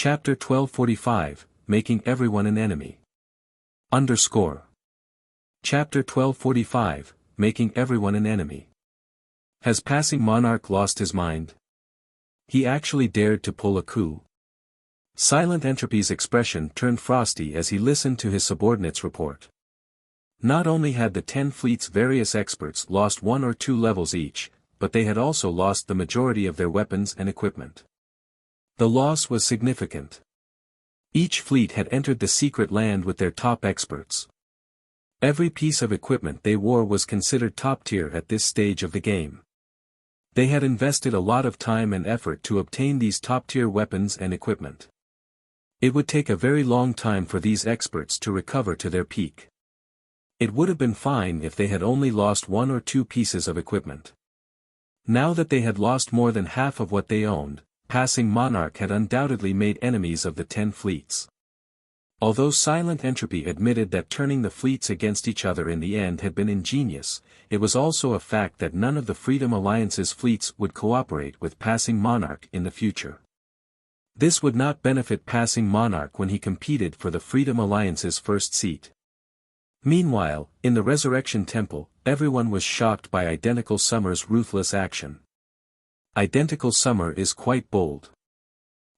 Chapter 1245, Making Everyone an Enemy. Chapter 1245, Making Everyone an Enemy. Has passing monarch lost his mind? He actually dared to pull a coup. Silent Entropy's expression turned frosty as he listened to his subordinate's report. Not only had the 10 fleet's various experts lost 1 or 2 levels each, but they had also lost the majority of their weapons and equipment. The loss was significant. Each fleet had entered the secret land with their top experts. Every piece of equipment they wore was considered top tier at this stage of the game. They had invested a lot of time and effort to obtain these top tier weapons and equipment. It would take a very long time for these experts to recover to their peak. It would have been fine if they had only lost 1 or 2 pieces of equipment. Now that they had lost more than half of what they owned, passing monarch had undoubtedly made enemies of the 10 fleets. Although Silent Entropy admitted that turning the fleets against each other in the end had been ingenious, it was also a fact that none of the Freedom Alliance's fleets would cooperate with passing monarch in the future. This would not benefit passing monarch when he competed for the Freedom Alliance's first seat. Meanwhile, in the Resurrection Temple, everyone was shocked by Identical Summer's ruthless action. Identical Summer is quite bold.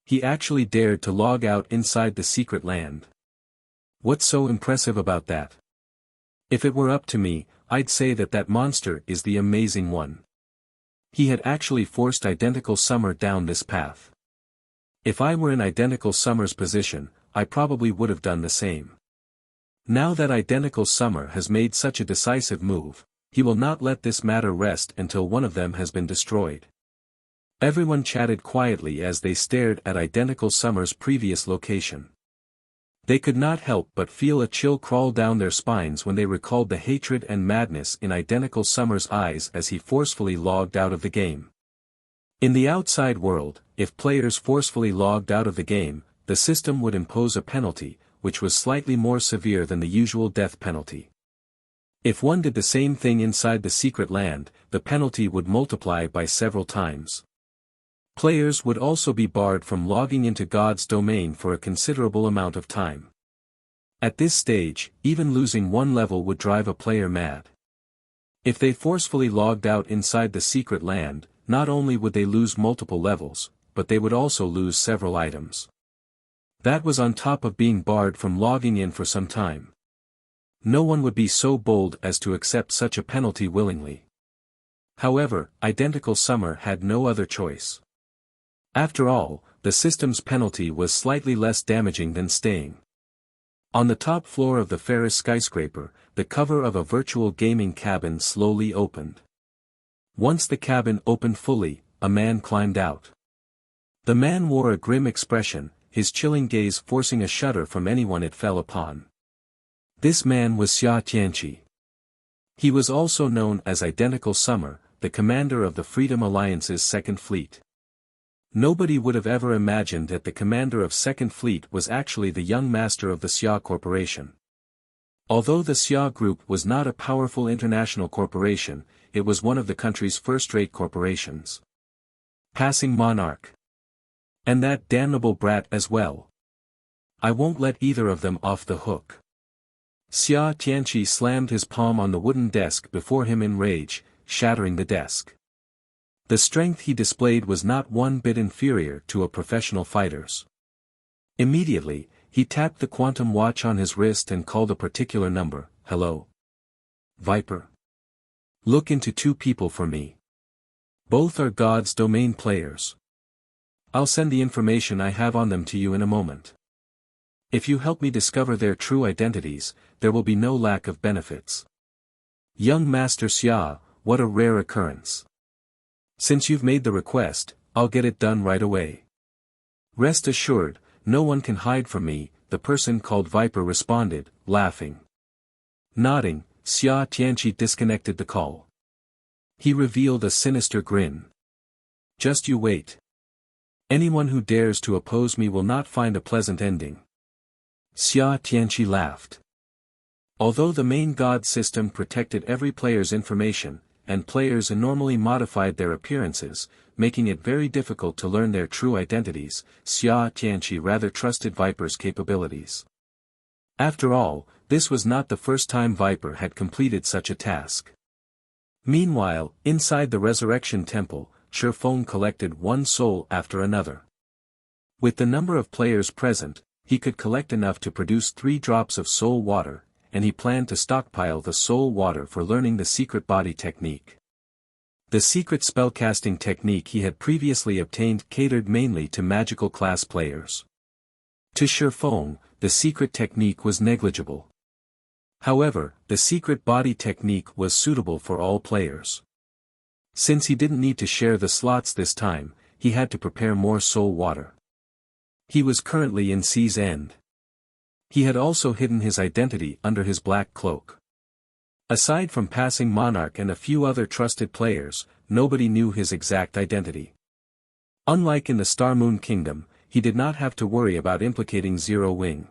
He actually dared to log out inside the secret land. What's so impressive about that? If it were up to me, I'd say that monster is the amazing one. He had actually forced Identical Summer down this path. If I were in Identical Summer's position, I probably would have done the same. Now that Identical Summer has made such a decisive move, he will not let this matter rest until one of them has been destroyed. Everyone chatted quietly as they stared at Identical Summer's previous location. They could not help but feel a chill crawl down their spines when they recalled the hatred and madness in Identical Summer's eyes as he forcefully logged out of the game. In the outside world, if players forcefully logged out of the game, the system would impose a penalty, which was slightly more severe than the usual death penalty. If one did the same thing inside the secret land, the penalty would multiply by several times. Players would also be barred from logging into God's domain for a considerable amount of time. At this stage, even losing 1 level would drive a player mad. If they forcefully logged out inside the secret land, not only would they lose multiple levels, but they would also lose several items. That was on top of being barred from logging in for some time. No one would be so bold as to accept such a penalty willingly. However, Identical Summer had no other choice. After all, the system's penalty was slightly less damaging than staying. On the top floor of the Ferris skyscraper, the cover of a virtual gaming cabin slowly opened. Once the cabin opened fully, a man climbed out. The man wore a grim expression, his chilling gaze forcing a shudder from anyone it fell upon. This man was Xia Tianqi. He was also known as Identical Summer, the commander of the Freedom Alliance's Second Fleet. Nobody would have ever imagined that the commander of Second Fleet was actually the young master of the Xia Corporation. Although the Xia Group was not a powerful international corporation, it was one of the country's first-rate corporations. Passing monarch. And that damnable brat as well. I won't let either of them off the hook. Xia Tianqi slammed his palm on the wooden desk before him in rage, shattering the desk. The strength he displayed was not one bit inferior to a professional fighter's. Immediately, he tapped the quantum watch on his wrist and called a particular number. Hello? Viper. Look into 2 people for me. Both are God's domain players. I'll send the information I have on them to you in a moment. If you help me discover their true identities, there will be no lack of benefits. Young Master Xia, what a rare occurrence. Since you've made the request, I'll get it done right away. Rest assured, no one can hide from me, the person called Viper responded, laughing. Nodding, Xia Tianqi disconnected the call. He revealed a sinister grin. Just you wait. Anyone who dares to oppose me will not find a pleasant ending. Xia Tianqi laughed. Although the main God system protected every player's information, and players enormously modified their appearances, making it very difficult to learn their true identities. Xia Tianqi rather trusted Viper's capabilities. After all, this was not the first time Viper had completed such a task. Meanwhile, inside the Resurrection Temple, Shifeng collected one soul after another. With the number of players present, he could collect enough to produce 3 drops of soul water, and he planned to stockpile the soul water for learning the secret body technique. The secret spellcasting technique he had previously obtained catered mainly to magical class players. To Shifeng, the secret technique was negligible. However, the secret body technique was suitable for all players. Since he didn't need to share the slots this time, he had to prepare more soul water. He was currently in Sea's End. He had also hidden his identity under his black cloak. Aside from passing Monarch and a few other trusted players, nobody knew his exact identity. Unlike in the Star Moon Kingdom, he did not have to worry about implicating Zero Wing.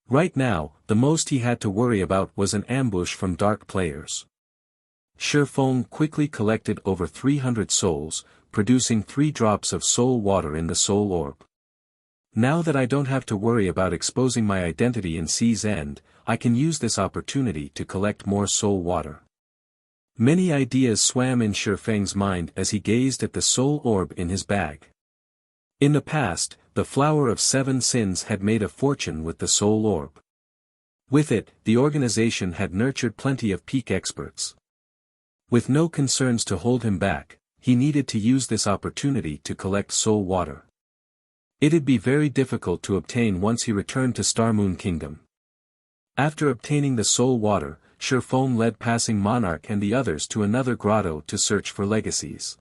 Right now, the most he had to worry about was an ambush from dark players. Shifeng quickly collected over 300 souls, producing 3 drops of soul water in the soul orb. Now that I don't have to worry about exposing my identity in Sea's End, I can use this opportunity to collect more soul water. Many ideas swam in Shifeng's mind as he gazed at the soul orb in his bag. In the past, the Flower of 7 Sins had made a fortune with the soul orb. With it, the organization had nurtured plenty of peak experts. With no concerns to hold him back, he needed to use this opportunity to collect soul water. It'd be very difficult to obtain once he returned to Star Moon Kingdom. After obtaining the soul water, Shifeng led Passing Monarch and the others to another grotto to search for legacies.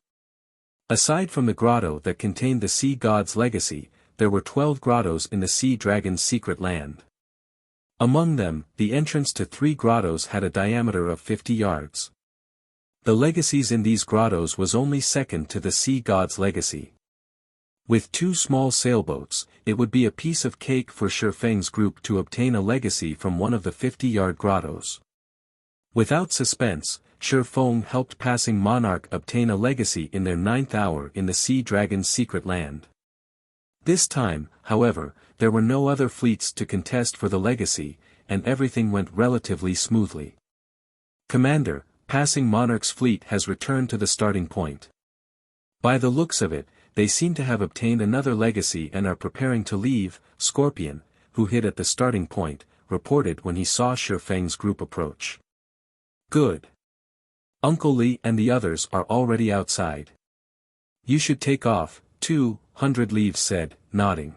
Aside from the grotto that contained the Sea God's legacy, there were 12 grottos in the Sea Dragon's secret land. Among them, the entrance to 3 grottos had a diameter of 50 yards. The legacies in these grottos was only second to the Sea God's legacy. With 2 small sailboats, it would be a piece of cake for Shifeng's group to obtain a legacy from one of the 50-yard grottos. Without suspense, Shifeng helped Passing Monarch obtain a legacy in their 9th hour in the Sea Dragon's secret land. This time, however, there were no other fleets to contest for the legacy, and everything went relatively smoothly. Commander, Passing Monarch's fleet has returned to the starting point. By the looks of it, they seem to have obtained another legacy and are preparing to leave. Scorpion, who hid at the starting point, reported when he saw Shifeng's group approach. Good. Uncle Li and the others are already outside. You should take off, 200 Leaves said, nodding.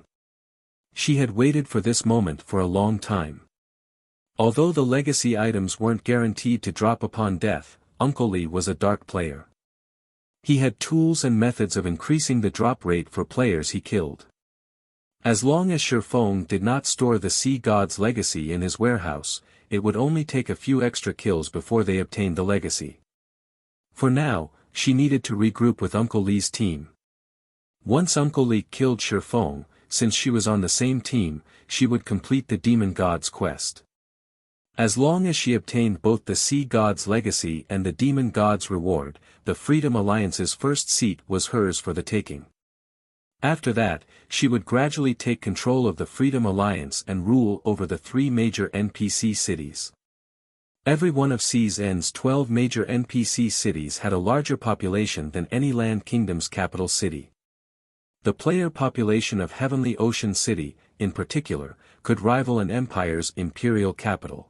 She had waited for this moment for a long time. Although the legacy items weren't guaranteed to drop upon death, Uncle Li was a dark player. He had tools and methods of increasing the drop rate for players he killed. As long as Shifeng did not store the Sea God's legacy in his warehouse, it would only take a few extra kills before they obtained the legacy. For now, she needed to regroup with Uncle Li's team. Once Uncle Li killed Shifeng, since she was on the same team, she would complete the Demon God's quest. As long as she obtained both the Sea God's legacy and the Demon God's reward, the Freedom Alliance's first seat was hers for the taking. After that, she would gradually take control of the Freedom Alliance and rule over the 3 major NPC cities. Every one of Sea's End's 12 major NPC cities had a larger population than any Land Kingdom's capital city. The player population of Heavenly Ocean City, in particular, could rival an empire's imperial capital.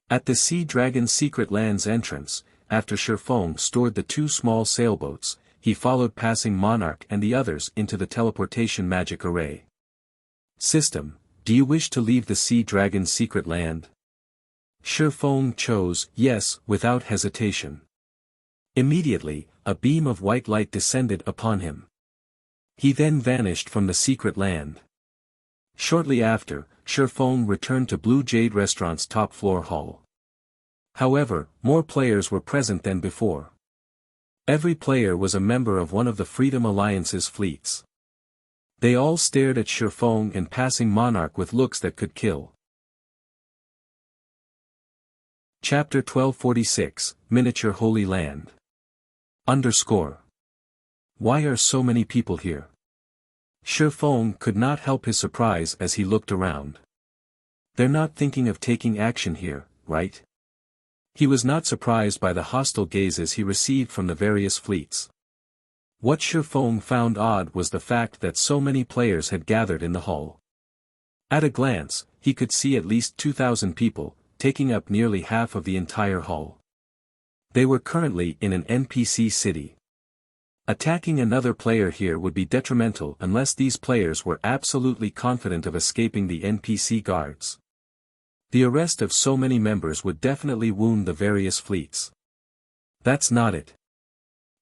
At the Sea Dragon's secret land's entrance, after Shifeng stored the 2 small sailboats, he followed Passing Monarch and the others into the teleportation magic array. System, do you wish to leave the Sea Dragon's secret land? Shifeng chose yes without hesitation. Immediately, a beam of white light descended upon him. He then vanished from the secret land. Shortly after, Shifeng returned to Blue Jade Restaurant's top-floor hall. However, more players were present than before. Every player was a member of one of the Freedom Alliance's fleets. They all stared at Shifeng and Passing Monarch with looks that could kill. Chapter 1246, Miniature Holy Land. Why are so many people here? Shi Feng could not help his surprise as he looked around. They're not thinking of taking action here, right? He was not surprised by the hostile gazes he received from the various fleets. What Shi Feng found odd was the fact that so many players had gathered in the hall. At a glance, he could see at least 2,000 people, taking up nearly half of the entire hall. They were currently in an NPC city. Attacking another player here would be detrimental unless these players were absolutely confident of escaping the NPC guards. The arrest of so many members would definitely wound the various fleets. That's not it.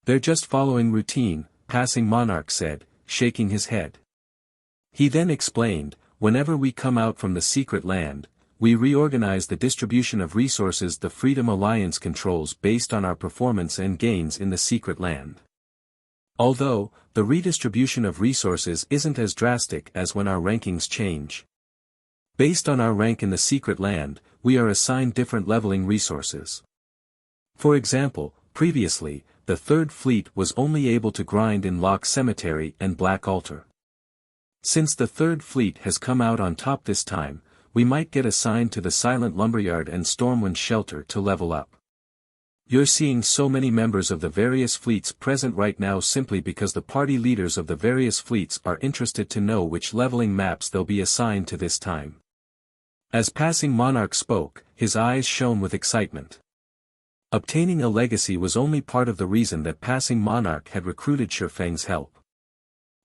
They're just following routine, Passing Monarch said, shaking his head. He then explained, whenever we come out from the secret land, we reorganize the distribution of resources the Freedom Alliance controls based on our performance and gains in the secret land. Although, the redistribution of resources isn't as drastic as when our rankings change. Based on our rank in the secret land, we are assigned different leveling resources. For example, previously, the Third Fleet was only able to grind in Lock Cemetery and Black Altar. Since the Third Fleet has come out on top this time, we might get assigned to the Silent Lumberyard and Stormwind Shelter to level up. You're seeing so many members of the various fleets present right now simply because the party leaders of the various fleets are interested to know which leveling maps they'll be assigned to this time. As Passing Monarch spoke, his eyes shone with excitement. Obtaining a legacy was only part of the reason that Passing Monarch had recruited Shi Feng's help.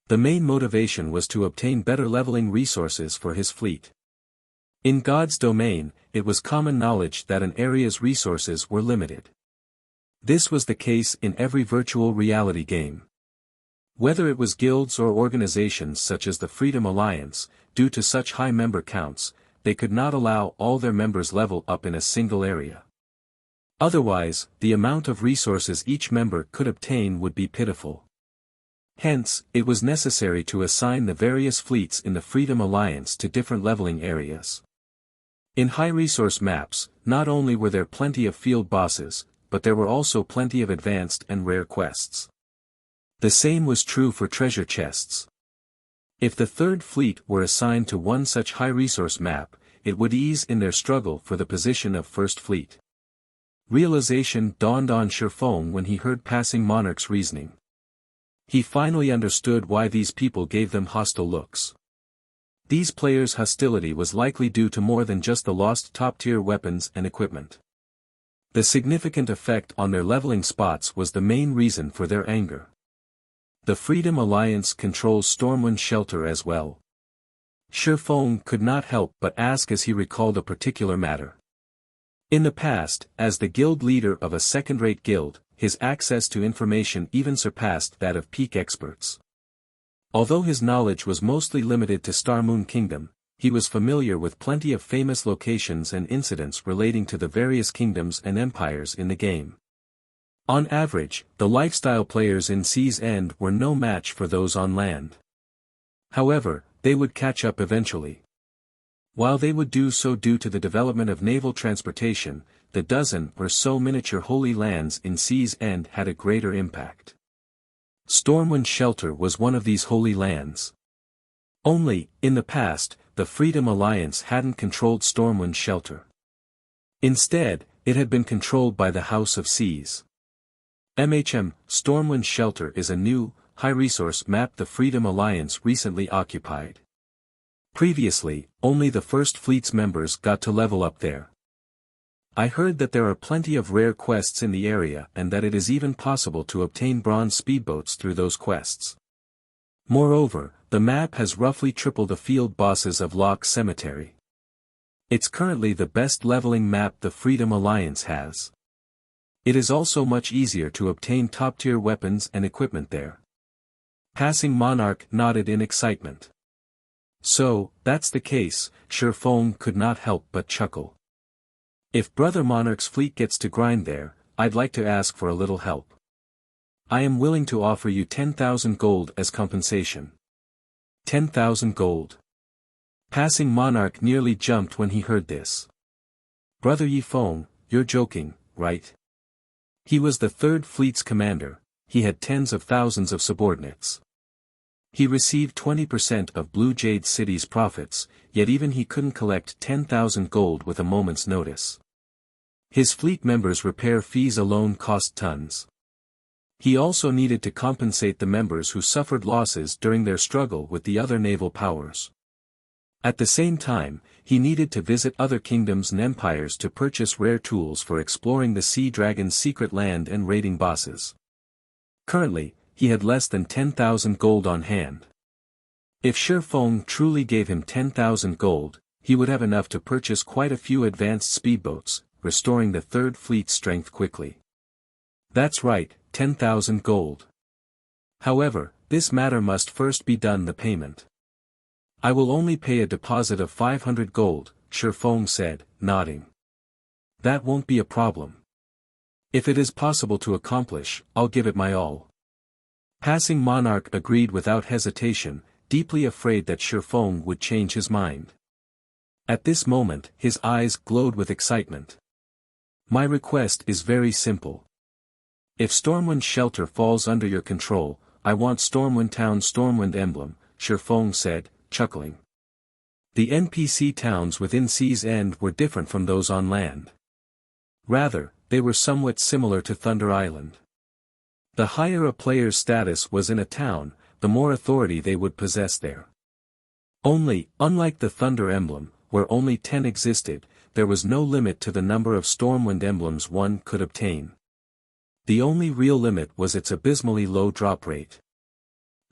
The main motivation was to obtain better leveling resources for his fleet. In God's domain, it was common knowledge that an area's resources were limited. This was the case in every virtual reality game. Whether it was guilds or organizations such as the Freedom Alliance, due to such high member counts, they could not allow all their members level up in a single area. Otherwise, the amount of resources each member could obtain would be pitiful. Hence, it was necessary to assign the various fleets in the Freedom Alliance to different leveling areas. In high-resource maps, not only were there plenty of field bosses, but there were also plenty of advanced and rare quests. The same was true for treasure chests. If the Third Fleet were assigned to one such high-resource map, it would ease in their struggle for the position of First Fleet. Realization dawned on Shi Feng when he heard Passing Monarch's reasoning. He finally understood why these people gave them hostile looks. These players' hostility was likely due to more than just the lost top-tier weapons and equipment. The significant effect on their leveling spots was the main reason for their anger. The Freedom Alliance controls Stormwind Shelter as well. Shi Feng could not help but ask as he recalled a particular matter. In the past, as the guild leader of a second-rate guild, his access to information even surpassed that of peak experts. Although his knowledge was mostly limited to Starmoon Kingdom, he was familiar with plenty of famous locations and incidents relating to the various kingdoms and empires in the game. On average, the lifestyle players in Sea's End were no match for those on land. However, they would catch up eventually. While they would do so due to the development of naval transportation, the dozen or so miniature holy lands in Sea's End had a greater impact. Stormwind Shelter was one of these holy lands. Only, in the past, the Freedom Alliance hadn't controlled Stormwind Shelter. Instead, it had been controlled by the House of Seas. Stormwind Shelter is a new, high-resource map the Freedom Alliance recently occupied. Previously, only the First Fleet's members got to level up there. I heard that there are plenty of rare quests in the area and that it is even possible to obtain bronze speedboats through those quests. Moreover, the map has roughly triple the field bosses of Lock Cemetery. It's currently the best leveling map the Freedom Alliance has. It is also much easier to obtain top-tier weapons and equipment there. Passing Monarch nodded in excitement. So, that's the case, Shi Feng could not help but chuckle. If Brother Monarch's fleet gets to grind there, I'd like to ask for a little help. I am willing to offer you 10,000 gold as compensation. 10,000 gold. Passing Monarch nearly jumped when he heard this. Brother Yi Feng, you're joking, right? He was the Third Fleet's commander, he had tens of thousands of subordinates. He received 20% of Blue Jade City's profits, yet even he couldn't collect 10,000 gold with a moment's notice. His fleet members' repair fees alone cost tons. He also needed to compensate the members who suffered losses during their struggle with the other naval powers. At the same time, he needed to visit other kingdoms and empires to purchase rare tools for exploring the Sea Dragon's secret land and raiding bosses. Currently, he had less than 10,000 gold on hand. If Shi Feng truly gave him 10,000 gold, he would have enough to purchase quite a few advanced speedboats, restoring the Third Fleet's strength quickly. That's right, 10,000 gold. However, this matter must first be done the payment. I will only pay a deposit of 500 gold, Shi Feng said, nodding. That won't be a problem. If it is possible to accomplish, I'll give it my all. Passing Monarch agreed without hesitation, deeply afraid that Shi Feng would change his mind. At this moment, his eyes glowed with excitement. My request is very simple. If Stormwind Shelter falls under your control, I want Stormwind Town's Stormwind emblem, Shi Feng said, chuckling. The NPC towns within Sea's End were different from those on land. Rather, they were somewhat similar to Thunder Island. The higher a player's status was in a town, the more authority they would possess there. Only, unlike the Thunder emblem, where only 10 existed, there was no limit to the number of Stormwind emblems one could obtain. The only real limit was its abysmally low drop rate.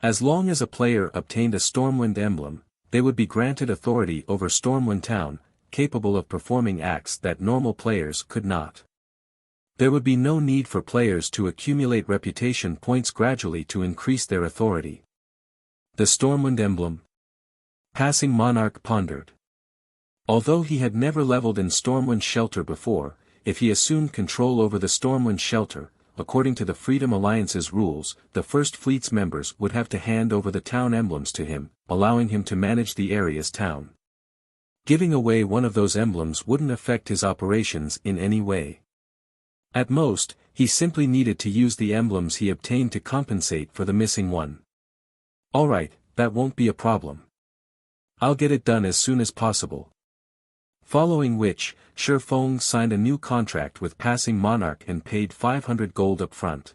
As long as a player obtained a Stormwind emblem, they would be granted authority over Stormwind Town, capable of performing acts that normal players could not. There would be no need for players to accumulate reputation points gradually to increase their authority. The Stormwind emblem? Passing Monarch pondered. Although he had never leveled in Stormwind Shelter before, if he assumed control over the Stormwind Shelter, according to the Freedom Alliance's rules, the First Fleet's members would have to hand over the town emblems to him, allowing him to manage the area's town. Giving away one of those emblems wouldn't affect his operations in any way. At most, he simply needed to use the emblems he obtained to compensate for the missing one. Alright, that won't be a problem. I'll get it done as soon as possible. Following which, Shi Feng signed a new contract with Passing Monarch and paid 500 gold up front.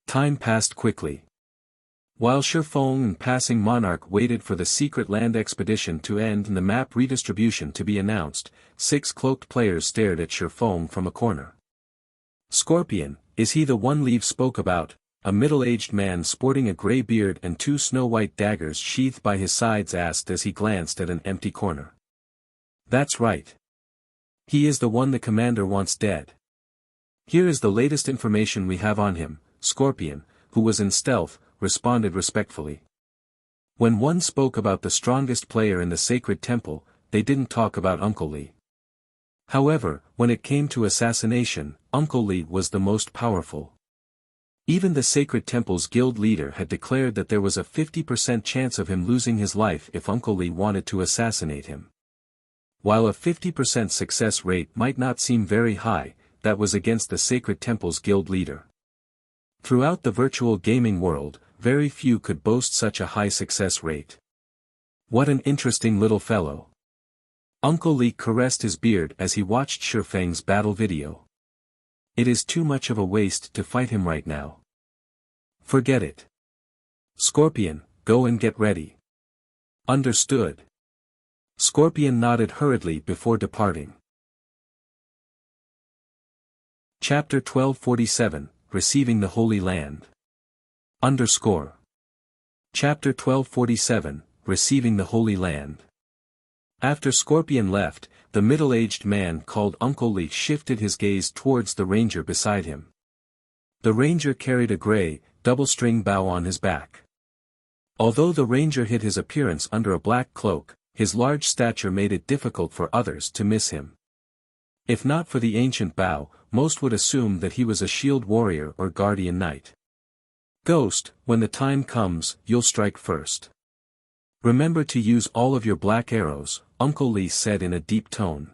Time passed quickly. While Shi Feng and Passing Monarch waited for the secret land expedition to end and the map redistribution to be announced, 6 cloaked players stared at Shi Feng from a corner. Scorpion, is he the one Leaf spoke about? A middle-aged man sporting a grey beard and 2 snow-white daggers sheathed by his sides asked as he glanced at an empty corner. That's right. He is the one the commander wants dead. Here is the latest information we have on him, Scorpion, who was in stealth, responded respectfully. When one spoke about the strongest player in the sacred temple, they didn't talk about Uncle Lee. However, when it came to assassination, Uncle Lee was the most powerful. Even the Sacred Temple's guild leader had declared that there was a 50% chance of him losing his life if Uncle Lee wanted to assassinate him. While a 50% success rate might not seem very high, that was against the Sacred Temple's guild leader. Throughout the virtual gaming world, very few could boast such a high success rate. What an interesting little fellow. Uncle Lee caressed his beard as he watched Shi Feng's battle video. It is too much of a waste to fight him right now. Forget it. Scorpion, go and get ready. Understood. Scorpion nodded hurriedly before departing. Chapter 1247, Receiving the Holy Land. Chapter 1247, Receiving the Holy Land. After Scorpion left, the middle-aged man called Uncle Lee shifted his gaze towards the ranger beside him. The ranger carried a grey, double-string bow on his back. Although the ranger hid his appearance under a black cloak, his large stature made it difficult for others to miss him. If not for the ancient bow, most would assume that he was a shield warrior or guardian knight. Ghost, when the time comes, you'll strike first. Remember to use all of your black arrows, Uncle Lee said in a deep tone.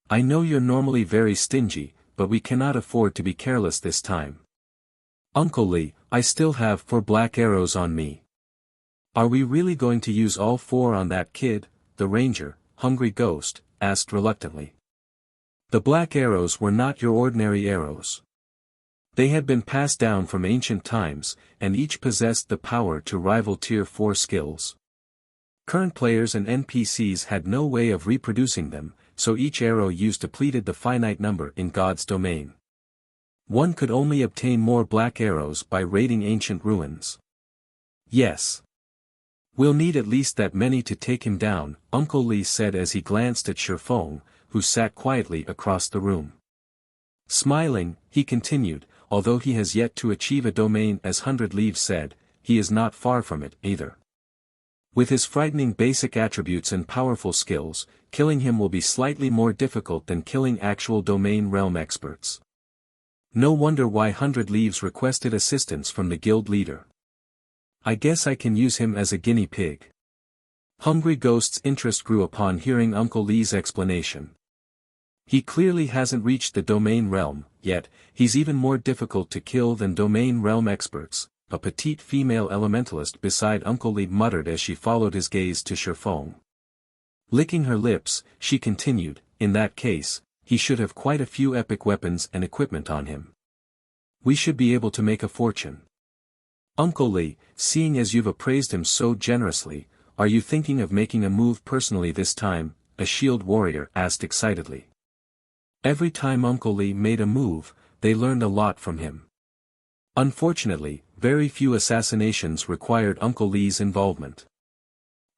I know you're normally very stingy, but we cannot afford to be careless this time. Uncle Lee, I still have 4 black arrows on me. Are we really going to use all 4 on that kid? The ranger, Hungry Ghost, asked reluctantly. The black arrows were not your ordinary arrows. They had been passed down from ancient times, and each possessed the power to rival Tier 4 skills. Current players and NPCs had no way of reproducing them, so each arrow used depleted the finite number in God's domain. One could only obtain more black arrows by raiding ancient ruins. Yes. We'll need at least that many to take him down, Uncle Lee said as he glanced at Shifeng, who sat quietly across the room. Smiling, he continued, although he has yet to achieve a domain as 100 Leaves said, he is not far from it, either. With his frightening basic attributes and powerful skills, killing him will be slightly more difficult than killing actual domain realm experts. No wonder why 100 Leaves requested assistance from the guild leader. I guess I can use him as a guinea pig. Hungry Ghost's interest grew upon hearing Uncle Lee's explanation. He clearly hasn't reached the domain realm, yet, he's even more difficult to kill than domain realm experts, a petite female elementalist beside Uncle Lee muttered as she followed his gaze to Shifeng. Licking her lips, she continued, in that case, he should have quite a few epic weapons and equipment on him. We should be able to make a fortune. Uncle Lee, seeing as you've appraised him so generously, are you thinking of making a move personally this time? A shield warrior asked excitedly. Every time Uncle Lee made a move, they learned a lot from him. Unfortunately, very few assassinations required Uncle Lee's involvement.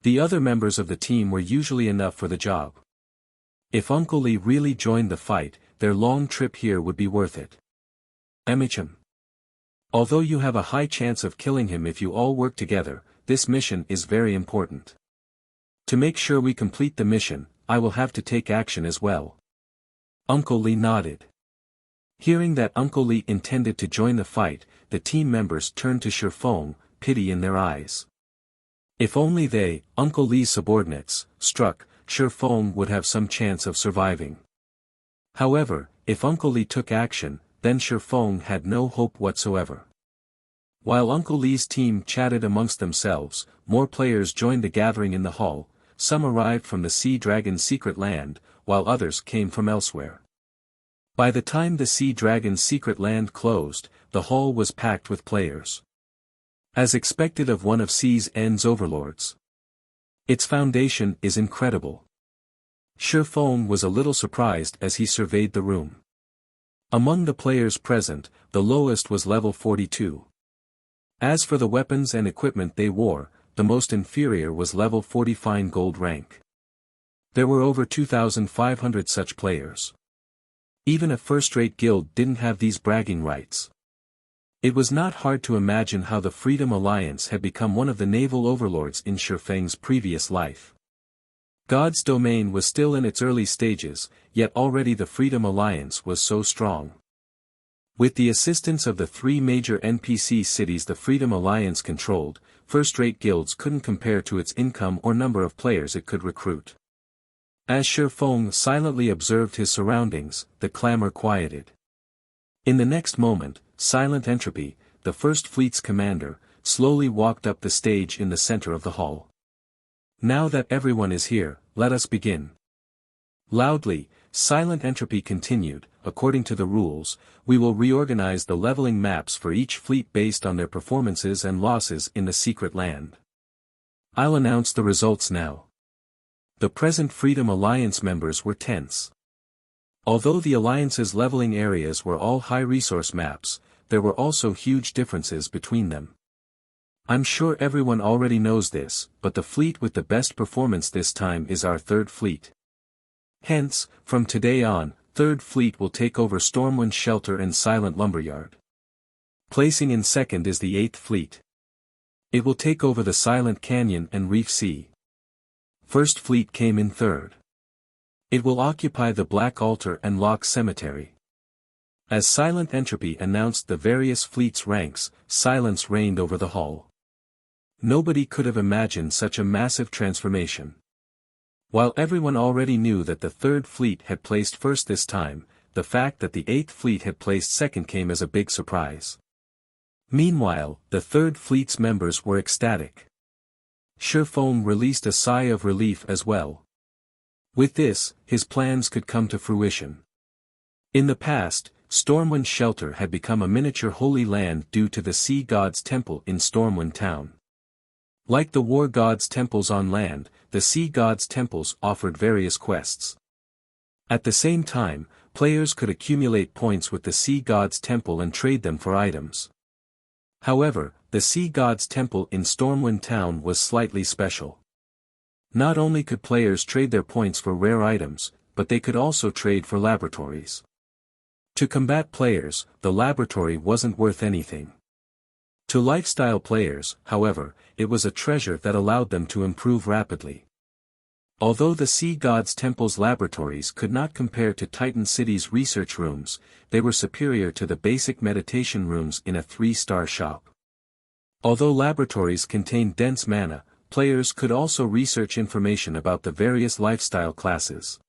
The other members of the team were usually enough for the job. If Uncle Lee really joined the fight, their long trip here would be worth it. Emicham. Although you have a high chance of killing him if you all work together, this mission is very important. To make sure we complete the mission, I will have to take action as well. Uncle Lee nodded. Hearing that Uncle Lee intended to join the fight, the team members turned to Shifeng, pity in their eyes. If only they, Uncle Lee's subordinates, struck, Shifeng would have some chance of surviving. However, if Uncle Lee took action, then Shifeng had no hope whatsoever. While Uncle Lee's team chatted amongst themselves, more players joined the gathering in the hall. Some arrived from the Sea Dragon's secret land, while others came from elsewhere. By the time the Sea Dragon's secret land closed, the hall was packed with players. As expected of one of Sea's End's overlords. Its foundation is incredible. Shifeng was a little surprised as he surveyed the room. Among the players present, the lowest was level 42. As for the weapons and equipment they wore, the most inferior was level 40 fine gold rank. There were over 2,500 such players. Even a first-rate guild didn't have these bragging rights. It was not hard to imagine how the Freedom Alliance had become one of the naval overlords in Shifeng's previous life. God's domain was still in its early stages, yet already the Freedom Alliance was so strong. With the assistance of the 3 major NPC cities the Freedom Alliance controlled, first-rate guilds couldn't compare to its income or number of players it could recruit. As Shifeng silently observed his surroundings, the clamor quieted. In the next moment, Silent Entropy, the First Fleet's commander, slowly walked up the stage in the center of the hall. Now that everyone is here, let us begin. Loudly, Silent Entropy continued, according to the rules, we will reorganize the leveling maps for each fleet based on their performances and losses in the secret land. I'll announce the results now. The present Freedom Alliance members were tense. Although the Alliance's leveling areas were all high-resource maps, there were also huge differences between them. I'm sure everyone already knows this, but the fleet with the best performance this time is our 3rd Fleet. Hence, from today on, 3rd Fleet will take over Stormwind Shelter and Silent Lumberyard. Placing in 2nd is the 8th Fleet. It will take over the Silent Canyon and Reef Sea. 1st Fleet came in 3rd. It will occupy the Black Altar and Lock Cemetery. As Silent Entropy announced the various fleets' ranks, silence reigned over the hall. Nobody could have imagined such a massive transformation. While everyone already knew that the Third Fleet had placed first this time, the fact that the Eighth Fleet had placed second came as a big surprise. Meanwhile, the Third Fleet's members were ecstatic. Shifeng released a sigh of relief as well. With this, his plans could come to fruition. In the past, Stormwind Shelter had become a miniature holy land due to the Sea God's Temple in Stormwind Town. Like the War God's temples on land, the Sea God's temples offered various quests. At the same time, players could accumulate points with the Sea God's Temple and trade them for items. However, the Sea God's Temple in Stormwind Town was slightly special. Not only could players trade their points for rare items, but they could also trade for laboratories. To combat players, the laboratory wasn't worth anything. To lifestyle players, however, it was a treasure that allowed them to improve rapidly. Although the Sea God's Temple's laboratories could not compare to Titan City's research rooms, they were superior to the basic meditation rooms in a 3-star shop. Although laboratories contained dense mana, players could also research information about the various lifestyle classes.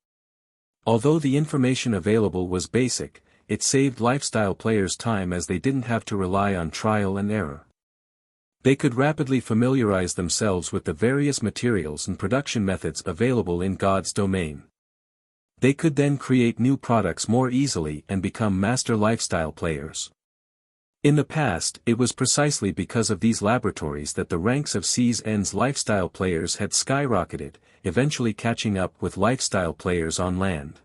Although the information available was basic, it saved lifestyle players time as they didn't have to rely on trial and error. They could rapidly familiarize themselves with the various materials and production methods available in God's domain. They could then create new products more easily and become master lifestyle players. In the past, it was precisely because of these laboratories that the ranks of Sea's End's lifestyle players had skyrocketed, eventually catching up with lifestyle players on land.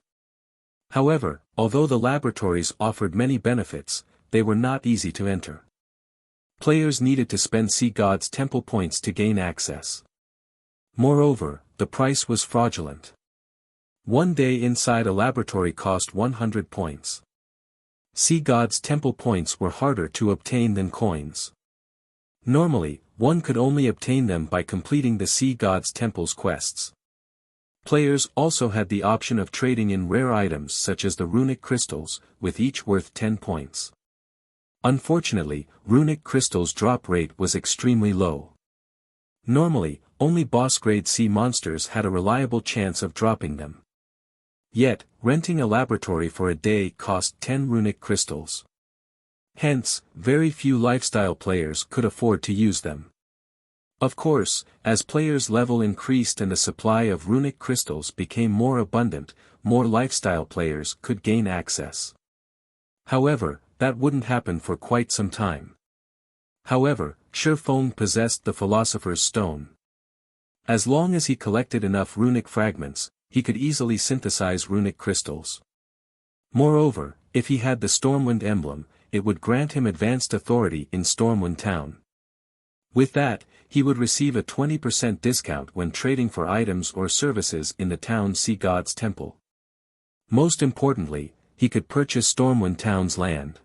However, although the laboratories offered many benefits, they were not easy to enter. Players needed to spend Sea God's Temple points to gain access. Moreover, the price was fraudulent. One day inside a laboratory cost 100 points. Sea God's Temple points were harder to obtain than coins. Normally, one could only obtain them by completing the Sea God's Temple's quests. Players also had the option of trading in rare items such as the runic crystals, with each worth 10 points. Unfortunately, runic crystals' drop rate was extremely low. Normally, only boss-grade sea monsters had a reliable chance of dropping them. Yet, renting a laboratory for a day cost 10 runic crystals. Hence, very few lifestyle players could afford to use them. Of course, as players' level increased and the supply of runic crystals became more abundant, more lifestyle players could gain access. However, that wouldn't happen for quite some time. However, Shifeng possessed the Philosopher's Stone. As long as he collected enough runic fragments, he could easily synthesize runic crystals. Moreover, if he had the Stormwind emblem, it would grant him advanced authority in Stormwind Town. With that, he would receive a 20% discount when trading for items or services in the town's Sea God's Temple. Most importantly, he could purchase Stormwind Town's land.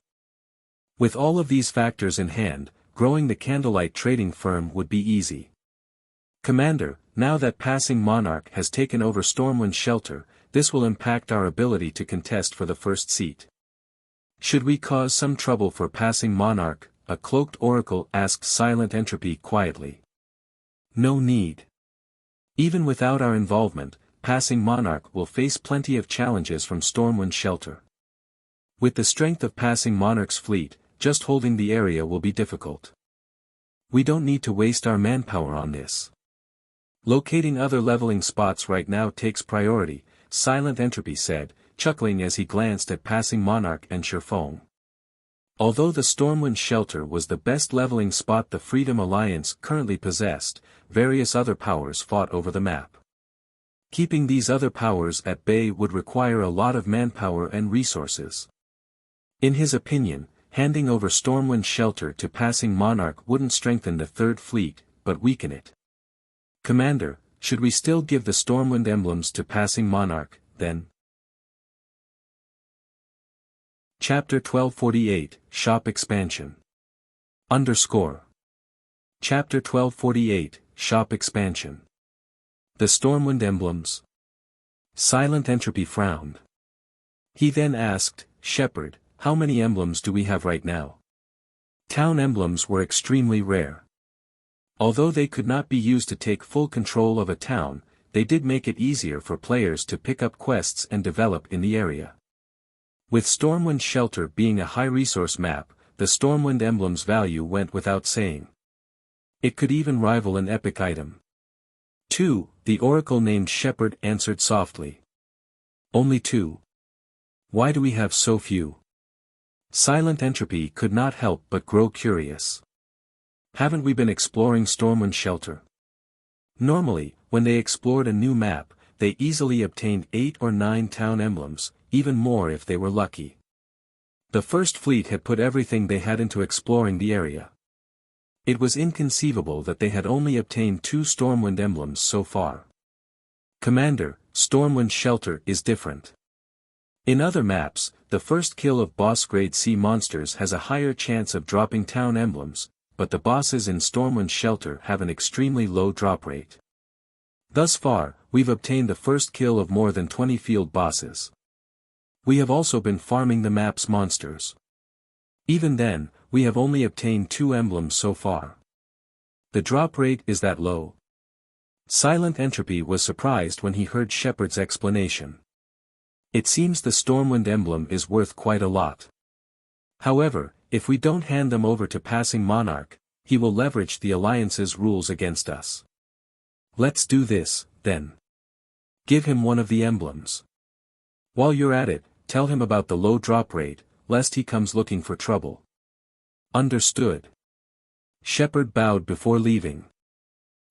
With all of these factors in hand, growing the Candlelight trading firm would be easy. Commander, now that Passing Monarch has taken over Stormwind Shelter, this will impact our ability to contest for the first seat. Should we cause some trouble for Passing Monarch? A cloaked oracle asked Silent Entropy quietly. No need. Even without our involvement, Passing Monarch will face plenty of challenges from Stormwind Shelter. With the strength of Passing Monarch's fleet, just holding the area will be difficult. We don't need to waste our manpower on this. Locating other leveling spots right now takes priority, Silent Entropy said, chuckling as he glanced at Passing Monarch and Shifeng. Although the Stormwind Shelter was the best leveling spot the Freedom Alliance currently possessed, various other powers fought over the map. Keeping these other powers at bay would require a lot of manpower and resources. In his opinion, handing over Stormwind Shelter to Passing Monarch wouldn't strengthen the Third Fleet, but weaken it. Commander, should we still give the Stormwind emblems to Passing Monarch, then? Chapter 1248, Shop Expansion. Chapter 1248, Shop Expansion. The Stormwind emblems. Silent Entropy frowned. He then asked, Shepherd, how many emblems do we have right now? Town emblems were extremely rare. Although they could not be used to take full control of a town, they did make it easier for players to pick up quests and develop in the area. With Stormwind Shelter being a high-resource map, the Stormwind emblem's value went without saying. It could even rival an epic item. 2. The oracle named Shepherd answered softly. Only 2. Why do we have so few? Silent Entropy could not help but grow curious. Haven't we been exploring Stormwind Shelter? Normally, when they explored a new map, they easily obtained 8 or 9 town emblems, even more if they were lucky. The First Fleet had put everything they had into exploring the area. It was inconceivable that they had only obtained 2 Stormwind emblems so far. Commander, Stormwind Shelter is different. In other maps, the first kill of boss grade C monsters has a higher chance of dropping town emblems, but the bosses in Stormwind Shelter have an extremely low drop rate. Thus far, we've obtained the first kill of more than 20 field bosses. We have also been farming the map's monsters. Even then, we have only obtained 2 emblems so far. The drop rate is that low. Silent Entropy was surprised when he heard Shepherd's explanation. It seems the Stormwind emblem is worth quite a lot. However, if we don't hand them over to Passing Monarch, he will leverage the Alliance's rules against us. Let's do this, then. Give him one of the emblems. While you're at it, tell him about the low drop rate, lest he comes looking for trouble. Understood. Shepherd bowed before leaving.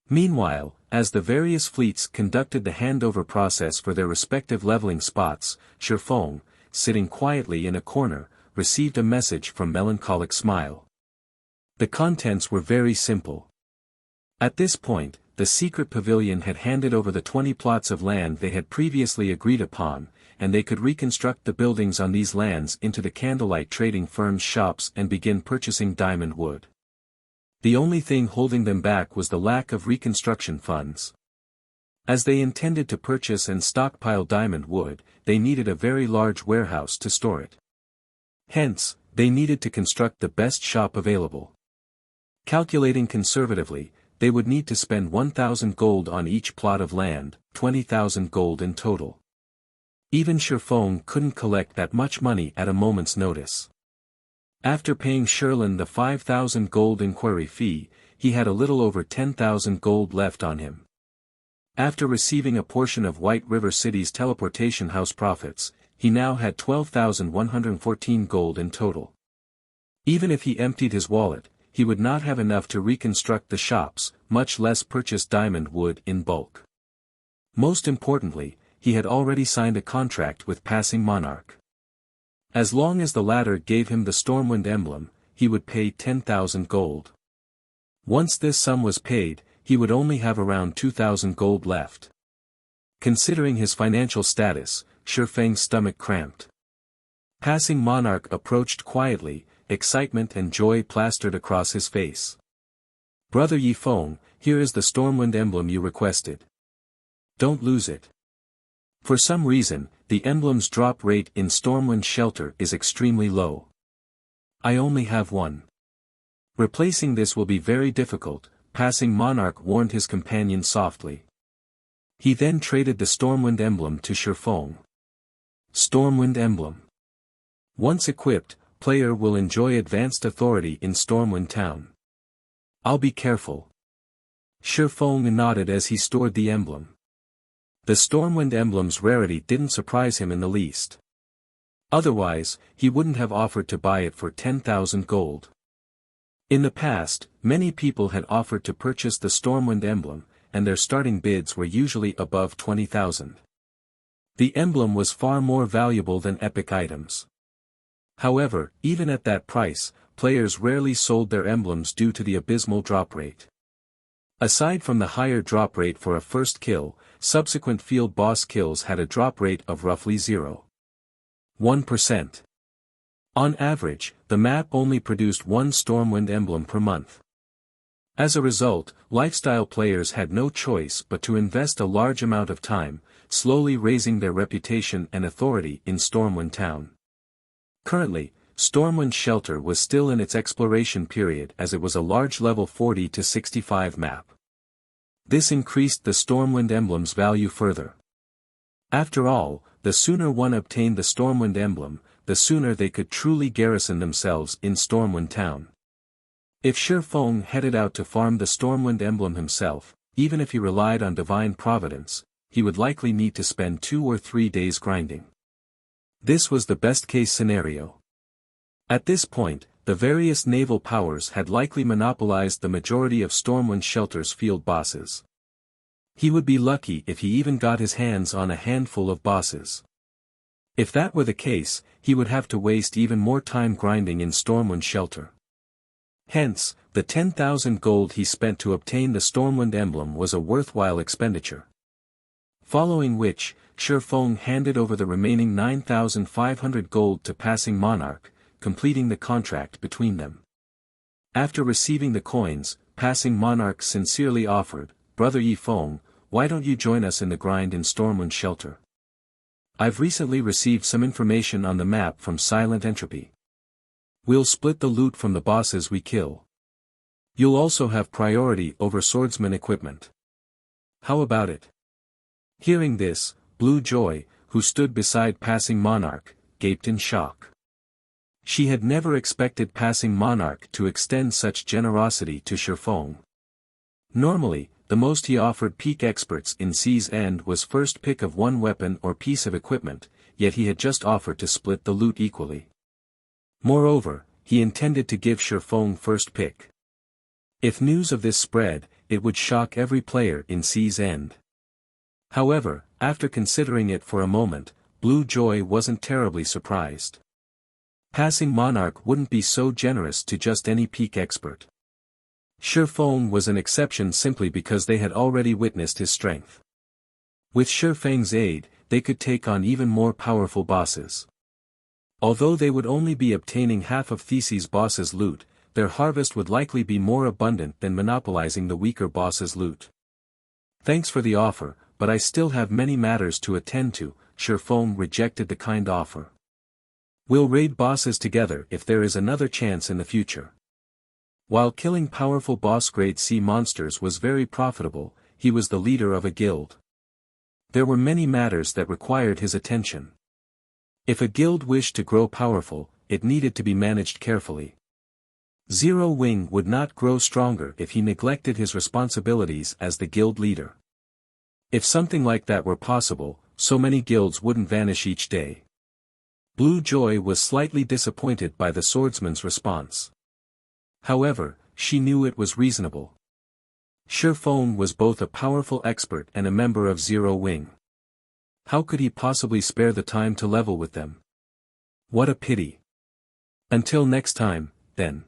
Meanwhile, as the various fleets conducted the handover process for their respective leveling spots, Shifeng, sitting quietly in a corner, received a message from Melancholic Smile. The contents were very simple. At this point, the secret pavilion had handed over the 20 plots of land they had previously agreed upon, and they could reconstruct the buildings on these lands into the candlelight trading firm's shops and begin purchasing diamond wood. The only thing holding them back was the lack of reconstruction funds. As they intended to purchase and stockpile diamond wood, they needed a very large warehouse to store it. Hence, they needed to construct the best shop available. Calculating conservatively, they would need to spend 1,000 gold on each plot of land, 20,000 gold in total. Even Shifeng couldn't collect that much money at a moment's notice. After paying Sherlin the 5,000 gold inquiry fee, he had a little over 10,000 gold left on him. After receiving a portion of White River City's teleportation house profits, he now had 12,114 gold in total. Even if he emptied his wallet, he would not have enough to reconstruct the shops, much less purchase diamond wood in bulk. Most importantly, he had already signed a contract with Passing Monarch. As long as the latter gave him the Stormwind emblem, he would pay 10,000 gold. Once this sum was paid, he would only have around 2,000 gold left. Considering his financial status, Shifeng's stomach cramped. Passing Monarch approached quietly, excitement and joy plastered across his face. Brother Yifeng, here is the Stormwind emblem you requested. Don't lose it. For some reason, the emblem's drop rate in Stormwind Shelter is extremely low. I only have one. Replacing this will be very difficult, Passing Monarch warned his companion softly. He then traded the Stormwind emblem to Shifeng. Stormwind emblem. Once equipped, player will enjoy advanced authority in Stormwind Town. I'll be careful. Shifeng nodded as he stored the emblem. The Stormwind emblem's rarity didn't surprise him in the least. Otherwise, he wouldn't have offered to buy it for 10,000 gold. In the past, many people had offered to purchase the Stormwind emblem, and their starting bids were usually above 20,000. The emblem was far more valuable than epic items. However, even at that price, players rarely sold their emblems due to the abysmal drop rate. Aside from the higher drop rate for a first kill, subsequent field boss kills had a drop rate of roughly 0.1%. On average, the map only produced one Stormwind emblem per month. As a result, lifestyle players had no choice but to invest a large amount of time, slowly raising their reputation and authority in Stormwind Town. Currently, Stormwind Shelter was still in its exploration period as it was a large level 40 to 65 map. This increased the Stormwind emblem's value further. After all, the sooner one obtained the Stormwind emblem, the sooner they could truly garrison themselves in Stormwind Town. If Shifeng headed out to farm the Stormwind emblem himself, even if he relied on divine providence, he would likely need to spend 2 or 3 days grinding. This was the best-case scenario. At this point, the various naval powers had likely monopolized the majority of Stormwind Shelter's field bosses. He would be lucky if he even got his hands on a handful of bosses. If that were the case, he would have to waste even more time grinding in Stormwind Shelter. Hence, the 10,000 gold he spent to obtain the Stormwind emblem was a worthwhile expenditure. Following which, Shifeng handed over the remaining 9,500 gold to Passing Monarch, completing the contract between them. After receiving the coins, Passing Monarch sincerely offered, "Brother Yifeng, why don't you join us in the grind in Stormwind Shelter? I've recently received some information on the map from Silent Entropy. We'll split the loot from the bosses we kill. You'll also have priority over swordsman equipment. How about it?" Hearing this, Blue Joy, who stood beside Passing Monarch, gaped in shock. She had never expected Passing Monarch to extend such generosity to Shifeng. Normally, the most he offered peak experts in Sea's End was first pick of one weapon or piece of equipment, yet he had just offered to split the loot equally. Moreover, he intended to give Shifeng first pick. If news of this spread, it would shock every player in Sea's End. However, after considering it for a moment, Blue Joy wasn't terribly surprised. Passing Monarch wouldn't be so generous to just any peak expert. Shifeng was an exception simply because they had already witnessed his strength. With Shifeng's aid, they could take on even more powerful bosses. Although they would only be obtaining half of Theses' boss's loot, their harvest would likely be more abundant than monopolizing the weaker boss's loot. "Thanks for the offer, but I still have many matters to attend to," Shifeng rejected the kind offer. "We'll raid bosses together if there is another chance in the future." While killing powerful boss-grade sea monsters was very profitable, he was the leader of a guild. There were many matters that required his attention. If a guild wished to grow powerful, it needed to be managed carefully. Zero Wing would not grow stronger if he neglected his responsibilities as the guild leader. If something like that were possible, so many guilds wouldn't vanish each day. Blue Joy was slightly disappointed by the swordsman's response. However, she knew it was reasonable. Shifeng was both a powerful expert and a member of Zero Wing. How could he possibly spare the time to level with them? What a pity. Until next time, then.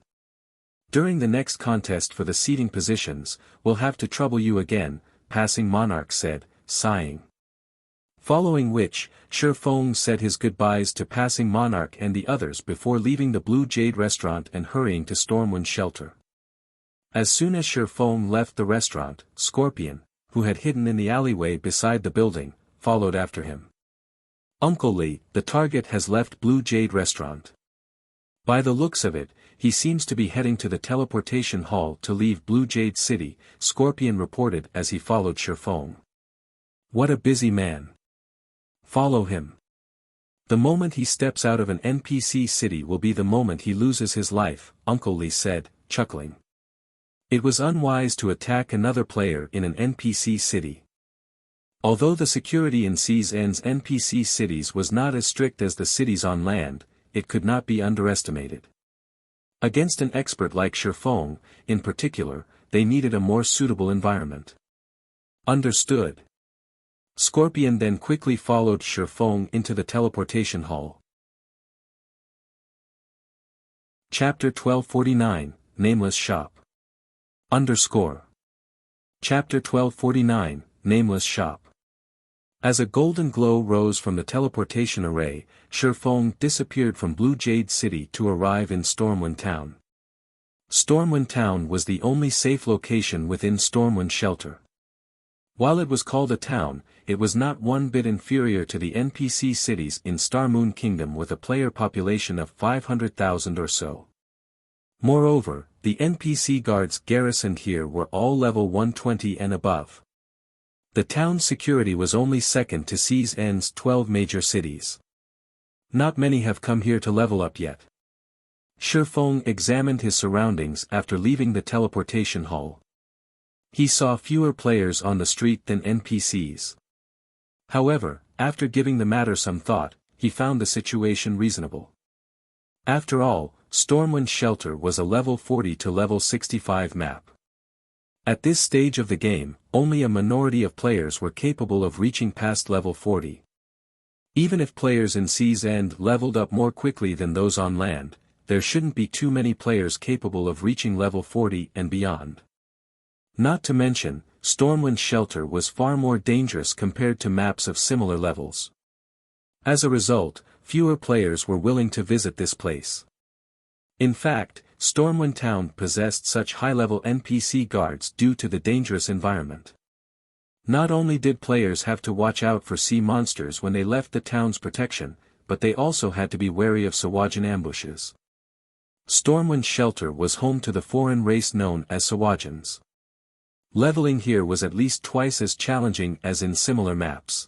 During the next contest for the seating positions, we'll have to trouble you again, Passing Monarch said, sighing. Following which, Shifeng said his goodbyes to Passing Monarch and the others before leaving the Blue Jade restaurant and hurrying to Stormwind Shelter. As soon as Shifeng left the restaurant, Scorpion, who had hidden in the alleyway beside the building, followed after him. "Uncle Lee, the target has left Blue Jade restaurant. By the looks of it, he seems to be heading to the teleportation hall to leave Blue Jade City," Scorpion reported as he followed Shifeng. "What a busy man. Follow him. The moment he steps out of an NPC city will be the moment he loses his life," Uncle Lee said, chuckling. It was unwise to attack another player in an NPC city. Although the security in Sea's End's NPC cities was not as strict as the cities on land, it could not be underestimated. Against an expert like Shifeng, in particular, they needed a more suitable environment. Understood. Scorpion then quickly followed Shifeng into the teleportation hall. Chapter 1249, Nameless Shop. Chapter 1249, Nameless Shop. As a golden glow rose from the teleportation array, Shifeng disappeared from Blue Jade City to arrive in Stormwind Town. Stormwind Town was the only safe location within Stormwind Shelter. While it was called a town, it was not one bit inferior to the NPC cities in Starmoon Kingdom with a player population of 500,000 or so. Moreover, The NPC guards garrisoned here were all level 120 and above. The town's security was only second to Sea's End's 12 major cities. Not many have come here to level up yet. Shifeng examined his surroundings after leaving the teleportation hall. He saw fewer players on the street than NPCs. However, after giving the matter some thought, he found the situation reasonable. After all, Stormwind Shelter was a level 40 to level 65 map. At this stage of the game, only a minority of players were capable of reaching past level 40. Even if players in Sea's End leveled up more quickly than those on land, there shouldn't be too many players capable of reaching level 40 and beyond. Not to mention, Stormwind Shelter was far more dangerous compared to maps of similar levels. As a result, fewer players were willing to visit this place. In fact, Stormwind Town possessed such high-level NPC guards due to the dangerous environment. Not only did players have to watch out for sea monsters when they left the town's protection, but they also had to be wary of Sahuagin ambushes. Stormwind Shelter was home to the foreign race known as Sahuagins. Leveling here was at least twice as challenging as in similar maps.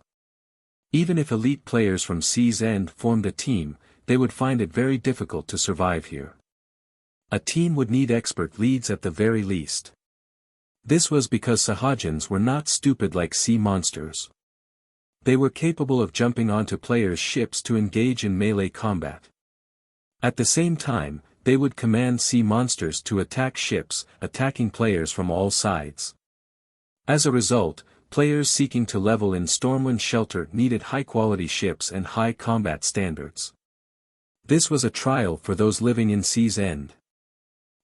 Even if elite players from Sea's End formed a team, they would find it very difficult to survive here. A team would need expert leads at the very least. This was because Sahuagins were not stupid like sea monsters. They were capable of jumping onto players' ships to engage in melee combat. At the same time, they would command sea monsters to attack ships, attacking players from all sides. As a result, players seeking to level in Stormwind Shelter needed high-quality ships and high combat standards. This was a trial for those living in Sea's End.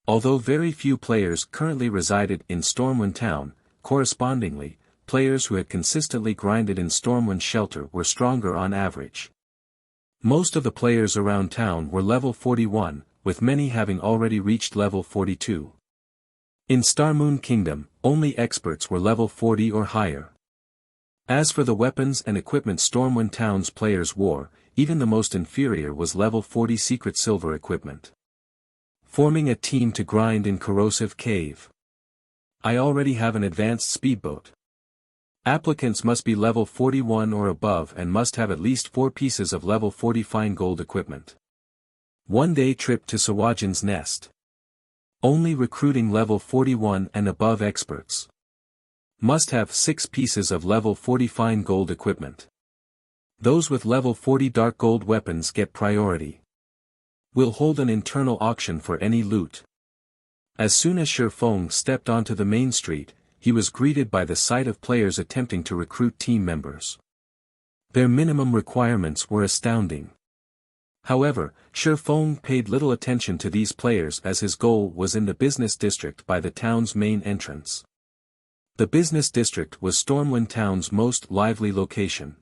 Although very few players currently resided in Stormwind Town, correspondingly, players who had consistently grinded in Stormwind Shelter were stronger on average. Most of the players around town were level 41, with many having already reached level 42. In Starmoon Kingdom, only experts were level 40 or higher. As for the weapons and equipment Stormwind Town's players wore, even the most inferior was level 40 secret silver equipment. Forming a team to grind in Corrosive Cave. I already have an advanced speedboat. Applicants must be level 41 or above and must have at least 4 pieces of level 40 fine gold equipment. One-day trip to Sahuagin's Nest. Only recruiting level 41 and above experts. Must have 6 pieces of level 40 fine gold equipment. Those with level 40 dark gold weapons get priority. Will hold an internal auction for any loot. As soon as Shifeng stepped onto the main street, he was greeted by the sight of players attempting to recruit team members. Their minimum requirements were astounding. However, Shifeng paid little attention to these players as his goal was in the business district by the town's main entrance. The business district was Stormwind Town's most lively location.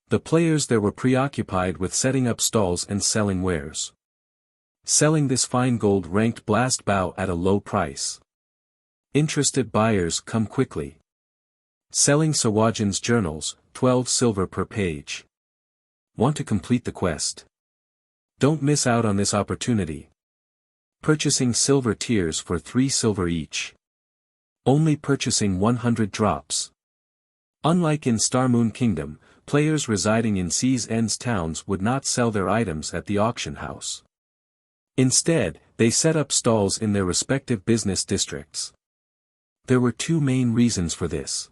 The players there were preoccupied with setting up stalls and selling wares. Selling this fine gold ranked blast bow at a low price. Interested buyers come quickly. Selling Sahuagin's journals, 12 silver per page. Want to complete the quest? Don't miss out on this opportunity. Purchasing silver tiers for 3 silver each. Only purchasing 100 drops. Unlike in Starmoon Kingdom, players residing in Sea's End's towns would not sell their items at the auction house. Instead, they set up stalls in their respective business districts. There were 2 main reasons for this.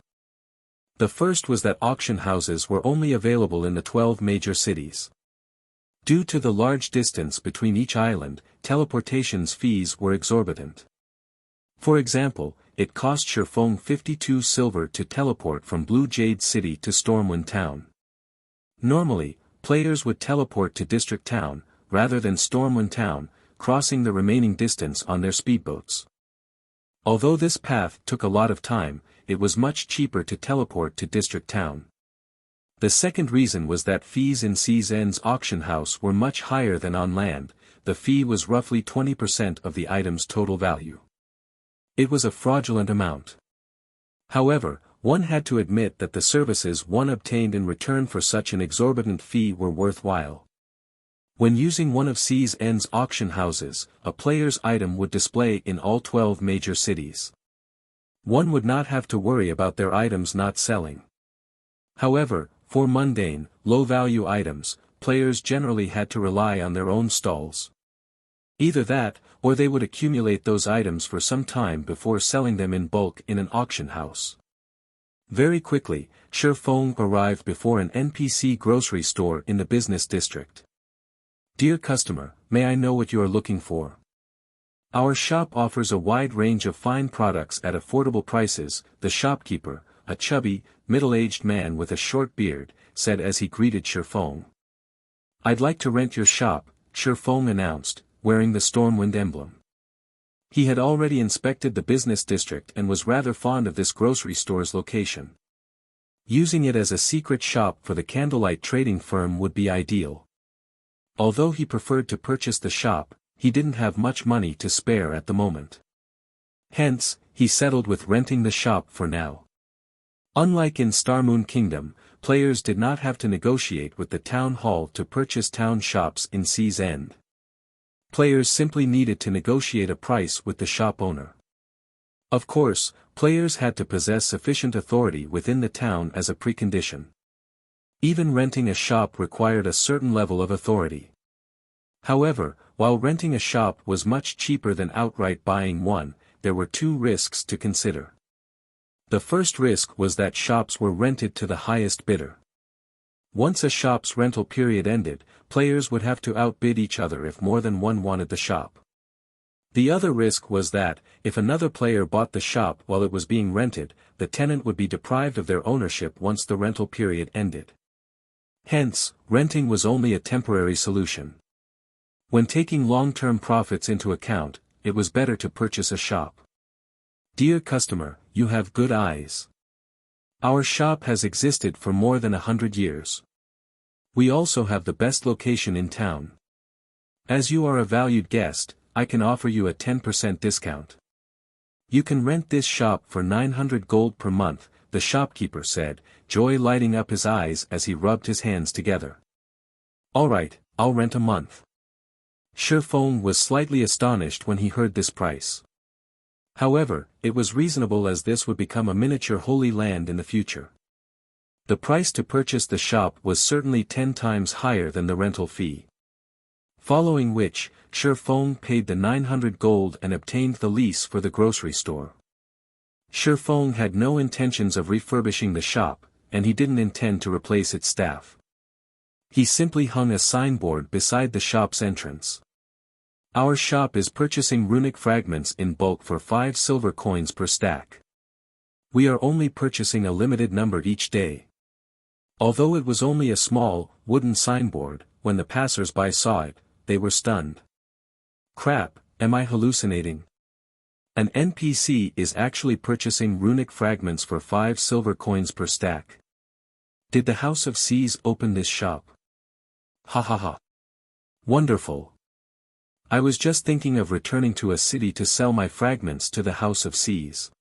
The first was that auction houses were only available in the 12 major cities. Due to the large distance between each island, teleportation's fees were exorbitant. For example, it cost Shifeng 52 silver to teleport from Blue Jade City to Stormwind Town. Normally, players would teleport to District Town, rather than Stormwind Town, crossing the remaining distance on their speedboats. Although this path took a lot of time, it was much cheaper to teleport to District Town. The second reason was that fees in Sea's End's auction house were much higher than on land. The fee was roughly 20% of the item's total value. It was a fraudulent amount. However, one had to admit that the services one obtained in return for such an exorbitant fee were worthwhile. When using one of CZN's auction houses, a player's item would display in all 12 major cities. One would not have to worry about their items not selling. However, for mundane, low-value items, players generally had to rely on their own stalls. Either that, or they would accumulate those items for some time before selling them in bulk in an auction house. Very quickly, Shifeng arrived before an NPC grocery store in the business district. "Dear customer, may I know what you are looking for?" "Our shop offers a wide range of fine products at affordable prices," the shopkeeper, a chubby, middle-aged man with a short beard, said as he greeted Shifeng. "I'd like to rent your shop," Shifeng announced, wearing the Stormwind emblem. He had already inspected the business district and was rather fond of this grocery store's location. Using it as a secret shop for the candlelight trading firm would be ideal. Although he preferred to purchase the shop, he didn't have much money to spare at the moment. Hence, he settled with renting the shop for now. Unlike in Starmoon Kingdom, players did not have to negotiate with the town hall to purchase town shops in Sea's End. Players simply needed to negotiate a price with the shop owner. Of course, players had to possess sufficient authority within the town as a precondition. Even renting a shop required a certain level of authority. However, while renting a shop was much cheaper than outright buying one, there were two risks to consider. The first risk was that shops were rented to the highest bidder. Once a shop's rental period ended, players would have to outbid each other if more than one wanted the shop. The other risk was that, if another player bought the shop while it was being rented, the tenant would be deprived of their ownership once the rental period ended. Hence, renting was only a temporary solution. When taking long-term profits into account, it was better to purchase a shop. "Dear customer, you have good eyes. Our shop has existed for more than 100 years. We also have the best location in town. As you are a valued guest, I can offer you a 10% discount. You can rent this shop for 900 gold per month," the shopkeeper said, joy lighting up his eyes as he rubbed his hands together. "Alright, I'll rent a month." Shifeng was slightly astonished when he heard this price. However, it was reasonable as this would become a miniature Holy Land in the future. The price to purchase the shop was certainly 10 times higher than the rental fee. Following which, Shifeng paid the 900 gold and obtained the lease for the grocery store. Shifeng had no intentions of refurbishing the shop, and he didn't intend to replace its staff. He simply hung a signboard beside the shop's entrance. "Our shop is purchasing runic fragments in bulk for 5 silver coins per stack. We are only purchasing a limited number each day." Although it was only a small, wooden signboard, when the passers-by saw it, they were stunned. "Crap, am I hallucinating? An NPC is actually purchasing runic fragments for 5 silver coins per stack. Did the House of Seas open this shop? Ha ha ha. Wonderful. I was just thinking of returning to a city to sell my fragments to the House of Seas.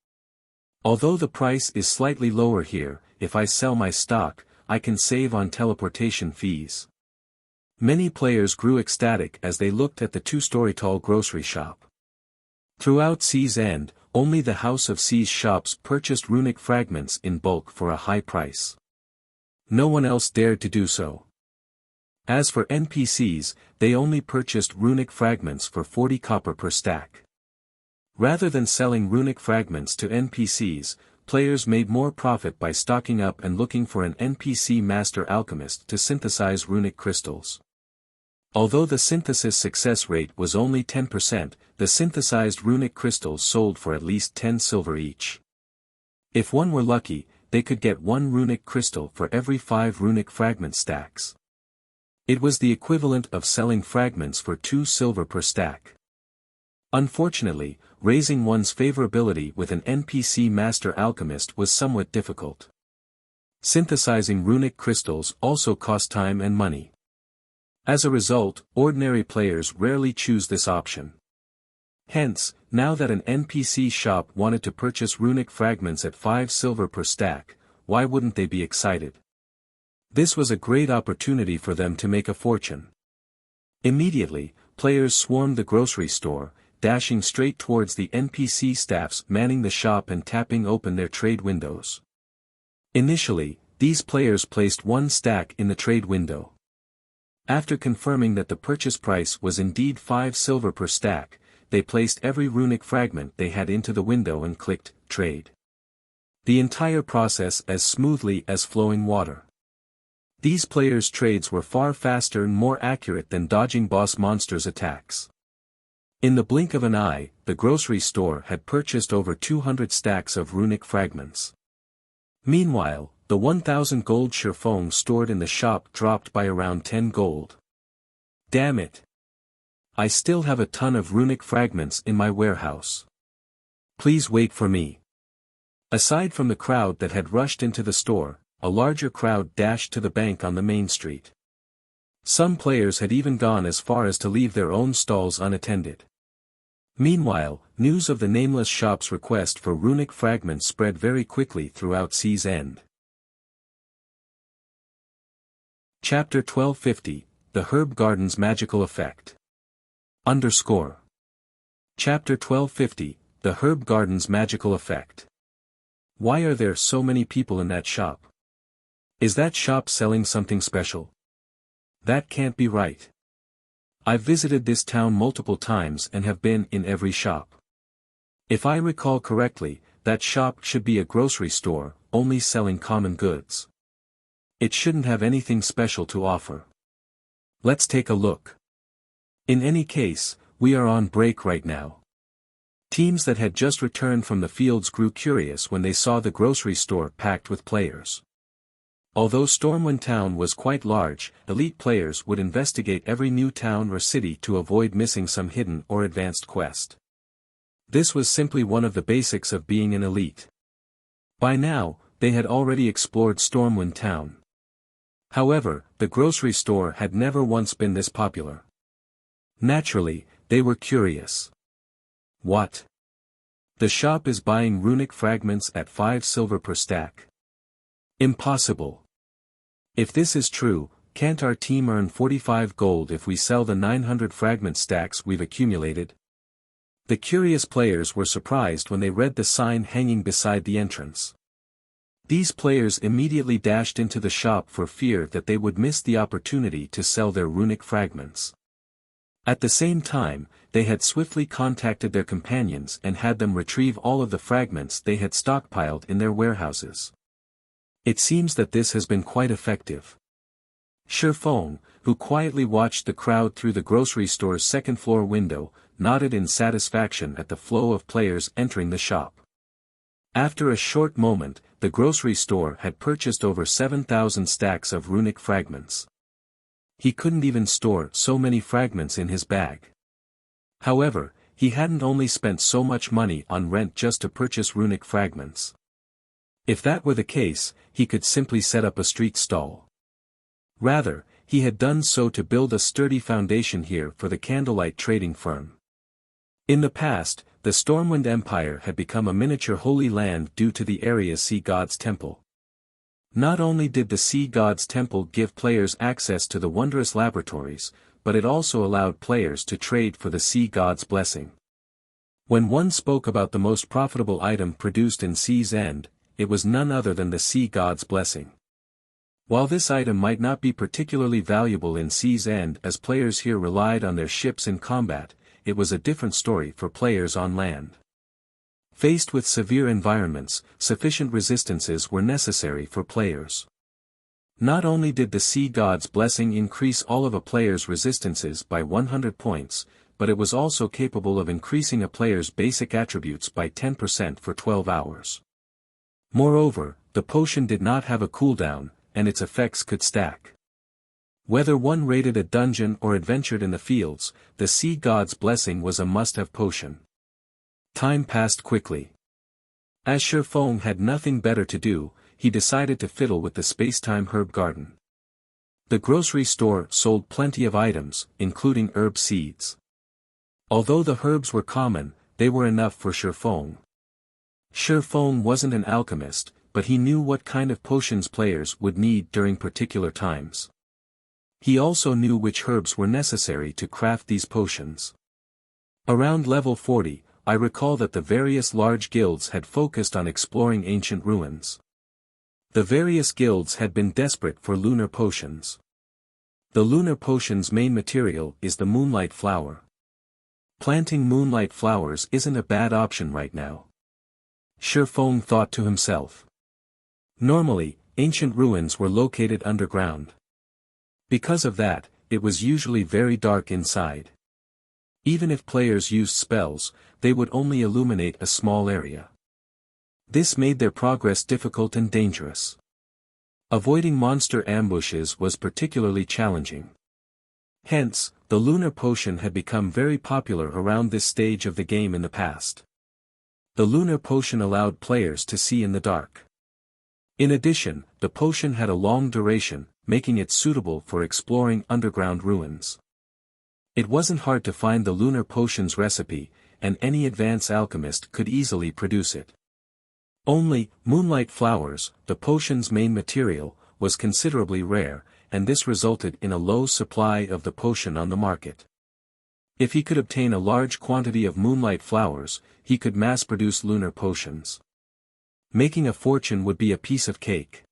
Although the price is slightly lower here, if I sell my stock, I can save on teleportation fees." Many players grew ecstatic as they looked at the 2-story tall grocery shop. Throughout Sea's End, only the House of Seas shops purchased runic fragments in bulk for a high price. No one else dared to do so. As for NPCs, they only purchased runic fragments for 40 copper per stack. Rather than selling runic fragments to NPCs, players made more profit by stocking up and looking for an NPC master alchemist to synthesize runic crystals. Although the synthesis success rate was only 10%, the synthesized runic crystals sold for at least 10 silver each. If one were lucky, they could get 1 runic crystal for every 5 runic fragment stacks. It was the equivalent of selling fragments for 2 silver per stack. Unfortunately, raising one's favorability with an NPC master alchemist was somewhat difficult. Synthesizing runic crystals also cost time and money. As a result, ordinary players rarely choose this option. Hence, now that an NPC shop wanted to purchase runic fragments at 5 silver per stack, why wouldn't they be excited? This was a great opportunity for them to make a fortune. Immediately, players swarmed the grocery store, dashing straight towards the NPC staffs manning the shop and tapping open their trade windows. Initially, these players placed one stack in the trade window. After confirming that the purchase price was indeed 5 silver per stack, they placed every runic fragment they had into the window and clicked Trade. The entire process as smoothly as flowing water. These players' trades were far faster and more accurate than dodging boss monsters' attacks. In the blink of an eye, the grocery store had purchased over 200 stacks of runic fragments. Meanwhile, the 1,000 gold Sherfong stored in the shop dropped by around 10 gold. Damn it! I still have a ton of runic fragments in my warehouse. Please wait for me. Aside from the crowd that had rushed into the store, a larger crowd dashed to the bank on the main street. Some players had even gone as far as to leave their own stalls unattended. Meanwhile, news of the Nameless shop's request for runic fragments spread very quickly throughout Sea's End. Chapter 1250, The Herb Garden's Magical Effect. Chapter 1250, The Herb Garden's Magical Effect. Why are there so many people in that shop? Is that shop selling something special? That can't be right. I've visited this town multiple times and have been in every shop. If I recall correctly, that shop should be a grocery store, only selling common goods. It shouldn't have anything special to offer. Let's take a look. In any case, we are on break right now. Teams that had just returned from the fields grew curious when they saw the grocery store packed with players. Although Stormwind Town was quite large, elite players would investigate every new town or city to avoid missing some hidden or advanced quest. This was simply one of the basics of being an elite. By now, they had already explored Stormwind Town. However, the grocery store had never once been this popular. Naturally, they were curious. What? The shop is buying runic fragments at 5 silver per stack. Impossible. If this is true, can't our team earn 45 gold if we sell the 900 fragment stacks we've accumulated? The curious players were surprised when they read the sign hanging beside the entrance. These players immediately dashed into the shop for fear that they would miss the opportunity to sell their runic fragments. At the same time, they had swiftly contacted their companions and had them retrieve all of the fragments they had stockpiled in their warehouses. It seems that this has been quite effective. Sherfong, who quietly watched the crowd through the grocery store's second-floor window, nodded in satisfaction at the flow of players entering the shop. After a short moment, the grocery store had purchased over 7,000 stacks of runic fragments. He couldn't even store so many fragments in his bag. However, he hadn't only spent so much money on rent just to purchase runic fragments. If that were the case, he could simply set up a street stall. Rather, he had done so to build a sturdy foundation here for the candlelight trading firm. In the past, the Stormwind Empire had become a miniature holy land due to the area's sea god's temple. Not only did the sea god's temple give players access to the wondrous laboratories, but it also allowed players to trade for the sea god's blessing. When one spoke about the most profitable item produced in Sea's End, it was none other than the sea god's blessing. While this item might not be particularly valuable in Sea's End as players here relied on their ships in combat, it was a different story for players on land. Faced with severe environments, sufficient resistances were necessary for players. Not only did the sea god's blessing increase all of a player's resistances by 100 points, but it was also capable of increasing a player's basic attributes by 10% for 12 hours. Moreover, the potion did not have a cooldown, and its effects could stack. Whether one raided a dungeon or adventured in the fields, the sea god's blessing was a must-have potion. Time passed quickly. As Sherfong had nothing better to do, he decided to fiddle with the space-time herb garden. The grocery store sold plenty of items, including herb seeds. Although the herbs were common, they were enough for Sherfong. Sherfong wasn't an alchemist, but he knew what kind of potions players would need during particular times. He also knew which herbs were necessary to craft these potions. Around level 40, I recall that the various large guilds had focused on exploring ancient ruins. The various guilds had been desperate for lunar potions. The lunar potion's main material is the moonlight flower. Planting moonlight flowers isn't a bad option right now. Shi Feng thought to himself. Normally, ancient ruins were located underground. Because of that, it was usually very dark inside. Even if players used spells, they would only illuminate a small area. This made their progress difficult and dangerous. Avoiding monster ambushes was particularly challenging. Hence, the lunar potion had become very popular around this stage of the game in the past. The lunar potion allowed players to see in the dark. In addition, the potion had a long duration, making it suitable for exploring underground ruins. It wasn't hard to find the lunar potion's recipe, and any advanced alchemist could easily produce it. Only, moonlight flowers, the potion's main material, was considerably rare, and this resulted in a low supply of the potion on the market. If he could obtain a large quantity of moonlight flowers, he could mass-produce lunar potions. Making a fortune would be a piece of cake.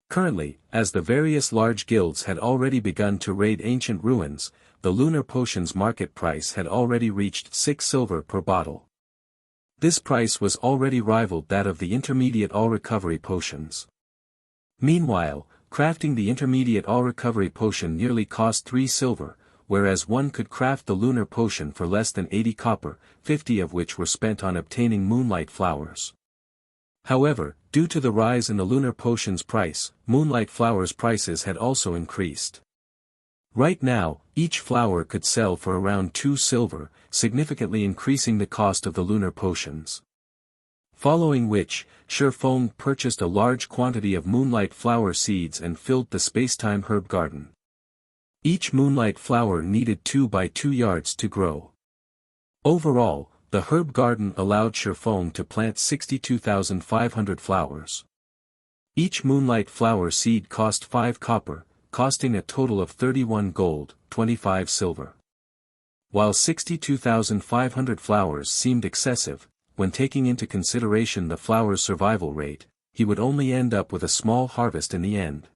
Currently, as the various large guilds had already begun to raid ancient ruins, the lunar potion's market price had already reached 6 silver per bottle. This price was already rivaled that of the intermediate all-recovery potions. Meanwhile, crafting the intermediate all-recovery potion nearly cost 3 silver, whereas one could craft the lunar potion for less than 80 copper, 50 of which were spent on obtaining moonlight flowers. However, due to the rise in the lunar potion's price, moonlight flowers' prices had also increased. Right now, each flower could sell for around 2 silver, significantly increasing the cost of the lunar potions. Following which, Shi Feng purchased a large quantity of moonlight flower seeds and filled the space-time herb garden. Each moonlight flower needed 2 by 2 yards to grow. Overall, the herb garden allowed Shi Feng to plant 62,500 flowers. Each moonlight flower seed cost 5 copper, costing a total of 31 gold, 25 silver. While 62,500 flowers seemed excessive, when taking into consideration the flower's survival rate, he would only end up with a small harvest in the end.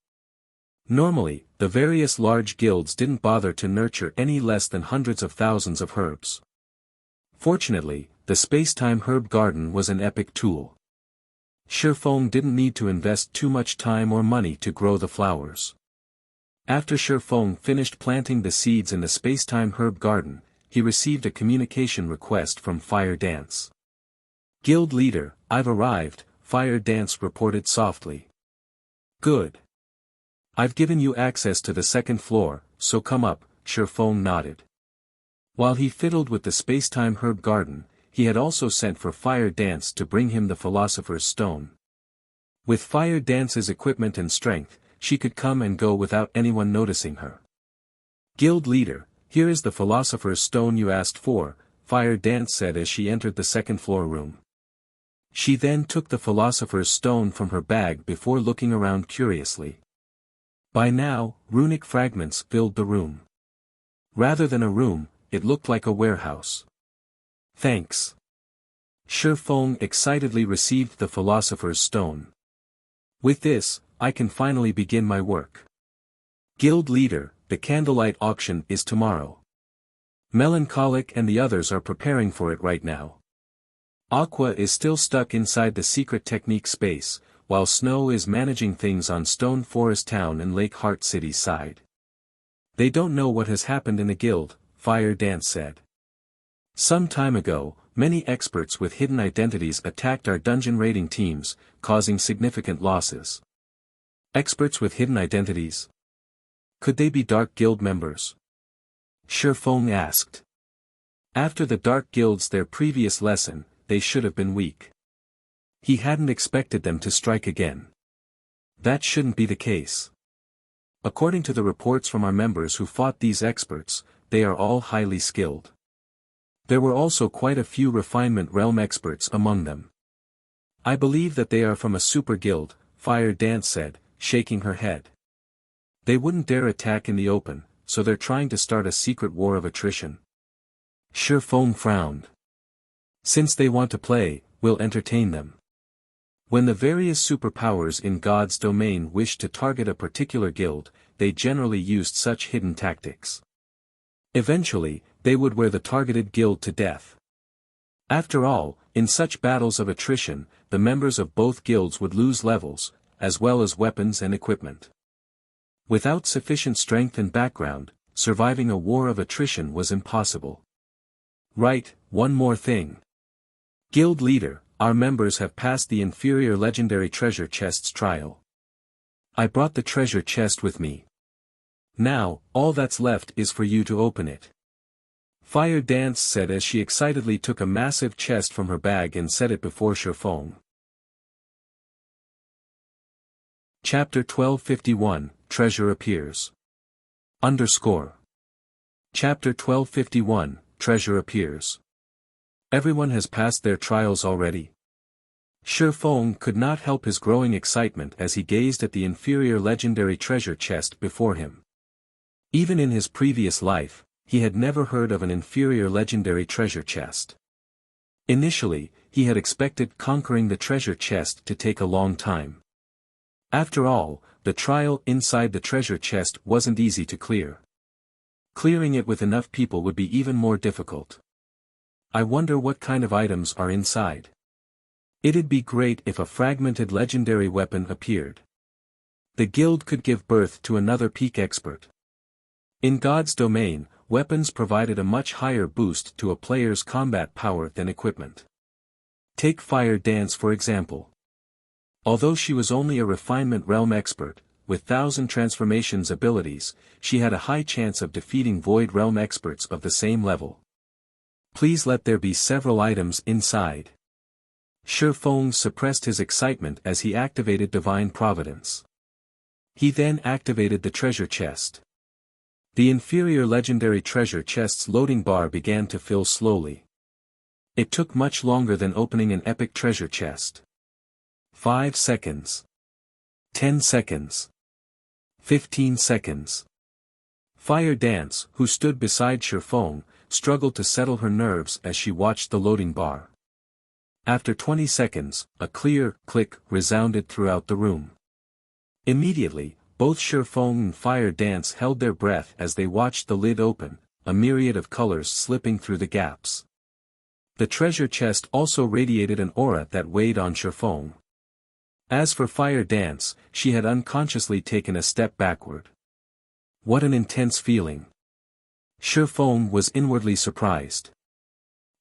Normally, the various large guilds didn't bother to nurture any less than hundreds of thousands of herbs. Fortunately, the space-time herb garden was an epic tool. Shi Feng didn't need to invest too much time or money to grow the flowers. After Shi Feng finished planting the seeds in the space-time herb garden, he received a communication request from Fire Dance. Guild leader, I've arrived, Fire Dance reported softly. Good. I've given you access to the second floor, so come up, Shi Feng nodded. While he fiddled with the space-time herb garden, he had also sent for Fire Dance to bring him the Philosopher's Stone. With Fire Dance's equipment and strength, she could come and go without anyone noticing her. Guild leader, here is the Philosopher's Stone you asked for, Fire Dance said as she entered the second-floor room. She then took the Philosopher's Stone from her bag before looking around curiously. By now, runic fragments filled the room. Rather than a room, it looked like a warehouse. Thanks. Shi Feng excitedly received the Philosopher's Stone. With this, I can finally begin my work. Guild leader, the candlelight auction is tomorrow. Melancholic and the others are preparing for it right now. Aqua is still stuck inside the secret technique space, while Snow is managing things on Stone Forest Town and Lake Heart City's side. They don't know what has happened in the guild, Fire Dance said. Some time ago, many experts with hidden identities attacked our dungeon raiding teams, causing significant losses. Experts with hidden identities? Could they be Dark Guild members? Shi Feng asked. After the Dark Guilds their previous lesson, they should have been weak. He hadn't expected them to strike again. That shouldn't be the case. According to the reports from our members who fought these experts, they are all highly skilled. There were also quite a few refinement realm experts among them. I believe that they are from a super guild, Fire Dance said, shaking her head. They wouldn't dare attack in the open, so they're trying to start a secret war of attrition. Shifeng frowned. Since they want to play, we'll entertain them. When the various superpowers in God's domain wished to target a particular guild, they generally used such hidden tactics. Eventually, they would wear the targeted guild to death. After all, in such battles of attrition, the members of both guilds would lose levels, as well as weapons and equipment. Without sufficient strength and background, surviving a war of attrition was impossible. Right, one more thing. Guild leader, our members have passed the inferior legendary treasure chest's trial. I brought the treasure chest with me. Now, all that's left is for you to open it. Fire Dance said as she excitedly took a massive chest from her bag and set it before Shifeng. Chapter 1251, Treasure Appears. Chapter 1251, Treasure Appears. Everyone has passed their trials already. Shifeng could not help his growing excitement as he gazed at the inferior legendary treasure chest before him. Even in his previous life, he had never heard of an inferior legendary treasure chest. Initially, he had expected conquering the treasure chest to take a long time. After all, the trial inside the treasure chest wasn't easy to clear. Clearing it with enough people would be even more difficult. I wonder what kind of items are inside. It'd be great if a fragmented legendary weapon appeared. The guild could give birth to another peak expert. In God's domain, weapons provided a much higher boost to a player's combat power than equipment. Take Fire Dance for example. Although she was only a refinement realm expert, with 1,000 transformations abilities, she had a high chance of defeating Void realm experts of the same level. Please let there be several items inside. Shifeng suppressed his excitement as he activated Divine Providence. He then activated the treasure chest. The inferior legendary treasure chest's loading bar began to fill slowly. It took much longer than opening an epic treasure chest. 5 seconds. 10 seconds. 15 seconds. Fire Dance, who stood beside Shifeng, struggled to settle her nerves as she watched the loading bar. After 20 seconds, a clear click resounded throughout the room. Immediately, both Shifeng and Fire Dance held their breath as they watched the lid open, a myriad of colors slipping through the gaps. The treasure chest also radiated an aura that weighed on Shifeng. As for Fire Dance, she had unconsciously taken a step backward. What an intense feeling. Shifeng was inwardly surprised.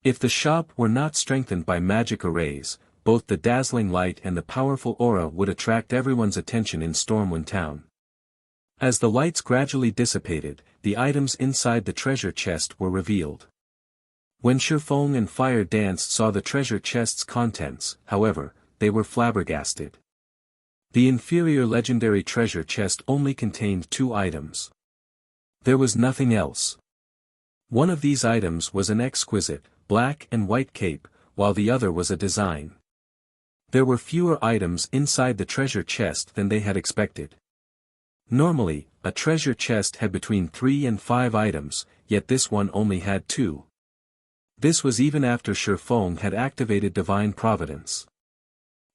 If the shop were not strengthened by magic arrays, both the dazzling light and the powerful aura would attract everyone's attention in Stormwind Town. As the lights gradually dissipated, the items inside the treasure chest were revealed. When Shifeng and Fire Dance saw the treasure chest's contents, however, they were flabbergasted. The inferior legendary treasure chest only contained 2 items. There was nothing else. One of these items was an exquisite, black and white cape, while the other was a design. There were fewer items inside the treasure chest than they had expected. Normally, a treasure chest had between 3 and 5 items, yet this one only had 2. This was even after Shifeng had activated Divine Providence.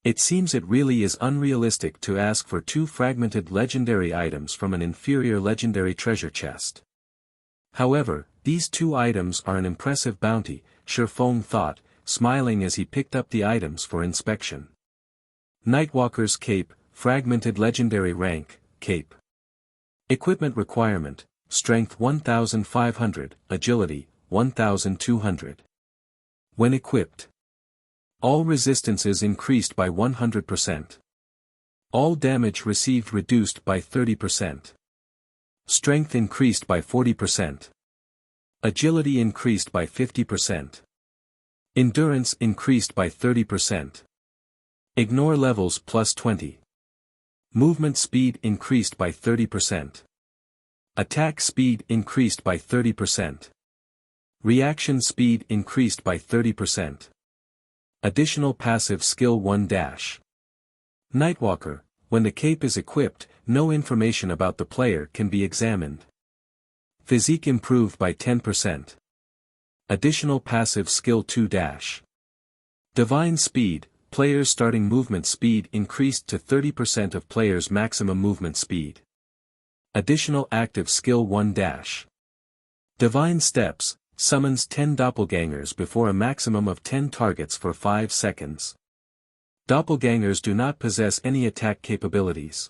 It seems it really is unrealistic to ask for 2 fragmented legendary items from an inferior legendary treasure chest. However, these 2 items are an impressive bounty, Shifeng thought, smiling as he picked up the items for inspection. Nightwalker's Cape, Fragmented Legendary Rank, Cape. Equipment requirement, Strength 1500, Agility, 1200. When equipped, all resistances increased by 100%. All damage received reduced by 30%. Strength increased by 40%. Agility increased by 50%. Endurance increased by 30%. Ignore levels plus 20. Movement speed increased by 30%. Attack speed increased by 30%. Reaction speed increased by 30%. Additional passive skill 1 dash. Nightwalker, When the cape is equipped, no information about the player can be examined. Physique improved by 10%. Additional passive skill 2-. Divine speed, players' starting movement speed increased to 30% of players' maximum movement speed. Additional active skill 1-. Divine steps, summons 10 doppelgangers before a maximum of 10 targets for 5 seconds. Doppelgangers do not possess any attack capabilities.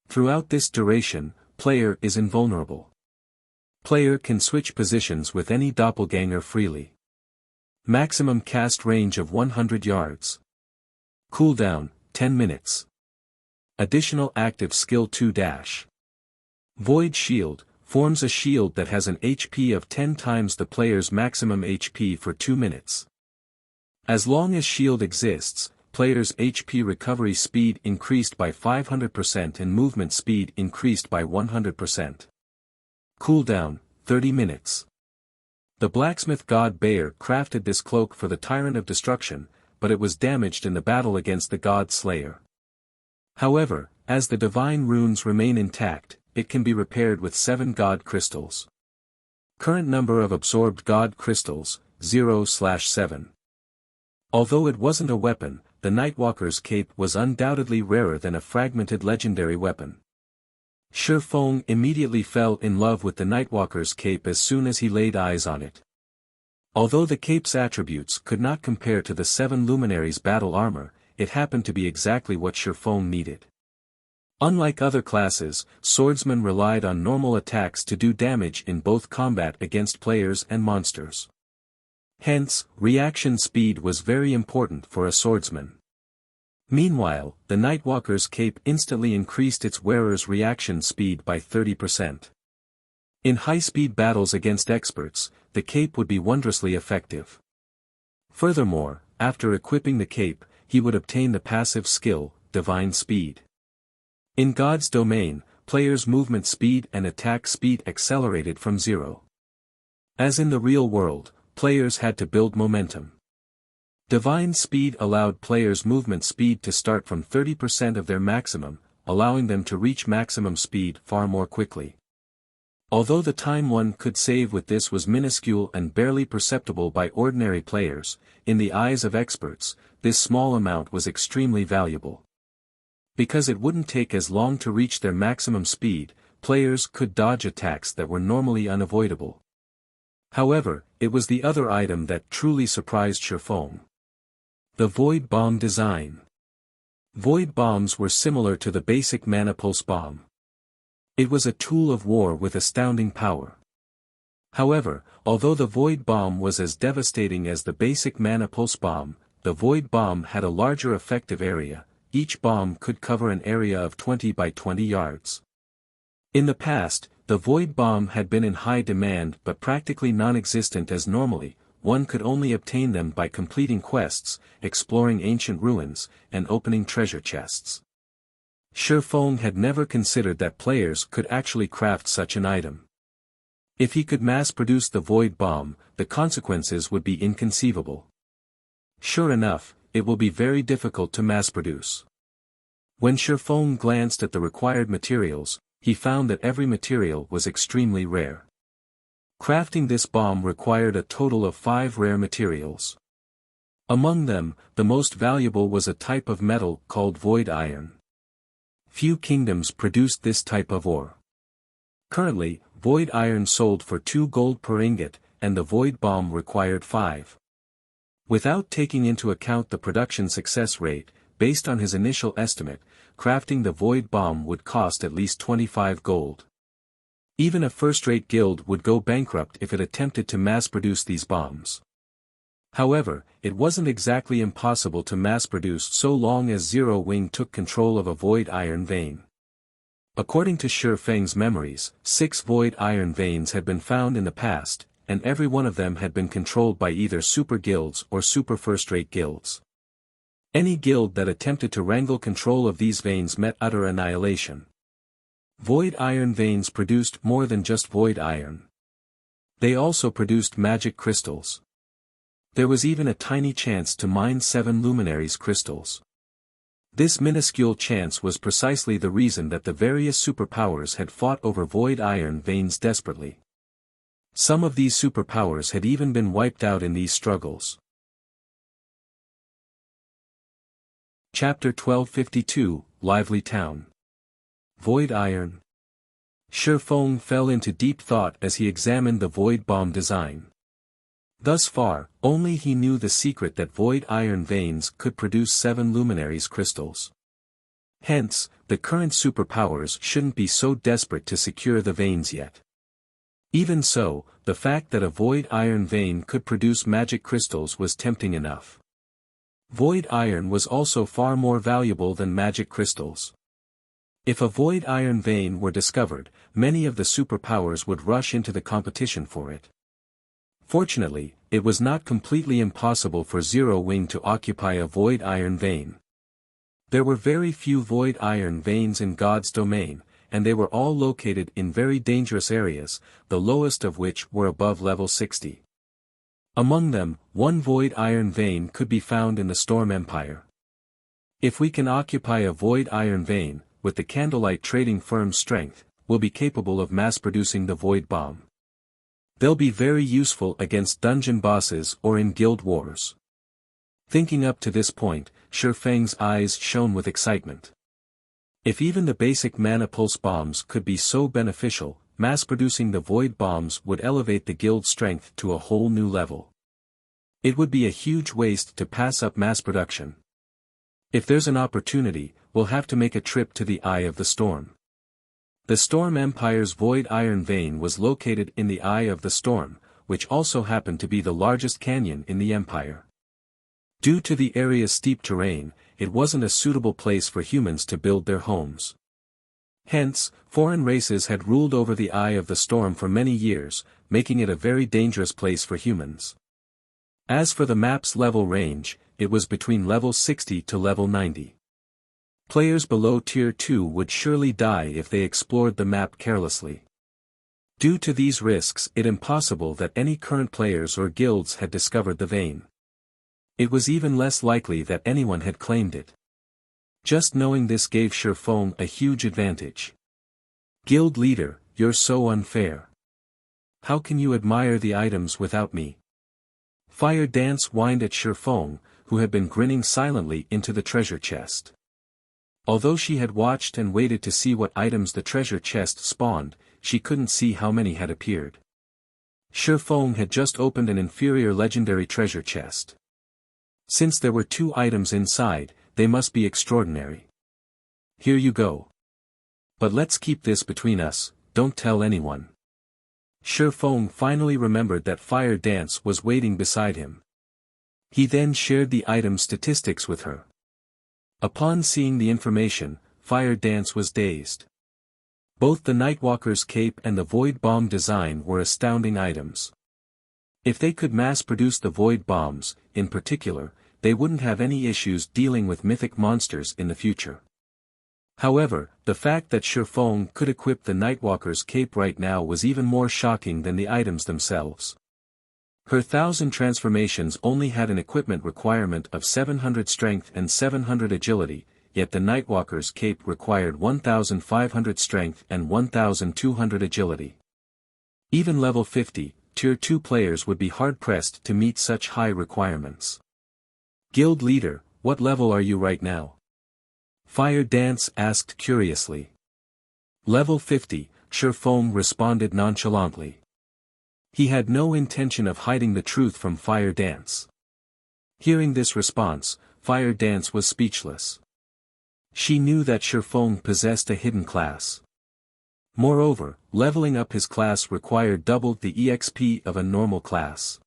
Throughout this duration, player is invulnerable. Player can switch positions with any doppelganger freely. Maximum cast range of 100 yards. Cooldown, 10 minutes. Additional active skill 2-. Void shield, forms a shield that has an HP of 10 times the player's maximum HP for 2 minutes. As long as shield exists, player's HP recovery speed increased by 500% and movement speed increased by 100%. Cooldown, 30 minutes. The blacksmith god Bayer crafted this cloak for the Tyrant of Destruction, but it was damaged in the battle against the god Slayer. However, as the divine runes remain intact, it can be repaired with 7 god crystals. Current number of absorbed god crystals, 0/7. Although it wasn't a weapon, the Nightwalker's cape was undoubtedly rarer than a fragmented legendary weapon. Shi Feng immediately fell in love with the Nightwalker's cape as soon as he laid eyes on it. Although the cape's attributes could not compare to the 7 luminaries' battle armor, it happened to be exactly what Shi Feng needed. Unlike other classes, swordsmen relied on normal attacks to do damage in both combat against players and monsters. Hence, reaction speed was very important for a swordsman. Meanwhile, the Nightwalker's cape instantly increased its wearer's reaction speed by 30%. In high-speed battles against experts, the cape would be wondrously effective. Furthermore, after equipping the cape, he would obtain the passive skill, Divine Speed. In God's domain, players' movement speed and attack speed accelerated from 0. As in the real world, players had to build momentum. Divine Speed allowed players' movement speed to start from 30% of their maximum, allowing them to reach maximum speed far more quickly. Although the time one could save with this was minuscule and barely perceptible by ordinary players, in the eyes of experts, this small amount was extremely valuable. Because it wouldn't take as long to reach their maximum speed, players could dodge attacks that were normally unavoidable. However, it was the other item that truly surprised Shi Feng. The Void Bomb design. Void bombs were similar to the basic mana pulse bomb. It was a tool of war with astounding power. However, although the Void Bomb was as devastating as the basic mana pulse bomb, the Void Bomb had a larger effective area. Each bomb could cover an area of 20 by 20 yards. In the past, the Void Bomb had been in high demand but practically non-existent as normally, one could only obtain them by completing quests, exploring ancient ruins, and opening treasure chests. Shi Feng had never considered that players could actually craft such an item. If he could mass-produce the Void Bomb, the consequences would be inconceivable. Sure enough, it will be very difficult to mass-produce. When Shi Feng glanced at the required materials, he found that every material was extremely rare. Crafting this bomb required a total of 5 rare materials. Among them, the most valuable was a type of metal called void iron. Few kingdoms produced this type of ore. Currently, void iron sold for 2 gold per ingot, and the void bomb required 5. Without taking into account the production success rate, based on his initial estimate, crafting the void bomb would cost at least 25 gold. Even a first-rate guild would go bankrupt if it attempted to mass-produce these bombs. However, it wasn't exactly impossible to mass-produce so long as Zero Wing took control of a void iron vein. According to Shi Feng's memories, 6 void iron veins had been found in the past, and every one of them had been controlled by either super guilds or super first-rate guilds. Any guild that attempted to wrangle control of these veins met utter annihilation. Void iron veins produced more than just void iron. They also produced magic crystals. There was even a tiny chance to mine 7 luminaries crystals. This minuscule chance was precisely the reason that the various superpowers had fought over void iron veins desperately. Some of these superpowers had even been wiped out in these struggles. Chapter 1252, Lively Town. Void Iron. Shi Feng fell into deep thought as he examined the void bomb design. Thus far, only he knew the secret that void iron veins could produce 7 luminaries crystals. Hence, the current superpowers shouldn't be so desperate to secure the veins yet. Even so, the fact that a void iron vein could produce magic crystals was tempting enough. Void iron was also far more valuable than magic crystals. If a void iron vein were discovered, many of the superpowers would rush into the competition for it. Fortunately, it was not completely impossible for Zero Wing to occupy a void iron vein. There were very few void iron veins in God's domain, and they were all located in very dangerous areas, the lowest of which were above level 60. Among them, one void iron vein could be found in the Storm Empire. If we can occupy a void iron vein, with the Candlelight Trading Firm's strength, we'll be capable of mass-producing the void bomb. They'll be very useful against dungeon bosses or in guild wars. Thinking up to this point, Shi Feng's eyes shone with excitement. If even the basic mana pulse bombs could be so beneficial, mass-producing the void bombs would elevate the guild's strength to a whole new level. It would be a huge waste to pass up mass production. If there's an opportunity, we'll have to make a trip to the Eye of the Storm. The Storm Empire's void iron vein was located in the Eye of the Storm, which also happened to be the largest canyon in the Empire. Due to the area's steep terrain, it wasn't a suitable place for humans to build their homes. Hence, foreign races had ruled over the Eye of the Storm for many years, making it a very dangerous place for humans. As for the map's level range, it was between level 60 to level 90. Players below Tier 2 would surely die if they explored the map carelessly. Due to these risks, it is impossible that any current players or guilds had discovered the vein. It was even less likely that anyone had claimed it. Just knowing this gave Shi Feng a huge advantage. Guild leader, you're so unfair. How can you admire the items without me? Fire Dance whined at Shi Feng, who had been grinning silently into the treasure chest. Although she had watched and waited to see what items the treasure chest spawned, she couldn't see how many had appeared. Shi Feng had just opened an inferior legendary treasure chest. Since there were 2 items inside, they must be extraordinary. Here you go. But let's keep this between us, don't tell anyone. Shi Feng finally remembered that Fire Dance was waiting beside him. He then shared the item statistics with her. Upon seeing the information, Fire Dance was dazed. Both the Nightwalker's cape and the Void Bomb design were astounding items. If they could mass-produce the Void Bombs, in particular, they wouldn't have any issues dealing with mythic monsters in the future. However, the fact that Shi Feng could equip the Nightwalker's cape right now was even more shocking than the items themselves. Her 1,000 transformations only had an equipment requirement of 700 strength and 700 agility, yet the Nightwalker's cape required 1,500 strength and 1,200 agility. Even level 50, Tier 2 players would be hard-pressed to meet such high requirements. Guild leader, what level are you right now? Fire Dance asked curiously. Level 50, Shi Feng responded nonchalantly. He had no intention of hiding the truth from Fire Dance. Hearing this response, Fire Dance was speechless. She knew that Shi Feng possessed a hidden class. Moreover, leveling up his class required double the EXP of a normal class.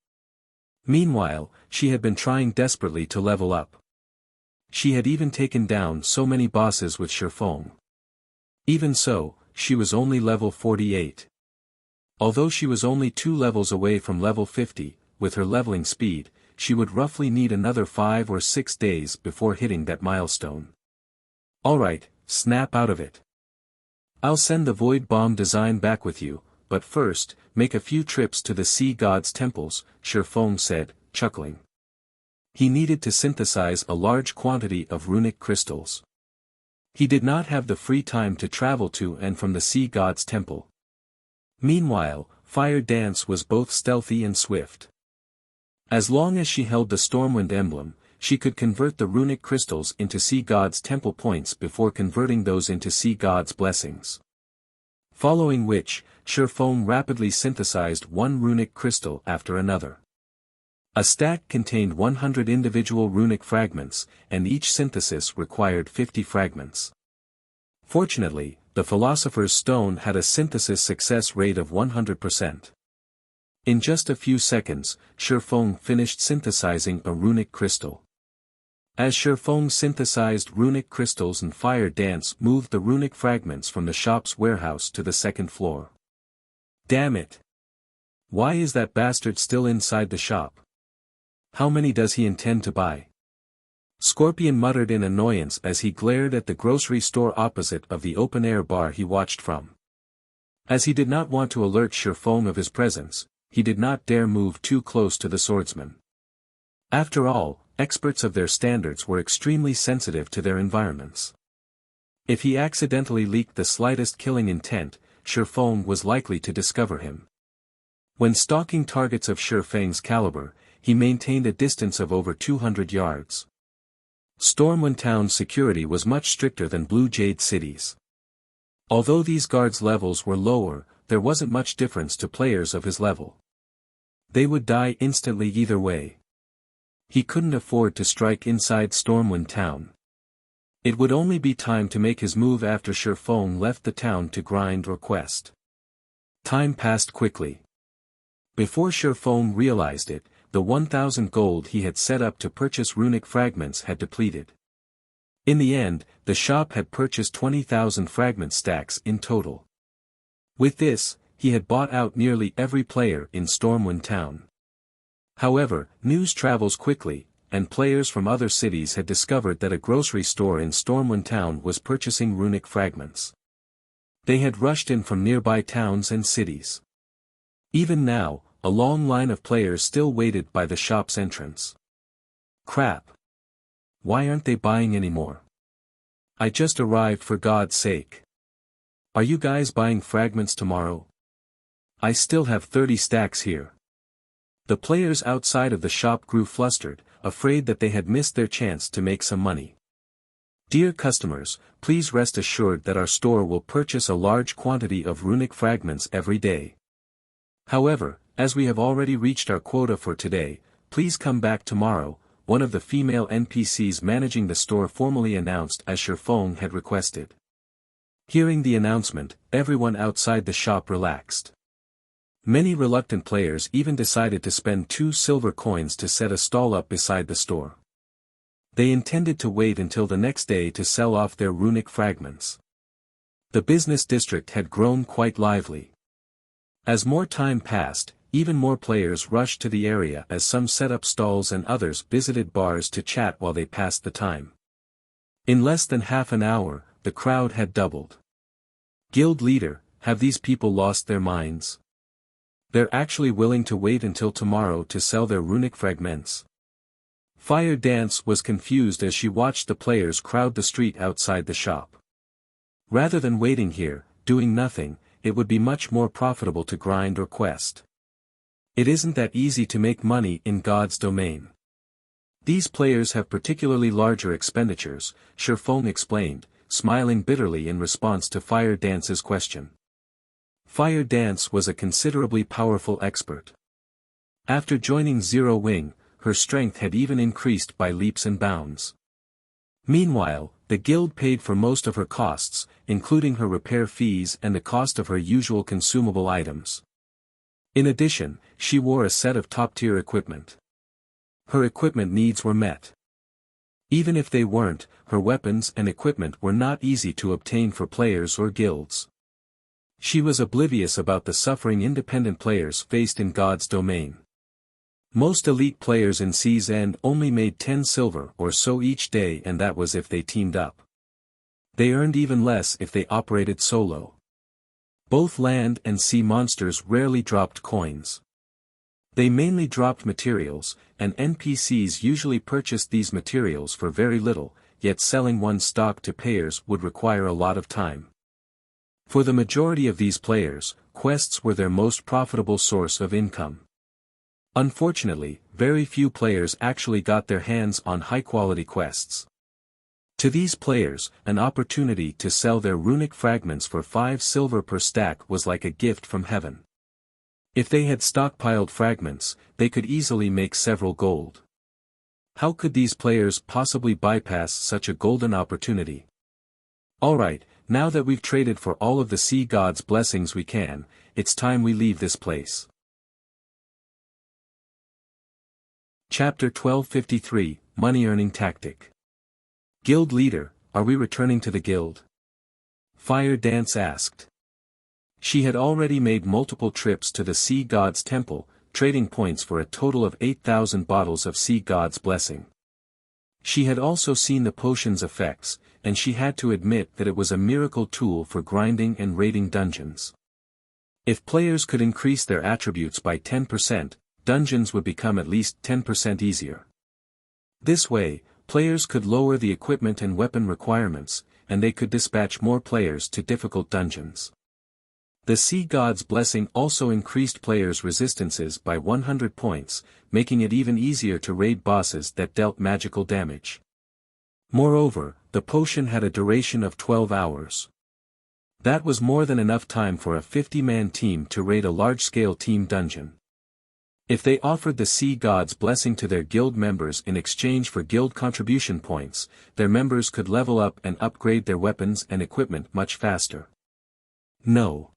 Meanwhile, she had been trying desperately to level up. She had even taken down so many bosses with Shi Feng. Even so, she was only level 48. Although she was only 2 levels away from level 50, with her leveling speed, she would roughly need another 5 or 6 days before hitting that milestone. Alright, snap out of it. I'll send the Void Bomb design back with you, but first, make a few trips to the Sea God's temples, Shi Feng said, chuckling. He needed to synthesize a large quantity of runic crystals. He did not have the free time to travel to and from the sea god's temple. Meanwhile, Fire Dance was both stealthy and swift. As long as she held the Stormwind emblem, she could convert the runic crystals into sea god's temple points before converting those into sea god's blessings. Following which, Sherfone rapidly synthesized one runic crystal after another. A stack contained 100 individual runic fragments, and each synthesis required 50 fragments. Fortunately, the Philosopher's Stone had a synthesis success rate of 100%. In just a few seconds, Sherfone finished synthesizing a runic crystal. As Sherfone synthesized runic crystals and Fire Dance moved the runic fragments from the shop's warehouse to the second floor. Damn it! Why is that bastard still inside the shop? How many does he intend to buy? Scorpion muttered in annoyance as he glared at the grocery store opposite of the open-air bar he watched from. As he did not want to alert Sherfone of his presence, he did not dare move too close to the swordsman. After all, experts of their standards were extremely sensitive to their environments. If he accidentally leaked the slightest killing intent, Sherfone was likely to discover him. When stalking targets of Sherfang's caliber, he maintained a distance of over 200 yards. Stormwind Town's security was much stricter than Blue Jade City's. Although these guards' levels were lower, there wasn't much difference to players of his level. They would die instantly either way. He couldn't afford to strike inside Stormwind Town. It would only be time to make his move after Sherfone left the town to grind or quest. Time passed quickly. Before Sherfone realized it, the 1,000 gold he had set up to purchase runic fragments had depleted. In the end, the shop had purchased 20,000 fragment stacks in total. With this, he had bought out nearly every player in Stormwind Town. However, news travels quickly, and players from other cities had discovered that a grocery store in Stormwind Town was purchasing runic fragments. They had rushed in from nearby towns and cities. Even now, a long line of players still waited by the shop's entrance. Crap. Why aren't they buying anymore? I just arrived, for God's sake. Are you guys buying fragments tomorrow? I still have 30 stacks here. The players outside of the shop grew flustered, afraid that they had missed their chance to make some money. Dear customers, please rest assured that our store will purchase a large quantity of runic fragments every day. However, as we have already reached our quota for today, please come back tomorrow, one of the female NPCs managing the store formally announced as Sherfone had requested. Hearing the announcement, everyone outside the shop relaxed. Many reluctant players even decided to spend 2 silver coins to set a stall up beside the store. They intended to wait until the next day to sell off their runic fragments. The business district had grown quite lively. As more time passed, even more players rushed to the area as some set up stalls and others visited bars to chat while they passed the time. In less than half an hour, the crowd had doubled. Guild leader, have these people lost their minds? They're actually willing to wait until tomorrow to sell their runic fragments. Fire Dance was confused as she watched the players crowd the street outside the shop. Rather than waiting here, doing nothing, it would be much more profitable to grind or quest. It isn't that easy to make money in God's domain. These players have particularly larger expenditures, Sherfone explained, smiling bitterly in response to Fire Dance's question. Fire Dance was a considerably powerful expert. After joining Zero Wing, her strength had even increased by leaps and bounds. Meanwhile, the guild paid for most of her costs, including her repair fees and the cost of her usual consumable items. In addition, she wore a set of top-tier equipment. Her equipment needs were met. Even if they weren't, her weapons and equipment were not easy to obtain for players or guilds. She was oblivious about the suffering independent players faced in God's domain. Most elite players in Sea's End only made 10 silver or so each day, and that was if they teamed up. They earned even less if they operated solo. Both land and sea monsters rarely dropped coins. They mainly dropped materials, and NPCs usually purchased these materials for very little, yet selling one stock to payers would require a lot of time. For the majority of these players, quests were their most profitable source of income. Unfortunately, very few players actually got their hands on high-quality quests. To these players, an opportunity to sell their runic fragments for 5 silver per stack was like a gift from heaven. If they had stockpiled fragments, they could easily make several gold. How could these players possibly bypass such a golden opportunity? Alright, now that we've traded for all of the sea god's blessings we can, it's time we leave this place. Chapter 1253, Money Earning Tactic. Guild Leader, are we returning to the guild? Fire Dance asked. She had already made multiple trips to the Sea God's temple, trading points for a total of 8,000 bottles of Sea God's blessing. She had also seen the potion's effects, and she had to admit that it was a miracle tool for grinding and raiding dungeons. If players could increase their attributes by 10%, dungeons would become at least 10% easier. This way, players could lower the equipment and weapon requirements, and they could dispatch more players to difficult dungeons. The Sea God's blessing also increased players' resistances by 100 points, making it even easier to raid bosses that dealt magical damage. Moreover, the potion had a duration of 12 hours. That was more than enough time for a 50-man team to raid a large-scale team dungeon. If they offered the Sea God's blessing to their guild members in exchange for guild contribution points, their members could level up and upgrade their weapons and equipment much faster. No.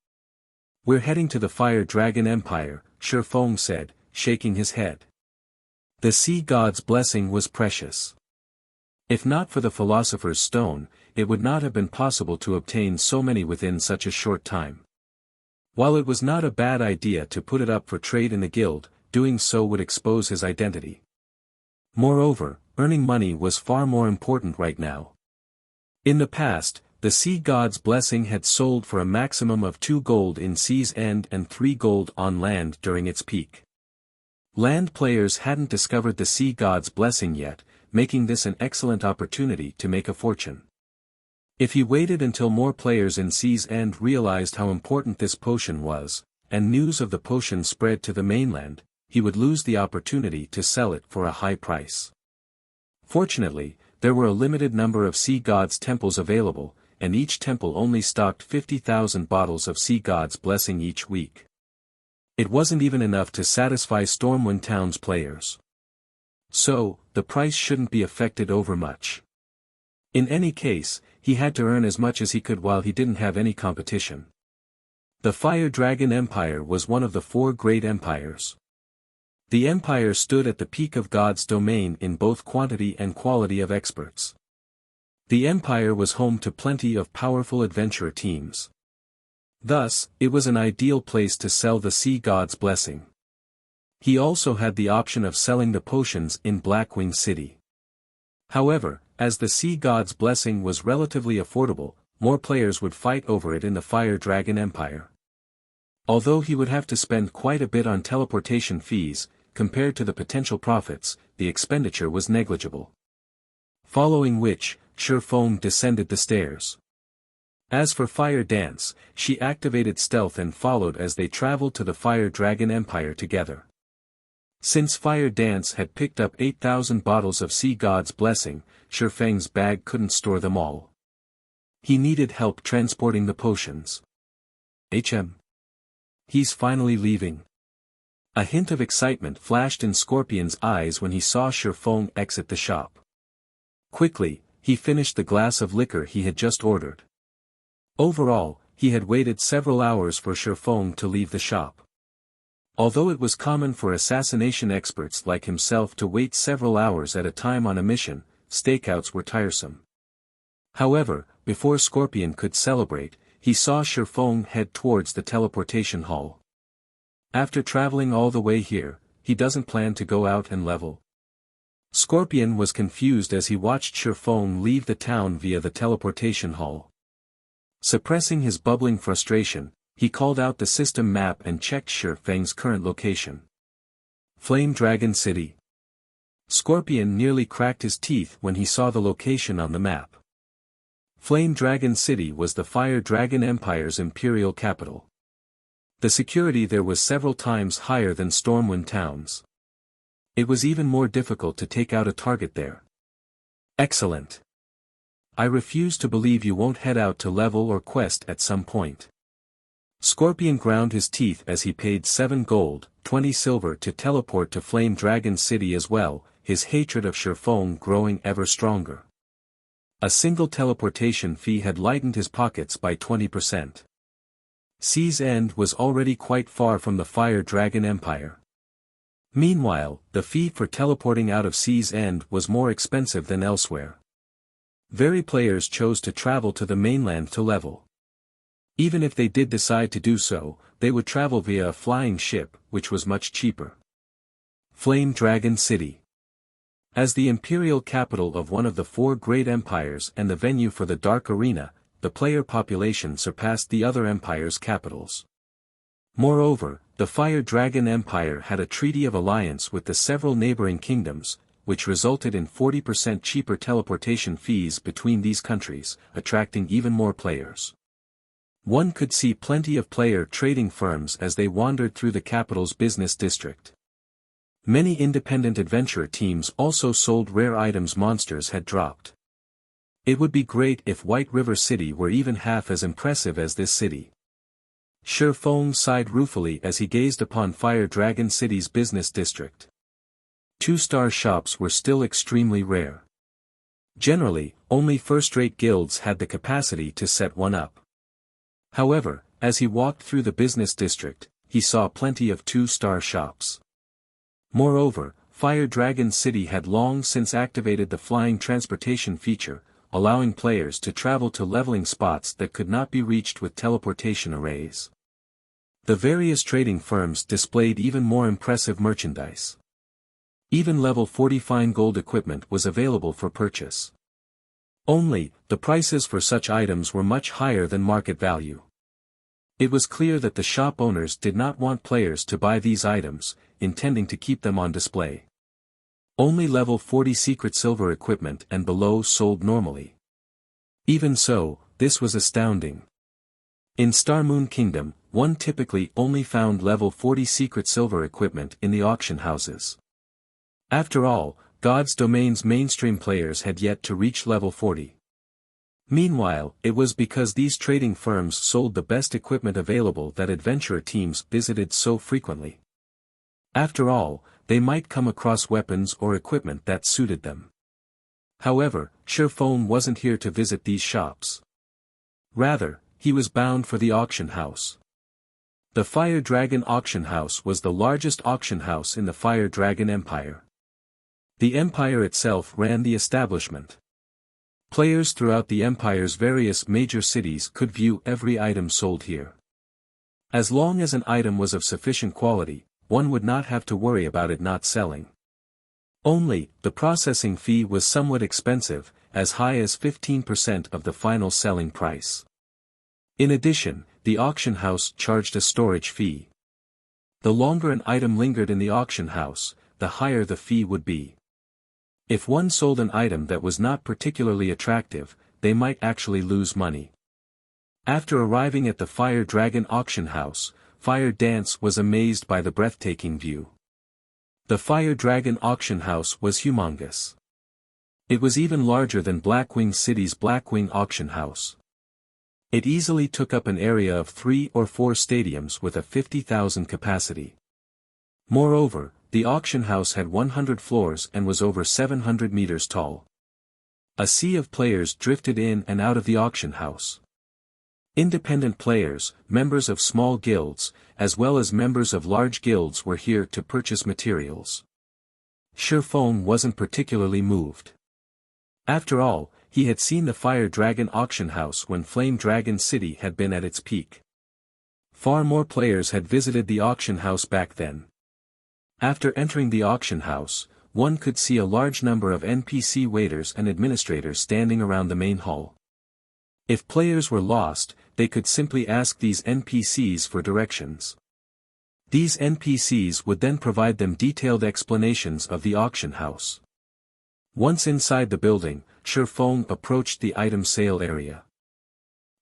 We're heading to the Fire Dragon Empire, Shifeng said, shaking his head. The Sea God's blessing was precious. If not for the Philosopher's Stone, it would not have been possible to obtain so many within such a short time. While it was not a bad idea to put it up for trade in the guild, doing so would expose his identity. Moreover, earning money was far more important right now. In the past, the Sea God's blessing had sold for a maximum of 2 gold in Sea's End and 3 gold on land during its peak. Land players hadn't discovered the Sea God's blessing yet, making this an excellent opportunity to make a fortune. If he waited until more players in Sea's End realized how important this potion was, and news of the potion spread to the mainland, he would lose the opportunity to sell it for a high price. Fortunately, there were a limited number of Sea God's temples available, and each temple only stocked 50,000 bottles of Sea God's blessing each week. It wasn't even enough to satisfy Stormwind Town's players. So, the price shouldn't be affected over much. In any case, he had to earn as much as he could while he didn't have any competition. The Fire Dragon Empire was one of the 4 great empires. The empire stood at the peak of God's domain in both quantity and quality of experts. The empire was home to plenty of powerful adventurer teams. Thus, it was an ideal place to sell the Sea God's blessing. He also had the option of selling the potions in Blackwing City. However, as the Sea God's blessing was relatively affordable, more players would fight over it in the Fire Dragon Empire. Although he would have to spend quite a bit on teleportation fees, compared to the potential profits, the expenditure was negligible. Following which, Shifeng descended the stairs. As for Fire Dance, she activated stealth and followed as they traveled to the Fire Dragon Empire together. Since Fire Dance had picked up 8,000 bottles of Sea God's blessing, Shifeng's bag couldn't store them all. He needed help transporting the potions. He's finally leaving. A hint of excitement flashed in Scorpion's eyes when he saw Shifeng exit the shop. Quickly, he finished the glass of liquor he had just ordered. Overall, he had waited several hours for Shifeng to leave the shop. Although it was common for assassination experts like himself to wait several hours at a time on a mission, stakeouts were tiresome. However, before Scorpion could celebrate, he saw Shifeng head towards the teleportation hall. After traveling all the way here, he doesn't plan to go out and level. Scorpion was confused as he watched Shifeng leave the town via the teleportation hall. Suppressing his bubbling frustration, he called out the system map and checked Shifeng's current location. Flame Dragon City. Scorpion nearly cracked his teeth when he saw the location on the map. Flame Dragon City was the Fire Dragon Empire's imperial capital. The security there was several times higher than Stormwind Town's. It was even more difficult to take out a target there. Excellent. I refuse to believe you won't head out to level or quest at some point. Scorpion ground his teeth as he paid 7 gold, 20 silver to teleport to Flame Dragon City as well, his hatred of Sherfong growing ever stronger. A single teleportation fee had lightened his pockets by 20%. Sea's End was already quite far from the Fire Dragon Empire. Meanwhile, the fee for teleporting out of Sea's End was more expensive than elsewhere. Very players chose to travel to the mainland to level. Even if they did decide to do so, they would travel via a flying ship, which was much cheaper. Flame Dragon City. As the imperial capital of one of the 4 great empires and the venue for the Dark Arena, the player population surpassed the other empires' capitals. Moreover, the Fire Dragon Empire had a treaty of alliance with the several neighboring kingdoms, which resulted in 40% cheaper teleportation fees between these countries, attracting even more players. One could see plenty of player trading firms as they wandered through the capital's business district. Many independent adventurer teams also sold rare items monsters had dropped. It would be great if White River City were even half as impressive as this city. Sherfong sighed ruefully as he gazed upon Fire Dragon City's business district. 2-star shops were still extremely rare. Generally, only first-rate guilds had the capacity to set one up. However, as he walked through the business district, he saw plenty of 2-star shops. Moreover, Fire Dragon City had long since activated the flying transportation feature, allowing players to travel to leveling spots that could not be reached with teleportation arrays. The various trading firms displayed even more impressive merchandise. Even level 40 fine gold equipment was available for purchase. Only, the prices for such items were much higher than market value. It was clear that the shop owners did not want players to buy these items, intending to keep them on display. Only level 40 secret silver equipment and below sold normally. Even so, this was astounding. In Starmoon Kingdom, one typically only found level 40 secret silver equipment in the auction houses. After all, God's Domain's mainstream players had yet to reach level 40. Meanwhile, it was because these trading firms sold the best equipment available that adventurer teams visited so frequently. After all, they might come across weapons or equipment that suited them. However, Sherfong wasn't here to visit these shops. Rather, he was bound for the auction house. The Fire Dragon Auction House was the largest auction house in the Fire Dragon Empire. The empire itself ran the establishment. Players throughout the empire's various major cities could view every item sold here. As long as an item was of sufficient quality, one would not have to worry about it not selling. Only, the processing fee was somewhat expensive, as high as 15% of the final selling price. In addition, the auction house charged a storage fee. The longer an item lingered in the auction house, the higher the fee would be. If one sold an item that was not particularly attractive, they might actually lose money. After arriving at the Fire Dragon Auction House, Fire Dance was amazed by the breathtaking view. The Fire Dragon Auction House was humongous. It was even larger than Blackwing City's Blackwing Auction House. It easily took up an area of 3 or 4 stadiums with a 50,000 capacity. Moreover, the auction house had 100 floors and was over 700 meters tall. A sea of players drifted in and out of the auction house. Independent players, members of small guilds, as well as members of large guilds were here to purchase materials. Sherfong wasn't particularly moved. After all, he had seen the Fire Dragon Auction House when Flame Dragon City had been at its peak. Far more players had visited the auction house back then. After entering the auction house, one could see a large number of NPC waiters and administrators standing around the main hall. If players were lost, they could simply ask these NPCs for directions. These NPCs would then provide them detailed explanations of the auction house. Once inside the building, Shifeng approached the item sale area.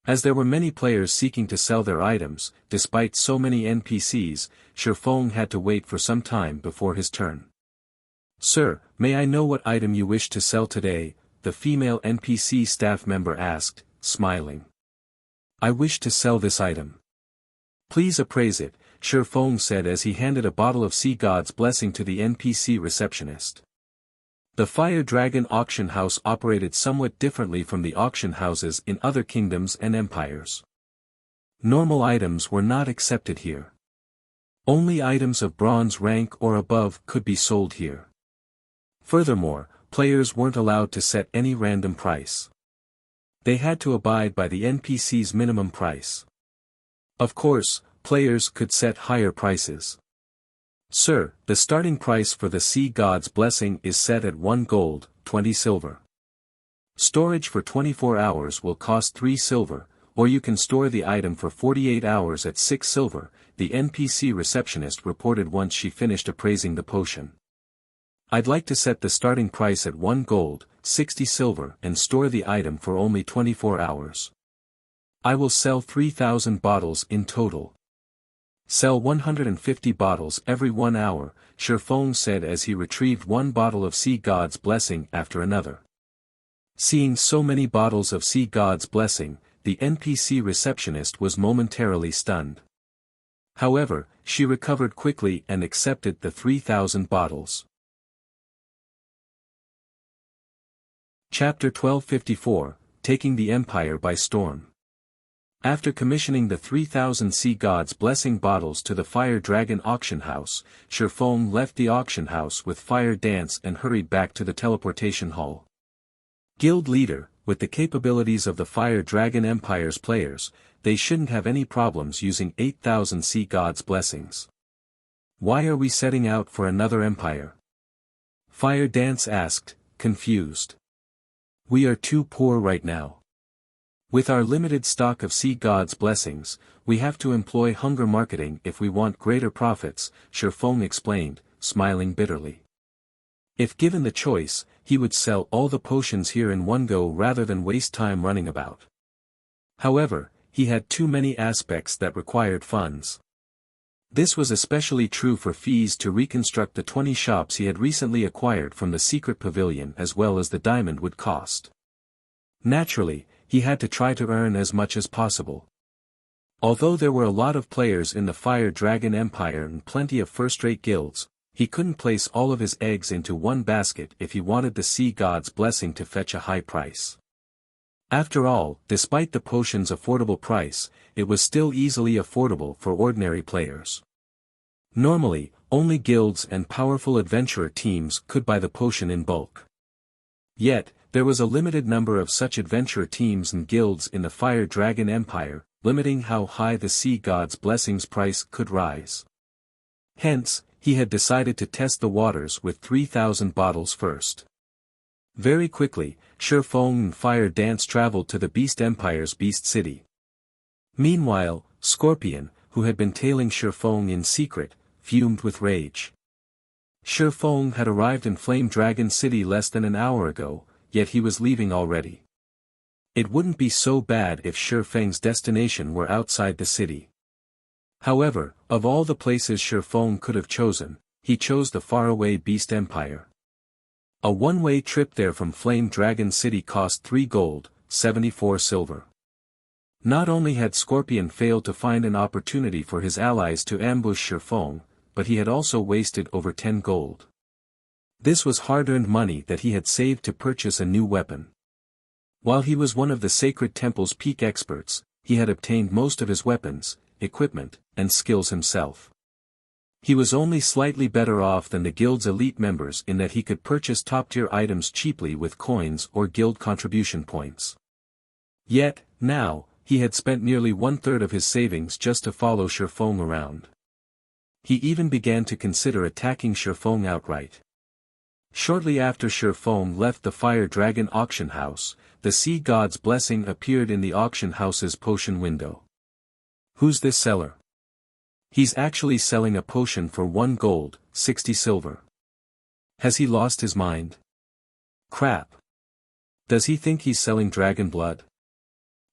As there were many players seeking to sell their items, despite so many NPCs, Shifeng had to wait for some time before his turn. "Sir, may I know what item you wish to sell today?" the female NPC staff member asked, smiling. "I wish to sell this item." "Please appraise it," Shifeng said as he handed a bottle of Sea God's Blessing to the NPC receptionist. The Fire Dragon auction house operated somewhat differently from the auction houses in other kingdoms and empires. Normal items were not accepted here. Only items of bronze rank or above could be sold here. Furthermore, players weren't allowed to set any random price. They had to abide by the NPC's minimum price. Of course, players could set higher prices. "Sir, the starting price for the Sea God's Blessing is set at 1 gold, 20 silver. Storage for 24 hours will cost 3 silver, or you can store the item for 48 hours at 6 silver, the NPC receptionist reported once she finished appraising the potion. "I'd like to set the starting price at 1 gold, 60 silver and store the item for only 24 hours. I will sell 3,000 bottles in total. Sell 150 bottles every 1 hour, Shifeng said as he retrieved 1 bottle of Sea God's Blessing after another. Seeing so many bottles of Sea God's Blessing, the NPC receptionist was momentarily stunned. However, she recovered quickly and accepted the 3,000 bottles. Chapter 1254, Taking the Empire by Storm. After commissioning the 3,000 Sea God's Blessing bottles to the Fire Dragon auction house, Shifeng left the auction house with Fire Dance and hurried back to the teleportation hall. Guild leader, with the capabilities of the Fire Dragon Empire's players, they shouldn't have any problems using 8,000 Sea God's Blessings. "Why are we setting out for another empire?" Fire Dance asked, confused. "We are too poor right now. With our limited stock of Sea God's Blessings, we have to employ hunger marketing if we want greater profits," Shifeng explained, smiling bitterly. If given the choice, he would sell all the potions here in one go rather than waste time running about. However, he had too many aspects that required funds. This was especially true for fees to reconstruct the 20 shops he had recently acquired from the secret pavilion as well as the diamond would cost. Naturally, he had to try to earn as much as possible. Although there were a lot of players in the Fire Dragon Empire and plenty of first-rate guilds, he couldn't place all of his eggs into one basket if he wanted the Sea God's Blessing to fetch a high price. After all, despite the potion's affordable price, it was still easily affordable for ordinary players. Normally, only guilds and powerful adventurer teams could buy the potion in bulk. Yet, there was a limited number of such adventurer teams and guilds in the Fire Dragon Empire, limiting how high the Sea God's Blessing's price could rise. Hence, he had decided to test the waters with 3,000 bottles first. Very quickly, Shifeng and Fire Dance traveled to the Beast Empire's Beast City. Meanwhile, Scorpion, who had been tailing Shifeng in secret, fumed with rage. Shifeng had arrived in Flame Dragon City less than an hour ago, yet he was leaving already. It wouldn't be so bad if Shifeng's destination were outside the city. However, of all the places Shifeng could have chosen, he chose the faraway Beast Empire. A one-way trip there from Flame Dragon City cost 3 gold, 74 silver. Not only had Scorpion failed to find an opportunity for his allies to ambush Shifeng, but he had also wasted over 10 gold. This was hard-earned money that he had saved to purchase a new weapon. While he was one of the Sacred Temple's peak experts, he had obtained most of his weapons, equipment, and skills himself. He was only slightly better off than the guild's elite members in that he could purchase top-tier items cheaply with coins or guild contribution points. Yet, now, he had spent nearly 1/3 of his savings just to follow Shifeng around. He even began to consider attacking Shifeng outright. Shortly after Shifeng left the Fire Dragon auction house, the Sea God's Blessing appeared in the auction house's potion window. "Who's this seller?" He's actually selling a potion for 1 gold, 60 silver. Has he lost his mind? Crap. Does he think he's selling dragon blood?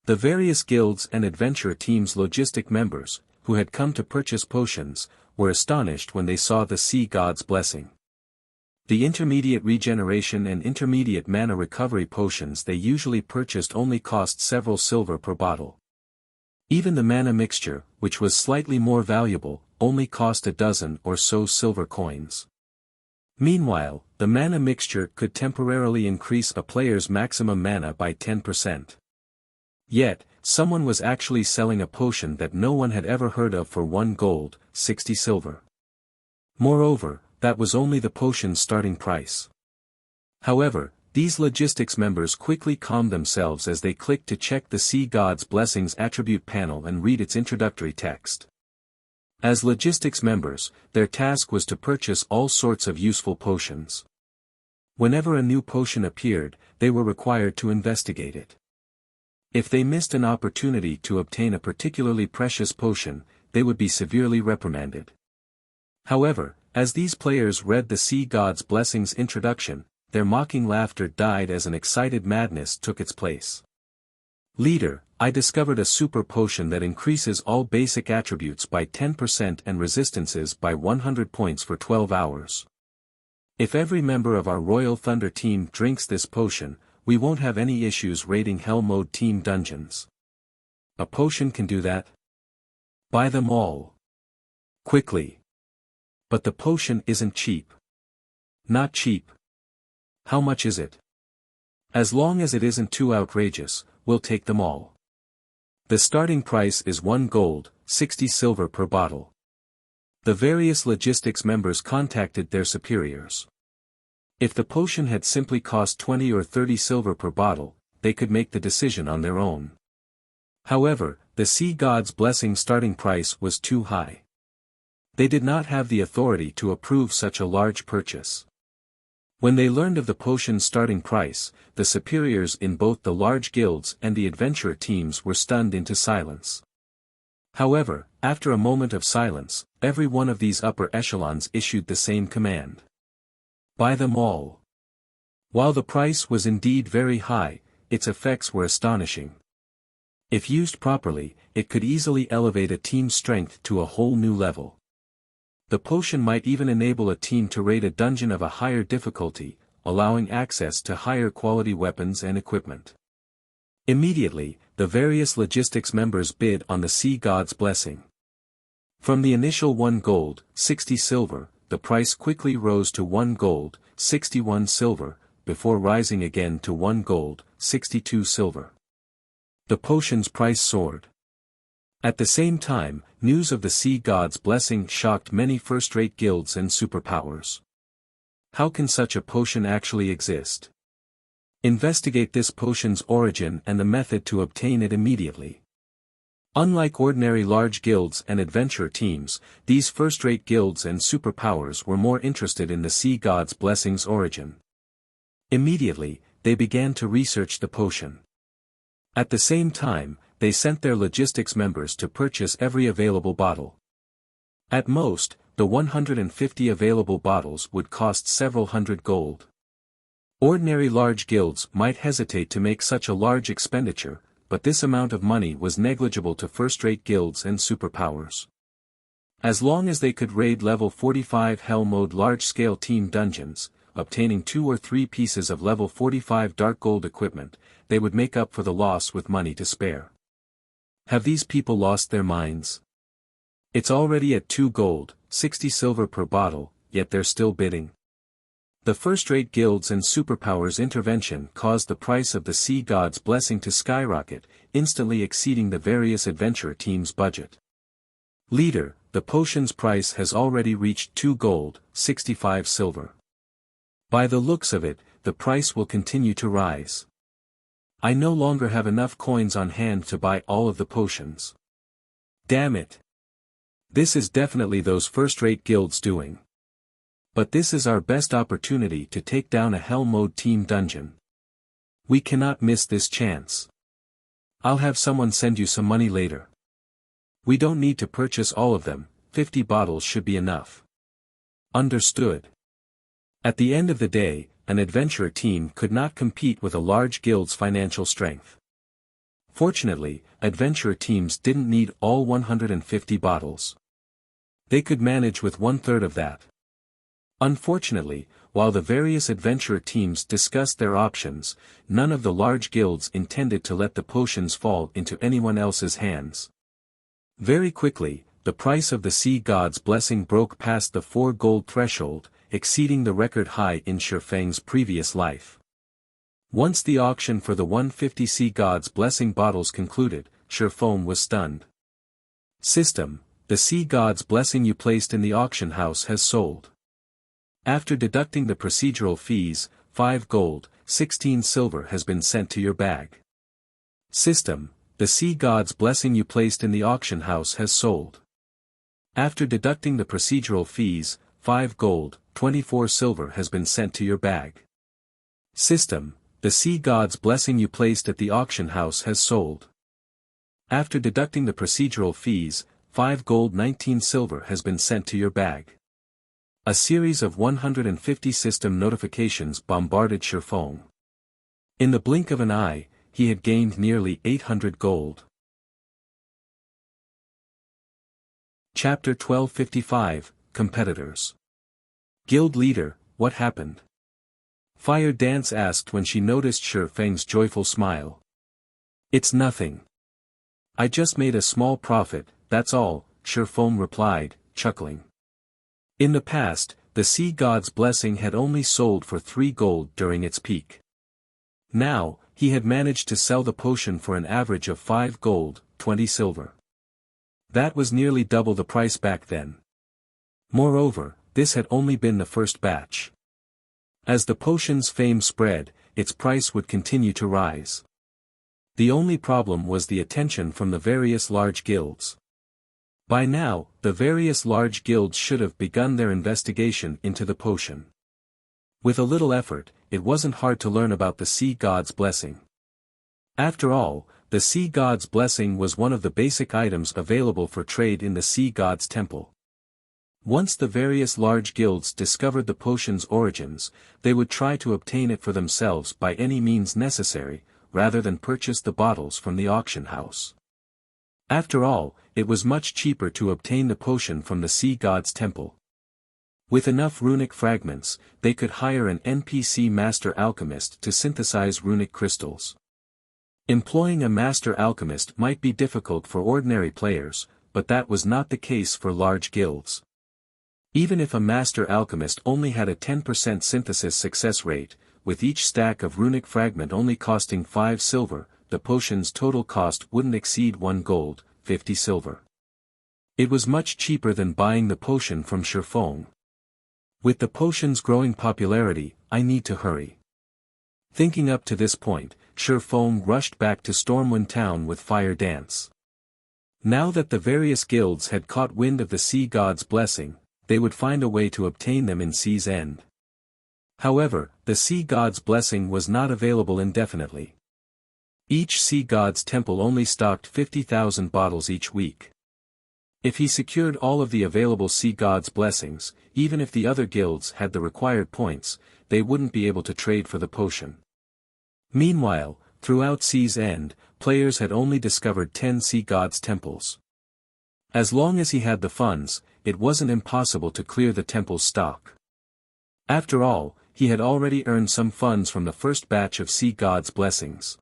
The various guilds and adventure teams' logistic members, who had come to purchase potions, were astonished when they saw the sea god's blessing. The intermediate regeneration and intermediate mana recovery potions they usually purchased only cost several silver per bottle. Even the mana mixture, which was slightly more valuable, only cost a dozen or so silver coins. Meanwhile, the mana mixture could temporarily increase a player's maximum mana by 10%. Yet, someone was actually selling a potion that no one had ever heard of for 1 gold, 60 silver. Moreover, that was only the potion's starting price. However, these logistics members quickly calmed themselves as they clicked to check the Sea God's Blessings attribute panel and read its introductory text. As logistics members, their task was to purchase all sorts of useful potions. Whenever a new potion appeared, they were required to investigate it. If they missed an opportunity to obtain a particularly precious potion, they would be severely reprimanded. However, as these players read the Sea God's Blessings introduction, their mocking laughter died as an excited madness took its place. Leader, I discovered a super potion that increases all basic attributes by 10% and resistances by 100 points for 12 hours. If every member of our Royal Thunder team drinks this potion, we won't have any issues raiding Hell Mode team dungeons. A potion can do that? Buy them all. Quickly. But the potion isn't cheap. Not cheap. How much is it? As long as it isn't too outrageous, we'll take them all. The starting price is 1 gold, 60 silver per bottle. The various logistics members contacted their superiors. If the potion had simply cost 20 or 30 silver per bottle, they could make the decision on their own. However, the Sea God's Blessing starting price was too high. They did not have the authority to approve such a large purchase. When they learned of the potion's starting price, the superiors in both the large guilds and the adventurer teams were stunned into silence. However, after a moment of silence, every one of these upper echelons issued the same command. Buy them all. While the price was indeed very high, its effects were astonishing. If used properly, it could easily elevate a team's strength to a whole new level. The potion might even enable a team to raid a dungeon of a higher difficulty, allowing access to higher quality weapons and equipment. Immediately, the various logistics members bid on the Sea God's Blessing. From the initial 1 gold, 60 silver, the price quickly rose to 1 gold, 61 silver, before rising again to 1 gold, 62 silver. The potion's price soared. At the same time, news of the Sea God's Blessing shocked many first-rate guilds and superpowers. How can such a potion actually exist? Investigate this potion's origin and the method to obtain it immediately. Unlike ordinary large guilds and adventure teams, these first-rate guilds and superpowers were more interested in the Sea God's Blessing's origin. Immediately, they began to research the potion. At the same time, they sent their logistics members to purchase every available bottle. At most, the 150 available bottles would cost several hundred gold. Ordinary large guilds might hesitate to make such a large expenditure, but this amount of money was negligible to first-rate guilds and superpowers. As long as they could raid level 45 Hell Mode large-scale team dungeons, obtaining 2 or 3 pieces of level 45 dark gold equipment, they would make up for the loss with money to spare. Have these people lost their minds? It's already at 2 gold, 60 silver per bottle, yet they're still bidding. The first-rate guilds and superpowers' intervention caused the price of the Sea God's Blessing to skyrocket, instantly exceeding the various adventure teams' budget. Leader, the potion's price has already reached 2 gold, 65 silver. By the looks of it, the price will continue to rise. I no longer have enough coins on hand to buy all of the potions. Damn it. This is definitely those first-rate guilds doing. But this is our best opportunity to take down a Hell Mode team dungeon. We cannot miss this chance. I'll have someone send you some money later. We don't need to purchase all of them, 150 bottles should be enough. Understood. At the end of the day, an adventurer team could not compete with a large guild's financial strength. Fortunately, adventurer teams didn't need all 150 bottles. They could manage with 1/3 of that. Unfortunately, while the various adventurer teams discussed their options, none of the large guilds intended to let the potions fall into anyone else's hands. Very quickly, the price of the Sea God's Blessing broke past the 4 gold threshold, exceeding the record high in Shifeng's previous life. Once the auction for the 150 Sea God's Blessing bottles concluded, Shifeng was stunned. System: the Sea God's Blessing you placed in the auction house has sold. After deducting the procedural fees, 5 gold, 16 silver has been sent to your bag. System: the Sea God's Blessing you placed in the auction house has sold. After deducting the procedural fees, 5 gold, 24 silver has been sent to your bag. System: the Sea God's Blessing you placed at the auction house has sold. After deducting the procedural fees, 5 gold 19 silver has been sent to your bag. A series of 150 system notifications bombarded Shifeng. In the blink of an eye, he had gained nearly 800 gold. Chapter 1255, Competitors. Guild Leader, what happened? Fire Dance asked when she noticed Shifeng's joyful smile. It's nothing. I just made a small profit, that's all, Shifeng replied, chuckling. In the past, the Sea God's Blessing had only sold for 3 gold during its peak. Now, he had managed to sell the potion for an average of 5 gold, 20 silver. That was nearly double the price back then. Moreover, this had only been the first batch. As the potion's fame spread, its price would continue to rise. The only problem was the attention from the various large guilds. By now, the various large guilds should have begun their investigation into the potion. With a little effort, it wasn't hard to learn about the Sea God's Blessing. After all, the Sea God's Blessing was one of the basic items available for trade in the Sea God's Temple. Once the various large guilds discovered the potion's origins, they would try to obtain it for themselves by any means necessary, rather than purchase the bottles from the auction house. After all, it was much cheaper to obtain the potion from the Sea God's Temple. With enough runic fragments, they could hire an NPC master alchemist to synthesize runic crystals. Employing a master alchemist might be difficult for ordinary players, but that was not the case for large guilds. Even if a master alchemist only had a 10% synthesis success rate, with each stack of runic fragment only costing 5 silver, the potion's total cost wouldn't exceed 1 gold, 50 silver. It was much cheaper than buying the potion from Shifeng. With the potion's growing popularity, I need to hurry. Thinking up to this point, Shifeng rushed back to Stormwind Town with Fire Dance. Now that the various guilds had caught wind of the Sea God's Blessing, they would find a way to obtain them in Sea's End. However, the Sea God's Blessing was not available indefinitely. Each Sea God's Temple only stocked 50,000 bottles each week. If he secured all of the available Sea God's Blessings, even if the other guilds had the required points, they wouldn't be able to trade for the potion. Meanwhile, throughout Sea's End, players had only discovered 10 Sea God's Temples. As long as he had the funds, it wasn't impossible to clear the temple's stock. After all, he had already earned some funds from the first batch of Sea God's Blessings.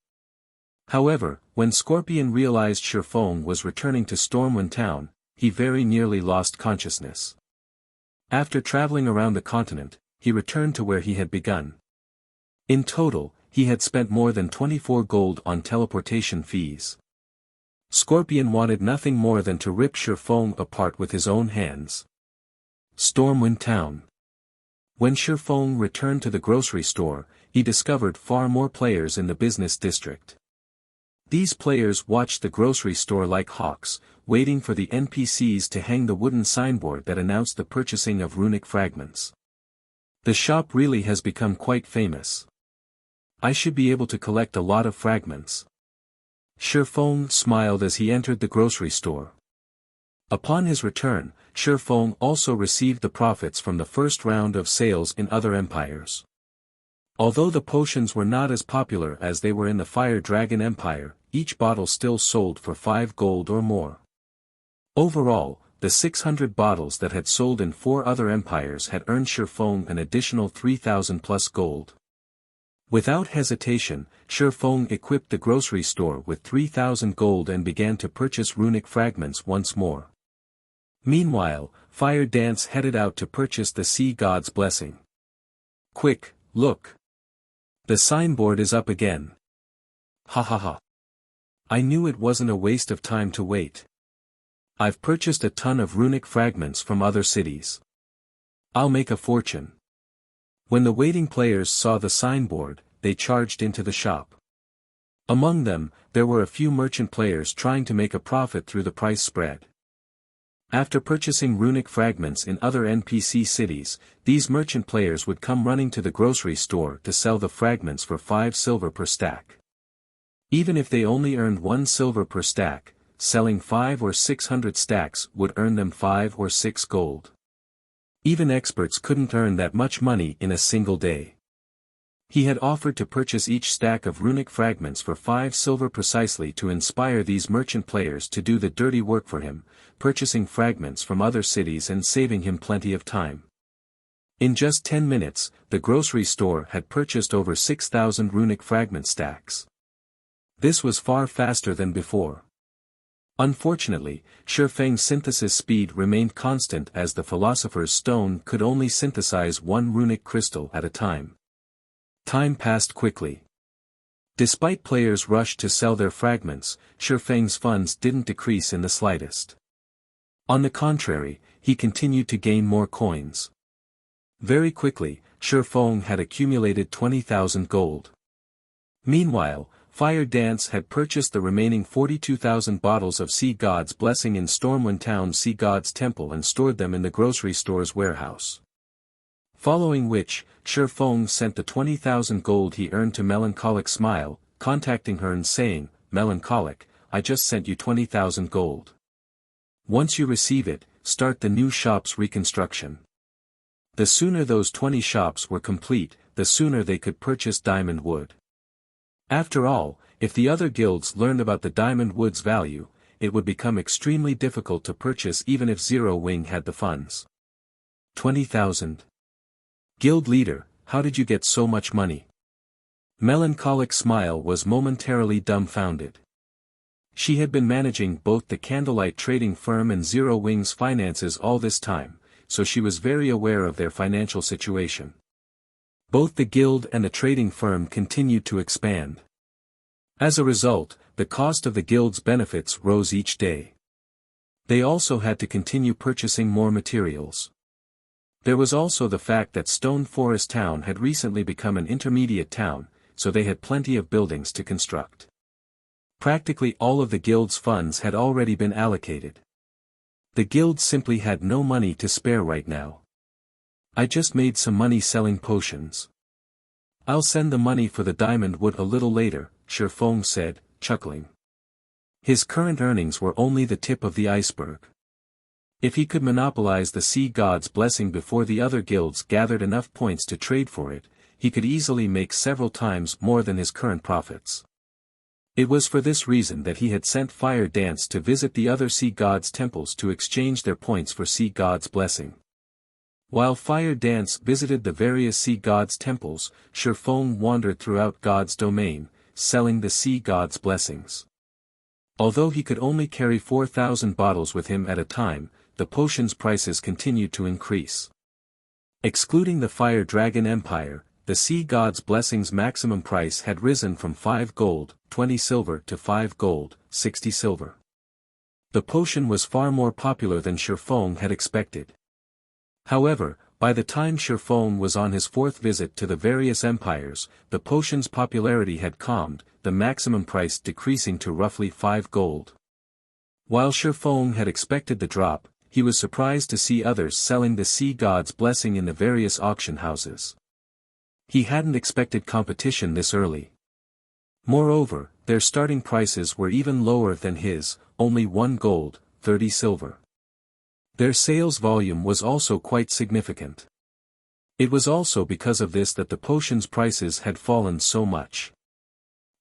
However, when Scorpion realized Shifeng was returning to Stormwind Town, he very nearly lost consciousness. After traveling around the continent, he returned to where he had begun. In total, he had spent more than 24 gold on teleportation fees. Scorpion wanted nothing more than to rip Shifeng apart with his own hands. Stormwind Town. When Shifeng returned to the grocery store, he discovered far more players in the business district. These players watched the grocery store like hawks, waiting for the NPCs to hang the wooden signboard that announced the purchasing of runic fragments. The shop really has become quite famous. I should be able to collect a lot of fragments. Shifeng smiled as he entered the grocery store. Upon his return, Shi Feng also received the profits from the first round of sales in other empires. Although the potions were not as popular as they were in the Fire Dragon Empire, each bottle still sold for 5 gold or more. Overall, the 600 bottles that had sold in 4 other empires had earned Shi Feng an additional 3,000 plus gold. Without hesitation, Shi Feng equipped the grocery store with 3,000 gold and began to purchase runic fragments once more. Meanwhile, Fire Dance headed out to purchase the Sea God's blessing. Quick, look! The signboard is up again. Ha ha ha. I knew it wasn't a waste of time to wait. I've purchased a ton of runic fragments from other cities. I'll make a fortune. When the waiting players saw the signboard, they charged into the shop. Among them, there were a few merchant players trying to make a profit through the price spread. After purchasing runic fragments in other NPC cities, these merchant players would come running to the grocery store to sell the fragments for 5 silver per stack. Even if they only earned 1 silver per stack, selling 5 or 600 stacks would earn them 5 or 6 gold. Even experts couldn't earn that much money in a single day. He had offered to purchase each stack of runic fragments for 5 silver precisely to inspire these merchant players to do the dirty work for him, purchasing fragments from other cities and saving him plenty of time. In just 10 minutes, the grocery store had purchased over 6,000 runic fragment stacks. This was far faster than before. Unfortunately, Shi Feng's synthesis speed remained constant as the Philosopher's Stone could only synthesize 1 runic crystal at a time. Time passed quickly. Despite players' rush to sell their fragments, Shi Feng's funds didn't decrease in the slightest. On the contrary, he continued to gain more coins. Very quickly, Shi Feng had accumulated 20,000 gold. Meanwhile, Fire Dance had purchased the remaining 42,000 bottles of Sea God's Blessing in Stormwind Town's Sea God's Temple and stored them in the grocery store's warehouse. Following which, Shi Feng sent the 20,000 gold he earned to Melancholic Smile, contacting her and saying, "Melancholic, I just sent you 20,000 gold. Once you receive it, start the new shop's reconstruction." The sooner those 20 shops were complete, the sooner they could purchase diamond wood. After all, if the other guilds learned about the diamond wood's value, it would become extremely difficult to purchase even if Zero Wing had the funds. 20,000. Guild leader, how did you get so much money? Melancholic Smile was momentarily dumbfounded. She had been managing both the Candlelight trading firm and Zero Wing's finances all this time, so she was very aware of their financial situation. Both the guild and the trading firm continued to expand. As a result, the cost of the guild's benefits rose each day. They also had to continue purchasing more materials. There was also the fact that Stone Forest Town had recently become an intermediate town, so they had plenty of buildings to construct. Practically all of the guild's funds had already been allocated. The guild simply had no money to spare right now. "I just made some money selling potions. I'll send the money for the diamond wood a little later," Shi Feng said, chuckling. His current earnings were only the tip of the iceberg. If he could monopolize the Sea God's Blessing before the other guilds gathered enough points to trade for it, he could easily make several times more than his current profits. It was for this reason that he had sent Fire Dance to visit the other Sea God's temples to exchange their points for Sea God's Blessing. While Fire Dance visited the various Sea God's temples, Shi Feng wandered throughout God's domain, selling the Sea God's blessings. Although he could only carry 4,000 bottles with him at a time, the potions' prices continued to increase. Excluding the Fire Dragon Empire, the Sea God's Blessings' maximum price had risen from 5 gold, 20 silver to 5 gold, 60 silver. The potion was far more popular than Shi Feng had expected. However, by the time Shi Feng was on his 4th visit to the various empires, the potion's popularity had calmed, the maximum price decreasing to roughly 5 gold. While Shi Feng had expected the drop, he was surprised to see others selling the Sea God's Blessing in the various auction houses. He hadn't expected competition this early. Moreover, their starting prices were even lower than his, only 1 gold, 30 silver. Their sales volume was also quite significant. It was also because of this that the potions' prices had fallen so much.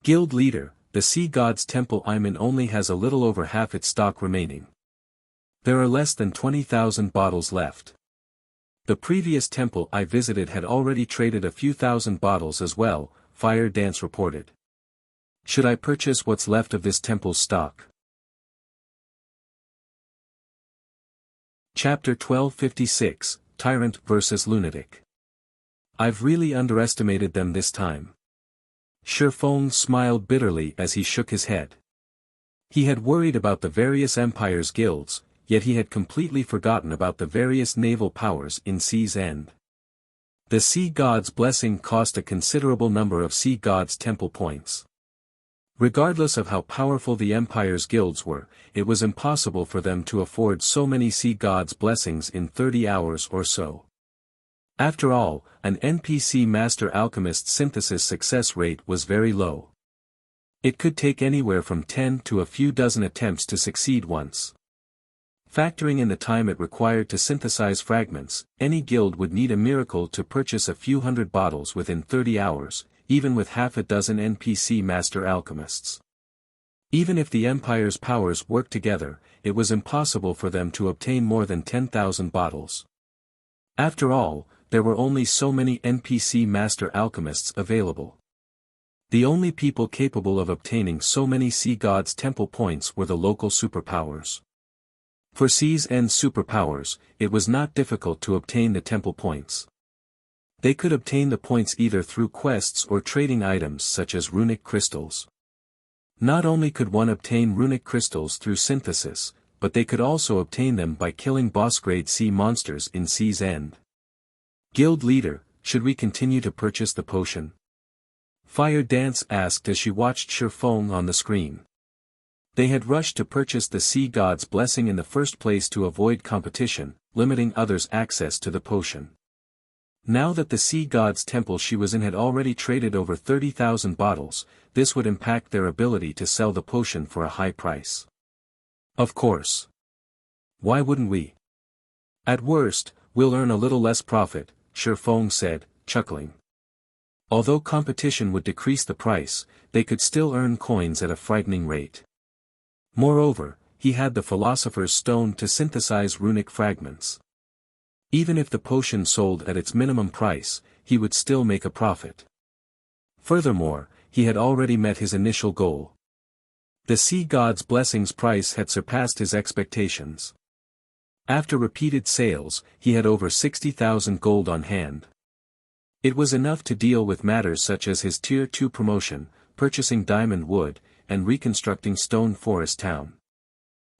Guild leader, the Sea God's Temple I'm in only has a little over half its stock remaining. There are less than 20,000 bottles left. The previous temple I visited had already traded a few thousand bottles as well, Fire Dance reported. Should I purchase what's left of this temple's stock? Chapter 1256, Tyrant vs. Lunatic. I've really underestimated them this time. Shifeng smiled bitterly as he shook his head. He had worried about the various empires' guilds, yet he had completely forgotten about the various naval powers in Sea's End. The Sea God's blessing cost a considerable number of Sea God's temple points. Regardless of how powerful the empire's guilds were, it was impossible for them to afford so many Sea God's blessings in 30 hours or so. After all, an NPC Master Alchemist's synthesis success rate was very low. It could take anywhere from 10 to a few dozen attempts to succeed once. Factoring in the time it required to synthesize fragments, any guild would need a miracle to purchase a few hundred bottles within 30 hours, even with half a dozen NPC Master Alchemists. Even if the Empire's powers worked together, it was impossible for them to obtain more than 10,000 bottles. After all, there were only so many NPC Master Alchemists available. The only people capable of obtaining so many Sea God's temple points were the local superpowers. For Sea's End superpowers, it was not difficult to obtain the temple points. They could obtain the points either through quests or trading items such as runic crystals. Not only could one obtain runic crystals through synthesis, but they could also obtain them by killing boss-grade sea monsters in Sea's End. Guild leader, should we continue to purchase the potion? Fire Dance asked as she watched Shifeng on the screen. They had rushed to purchase the Sea God's blessing in the first place to avoid competition, limiting others' access to the potion. Now that the Sea God's temple she was in had already traded over 30,000 bottles, this would impact their ability to sell the potion for a high price. Of course. Why wouldn't we? At worst, we'll earn a little less profit, Shifeng said, chuckling. Although competition would decrease the price, they could still earn coins at a frightening rate. Moreover, he had the Philosopher's Stone to synthesize runic fragments. Even if the potion sold at its minimum price, he would still make a profit. Furthermore, he had already met his initial goal. The Sea God's blessing's price had surpassed his expectations. After repeated sales, he had over 60,000 gold on hand. It was enough to deal with matters such as his Tier 2 promotion, purchasing diamond wood, and reconstructing Stone Forest Town.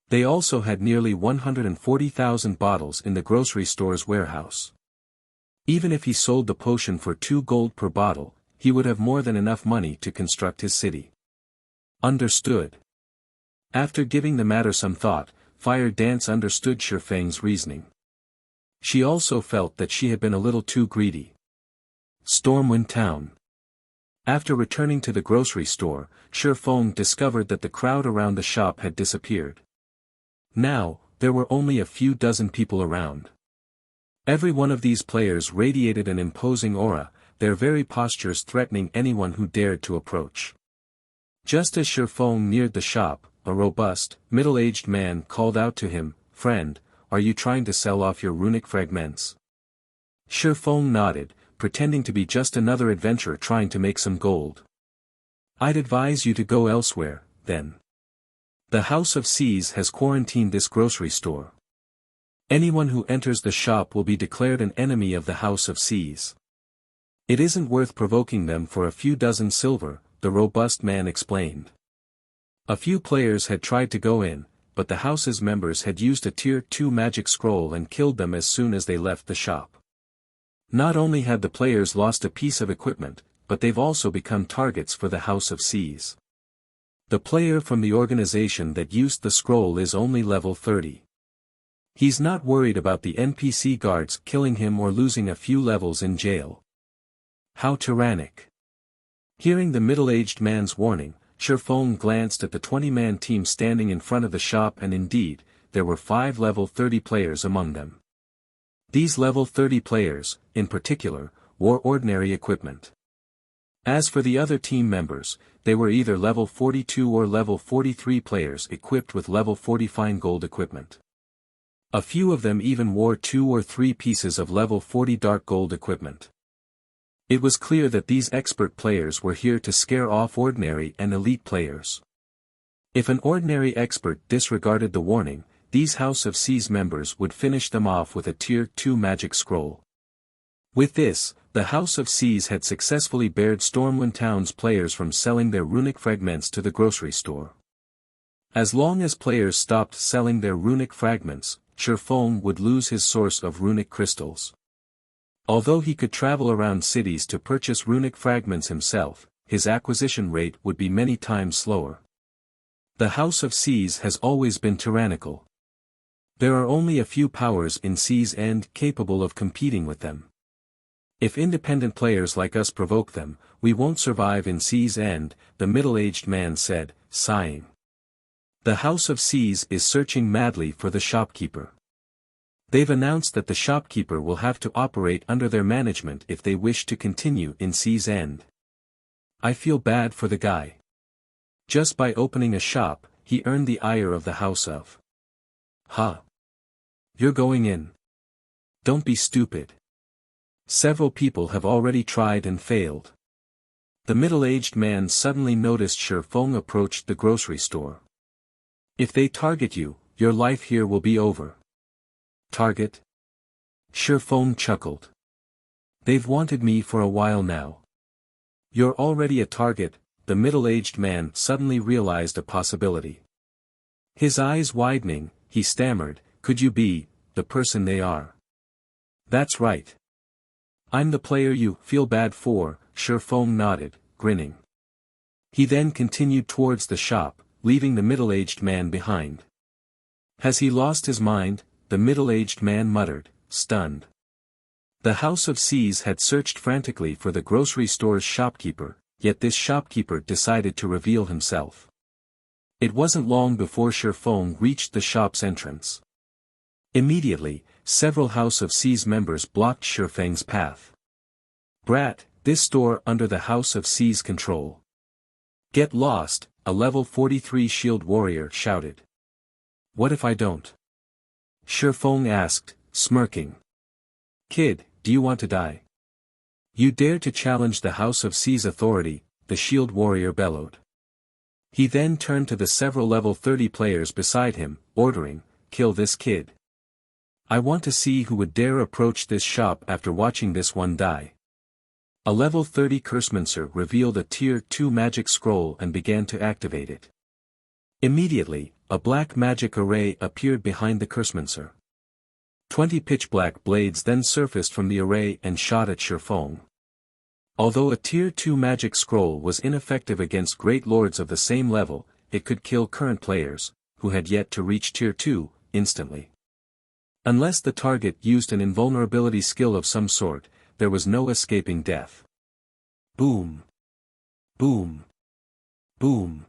They also had nearly 140,000 bottles in the grocery store's warehouse. Even if he sold the potion for 2 gold per bottle, he would have more than enough money to construct his city. Understood. After giving the matter some thought, Fire Dance understood Shifeng's reasoning. She also felt that she had been a little too greedy. Stormwind Town. After returning to the grocery store, Shifeng discovered that the crowd around the shop had disappeared. Now, there were only a few dozen people around. Every one of these players radiated an imposing aura, their very postures threatening anyone who dared to approach. Just as Shifeng neared the shop, a robust, middle-aged man called out to him, "Friend, are you trying to sell off your runic fragments?" Shifeng nodded, pretending to be just another adventurer trying to make some gold. "I'd advise you to go elsewhere, then. The House of Seas has quarantined this grocery store. Anyone who enters the shop will be declared an enemy of the House of Seas. It isn't worth provoking them for a few dozen silver," the robust man explained. A few players had tried to go in, but the house's members had used a Tier 2 magic scroll and killed them as soon as they left the shop. Not only had the players lost a piece of equipment, but they've also become targets for the House of Seas. The player from the organization that used the scroll is only level 30. He's not worried about the NPC guards killing him or losing a few levels in jail. How tyrannic. Hearing the middle-aged man's warning, Shifeng glanced at the 20-man team standing in front of the shop and indeed, there were 5 level 30 players among them. These level 30 players, in particular, wore ordinary equipment. As for the other team members, they were either level 42 or level 43 players equipped with level 40 fine gold equipment. A few of them even wore 2 or 3 pieces of level 40 dark gold equipment. It was clear that these expert players were here to scare off ordinary and elite players. If an ordinary expert disregarded the warning, these House of Seas members would finish them off with a Tier 2 magic scroll. With this, the House of Seas had successfully barred Stormwind Town's players from selling their runic fragments to the grocery store. As long as players stopped selling their runic fragments, Shifeng would lose his source of runic crystals. Although he could travel around cities to purchase runic fragments himself, his acquisition rate would be many times slower. The House of Seas has always been tyrannical. There are only a few powers in Seas End capable of competing with them. If independent players like us provoke them, we won't survive in Seas End, the middle-aged man said, sighing. The House of Seas is searching madly for the shopkeeper. They've announced that the shopkeeper will have to operate under their management if they wish to continue in Seas End. I feel bad for the guy. Just by opening a shop, he earned the ire of the House of. Huh. You're going in. Don't be stupid. Several people have already tried and failed. The middle-aged man suddenly noticed Shifeng approached the grocery store. If they target you, your life here will be over. Target? Shifeng chuckled. They've wanted me for a while now. You're already a target, the middle-aged man suddenly realized a possibility. His eyes widening, he stammered, could you be, the person they are? That's right. I'm the player you feel bad for, Shifeng nodded, grinning. He then continued towards the shop, leaving the middle-aged man behind. Has he lost his mind? The middle-aged man muttered, stunned. The House of Seas had searched frantically for the grocery store's shopkeeper, yet this shopkeeper decided to reveal himself. It wasn't long before Shifeng reached the shop's entrance. Immediately, several House of Seas members blocked Shifeng's path. Brat, this store under the House of Seas control. Get lost, a level 43 shield warrior shouted. What if I don't? Shifeng asked, smirking. Kid, do you want to die? You dare to challenge the House of Seas authority, the shield warrior bellowed. He then turned to the several level 30 players beside him, ordering, kill this kid. I want to see who would dare approach this shop after watching this one die. A level 30 Cursemancer revealed a Tier 2 magic scroll and began to activate it. Immediately, a black magic array appeared behind the Cursemancer. 20 pitch-black blades then surfaced from the array and shot at Shifeng. Although a Tier 2 magic scroll was ineffective against great lords of the same level, it could kill current players, who had yet to reach Tier 2, instantly. Unless the target used an invulnerability skill of some sort, there was no escaping death. Boom. Boom. Boom.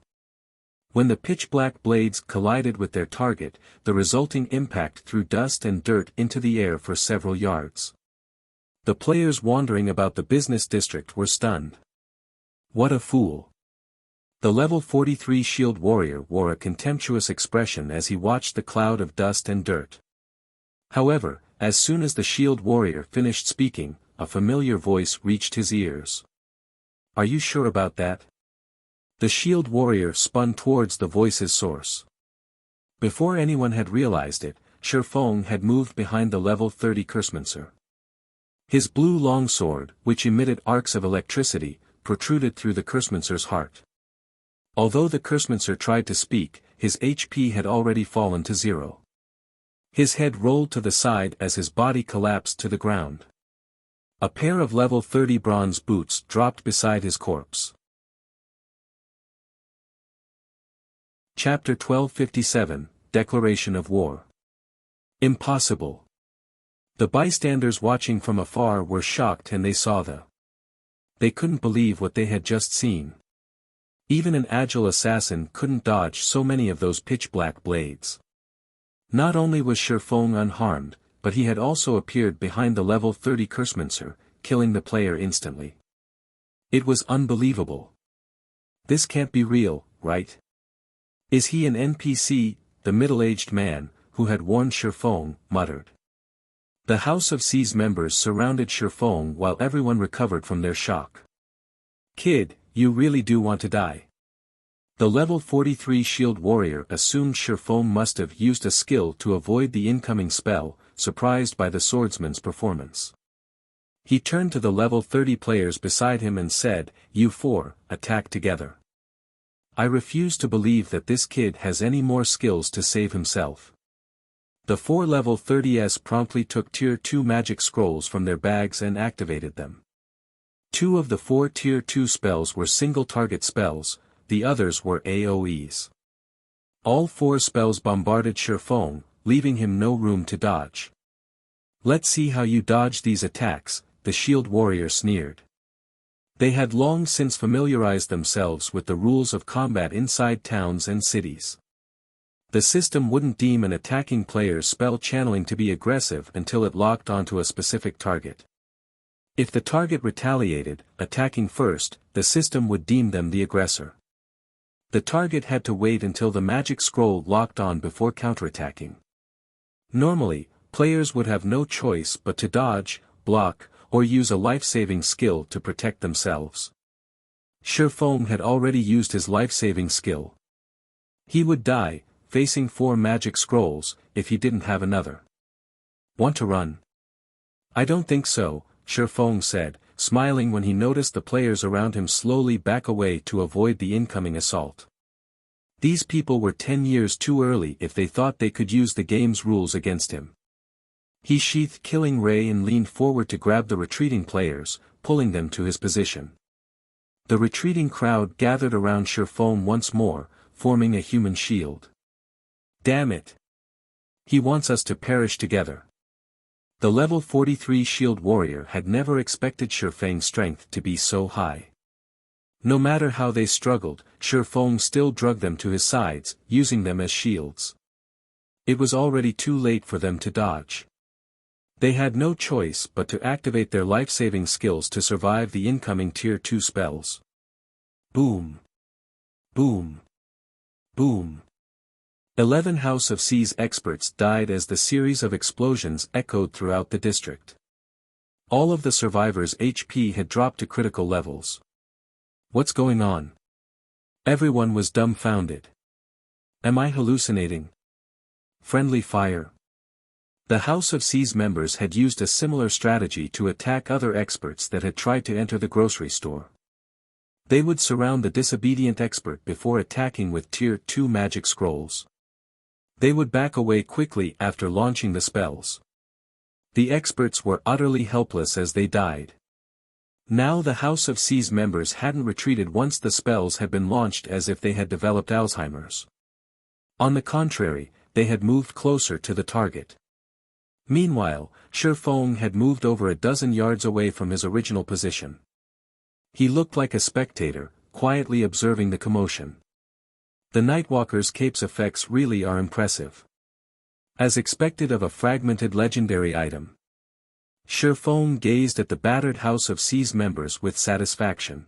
When the pitch-black blades collided with their target, the resulting impact threw dust and dirt into the air for several yards. The players wandering about the business district were stunned. What a fool. The level 43 shield warrior wore a contemptuous expression as he watched the cloud of dust and dirt. However, as soon as the shield warrior finished speaking, a familiar voice reached his ears. Are you sure about that? The shield warrior spun towards the voice's source. Before anyone had realized it, Shifeng had moved behind the level 30 Cursemancer. His blue longsword, which emitted arcs of electricity, protruded through the Cursemancer's heart. Although the Cursemancer tried to speak, his HP had already fallen to 0. His head rolled to the side as his body collapsed to the ground. A pair of level 30 bronze boots dropped beside his corpse. Chapter 1257, Declaration of War. Impossible. The bystanders watching from afar were shocked and they couldn't believe what they had just seen. Even an agile assassin couldn't dodge so many of those pitch-black blades. Not only was Shifeng unharmed, but he had also appeared behind the level 30 Cursemancer, killing the player instantly. It was unbelievable. This can't be real, right? Is he an NPC? The middle-aged man, who had warned Shifeng, muttered. The House of C's members surrounded Shifeng while everyone recovered from their shock. Kid, you really do want to die. The level 43 shield warrior assumed Shifeng must have used a skill to avoid the incoming spell, surprised by the swordsman's performance. He turned to the level 30 players beside him and said, "You four, attack together. I refuse to believe that this kid has any more skills to save himself." The 4 level 30s promptly took Tier 2 magic scrolls from their bags and activated them. 2 of the 4 Tier 2 spells were single-target spells, the others were AoEs. All 4 spells bombarded Shifeng, leaving him no room to dodge. "Let's see how you dodge these attacks," the shield warrior sneered. They had long since familiarized themselves with the rules of combat inside towns and cities. The system wouldn't deem an attacking player's spell channeling to be aggressive until it locked onto a specific target. If the target retaliated, attacking first, the system would deem them the aggressor. The target had to wait until the magic scroll locked on before counterattacking. Normally, players would have no choice but to dodge, block, or use a life-saving skill to protect themselves. Shifeng had already used his life-saving skill. He would die, facing 4 magic scrolls, if he didn't have another. "Want to run?" "I don't think so," Shifeng said, smiling when he noticed the players around him slowly back away to avoid the incoming assault. These people were 10 years too early if they thought they could use the game's rules against him. He sheathed Killing Ray and leaned forward to grab the retreating players, pulling them to his position. The retreating crowd gathered around Shifeng once more, forming a human shield. "Damn it! He wants us to perish together." The level 43 shield warrior had never expected Shifeng's strength to be so high. No matter how they struggled, Shifeng still dragged them to his sides, using them as shields. It was already too late for them to dodge. They had no choice but to activate their life-saving skills to survive the incoming Tier 2 spells. Boom! Boom! Boom! 11 House of C's experts died as the series of explosions echoed throughout the district. All of the survivors' HP had dropped to critical levels. What's going on? Everyone was dumbfounded. Am I hallucinating? Friendly fire. The House of C's members had used a similar strategy to attack other experts that had tried to enter the grocery store. They would surround the disobedient expert before attacking with Tier 2 magic scrolls. They would back away quickly after launching the spells. The experts were utterly helpless as they died. Now the House of C's members hadn't retreated once the spells had been launched as if they had developed Alzheimer's. On the contrary, they had moved closer to the target. Meanwhile, Shifeng had moved over a dozen yards away from his original position. He looked like a spectator, quietly observing the commotion. The Nightwalker's cape's effects really are impressive. As expected of a fragmented legendary item. Shifeng gazed at the battered House of C's members with satisfaction.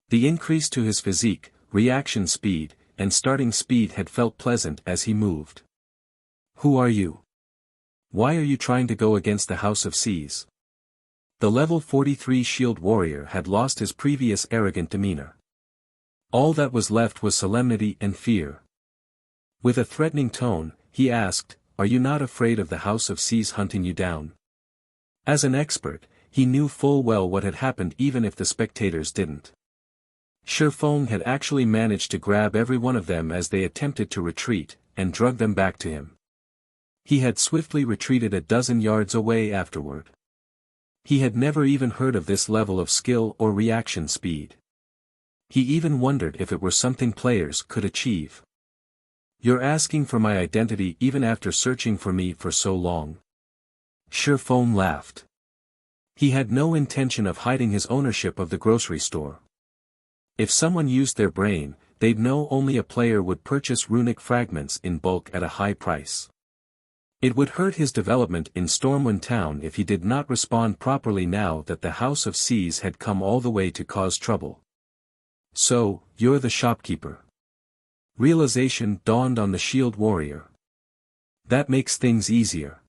The increase to his physique, reaction speed, and starting speed had felt pleasant as he moved. Who are you? Why are you trying to go against the House of C's? The level 43 shield warrior had lost his previous arrogant demeanor. All that was left was solemnity and fear. With a threatening tone, he asked, "Are you not afraid of the House of C's hunting you down?" As an expert, he knew full well what had happened even if the spectators didn't. Shifeng had actually managed to grab every one of them as they attempted to retreat, and drug them back to him. He had swiftly retreated a dozen yards away afterward. He had never even heard of this level of skill or reaction speed. He even wondered if it were something players could achieve. "You're asking for my identity even after searching for me for so long?" Shifeng laughed. He had no intention of hiding his ownership of the grocery store. If someone used their brain, they'd know only a player would purchase runic fragments in bulk at a high price. It would hurt his development in Stormwind Town if he did not respond properly now that the House of Seas had come all the way to cause trouble. So, you're the shopkeeper. Realization dawned on the shield warrior. That makes things easier.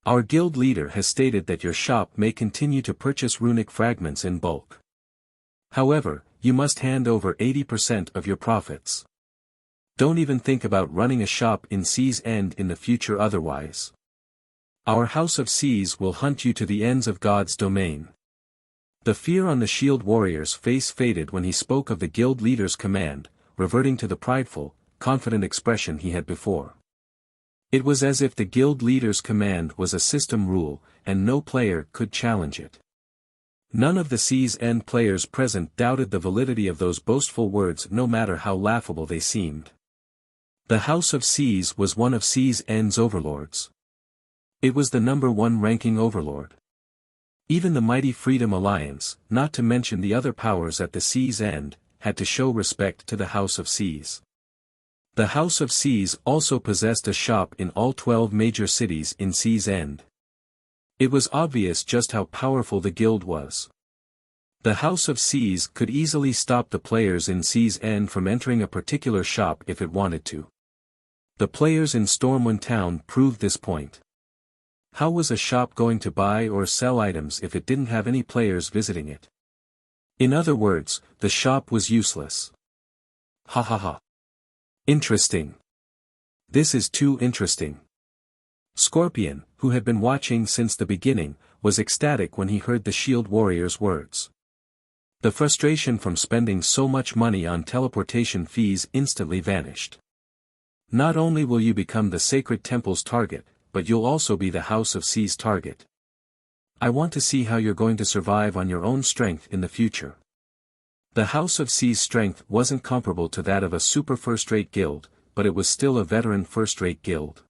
Our guild leader has stated that your shop may continue to purchase runic fragments in bulk. However, you must hand over 80% of your profits. Don't even think about running a shop in Sea's End in the future otherwise. Our House of Seas will hunt you to the ends of God's domain. The fear on the shield warrior's face faded when he spoke of the guild leader's command, reverting to the prideful, confident expression he had before. It was as if the guild leader's command was a system rule, and no player could challenge it. None of the Sea's End players present doubted the validity of those boastful words no matter how laughable they seemed. The House of Seas was one of Sea's End's overlords. It was the #1 ranking overlord. Even the mighty Freedom Alliance, not to mention the other powers at the Sea's End, had to show respect to the House of Seas. The House of Seas also possessed a shop in all 12 major cities in Sea's End. It was obvious just how powerful the guild was. The House of Seas could easily stop the players in Sea's End from entering a particular shop if it wanted to. The players in Stormwind Town proved this point. How was a shop going to buy or sell items if it didn't have any players visiting it? In other words, the shop was useless. Ha ha ha. Interesting. This is too interesting. Scorpion, who had been watching since the beginning, was ecstatic when he heard the shield warrior's words. The frustration from spending so much money on teleportation fees instantly vanished. Not only will you become the Sacred Temple's target, but you'll also be the House of Seas' target. I want to see how you're going to survive on your own strength in the future. The House of Seas' strength wasn't comparable to that of a super first-rate guild, but it was still a veteran first-rate guild.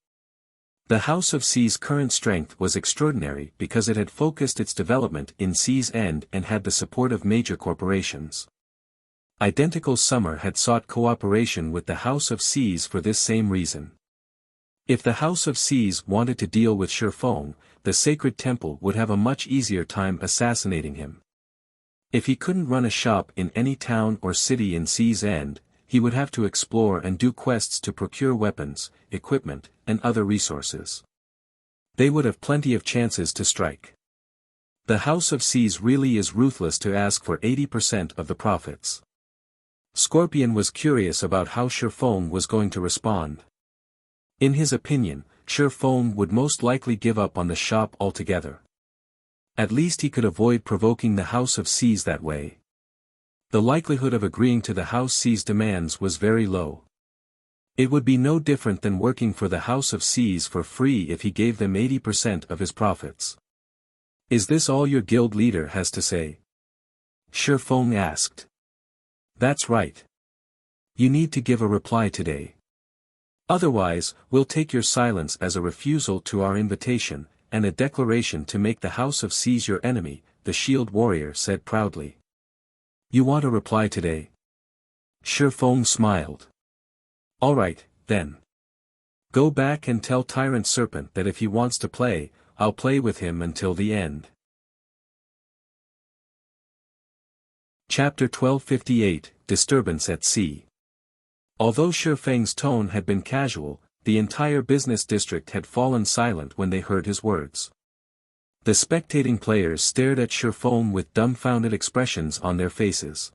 The House of Seas' current strength was extraordinary because it had focused its development in Sea's End and had the support of major corporations. Identical Summer had sought cooperation with the House of Seas for this same reason. If the House of Seas wanted to deal with Shifeng, the Sacred Temple would have a much easier time assassinating him. If he couldn't run a shop in any town or city in Sea's End, he would have to explore and do quests to procure weapons, equipment, and other resources. They would have plenty of chances to strike. The House of Seas really is ruthless to ask for 80% of the profits. Scorpion was curious about how Shifeng was going to respond. In his opinion, Shifeng would most likely give up on the shop altogether. At least he could avoid provoking the House of Seas that way. The likelihood of agreeing to the House Seas' demands was very low. It would be no different than working for the House of Seas for free if he gave them 80% of his profits. Is this all your guild leader has to say? Shifeng asked. That's right. You need to give a reply today. Otherwise, we'll take your silence as a refusal to our invitation, and a declaration to make the House of Seas your enemy, the shield warrior said proudly. You want a reply today? Shifeng smiled. All right, then. Go back and tell Tyrant Serpent that if he wants to play, I'll play with him until the end. Chapter 1258, Disturbance at Sea. Although Shifeng's tone had been casual, the entire business district had fallen silent when they heard his words. The spectating players stared at Shifeng with dumbfounded expressions on their faces.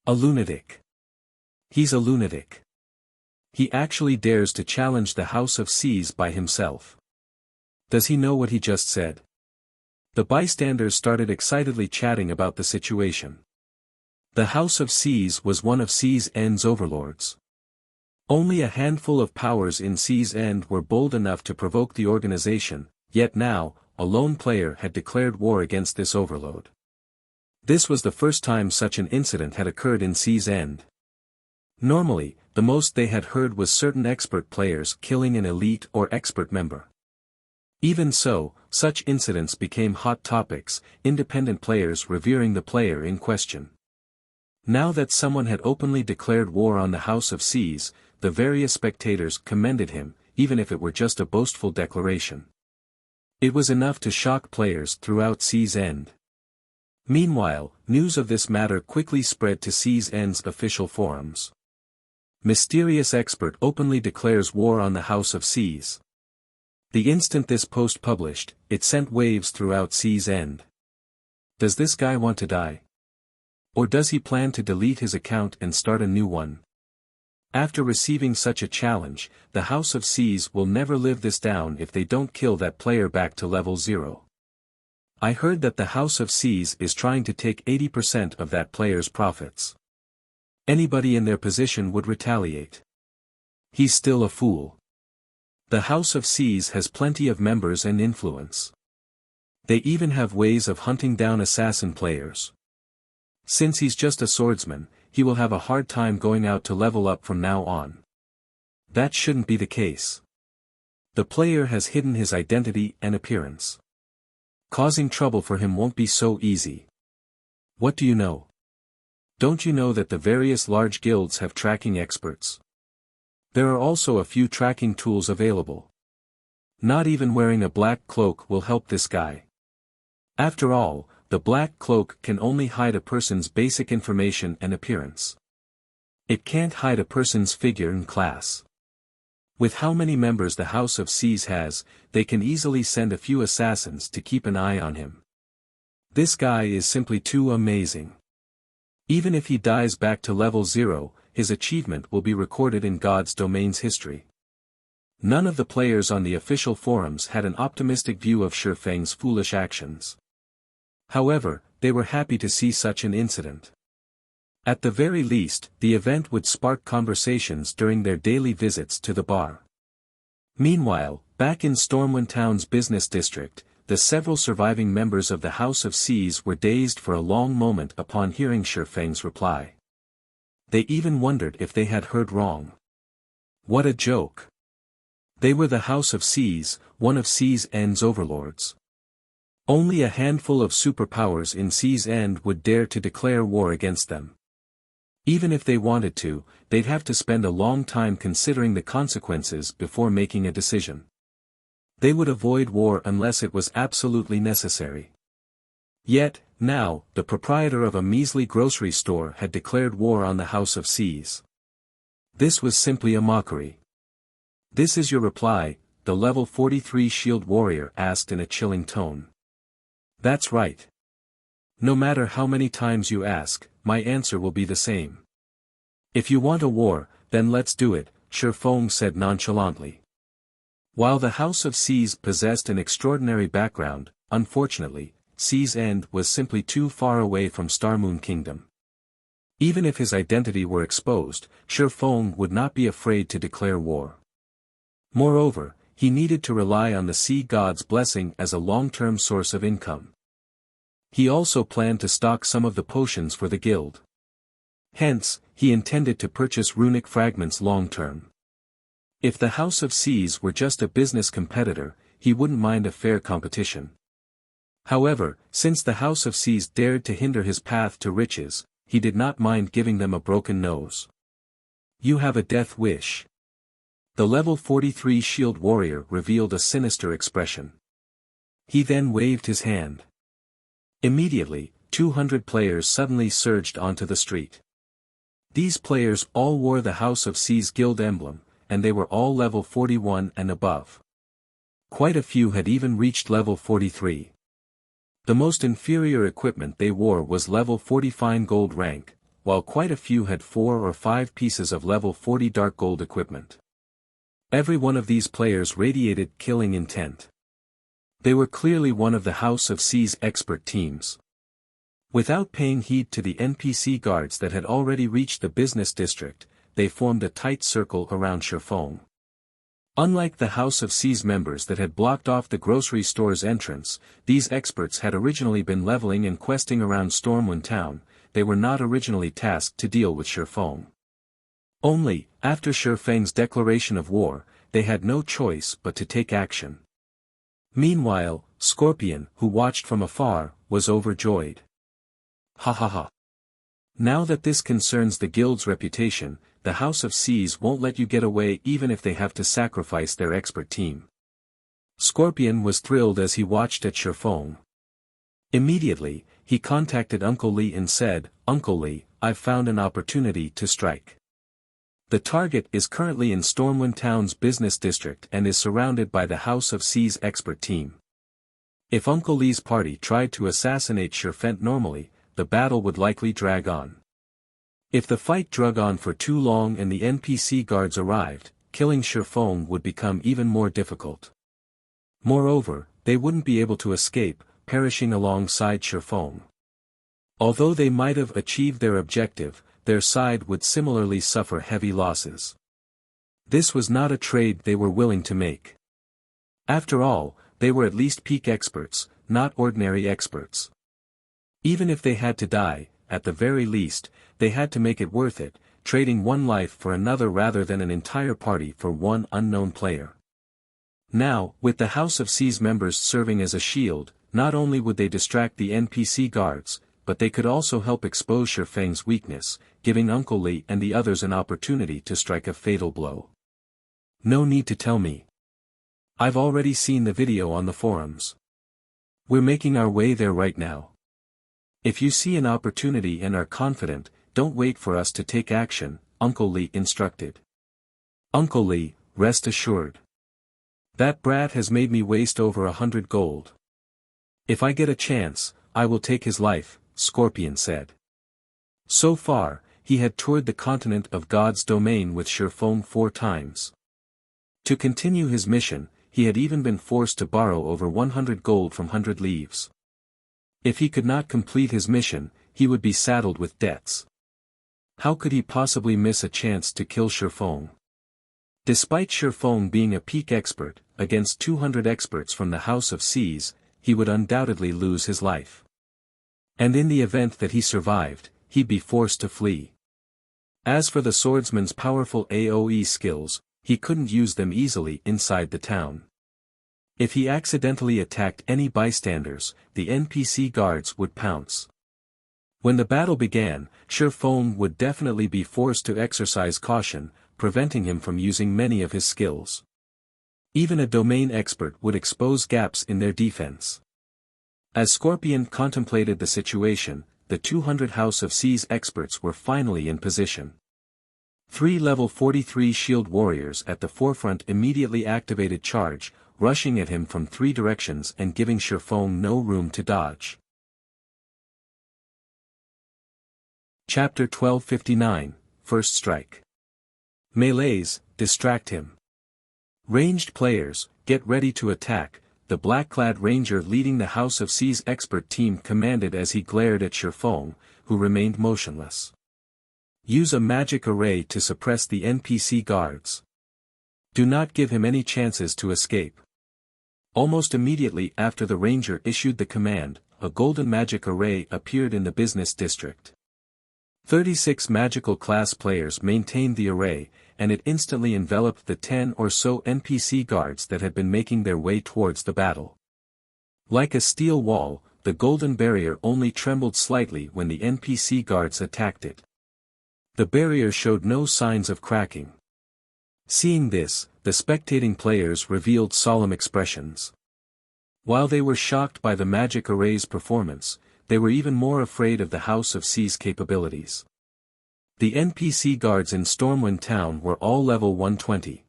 A lunatic. He's a lunatic. He actually dares to challenge the House of Seas by himself. Does he know what he just said? The bystanders started excitedly chatting about the situation. The House of Seas was one of Sea's End's overlords. Only a handful of powers in Sea's End were bold enough to provoke the organization, yet now, a lone player had declared war against this overlord. This was the first time such an incident had occurred in Sea's End. Normally, the most they had heard was certain expert players killing an elite or expert member. Even so, such incidents became hot topics, independent players revering the player in question. Now that someone had openly declared war on the House of Seas, the various spectators commended him, even if it were just a boastful declaration. It was enough to shock players throughout Sea's End. Meanwhile, news of this matter quickly spread to Sea's End's official forums. Mysterious expert openly declares war on the House of Seas. The instant this post published, it sent waves throughout Sea's End. Does this guy want to die? Or does he plan to delete his account and start a new one? After receiving such a challenge, the House of Seas will never live this down if they don't kill that player back to level 0. I heard that the House of Seas is trying to take 80% of that player's profits. Anybody in their position would retaliate. He's still a fool. The House of Seas has plenty of members and influence. They even have ways of hunting down assassin players. Since he's just a swordsman, he will have a hard time going out to level up from now on. That shouldn't be the case. The player has hidden his identity and appearance. Causing trouble for him won't be so easy. What do you know? Don't you know that the various large guilds have tracking experts? There are also a few tracking tools available. Not even wearing a black cloak will help this guy. After all, the black cloak can only hide a person's basic information and appearance. It can't hide a person's figure and class. With how many members the House of Seas has, they can easily send a few assassins to keep an eye on him. This guy is simply too amazing. Even if he dies back to level 0, his achievement will be recorded in God's domain's history. None of the players on the official forums had an optimistic view of Shifeng's foolish actions. However, they were happy to see such an incident. At the very least, the event would spark conversations during their daily visits to the bar. Meanwhile, back in Stormwind Town's business district, the several surviving members of the House of Seas were dazed for a long moment upon hearing Shifeng's reply. They even wondered if they had heard wrong. What a joke! They were the House of Seas, one of Sea's End's overlords. Only a handful of superpowers in Sea's End would dare to declare war against them. Even if they wanted to, they'd have to spend a long time considering the consequences before making a decision. They would avoid war unless it was absolutely necessary. Yet, now, the proprietor of a measly grocery store had declared war on the House of Seas. This was simply a mockery. "This is your reply," the level 43 shield warrior asked in a chilling tone. "That's right. No matter how many times you ask, my answer will be the same. If you want a war, then let's do it," Shifeng said nonchalantly. While the House of Seas possessed an extraordinary background, unfortunately, Sea's End was simply too far away from Starmoon Kingdom. Even if his identity were exposed, Shifeng would not be afraid to declare war. Moreover, he needed to rely on the sea god's blessing as a long-term source of income. He also planned to stock some of the potions for the guild. Hence, he intended to purchase runic fragments long-term. If the House of Seas were just a business competitor, he wouldn't mind a fair competition. However, since the House of Seas dared to hinder his path to riches, he did not mind giving them a broken nose. "You have a death wish." The level 43 shield warrior revealed a sinister expression. He then waved his hand. Immediately, 200 players suddenly surged onto the street. These players all wore the House of Seas guild emblem, and they were all level 41 and above. Quite a few had even reached level 43. The most inferior equipment they wore was level 40 fine gold rank, while quite a few had 4 or 5 pieces of level 40 dark gold equipment. Every one of these players radiated killing intent. They were clearly one of the House of Seas expert teams. Without paying heed to the NPC guards that had already reached the business district, they formed a tight circle around Shifeng. Unlike the House of Seas members that had blocked off the grocery store's entrance, these experts had originally been leveling and questing around Stormwind Town. They were not originally tasked to deal with Shifeng. Only, after Shifeng's declaration of war, they had no choice but to take action. Meanwhile, Scorpion, who watched from afar, was overjoyed. Ha ha ha. Now that this concerns the guild's reputation, the House of Seas won't let you get away even if they have to sacrifice their expert team. Scorpion was thrilled as he watched at Shifeng. Immediately, he contacted Uncle Li and said, "Uncle Li, I've found an opportunity to strike. The target is currently in Stormwind Town's business district and is surrounded by the House of Seas expert team. If Uncle Li's party tried to assassinate Shifeng normally, the battle would likely drag on. If the fight drug on for too long and the NPC guards arrived, killing Shifeng would become even more difficult. Moreover, they wouldn't be able to escape, perishing alongside Shifeng. Although they might have achieved their objective, their side would similarly suffer heavy losses. This was not a trade they were willing to make. After all, they were at least peak experts, not ordinary experts. Even if they had to die, at the very least, they had to make it worth it, trading one life for another rather than an entire party for one unknown player. Now, with the House of Seas members serving as a shield, not only would they distract the NPC guards, but they could also help expose Shifeng's weakness, giving Uncle Li and the others an opportunity to strike a fatal blow. No need to tell me. I've already seen the video on the forums. We're making our way there right now. If you see an opportunity and are confident, don't wait for us to take action, Uncle Li instructed. Uncle Li, rest assured. That brat has made me waste over 100 gold. If I get a chance, I will take his life, Scorpion said. So far, he had toured the continent of God's domain with Shifeng 4 times. To continue his mission, he had even been forced to borrow over 100 gold from 100 Leaves. If he could not complete his mission, he would be saddled with debts. How could he possibly miss a chance to kill Shifeng? Despite Shifeng being a peak expert, against 200 experts from the House of Seas, he would undoubtedly lose his life. And in the event that he survived, he'd be forced to flee. As for the swordsman's powerful AoE skills, he couldn't use them easily inside the town. If he accidentally attacked any bystanders, the NPC guards would pounce. When the battle began, Shifeng would definitely be forced to exercise caution, preventing him from using many of his skills. Even a domain expert would expose gaps in their defense. As Scorpion contemplated the situation, the 200 House of Seas experts were finally in position. 3 level 43 shield warriors at the forefront immediately activated charge, rushing at him from 3 directions and giving Shifeng no room to dodge. Chapter 1259, First Strike. Melees, distract him. Ranged players, get ready to attack, the black-clad ranger leading the House of Seas expert team commanded as he glared at Shifeng, who remained motionless. Use a magic array to suppress the NPC guards. Do not give him any chances to escape. Almost immediately after the ranger issued the command, a golden magic array appeared in the business district. 36 magical class players maintained the array, and it instantly enveloped the 10 or so NPC guards that had been making their way towards the battle. Like a steel wall, the golden barrier only trembled slightly when the NPC guards attacked it. The barrier showed no signs of cracking. Seeing this, the spectating players revealed solemn expressions. While they were shocked by the magic array's performance, they were even more afraid of the House of Seas' capabilities. The NPC guards in Stormwind Town were all level 120.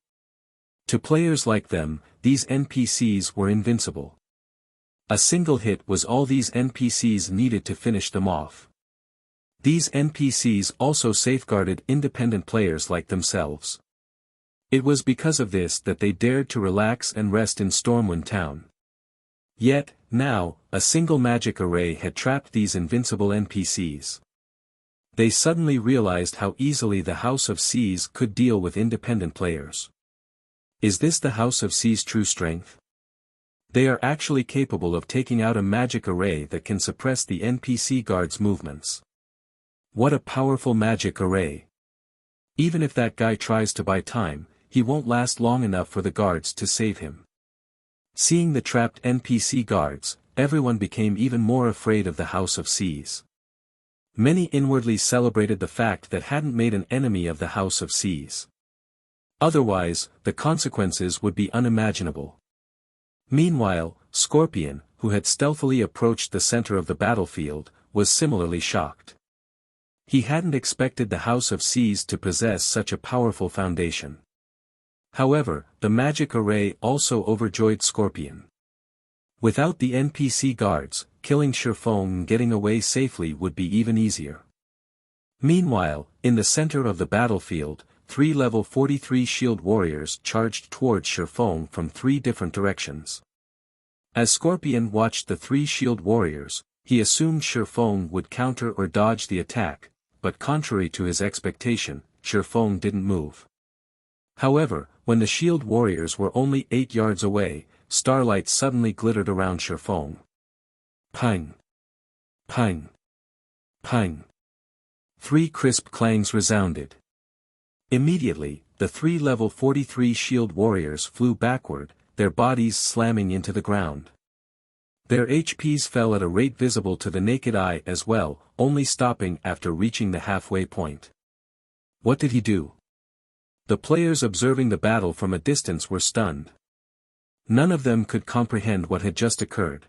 To players like them, these NPCs were invincible. A single hit was all these NPCs needed to finish them off. These NPCs also safeguarded independent players like themselves. It was because of this that they dared to relax and rest in Stormwind Town. Yet, now, a single magic array had trapped these invincible NPCs. They suddenly realized how easily the House of Seas could deal with independent players. Is this the House of Seas' true strength? They are actually capable of taking out a magic array that can suppress the NPC guards' movements. What a powerful magic array! Even if that guy tries to buy time, he won't last long enough for the guards to save him. Seeing the trapped NPC guards, everyone became even more afraid of the House of Seas. Many inwardly celebrated the fact that hadn't made an enemy of the House of Seas. Otherwise, the consequences would be unimaginable. Meanwhile, Scorpion, who had stealthily approached the center of the battlefield, was similarly shocked. He hadn't expected the House of Seas to possess such a powerful foundation. However, the magic array also overjoyed Scorpion. Without the NPC guards, killing Shifeng and getting away safely would be even easier. Meanwhile, in the center of the battlefield, 3 level 43 shield warriors charged towards Shifeng from 3 different directions. As Scorpion watched the 3 shield warriors, he assumed Shifeng would counter or dodge the attack, but contrary to his expectation, Shifeng didn't move. However, when the shield warriors were only 8 yards away, starlight suddenly glittered around Shifeng. Ping! Ping! Ping! 3 crisp clangs resounded. Immediately, the 3 level 43 shield warriors flew backward, their bodies slamming into the ground. Their HPs fell at a rate visible to the naked eye as well, only stopping after reaching the halfway point. What did he do? The players observing the battle from a distance were stunned. None of them could comprehend what had just occurred.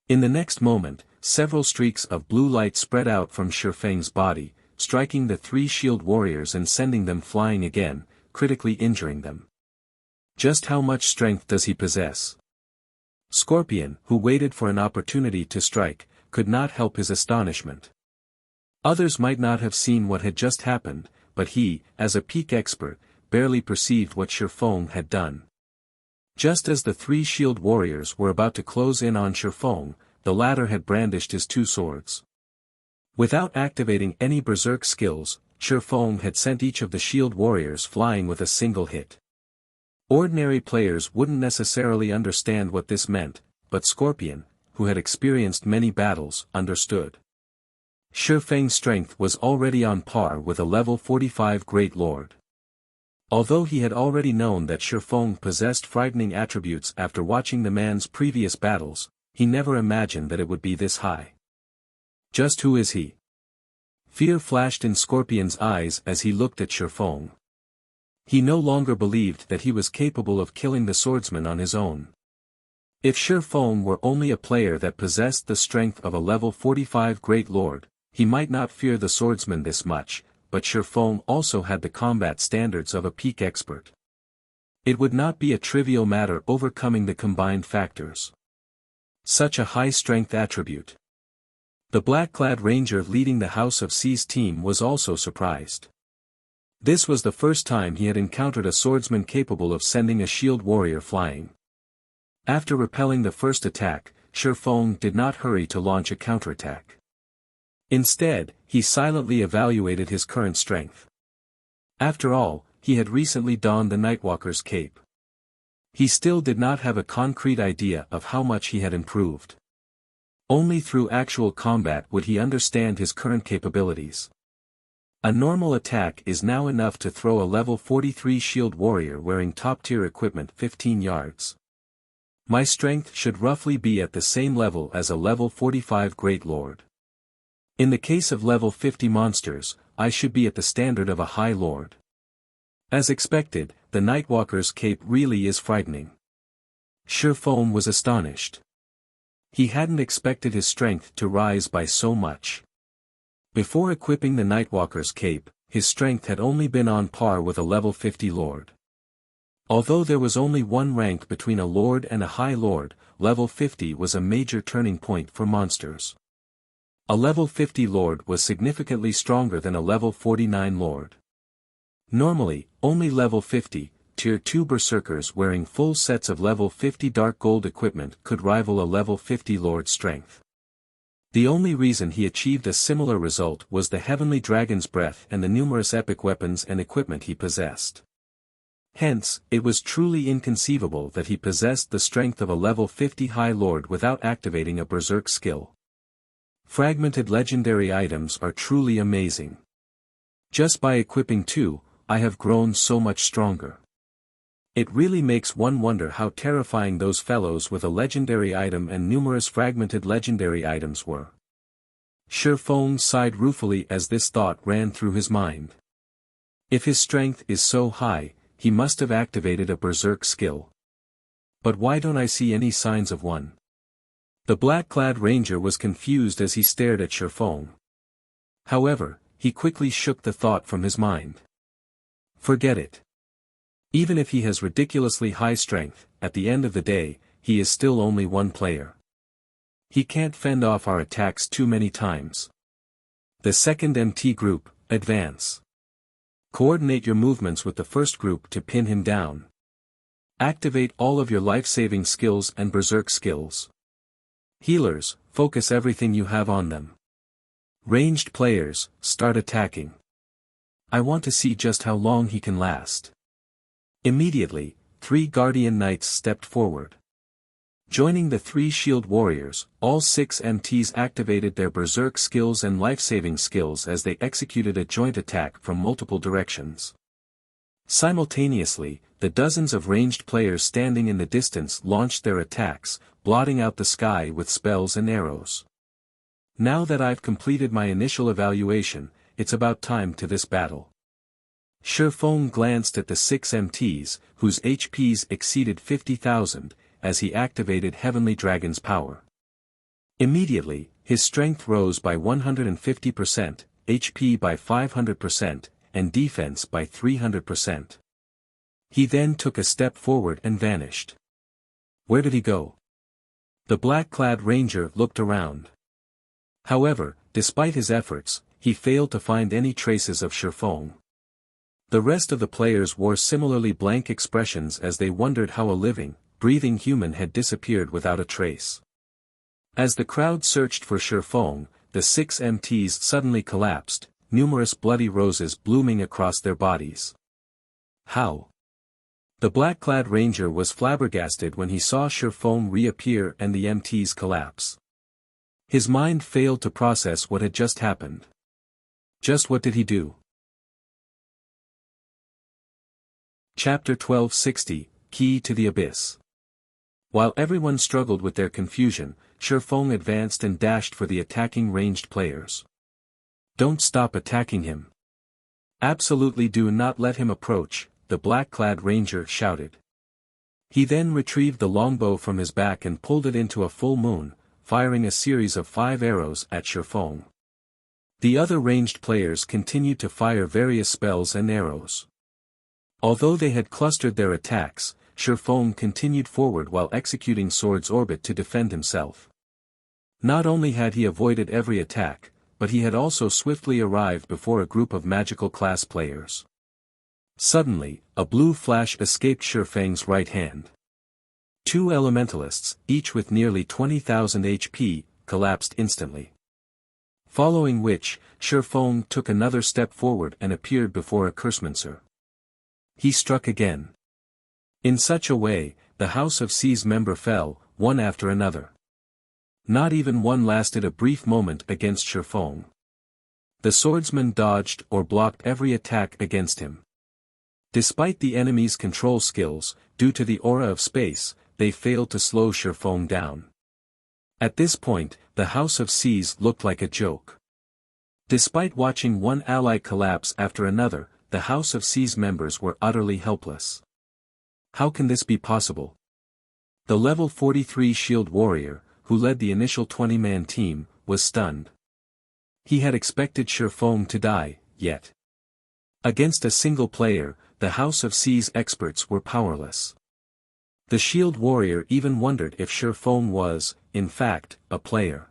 In the next moment, several streaks of blue light spread out from Shifeng's body, striking the 3 shield warriors and sending them flying again, critically injuring them. Just how much strength does he possess? Scorpion, who waited for an opportunity to strike, could not help his astonishment. Others might not have seen what had just happened, but he, as a peak expert, barely perceived what Shifeng had done. Just as the 3 shield warriors were about to close in on Shifeng, the latter had brandished his 2 swords. Without activating any berserk skills, Shifeng had sent each of the shield warriors flying with a single hit. Ordinary players wouldn't necessarily understand what this meant, but Scorpion, who had experienced many battles, understood. Shifeng's strength was already on par with a level 45 Great Lord. Although he had already known that Shifeng possessed frightening attributes after watching the man's previous battles, he never imagined that it would be this high. Just who is he? Fear flashed in Scorpion's eyes as he looked at Shifeng. He no longer believed that he was capable of killing the swordsman on his own. If Shifeng were only a player that possessed the strength of a level 45 Great Lord, he might not fear the swordsman this much, but Shifeng also had the combat standards of a peak expert. It would not be a trivial matter overcoming the combined factors. Such a high-strength attribute. The black-clad ranger leading the House of Seas team was also surprised. This was the first time he had encountered a swordsman capable of sending a shield warrior flying. After repelling the first attack, Shifeng did not hurry to launch a counterattack. Instead, he silently evaluated his current strength. After all, he had recently donned the Nightwalker's cape. He still did not have a concrete idea of how much he had improved. Only through actual combat would he understand his current capabilities. A normal attack is now enough to throw a level 43 shield warrior wearing top-tier equipment 15 yards. My strength should roughly be at the same level as a level 45 Great Lord. In the case of level 50 monsters, I should be at the standard of a High Lord. As expected, the Nightwalker's cape really is frightening. Shifeng was astonished. He hadn't expected his strength to rise by so much. Before equipping the Nightwalker's cape, his strength had only been on par with a level 50 Lord. Although there was only one rank between a Lord and a High Lord, level 50 was a major turning point for monsters. A level 50 Lord was significantly stronger than a level 49 Lord. Normally, only level 50, Tier 2 Berserkers wearing full sets of level 50 Dark Gold equipment could rival a level 50 Lord's strength. The only reason he achieved a similar result was the Heavenly Dragon's Breath and the numerous epic weapons and equipment he possessed. Hence, it was truly inconceivable that he possessed the strength of a level 50 High Lord without activating a Berserk skill. Fragmented legendary items are truly amazing. Just by equipping 2, I have grown so much stronger. It really makes one wonder how terrifying those fellows with a legendary item and numerous fragmented legendary items were. Feng sighed ruefully as this thought ran through his mind. If his strength is so high, he must have activated a berserk skill. But why don't I see any signs of one? The black-clad ranger was confused as he stared at Feng. However, he quickly shook the thought from his mind. Forget it. Even if he has ridiculously high strength, at the end of the day, he is still only one player. He can't fend off our attacks too many times. The second MT group, advance. Coordinate your movements with the first group to pin him down. Activate all of your life-saving skills and berserk skills. Healers, focus everything you have on them. Ranged players, start attacking. I want to see just how long he can last. Immediately, 3 Guardian Knights stepped forward. Joining the 3 Shield Warriors, all 6 MTs activated their berserk skills and life-saving skills as they executed a joint attack from multiple directions. Simultaneously, the dozens of ranged players standing in the distance launched their attacks, blotting out the sky with spells and arrows. Now that I've completed my initial evaluation, it's about time to this battle. Feng glanced at the 6 MTs, whose HPs exceeded 50,000, as he activated Heavenly Dragon's power. Immediately, his strength rose by 150%, HP by 500%, and defense by 300%. He then took a step forward and vanished. Where did he go? The black-clad ranger looked around. However, despite his efforts, he failed to find any traces of Feng. The rest of the players wore similarly blank expressions as they wondered how a living, breathing human had disappeared without a trace. As the crowd searched for Feng, the 6 MTs suddenly collapsed, numerous bloody roses blooming across their bodies. How? The black-clad ranger was flabbergasted when he saw Feng reappear and the MTs collapse. His mind failed to process what had just happened. Just what did he do? Chapter 1260, Key to the Abyss. While everyone struggled with their confusion, Feng advanced and dashed for the attacking ranged players. Don't stop attacking him. Absolutely do not let him approach, the black-clad ranger shouted. He then retrieved the longbow from his back and pulled it into a full moon, firing a series of 5 arrows at Feng. The other ranged players continued to fire various spells and arrows. Although they had clustered their attacks, Feng continued forward while executing Sword's Orbit to defend himself. Not only had he avoided every attack, but he had also swiftly arrived before a group of magical class players. Suddenly, a blue flash escaped Feng's right hand. 2 elementalists, each with nearly 20,000 HP, collapsed instantly. Following which, Feng took another step forward and appeared before a Cursemancer. He struck again. In such a way, the House of C's member fell, one after another. Not even one lasted a brief moment against Feng. The swordsman dodged or blocked every attack against him. Despite the enemy's control skills, due to the aura of space, they failed to slow Feng down. At this point, the House of C's looked like a joke. Despite watching one ally collapse after another, the House of C's members were utterly helpless. How can this be possible? The level 43 Shield Warrior, who led the initial 20-man team, was stunned. He had expected Feng to die, yet. Against a single player, the House of C's experts were powerless. The Shield Warrior even wondered if Feng was, in fact, a player.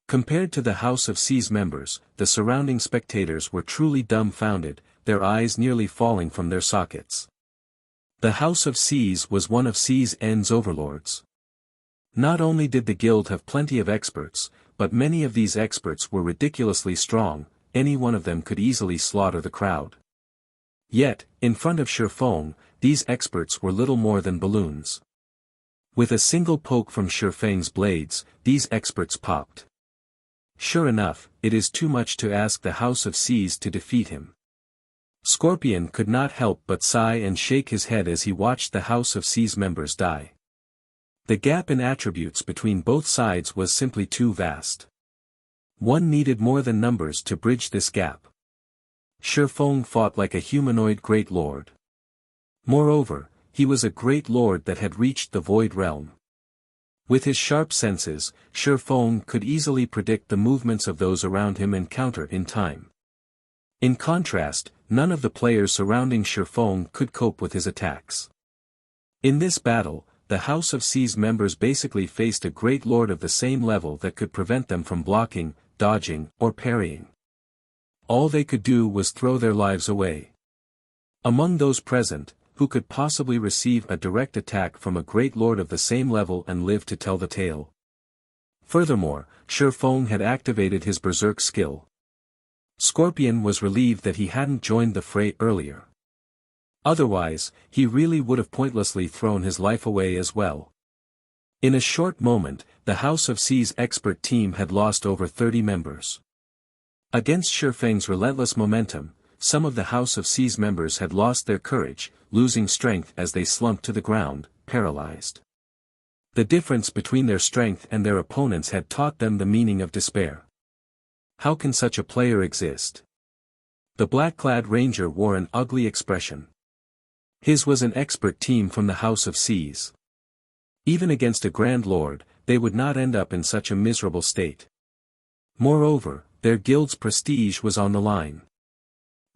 Compared to the House of C's members, the surrounding spectators were truly dumbfounded, their eyes nearly falling from their sockets. The House of C's was one of C's End's overlords. Not only did the guild have plenty of experts, but many of these experts were ridiculously strong, any one of them could easily slaughter the crowd. Yet, in front of Feng, these experts were little more than balloons. With a single poke from Feng's blades, these experts popped. Sure enough, it is too much to ask the House of C's to defeat him. Scorpion could not help but sigh and shake his head as he watched the House of C's members die. The gap in attributes between both sides was simply too vast. One needed more than numbers to bridge this gap. Shi Feng fought like a humanoid great lord. Moreover, he was a great lord that had reached the void realm. With his sharp senses, Shi Feng could easily predict the movements of those around him and counter in time. In contrast, none of the players surrounding Shi Feng could cope with his attacks. In this battle, the House of C's members basically faced a great lord of the same level that could prevent them from blocking, dodging, or parrying. All they could do was throw their lives away. Among those present, who could possibly receive a direct attack from a great lord of the same level and live to tell the tale? Furthermore, Shi Feng had activated his berserk skill. Scorpion was relieved that he hadn't joined the fray earlier. Otherwise, he really would have pointlessly thrown his life away as well. In a short moment, the House of C's expert team had lost over 30 members. Against Shi Feng's relentless momentum, some of the House of C's members had lost their courage, losing strength as they slumped to the ground, paralyzed. The difference between their strength and their opponents had taught them the meaning of despair. How can such a player exist? The black-clad ranger wore an ugly expression. His was an expert team from the House of C's. Even against a Grand Lord, they would not end up in such a miserable state. Moreover, their guild's prestige was on the line.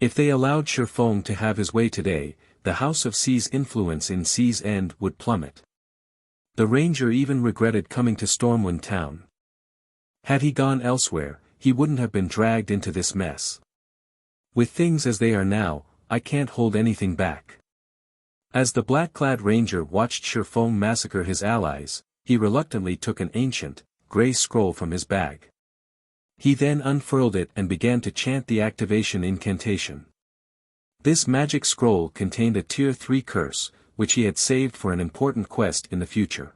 If they allowed Shi Feng to have his way today, the House of C's influence in C's End would plummet. The ranger even regretted coming to Stormwind Town. Had he gone elsewhere, he wouldn't have been dragged into this mess. With things as they are now, I can't hold anything back. As the black-clad ranger watched Shi Feng massacre his allies, he reluctantly took an ancient, grey scroll from his bag. He then unfurled it and began to chant the activation incantation. This magic scroll contained a Tier 3 curse, which he had saved for an important quest in the future.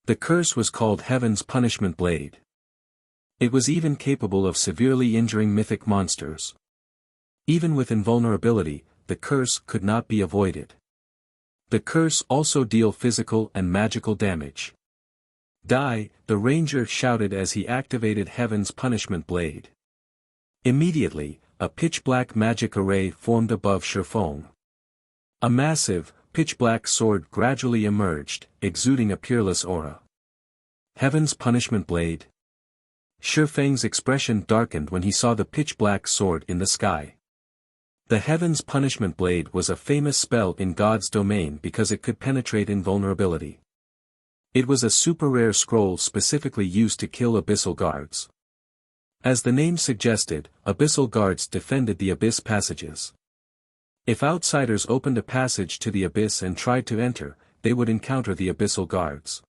The curse was called Heaven's Punishment Blade. It was even capable of severely injuring mythic monsters. Even with invulnerability, the curse could not be avoided. The curse also deal physical and magical damage. Die, the ranger shouted as he activated Heaven's Punishment Blade. Immediately, a pitch-black magic array formed above Shi Feng. A massive, pitch-black sword gradually emerged, exuding a peerless aura. Heaven's Punishment Blade. Shi Feng's expression darkened when he saw the pitch-black sword in the sky. The Heaven's Punishment Blade was a famous spell in God's domain because it could penetrate invulnerability. It was a super-rare scroll specifically used to kill abyssal guards. As the name suggested, abyssal guards defended the abyss passages. If outsiders opened a passage to the abyss and tried to enter, they would encounter the abyssal guards.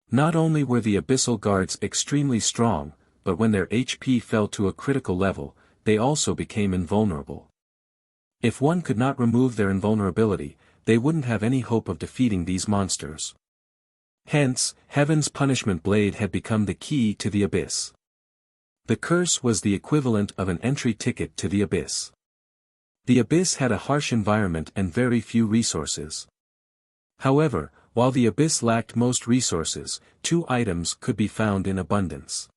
Not only were the abyssal guards extremely strong, but when their HP fell to a critical level, they also became invulnerable. If one could not remove their invulnerability, they wouldn't have any hope of defeating these monsters. Hence, Heaven's Punishment Blade had become the key to the abyss. The curse was the equivalent of an entry ticket to the abyss. The abyss had a harsh environment and very few resources. However, while the abyss lacked most resources, 2 items could be found in abundance.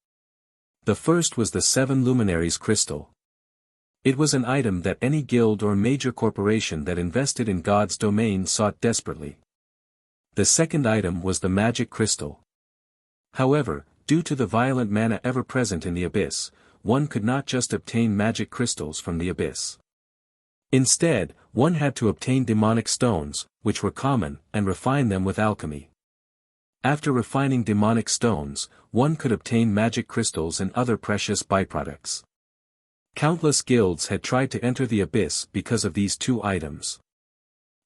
The first was the 7 Luminaries crystal. It was an item that any guild or major corporation that invested in God's domain sought desperately. The second item was the magic crystal. However, due to the violent mana ever present in the abyss, one could not just obtain magic crystals from the abyss. Instead, one had to obtain demonic stones, which were common, and refine them with alchemy. After refining demonic stones, one could obtain magic crystals and other precious byproducts. Countless guilds had tried to enter the abyss because of these 2 items.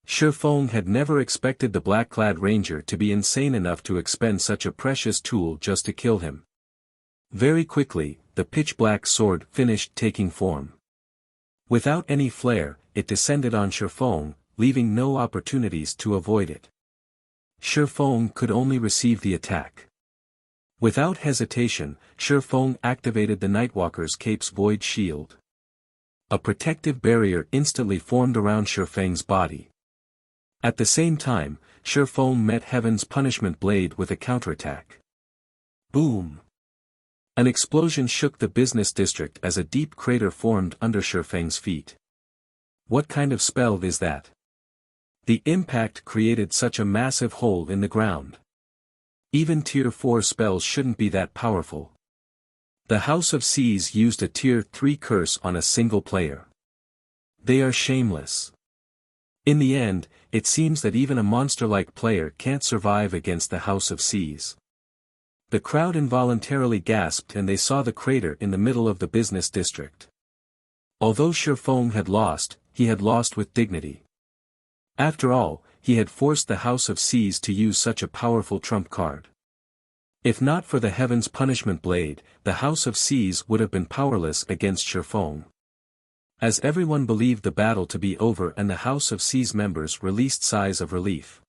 Shi Feng had never expected the black-clad ranger to be insane enough to expend such a precious tool just to kill him. Very quickly, the pitch-black sword finished taking form. Without any flare, it descended on Shi Feng, leaving no opportunities to avoid it. Shi Feng could only receive the attack. Without hesitation, Shi Feng activated the Nightwalker's Cape's Void Shield. A protective barrier instantly formed around Shi Feng's body. At the same time, Shi Feng met Heaven's Punishment Blade with a counterattack. Boom! An explosion shook the business district as a deep crater formed under Shifeng's feet. What kind of spell is that? The impact created such a massive hole in the ground. Even Tier 4 spells shouldn't be that powerful. The House of Seas used a Tier 3 curse on a single player. They are shameless. In the end, it seems that even a monster-like player can't survive against the House of Seas. The crowd involuntarily gasped and they saw the crater in the middle of the business district. Although Shifeng had lost, he had lost with dignity. After all, he had forced the House of Seas to use such a powerful trump card. If not for the Heaven's Punishment Blade, the House of Seas would have been powerless against Shifeng. As everyone believed the battle to be over and the House of Seas members released sighs of relief,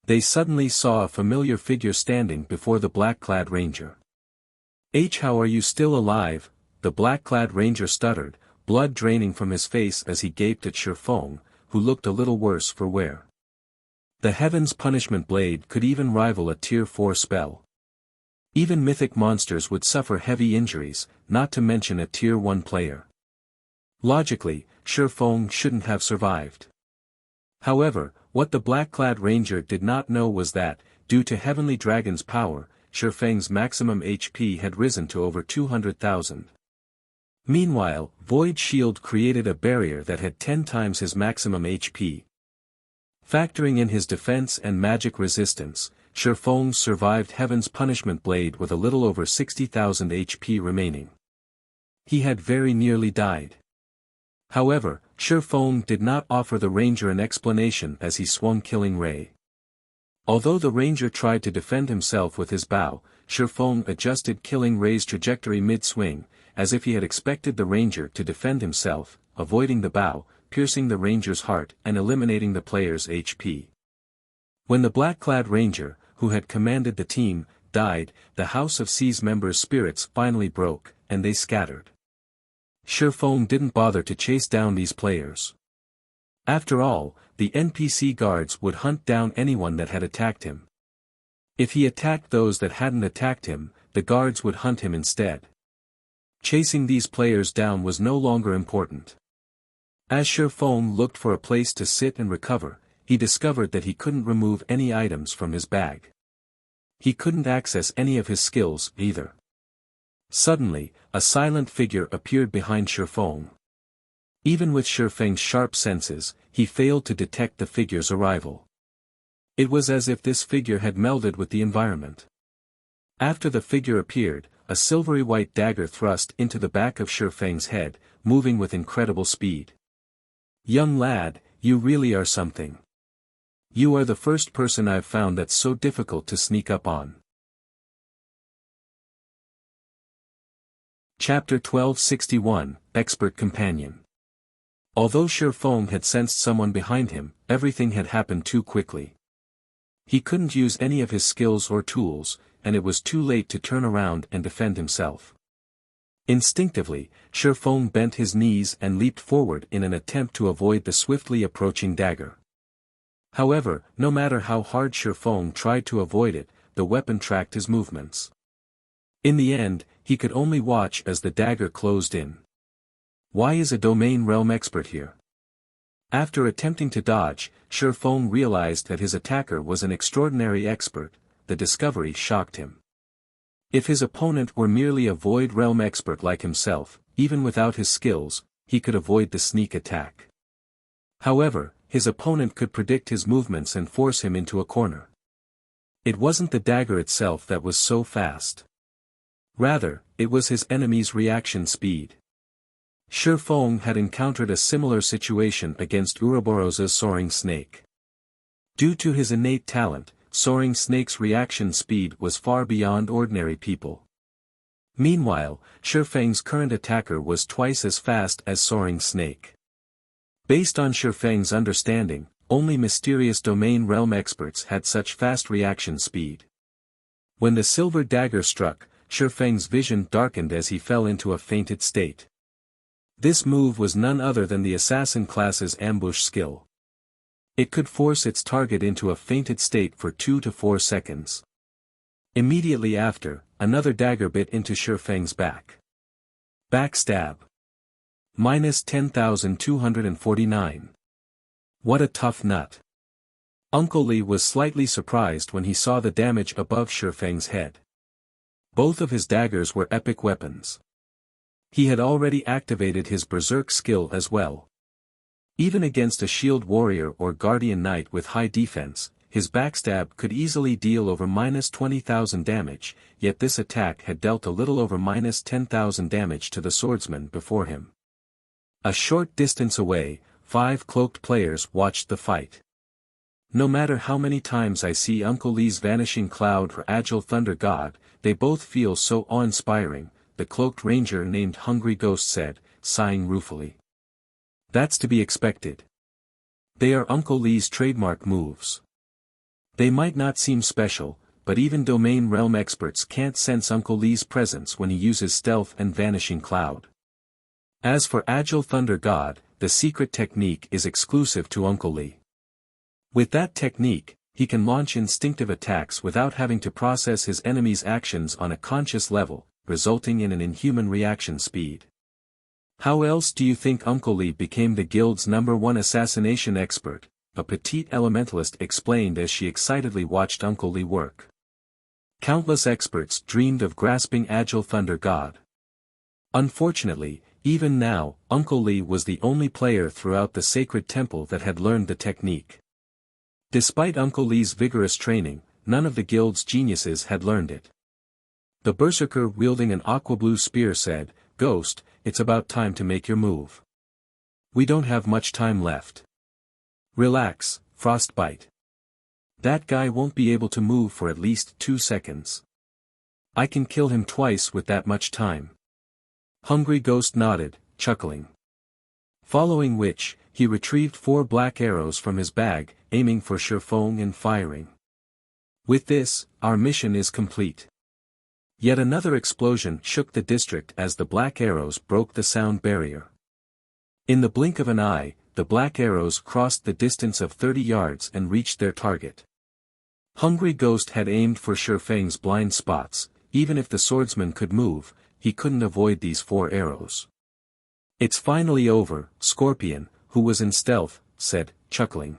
they suddenly saw a familiar figure standing before the black-clad ranger. How are you still alive?" the black-clad ranger stuttered, blood draining from his face as he gaped at Shifeng, who looked a little worse for wear. The Heaven's Punishment Blade could even rival a Tier 4 spell. Even mythic monsters would suffer heavy injuries, not to mention a Tier 1 player. Logically, Shifeng shouldn't have survived. However, what the black-clad ranger did not know was that, due to Heavenly Dragon's power, Shifeng's maximum HP had risen to over 200,000. Meanwhile, Void Shield created a barrier that had 10 times his maximum HP. Factoring in his defense and magic resistance, Shifeng survived Heaven's Punishment Blade with a little over 60,000 HP remaining. He had very nearly died. However, Shifeng did not offer the ranger an explanation as he swung Killing Ray. Although the ranger tried to defend himself with his bow, Shifeng adjusted Killing Ray's trajectory mid-swing, as if he had expected the ranger to defend himself, avoiding the bow, piercing the ranger's heart and eliminating the player's HP. When the black-clad ranger, who had commanded the team, died, the House of Seas members' spirits finally broke, and they scattered. Shifeng didn't bother to chase down these players. After all, the NPC guards would hunt down anyone that had attacked him. If he attacked those that hadn't attacked him, the guards would hunt him instead. Chasing these players down was no longer important. As Shifeng looked for a place to sit and recover, he discovered that he couldn't remove any items from his bag. He couldn't access any of his skills, either. Suddenly, a silent figure appeared behind Shifeng. Even with Shifeng's sharp senses, he failed to detect the figure's arrival. It was as if this figure had melded with the environment. After the figure appeared, a silvery white dagger thrust into the back of Shifeng's head, moving with incredible speed. "Young lad, you really are something. You are the first person I've found that's so difficult to sneak up on." Chapter 1261, Expert Companion. Although Shifeng had sensed someone behind him, everything had happened too quickly. He couldn't use any of his skills or tools, and it was too late to turn around and defend himself. Instinctively, Shifeng bent his knees and leaped forward in an attempt to avoid the swiftly approaching dagger. However, no matter how hard Shifeng tried to avoid it, the weapon tracked his movements. In the end, he could only watch as the dagger closed in. Why is a domain realm expert here? After attempting to dodge, Shifeng realized that his attacker was an extraordinary expert. The discovery shocked him. If his opponent were merely a void realm expert like himself, even without his skills, he could avoid the sneak attack. However, his opponent could predict his movements and force him into a corner. It wasn't the dagger itself that was so fast. Rather, it was his enemy's reaction speed. Shifeng had encountered a similar situation against Ouroboros's Soaring Snake. Due to his innate talent, Soaring Snake's reaction speed was far beyond ordinary people. Meanwhile, Shifeng's current attacker was twice as fast as Soaring Snake. Based on Shifeng's understanding, only mysterious domain realm experts had such fast reaction speed. When the silver dagger struck, Shifeng's vision darkened as he fell into a fainted state. This move was none other than the assassin class's ambush skill. It could force its target into a fainted state for 2 to 4 seconds. Immediately after, another dagger bit into Shifeng's back. Backstab. Minus 10,249. What a tough nut. Uncle Li was slightly surprised when he saw the damage above Shifeng's head. Both of his daggers were epic weapons. He had already activated his berserk skill as well. Even against a shield warrior or guardian knight with high defense, his backstab could easily deal over minus 20,000 damage, yet this attack had dealt a little over minus 10,000 damage to the swordsman before him. A short distance away, 5 cloaked players watched the fight. No matter how many times I see Uncle Li's Vanishing Cloud or Agile Thunder God, they both feel so awe-inspiring, the cloaked ranger named Hungry Ghost said, sighing ruefully. That's to be expected. They are Uncle Li's trademark moves. They might not seem special, but even domain realm experts can't sense Uncle Li's presence when he uses stealth and Vanishing Cloud. As for Agile Thunder God, the secret technique is exclusive to Uncle Li. With that technique, he can launch instinctive attacks without having to process his enemy's actions on a conscious level, resulting in an inhuman reaction speed. How else do you think Uncle Li became the guild's #1 assassination expert? A petite elementalist explained as she excitedly watched Uncle Li work. Countless experts dreamed of grasping Agile Thunder God. Unfortunately, even now, Uncle Li was the only player throughout the sacred temple that had learned the technique. Despite Uncle Li's vigorous training, none of the guild's geniuses had learned it. The berserker wielding an aqua-blue spear said, "Ghost, it's about time to make your move. We don't have much time left. Relax, Frostbite. That guy won't be able to move for at least 2 seconds. I can kill him twice with that much time." Hungry Ghost nodded, chuckling. Following which, he retrieved 4 black arrows from his bag, aiming for Shifeng and firing. With this, our mission is complete. Yet another explosion shook the district as the black arrows broke the sound barrier. In the blink of an eye, the black arrows crossed the distance of 30 yards and reached their target. Hungry Ghost had aimed for Shifeng's blind spots. Even if the swordsman could move, he couldn't avoid these 4 arrows. "It's finally over," Scorpion, who was in stealth, said, chuckling.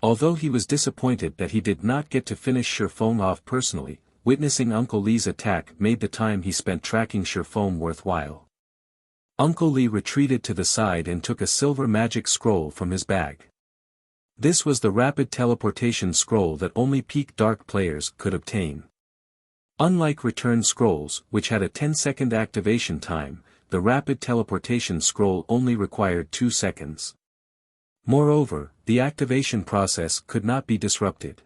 Although he was disappointed that he did not get to finish Shifeng off personally, witnessing Uncle Li's attack made the time he spent tracking Shifeng worthwhile. Uncle Li retreated to the side and took a silver magic scroll from his bag. This was the rapid teleportation scroll that only peak dark players could obtain. Unlike return scrolls, which had a 10-second activation time, the rapid teleportation scroll only required 2 seconds. Moreover, the activation process could not be disrupted.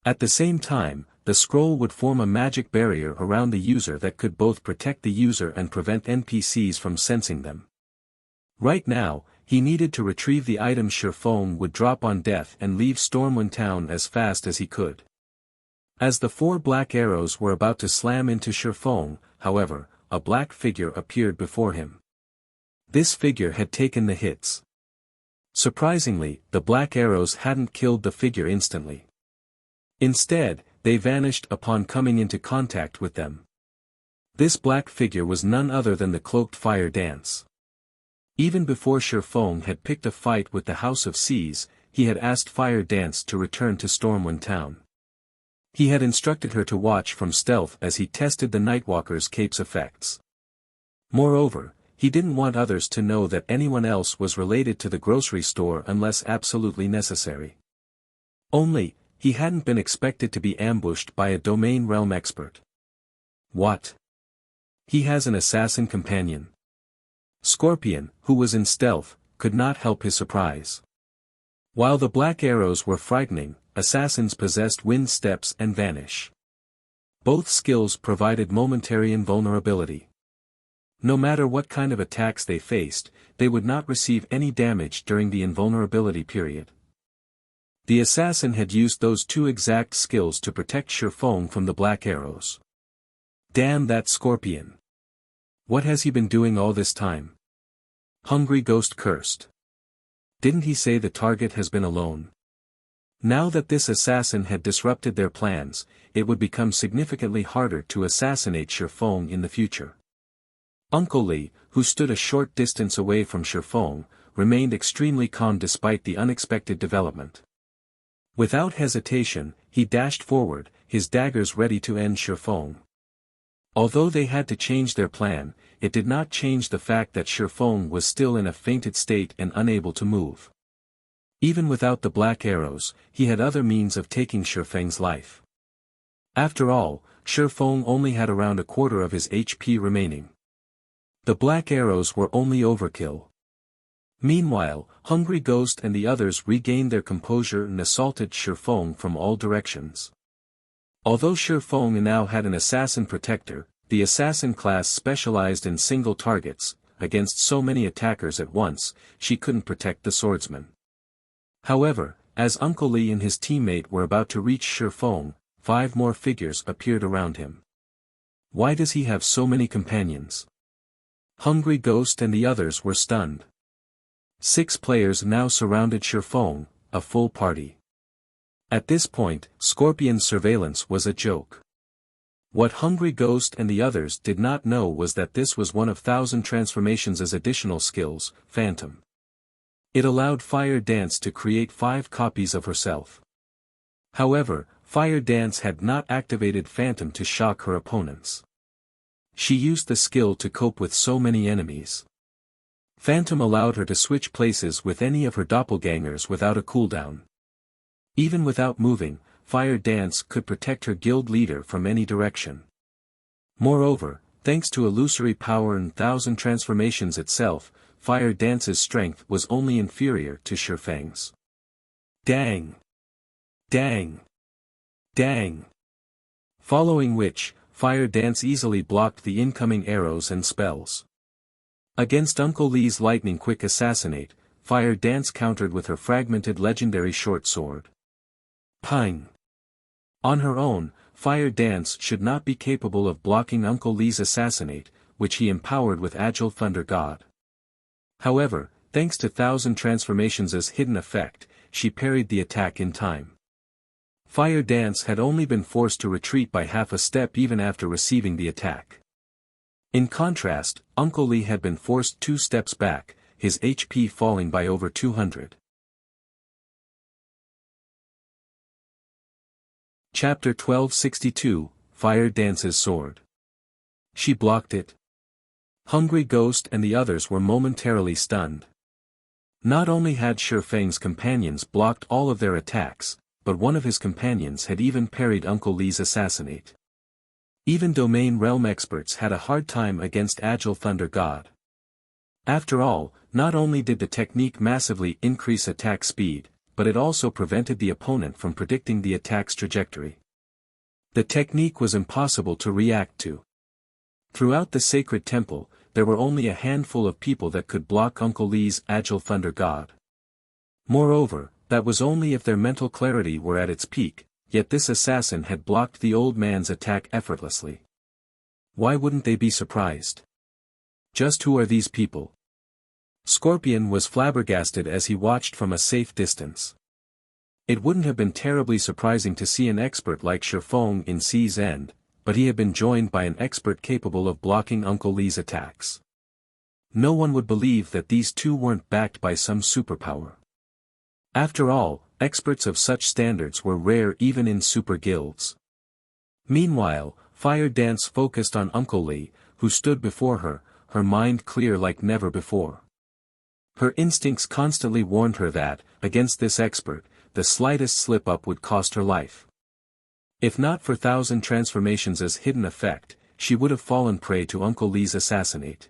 At the same time, the scroll would form a magic barrier around the user that could both protect the user and prevent NPCs from sensing them. Right now, he needed to retrieve the item Shifeng would drop on death and leave Stormwind Town as fast as he could. As the 4 black arrows were about to slam into Shifeng, however, a black figure appeared before him. This figure had taken the hits. Surprisingly, the black arrows hadn't killed the figure instantly. Instead, they vanished upon coming into contact with them. This black figure was none other than the cloaked Fire Dance. Even before Shifeng had picked a fight with the House of Seas, he had asked Fire Dance to return to Stormwind Town. He had instructed her to watch from stealth as he tested the Nightwalker's cape's effects. Moreover, he didn't want others to know that anyone else was related to the grocery store unless absolutely necessary. Only, he hadn't been expected to be ambushed by a domain realm expert. What? He has an assassin companion. Scorpion, who was in stealth, could not help his surprise. While the black arrows were frightening, assassins possessed wind steps and vanish. Both skills provided momentary invulnerability. No matter what kind of attacks they faced, they would not receive any damage during the invulnerability period. The assassin had used those 2 exact skills to protect Shifeng from the black arrows. Damn that Scorpion! What has he been doing all this time? Hungry Ghost cursed. Didn't he say the target has been alone? Now that this assassin had disrupted their plans, it would become significantly harder to assassinate Shifeng in the future. Uncle Li, who stood a short distance away from Shifeng, remained extremely calm despite the unexpected development. Without hesitation, he dashed forward, his daggers ready to end Shifeng. Although they had to change their plan, it did not change the fact that Shifeng was still in a fainted state and unable to move. Even without the black arrows, he had other means of taking Shifeng's life. After all, Shifeng only had around a quarter of his HP remaining. The black arrows were only overkill. Meanwhile, Hungry Ghost and the others regained their composure and assaulted Shifeng from all directions. Although Shifeng now had an assassin protector, the assassin class specialized in single targets. Against so many attackers at once, she couldn't protect the swordsman. However, as Uncle Li and his teammate were about to reach Shifeng, 5 more figures appeared around him. Why does he have so many companions? Hungry Ghost and the others were stunned. 6 players now surrounded Shifeng, a full party. At this point, Scorpion's surveillance was a joke. What Hungry Ghost and the others did not know was that this was one of 1,000 transformations as additional skills, Phantom. It allowed Fire Dance to create 5 copies of herself. However, Fire Dance had not activated Phantom to shock her opponents. She used the skill to cope with so many enemies. Phantom allowed her to switch places with any of her doppelgangers without a cooldown. Even without moving, Fire Dance could protect her guild leader from any direction. Moreover, thanks to illusory power and 1,000 transformations itself, Fire Dance's strength was only inferior to Shifeng's. Dang! Dang! Dang! Following which, Fire Dance easily blocked the incoming arrows and spells. Against Uncle Li's lightning-quick assassinate, Fire Dance countered with her fragmented legendary short sword. Ping! On her own, Fire Dance should not be capable of blocking Uncle Li's assassinate, which he empowered with Agile Thunder God. However, thanks to 1,000 transformations as hidden effect, she parried the attack in time. Fire Dance had only been forced to retreat by half a step even after receiving the attack. In contrast, Uncle Li had been forced 2 steps back, his HP falling by over 200. Chapter 1262, Fire Dance's Sword. She blocked it. Hungry Ghost and the others were momentarily stunned. Not only had Shifeng's companions blocked all of their attacks, but one of his companions had even parried Uncle Li's assassinate. Even Domain Realm experts had a hard time against Agile Thunder God. After all, not only did the technique massively increase attack speed, but it also prevented the opponent from predicting the attack's trajectory. The technique was impossible to react to. Throughout the sacred temple, there were only a handful of people that could block Uncle Li's Agile Thunder God. Moreover, that was only if their mental clarity were at its peak, yet this assassin had blocked the old man's attack effortlessly. Why wouldn't they be surprised? Just who are these people? Scorpion was flabbergasted as he watched from a safe distance. It wouldn't have been terribly surprising to see an expert like Shifeng in Sea's End, but he had been joined by an expert capable of blocking Uncle Li's attacks. No one would believe that these two weren't backed by some superpower. After all, experts of such standards were rare even in super guilds. Meanwhile, Fire Dance focused on Uncle Li, who stood before her, her mind clear like never before. Her instincts constantly warned her that, against this expert, the slightest slip-up would cost her life. If not for 1,000 transformations as hidden effect, she would have fallen prey to Uncle Li's assassinate.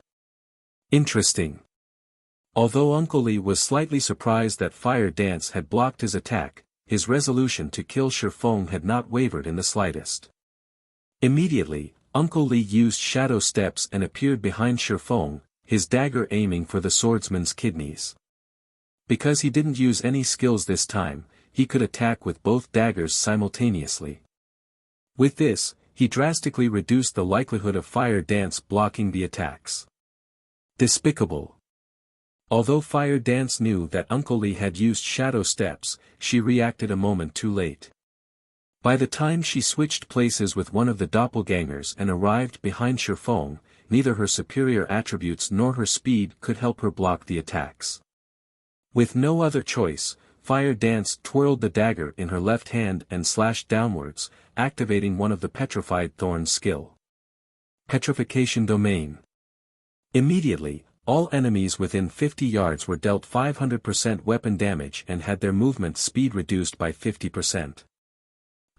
Interesting. Although Uncle Li was slightly surprised that Fire Dance had blocked his attack, his resolution to kill Shifeng had not wavered in the slightest. Immediately, Uncle Li used shadow steps and appeared behind Shifeng, his dagger aiming for the swordsman's kidneys. Because he didn't use any skills this time, he could attack with both daggers simultaneously. With this, he drastically reduced the likelihood of Fire Dance blocking the attacks. Despicable. Although Fire Dance knew that Uncle Lee had used shadow steps, she reacted a moment too late. By the time she switched places with one of the doppelgangers and arrived behind Shifeng, neither her superior attributes nor her speed could help her block the attacks. With no other choice, Fire Dance twirled the dagger in her left hand and slashed downwards, activating one of the Petrified Thorns skill. Petrification Domain. Immediately, all enemies within 50 yards were dealt 500% weapon damage and had their movement speed reduced by 50%.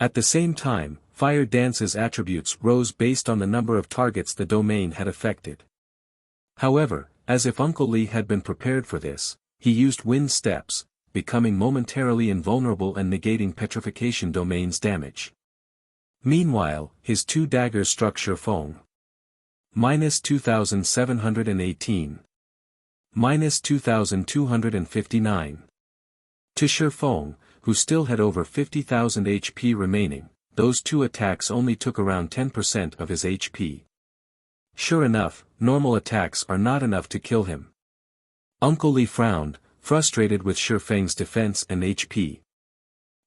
At the same time, Fire Dance's attributes rose based on the number of targets the domain had affected. However, as if Uncle Lee had been prepared for this, he used wind steps, becoming momentarily invulnerable and negating Petrification Domain's damage. Meanwhile, his two daggers struck Shifeng. -2,718. -2,259. To Shifeng, who still had over 50,000 HP remaining, those two attacks only took around 10% of his HP. Sure enough, normal attacks are not enough to kill him. Uncle Lee frowned, frustrated with Shifeng's defense and HP.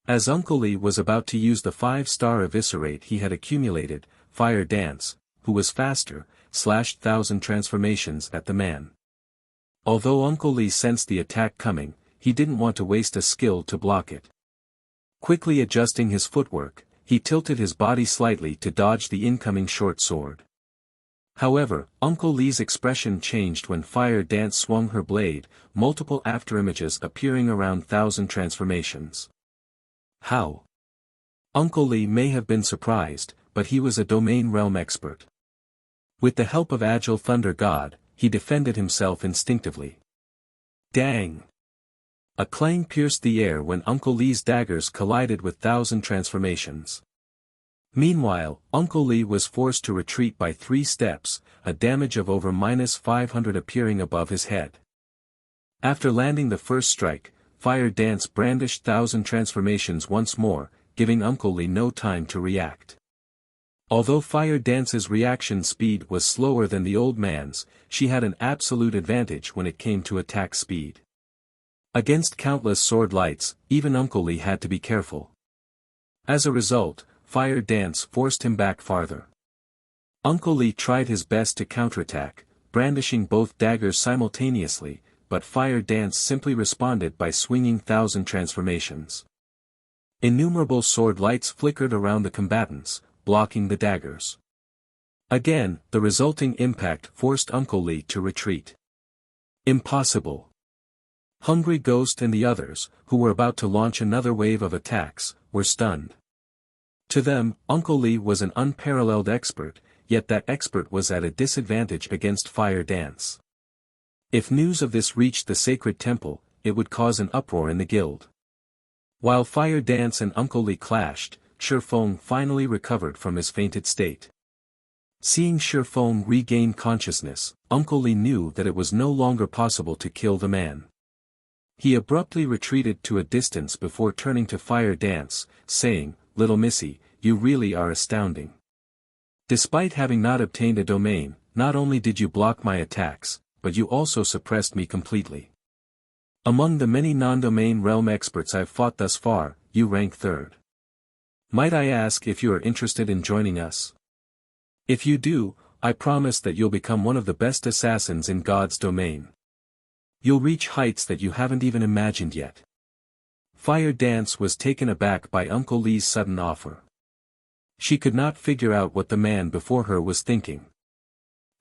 As Uncle Lee was about to use the 5-star eviscerate he had accumulated, Fire Dance, who was faster, slashed 1,000 transformations at the man. Although Uncle Lee sensed the attack coming, he didn't want to waste a skill to block it. Quickly adjusting his footwork, he tilted his body slightly to dodge the incoming short sword. However, Uncle Lee's expression changed when Fire Dance swung her blade, multiple afterimages appearing around 1,000 transformations. How? Uncle Lee may have been surprised, but he was a domain realm expert. With the help of Agile Thunder God, he defended himself instinctively. Dang! A clang pierced the air when Uncle Lee's daggers collided with 1,000 transformations. Meanwhile, Uncle Lee was forced to retreat by 3 steps, a damage of over -500 appearing above his head. After landing the first strike, Fire Dance brandished 1,000 transformations once more, giving Uncle Lee no time to react. Although Fire Dance's reaction speed was slower than the old man's, she had an absolute advantage when it came to attack speed. Against countless sword lights, even Uncle Lee had to be careful. As a result, Fire Dance forced him back farther. Uncle Lee tried his best to counterattack, brandishing both daggers simultaneously, but Fire Dance simply responded by swinging 1,000 transformations. Innumerable sword lights flickered around the combatants, blocking the daggers. Again, the resulting impact forced Uncle Lee to retreat. Impossible. Hungry Ghost and the others, who were about to launch another wave of attacks, were stunned. To them, Uncle Lee was an unparalleled expert, yet that expert was at a disadvantage against Fire Dance. If news of this reached the sacred temple, it would cause an uproar in the guild. While Fire Dance and Uncle Lee clashed, Shifeng finally recovered from his fainted state. Seeing Shifeng regain consciousness, Uncle Lee knew that it was no longer possible to kill the man. He abruptly retreated to a distance before turning to Fire Dance, saying, "Little Missy, you really are astounding. Despite having not obtained a domain, not only did you block my attacks, but you also suppressed me completely. Among the many non-domain realm experts I've fought thus far, you rank 3rd. Might I ask if you are interested in joining us? If you do, I promise that you'll become one of the best assassins in God's domain. You'll reach heights that you haven't even imagined yet." Fire Dance was taken aback by Uncle Lee's sudden offer. She could not figure out what the man before her was thinking.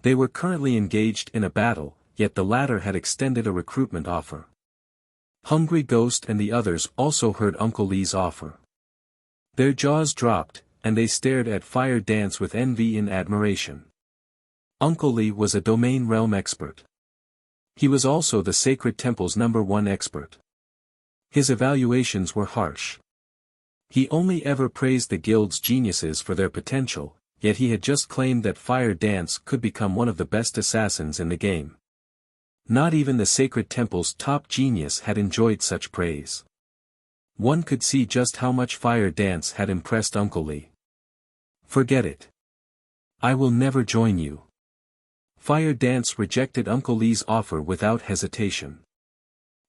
They were currently engaged in a battle, yet the latter had extended a recruitment offer. Hungry Ghost and the others also heard Uncle Lee's offer. Their jaws dropped, and they stared at Fire Dance with envy and admiration. Uncle Lee was a domain realm expert. He was also the Sacred Temple's #1 expert. His evaluations were harsh. He only ever praised the guild's geniuses for their potential, yet he had just claimed that Fire Dance could become one of the best assassins in the game. Not even the Sacred Temple's top genius had enjoyed such praise. One could see just how much Fire Dance had impressed Uncle Lee. "Forget it. I will never join you." Fire Dance rejected Uncle Lee's offer without hesitation.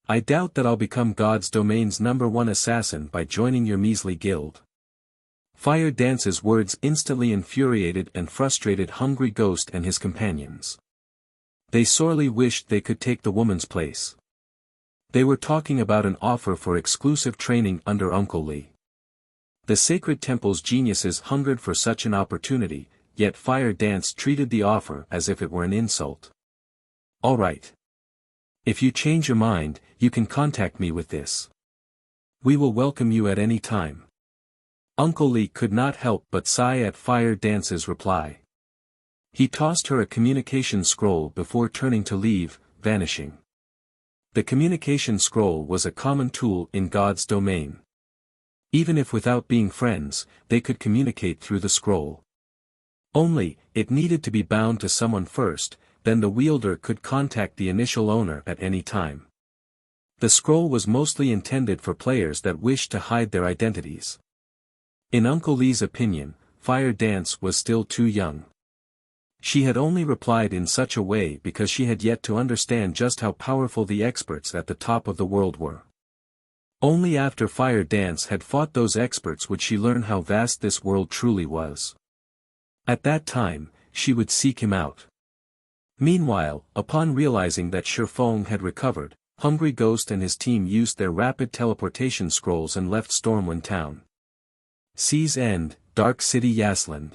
I doubt that I'll become God's domain's #1 assassin by joining your measly guild. Fire Dance's words instantly infuriated and frustrated Hungry Ghost and his companions. They sorely wished they could take the woman's place. They were talking about an offer for exclusive training under Uncle Lee. The Sacred Temple's geniuses hungered for such an opportunity, yet Fire Dance treated the offer as if it were an insult. All right. If you change your mind, you can contact me with this. We will welcome you at any time. Uncle Lee could not help but sigh at Fire Dance's reply. He tossed her a communication scroll before turning to leave, vanishing. The communication scroll was a common tool in God's domain. Even if without being friends, they could communicate through the scroll. Only, it needed to be bound to someone first, then the wielder could contact the initial owner at any time. The scroll was mostly intended for players that wished to hide their identities. In Uncle Lee's opinion, Fire Dance was still too young. She had only replied in such a way because she had yet to understand just how powerful the experts at the top of the world were. Only after Fire Dance had fought those experts would she learn how vast this world truly was. At that time, she would seek him out. Meanwhile, upon realizing that Shifeng had recovered, Hungry Ghost and his team used their rapid teleportation scrolls and left Stormwind Town. Sea's End, Dark City Yasland.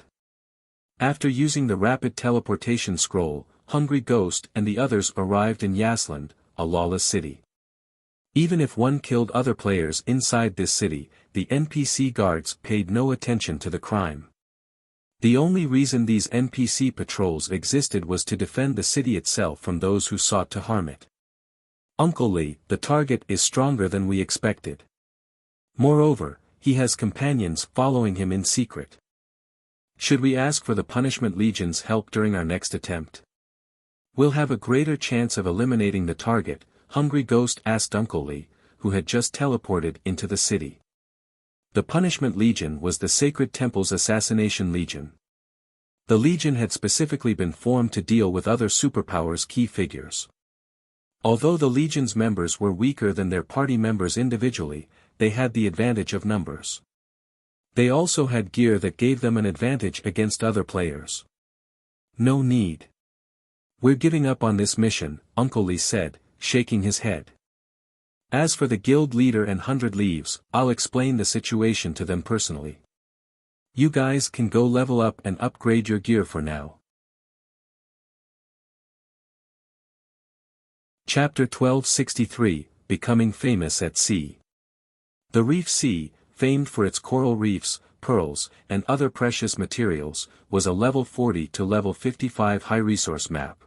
After using the rapid teleportation scroll, Hungry Ghost and the others arrived in Yasland, a lawless city. Even if one killed other players inside this city, the NPC guards paid no attention to the crime. The only reason these NPC patrols existed was to defend the city itself from those who sought to harm it. Uncle Lee, the target is stronger than we expected. Moreover, he has companions following him in secret. Should we ask for the Punishment Legion's help during our next attempt? We'll have a greater chance of eliminating the target, Hungry Ghost asked Uncle Lee, who had just teleported into the city. The Punishment Legion was the Sacred Temple's assassination legion. The legion had specifically been formed to deal with other superpowers' key figures. Although the legion's members were weaker than their party members individually, they had the advantage of numbers. They also had gear that gave them an advantage against other players. No need. We're giving up on this mission, Uncle Lee said, shaking his head. As for the guild leader and 100 Leaves, I'll explain the situation to them personally. You guys can go level up and upgrade your gear for now. Chapter 1263, Becoming Famous at Sea. The Reef Sea, famed for its coral reefs, pearls, and other precious materials, was a level 40 to level 55 high-resource map.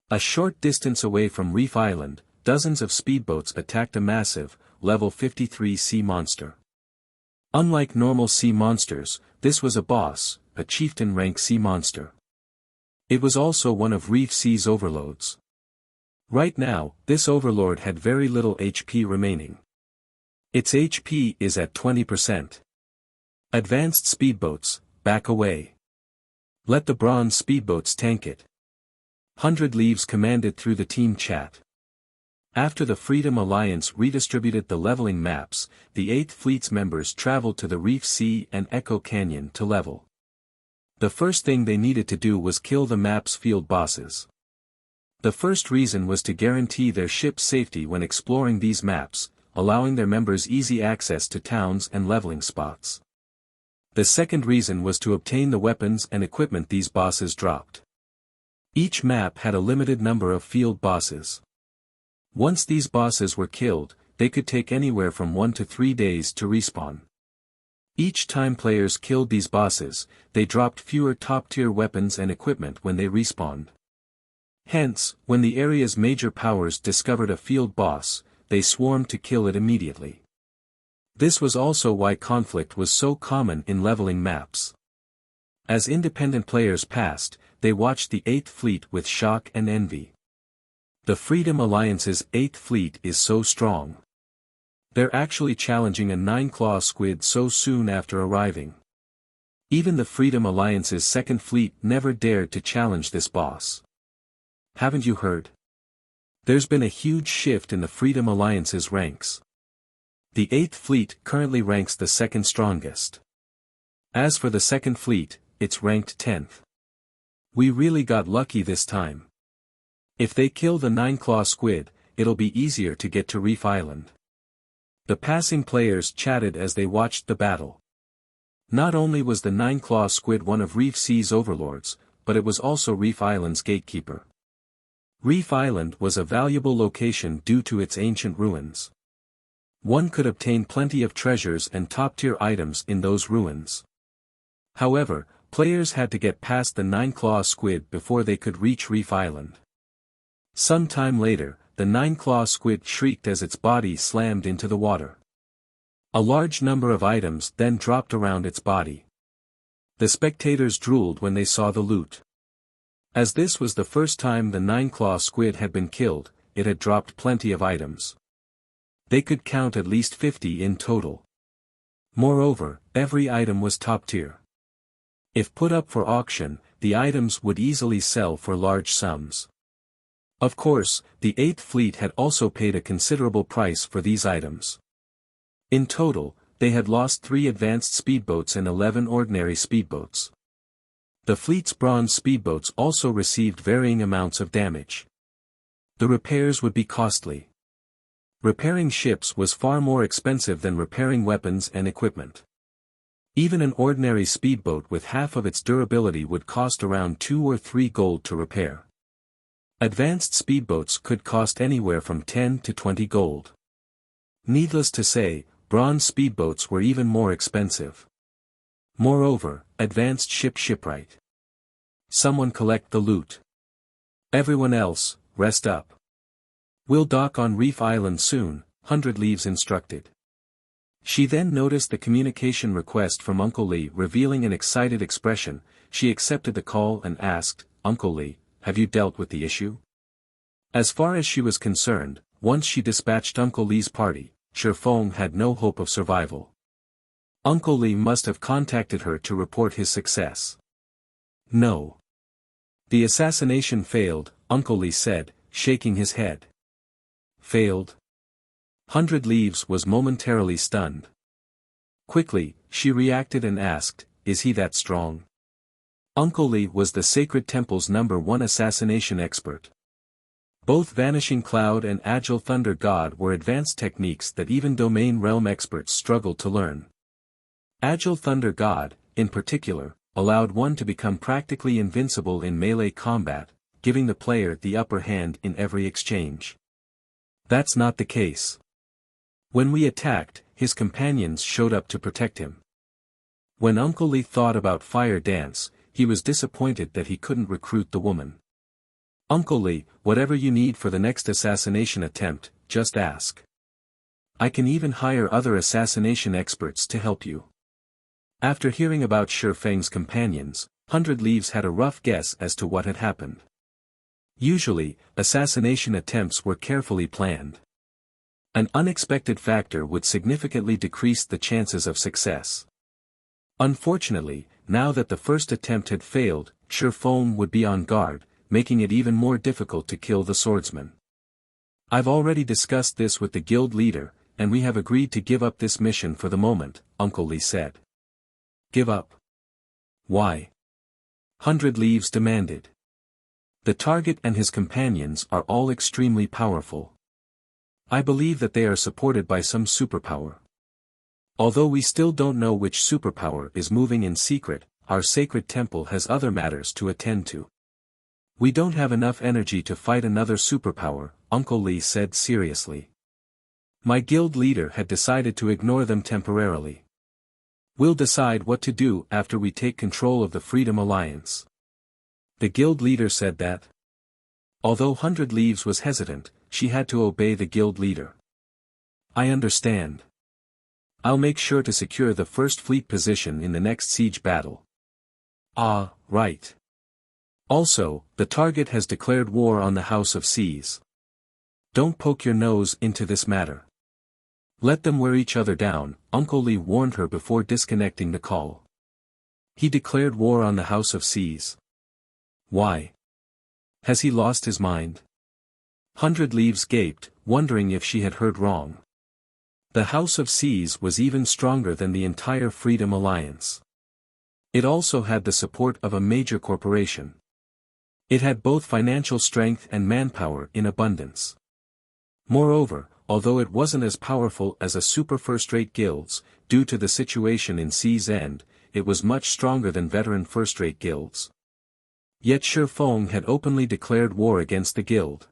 A short distance away from Reef Island, dozens of speedboats attacked a massive, level 53 sea monster. Unlike normal sea monsters, this was a boss, a chieftain-rank sea monster. It was also one of Reef Sea's overlords. Right now, this overlord had very little HP remaining. Its HP is at 20%. Advanced speedboats, back away. Let the bronze speedboats tank it. 100 Leaves commanded through the team chat. After the Freedom Alliance redistributed the leveling maps, the 8th Fleet's members traveled to the Reef Sea and Echo Canyon to level. The first thing they needed to do was kill the map's field bosses. The first reason was to guarantee their ship's safety when exploring these maps, allowing their members easy access to towns and leveling spots. The second reason was to obtain the weapons and equipment these bosses dropped. Each map had a limited number of field bosses. Once these bosses were killed, they could take anywhere from 1 to 3 days to respawn. Each time players killed these bosses, they dropped fewer top-tier weapons and equipment when they respawned. Hence, when the area's major powers discovered a field boss, they swarmed to kill it immediately. This was also why conflict was so common in leveling maps. As independent players passed, they watched the 8th Fleet with shock and envy. The Freedom Alliance's 8th Fleet is so strong. They're actually challenging a 9-claw squid so soon after arriving. Even the Freedom Alliance's 2nd Fleet never dared to challenge this boss. haven't you heard? There's been a huge shift in the Freedom Alliance's ranks. The 8th Fleet currently ranks the 2nd strongest. As for the 2nd Fleet, it's ranked 10th. We really got lucky this time. If they kill the 9-claw squid, it'll be easier to get to Reef Island. The passing players chatted as they watched the battle. Not only was the 9-claw squid one of Reef Sea's overlords, but it was also Reef Island's gatekeeper. Reef Island was a valuable location due to its ancient ruins. One could obtain plenty of treasures and top-tier items in those ruins. However, players had to get past the 9-claw squid before they could reach Reef Island. Some time later, the 9-claw squid shrieked as its body slammed into the water. A large number of items then dropped around its body. The spectators drooled when they saw the loot. As this was the first time the 9-claw squid had been killed, it had dropped plenty of items. They could count at least 50 in total. Moreover, every item was top tier. If put up for auction, the items would easily sell for large sums. Of course, the 8th Fleet had also paid a considerable price for these items. In total, they had lost 3 advanced speedboats and 11 ordinary speedboats. The fleet's bronze speedboats also received varying amounts of damage. The repairs would be costly. Repairing ships was far more expensive than repairing weapons and equipment. Even an ordinary speedboat with half of its durability would cost around 2 or 3 gold to repair. Advanced speedboats could cost anywhere from 10 to 20 gold. Needless to say, bronze speedboats were even more expensive. Moreover, advanced shipwright. Someone collect the loot. Everyone else, rest up. We'll dock on Reef Island soon, 100 Leaves instructed. She then noticed the communication request from Uncle Lee revealing an excited expression. She accepted the call and asked, "Uncle Lee, have you dealt with the issue?" As far as she was concerned, once she dispatched Uncle Lee's party, Shifeng had no hope of survival. Uncle Lee must have contacted her to report his success. No. The assassination failed, Uncle Lee said, shaking his head. Failed? 100 Leaves was momentarily stunned. Quickly, she reacted and asked, "Is he that strong?" Uncle Lee was the Sacred Temple's #1 assassination expert. Both Vanishing Cloud and Agile Thunder God were advanced techniques that even Domain Realm experts struggled to learn. Agile Thunder God, in particular, allowed one to become practically invincible in melee combat, giving the player the upper hand in every exchange. That's not the case. When we attacked, his companions showed up to protect him. When Uncle Lee thought about Fire Dance, he was disappointed that he couldn't recruit the woman. "Uncle Lee, whatever you need for the next assassination attempt, just ask. I can even hire other assassination experts to help you." After hearing about Shifeng's companions, 100 Leaves had a rough guess as to what had happened. Usually, assassination attempts were carefully planned. An unexpected factor would significantly decrease the chances of success. Unfortunately, now that the first attempt had failed, Shifeng would be on guard, making it even more difficult to kill the swordsman. "I've already discussed this with the guild leader, and we have agreed to give up this mission for the moment," Uncle Lee said. "Give up? Why?" 100 Leaves demanded. "The target and his companions are all extremely powerful. I believe that they are supported by some superpower. Although we still don't know which superpower is moving in secret, our sacred temple has other matters to attend to. We don't have enough energy to fight another superpower," Uncle Lee said seriously. "My guild leader had decided to ignore them temporarily. We'll decide what to do after we take control of the Freedom Alliance." The guild leader said that. Although 100 Leaves was hesitant, she had to obey the guild leader. "I understand. I'll make sure to secure the first fleet position in the next siege battle." "Ah, right. Also, the target has declared war on the House of Seas. Don't poke your nose into this matter. Let them wear each other down," Uncle Lee warned her before disconnecting the call. "He declared war on the House of Seas. Why?" Has he lost his mind? 100 Leaves gaped, wondering if she had heard wrong. The House of Seas was even stronger than the entire Freedom Alliance. It also had the support of a major corporation. It had both financial strength and manpower in abundance. Moreover, although it wasn't as powerful as a super first-rate guilds, due to the situation in Sea's End, it was much stronger than veteran first-rate guilds. Yet Shi Feng had openly declared war against the guild.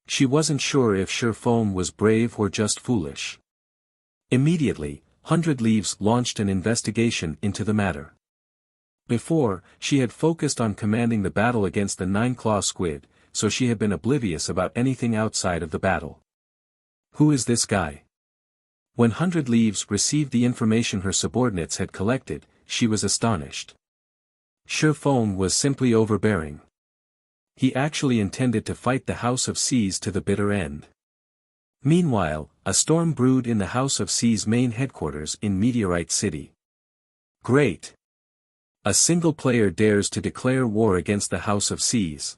She wasn't sure if Shi Feng was brave or just foolish. Immediately, 100 Leaves launched an investigation into the matter. Before, she had focused on commanding the battle against the Nine-Claw Squid, so she had been oblivious about anything outside of the battle. Who is this guy? When 100 Leaves received the information her subordinates had collected, she was astonished. Shi Feng was simply overbearing. He actually intended to fight the House of Seas to the bitter end. Meanwhile, a storm brewed in the House of Seas main headquarters in Meteorite City. Great! A single player dares to declare war against the House of Seas.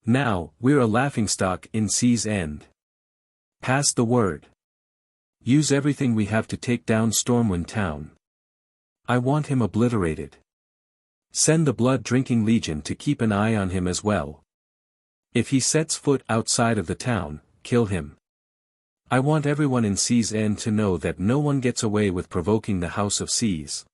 Now, we're a laughingstock in Sea's End. Pass the word. Use everything we have to take down Stormwind Town. I want him obliterated. Send the Blood-Drinking Legion to keep an eye on him as well. If he sets foot outside of the town, kill him. I want everyone in Sea's End to know that no one gets away with provoking the House of Seas.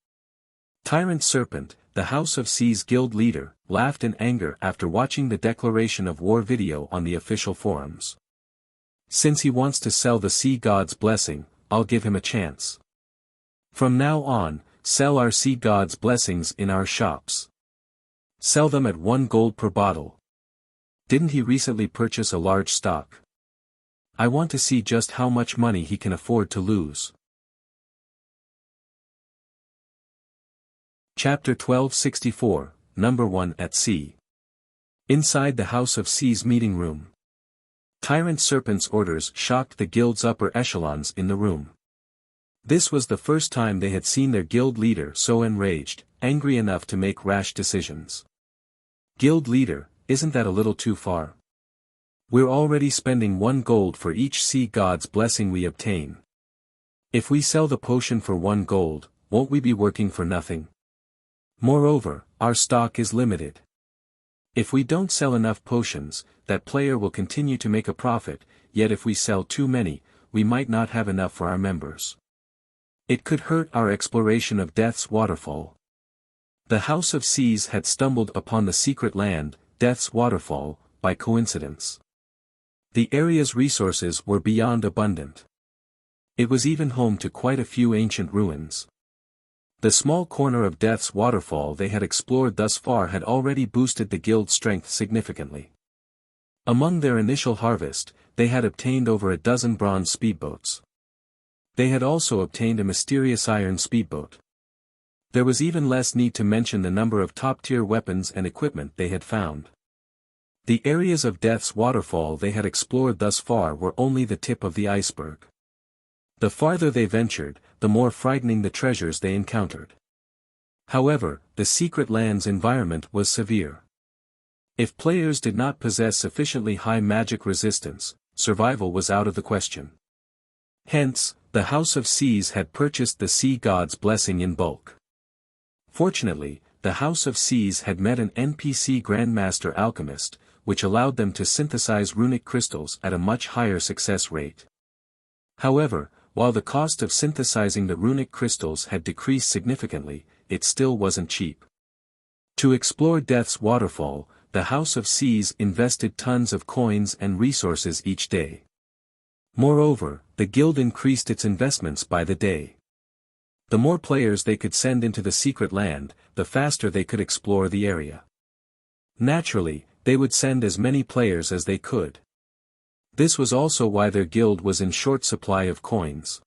Tyrant Serpent, the House of Seas guild leader, laughed in anger after watching the declaration of war video on the official forums. Since he wants to sell the Sea God's blessing, I'll give him a chance. From now on, sell our Sea God's blessings in our shops. Sell them at 1 gold per bottle. Didn't he recently purchase a large stock? I want to see just how much money he can afford to lose. Chapter 1264, Number 1 at Sea. Inside the House of Seas meeting room. Tyrant Serpent's orders shocked the guild's upper echelons in the room. This was the first time they had seen their guild leader so enraged, angry enough to make rash decisions. Guild leader, isn't that a little too far? We're already spending 1 gold for each Sea God's blessing we obtain. If we sell the potion for 1 gold, won't we be working for nothing? Moreover, our stock is limited. If we don't sell enough potions, that player will continue to make a profit, yet if we sell too many, we might not have enough for our members. It could hurt our exploration of Death's Waterfall. The House of Seas had stumbled upon the secret land, Death's Waterfall, by coincidence. The area's resources were beyond abundant. It was even home to quite a few ancient ruins. The small corner of Death's Waterfall they had explored thus far had already boosted the guild's strength significantly. Among their initial harvest, they had obtained over a dozen bronze speedboats. They had also obtained a mysterious iron speedboat. There was even less need to mention the number of top-tier weapons and equipment they had found. The areas of Death's Waterfall they had explored thus far were only the tip of the iceberg. The farther they ventured, the more frightening the treasures they encountered. However, the secret land's environment was severe. If players did not possess sufficiently high magic resistance, survival was out of the question. Hence, the House of Seas had purchased the Sea God's blessing in bulk. Fortunately, the House of Seas had met an NPC Grandmaster Alchemist, which allowed them to synthesize runic crystals at a much higher success rate. However, while the cost of synthesizing the runic crystals had decreased significantly, it still wasn't cheap. To explore Death's Waterfall, the House of Seas invested tons of coins and resources each day. Moreover, the guild increased its investments by the day. The more players they could send into the secret land, the faster they could explore the area. Naturally, they would send as many players as they could. This was also why their guild was in short supply of coins.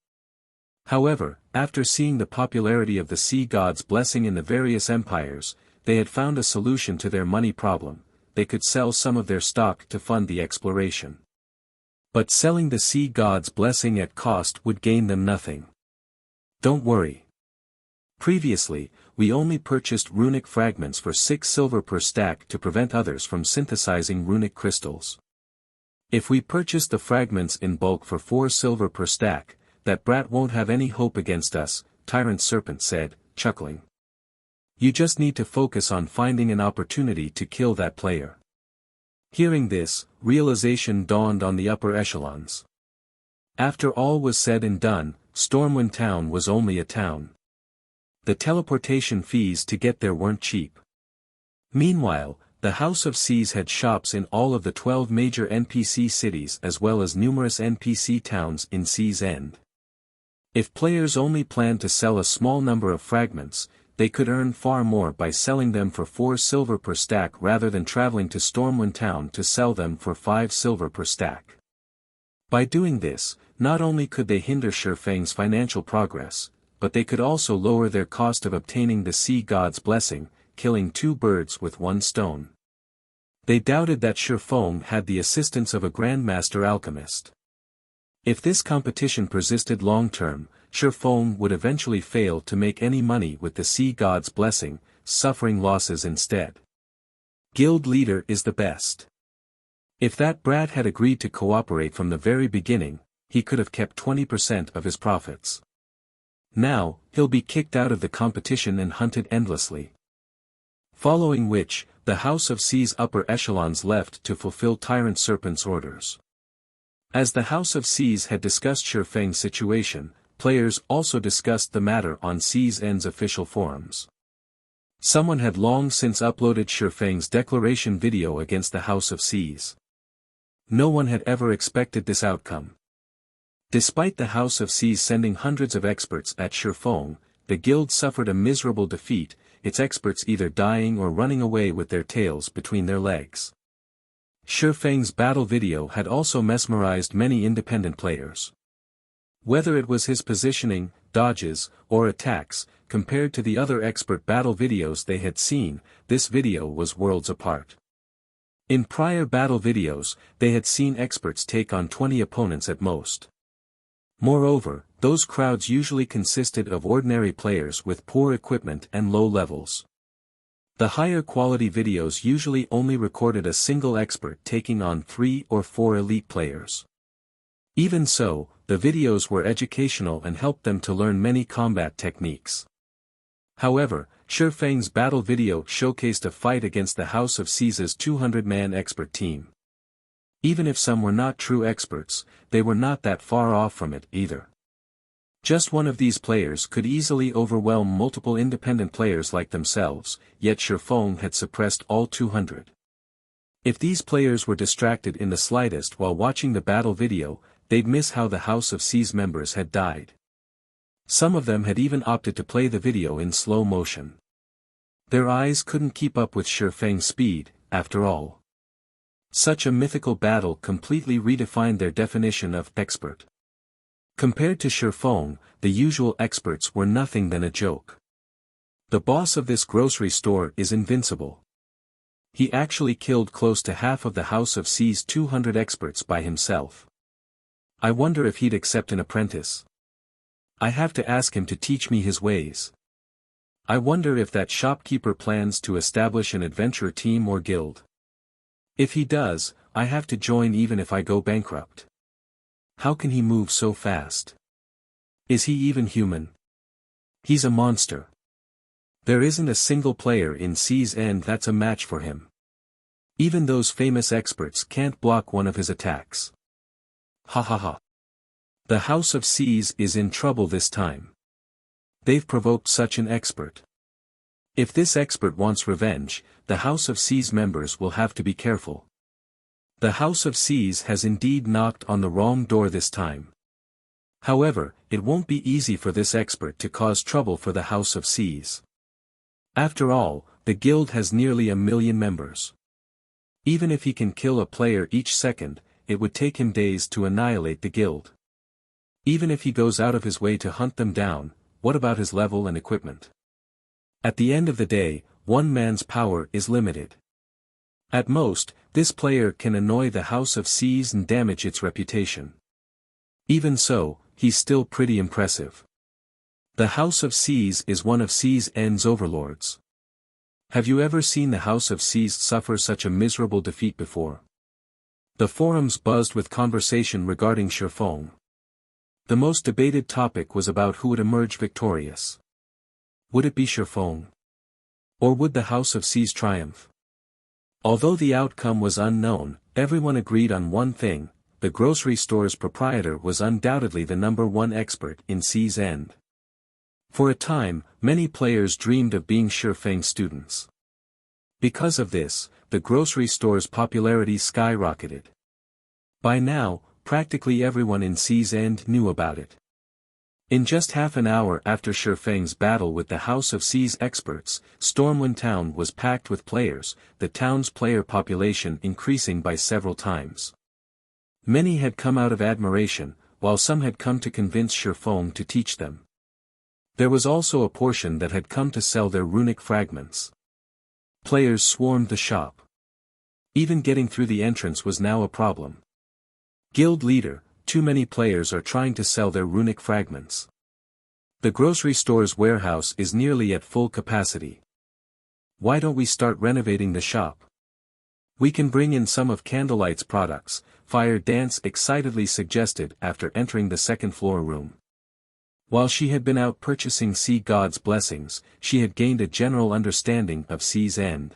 However, after seeing the popularity of the Sea God's blessing in the various empires, they had found a solution to their money problem. They could sell some of their stock to fund the exploration. But selling the Sea God's blessing at cost would gain them nothing. Don't worry. Previously, we only purchased runic fragments for 6 silver per stack to prevent others from synthesizing runic crystals. If we purchase the fragments in bulk for 4 silver per stack, that brat won't have any hope against us, Tyrant Serpent said, chuckling. You just need to focus on finding an opportunity to kill that player. Hearing this, realization dawned on the upper echelons. After all was said and done, Stormwind Town was only a town. The teleportation fees to get there weren't cheap. Meanwhile, the House of Seas had shops in all of the 12 major NPC cities as well as numerous NPC towns in Sea's End. If players only planned to sell a small number of fragments, they could earn far more by selling them for 4 silver per stack rather than traveling to Stormwind Town to sell them for 5 silver per stack. By doing this, not only could they hinder Shifeng's financial progress, but they could also lower their cost of obtaining the Sea God's blessing, killing 2 birds with 1 stone. They doubted that Shifeng had the assistance of a Grandmaster Alchemist. If this competition persisted long-term, Shifeng would eventually fail to make any money with the Sea God's blessing, suffering losses instead. Guild leader is the best. If that brat had agreed to cooperate from the very beginning, he could have kept 20% of his profits. Now, he'll be kicked out of the competition and hunted endlessly. Following which, the House of Sea's upper echelons left to fulfill Tyrant Serpent's orders. As the House of Seas had discussed Shifeng's situation, players also discussed the matter on Sea's End's official forums. Someone had long since uploaded Shifeng's declaration video against the House of Seas. No one had ever expected this outcome. Despite the House of Seas sending hundreds of experts at Shifeng, the guild suffered a miserable defeat, its experts either dying or running away with their tails between their legs. Shifeng's battle video had also mesmerized many independent players. Whether it was his positioning, dodges, or attacks, compared to the other expert battle videos they had seen, this video was worlds apart. In prior battle videos, they had seen experts take on 20 opponents at most. Moreover, those crowds usually consisted of ordinary players with poor equipment and low levels. The higher quality videos usually only recorded a single expert taking on 3 or 4 elite players. Even so, the videos were educational and helped them to learn many combat techniques. However, Shifeng's battle video showcased a fight against the House of Sea's 200-man expert team. Even if some were not true experts, they were not that far off from it either. Just one of these players could easily overwhelm multiple independent players like themselves, yet Shifeng had suppressed all 200. If these players were distracted in the slightest while watching the battle video, they'd miss how the House of Seas members had died. Some of them had even opted to play the video in slow motion. Their eyes couldn't keep up with Shifeng's speed, after all. Such a mythical battle completely redefined their definition of expert. Compared to Shifeng, the usual experts were nothing than a joke. The boss of this grocery store is invincible. He actually killed close to half of the House of Sea's 200 experts by himself. I wonder if he'd accept an apprentice. I have to ask him to teach me his ways. I wonder if that shopkeeper plans to establish an adventure team or guild. If he does, I have to join even if I go bankrupt. How can he move so fast? Is he even human? He's a monster. There isn't a single player in Sea's End that's a match for him. Even those famous experts can't block one of his attacks. Ha ha ha. The House of Seas is in trouble this time. They've provoked such an expert. If this expert wants revenge, the House of Seas members will have to be careful. The House of Seas has indeed knocked on the wrong door this time. However, it won't be easy for this expert to cause trouble for the House of Seas. After all, the guild has nearly 1 million members. Even if he can kill a player each second, it would take him days to annihilate the guild. Even if he goes out of his way to hunt them down, what about his level and equipment? At the end of the day, one man's power is limited. At most, this player can annoy the House of Seas and damage its reputation. Even so, he's still pretty impressive. The House of Seas is one of Seas End's overlords. Have you ever seen the House of Seas suffer such a miserable defeat before? The forums buzzed with conversation regarding Shifeng. The most debated topic was about who would emerge victorious. Would it be Shifeng? Or would the House of Seas triumph? Although the outcome was unknown, everyone agreed on one thing: the grocery store's proprietor was undoubtedly the #1 expert in Seas End. For a time, many players dreamed of being Shifeng students. Because of this, the grocery store's popularity skyrocketed. By now, practically everyone in Seas End knew about it. In just half an hour after Shifeng's battle with the House of Seas experts, Stormwind Town was packed with players, the town's player population increasing by several times. Many had come out of admiration, while some had come to convince Shifeng to teach them. There was also a portion that had come to sell their runic fragments. Players swarmed the shop. Even getting through the entrance was now a problem. Guild leader, too many players are trying to sell their runic fragments. The grocery store's warehouse is nearly at full capacity. Why don't we start renovating the shop? We can bring in some of Candlelight's products, Fire Dance excitedly suggested after entering the second-floor room. While she had been out purchasing Sea God's blessings, she had gained a general understanding of Seas End.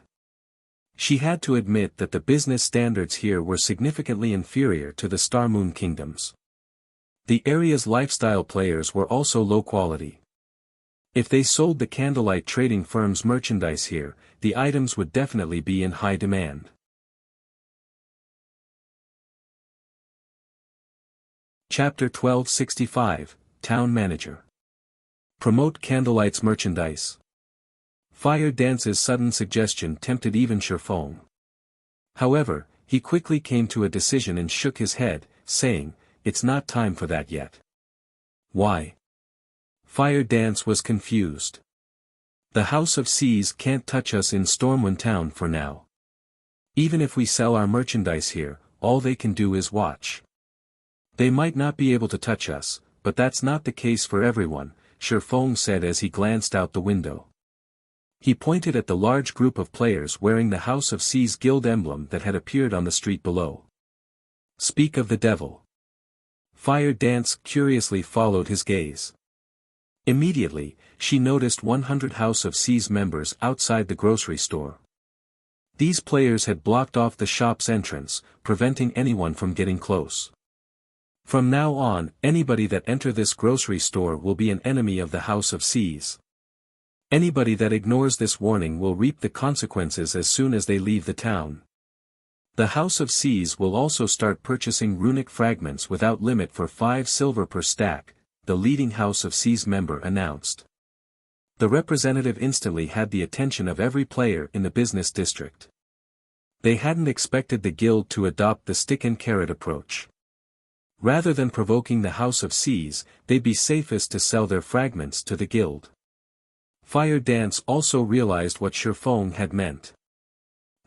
She had to admit that the business standards here were significantly inferior to the Star Moon kingdoms. The area's lifestyle players were also low quality. If they sold the Candlelight trading firm's merchandise here, the items would definitely be in high demand. Chapter 1265, Town Manager. Promote Candlelight's merchandise. Fire Dance's sudden suggestion tempted even Shifeng. However, he quickly came to a decision and shook his head, saying, "It's not time for that yet." Why? Fire Dance was confused. The House of Seas can't touch us in Stormwind Town for now. Even if we sell our merchandise here, all they can do is watch. They might not be able to touch us, but that's not the case for everyone, Shifeng said as he glanced out the window. He pointed at the large group of players wearing the House of Seas guild emblem that had appeared on the street below. Speak of the devil. Fire Dance curiously followed his gaze. Immediately, she noticed 100 House of Seas members outside the grocery store. These players had blocked off the shop's entrance, preventing anyone from getting close. From now on, anybody that enter this grocery store will be an enemy of the House of Seas. Anybody that ignores this warning will reap the consequences as soon as they leave the town. The House of Seas will also start purchasing runic fragments without limit for 5 silver per stack, the leading House of Seas member announced. The representative instantly had the attention of every player in the business district. They hadn't expected the guild to adopt the stick and carrot approach. Rather than provoking the House of Seas, they'd be safest to sell their fragments to the guild. Fire Dance also realized what Shifeng had meant.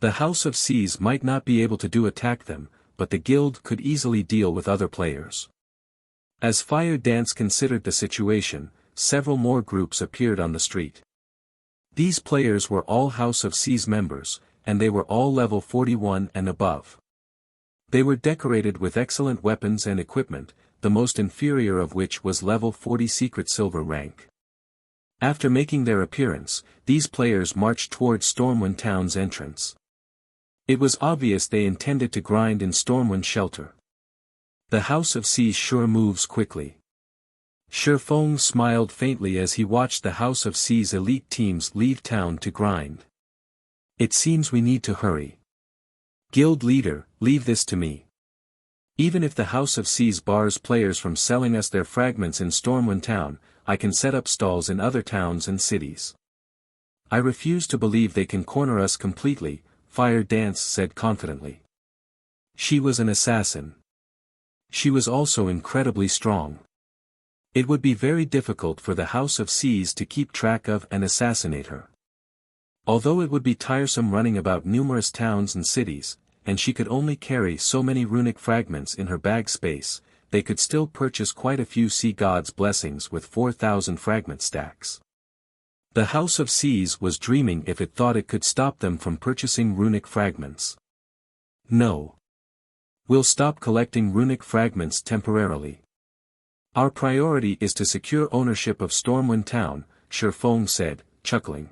The House of Seas might not be able to attack them, but the guild could easily deal with other players. As Fire Dance considered the situation, several more groups appeared on the street. These players were all House of Seas members, and they were all level 41 and above. They were decorated with excellent weapons and equipment, the most inferior of which was level 40 secret silver rank. After making their appearance, these players marched toward Stormwind Town's entrance. It was obvious they intended to grind in Stormwind Shelter. The House of Seas sure moves quickly. Shifeng smiled faintly as he watched the House of Seas elite teams leave town to grind. It seems we need to hurry. Guild leader, leave this to me. Even if the House of Seas bars players from selling us their fragments in Stormwind Town, I can set up stalls in other towns and cities. I refuse to believe they can corner us completely, Fire Dance said confidently. She was an assassin. She was also incredibly strong. It would be very difficult for the House of Seas to keep track of and assassinate her. Although it would be tiresome running about numerous towns and cities, and she could only carry so many runic fragments in her bag space, they could still purchase quite a few Sea God's blessings with 4,000 fragment stacks. The House of Seas was dreaming if it thought it could stop them from purchasing runic fragments. No. We'll stop collecting runic fragments temporarily. Our priority is to secure ownership of Stormwind Town, Shifeng said, chuckling.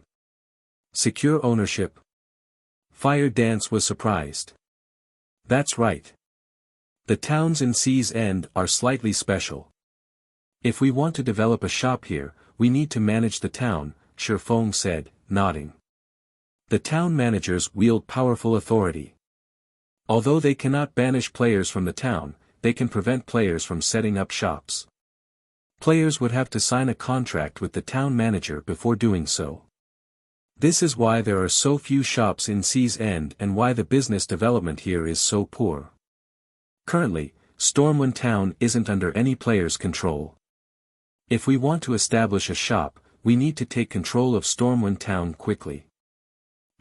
Secure ownership? Fire Dance was surprised. That's right. The towns in Sea's End are slightly special. If we want to develop a shop here, we need to manage the town, Shifeng said, nodding. The town managers wield powerful authority. Although they cannot banish players from the town, they can prevent players from setting up shops. Players would have to sign a contract with the town manager before doing so. This is why there are so few shops in Sea's End and why the business development here is so poor. Currently, Stormwind Town isn't under any player's control. If we want to establish a shop, we need to take control of Stormwind Town quickly.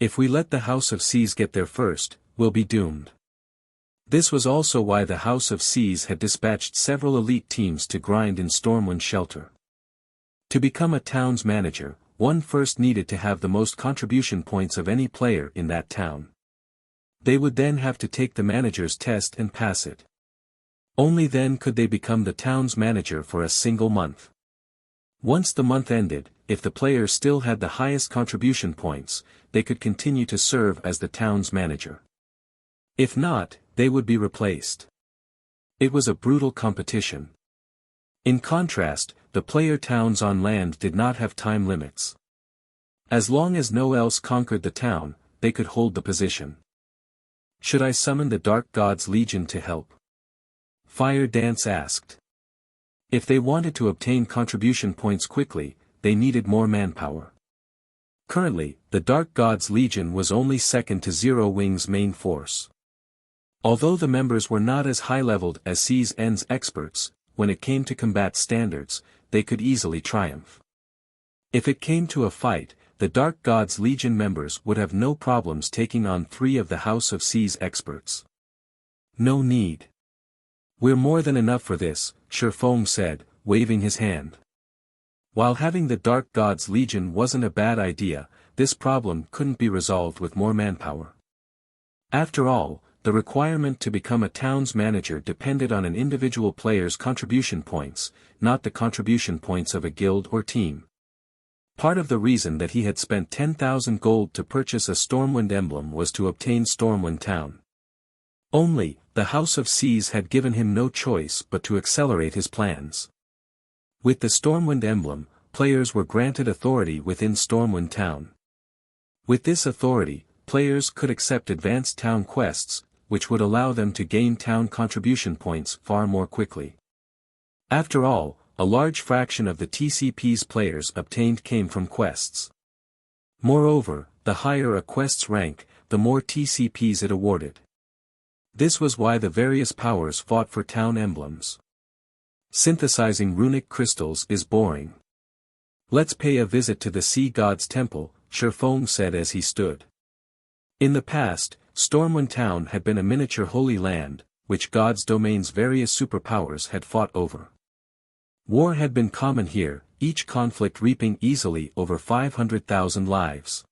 If we let the House of Seas get there first, we'll be doomed. This was also why the House of Seas had dispatched several elite teams to grind in Stormwind Shelter. To become a town's manager, one first needed to have the most contribution points of any player in that town. They would then have to take the manager's test and pass it. Only then could they become the town's manager for a single month. Once the month ended, if the player still had the highest contribution points, they could continue to serve as the town's manager. If not, they would be replaced. It was a brutal competition. In contrast, the player towns on land did not have time limits. As long as no one else conquered the town, they could hold the position. Should I summon the Dark God's Legion to help? Fire Dance asked. If they wanted to obtain contribution points quickly, they needed more manpower. Currently, the Dark God's Legion was only second to Zero Wing's main force. Although the members were not as high-leveled as Sea's End's experts, when it came to combat standards, they could easily triumph. If it came to a fight, the Dark God's Legion members would have no problems taking on 3 of the House of Seas experts. No need. We're more than enough for this, Shifeng said, waving his hand. While having the Dark God's Legion wasn't a bad idea, this problem couldn't be resolved with more manpower. After all, the requirement to become a town's manager depended on an individual player's contribution points, not the contribution points of a guild or team. Part of the reason that he had spent 10,000 gold to purchase a Stormwind emblem was to obtain Stormwind Town. Only, the House of Seas had given him no choice but to accelerate his plans. With the Stormwind emblem, players were granted authority within Stormwind Town. With this authority, players could accept advanced town quests, which would allow them to gain town contribution points far more quickly. After all, a large fraction of the TCP's players obtained came from quests. Moreover, the higher a quest's rank, the more TCPs it awarded. This was why the various powers fought for town emblems. Synthesizing runic crystals is boring. Let's pay a visit to the Sea God's Temple, Shifeng said as he stood. In the past, Stormwind Town had been a miniature holy land, which God's domain's various superpowers had fought over. War had been common here, each conflict reaping easily over 500,000 lives.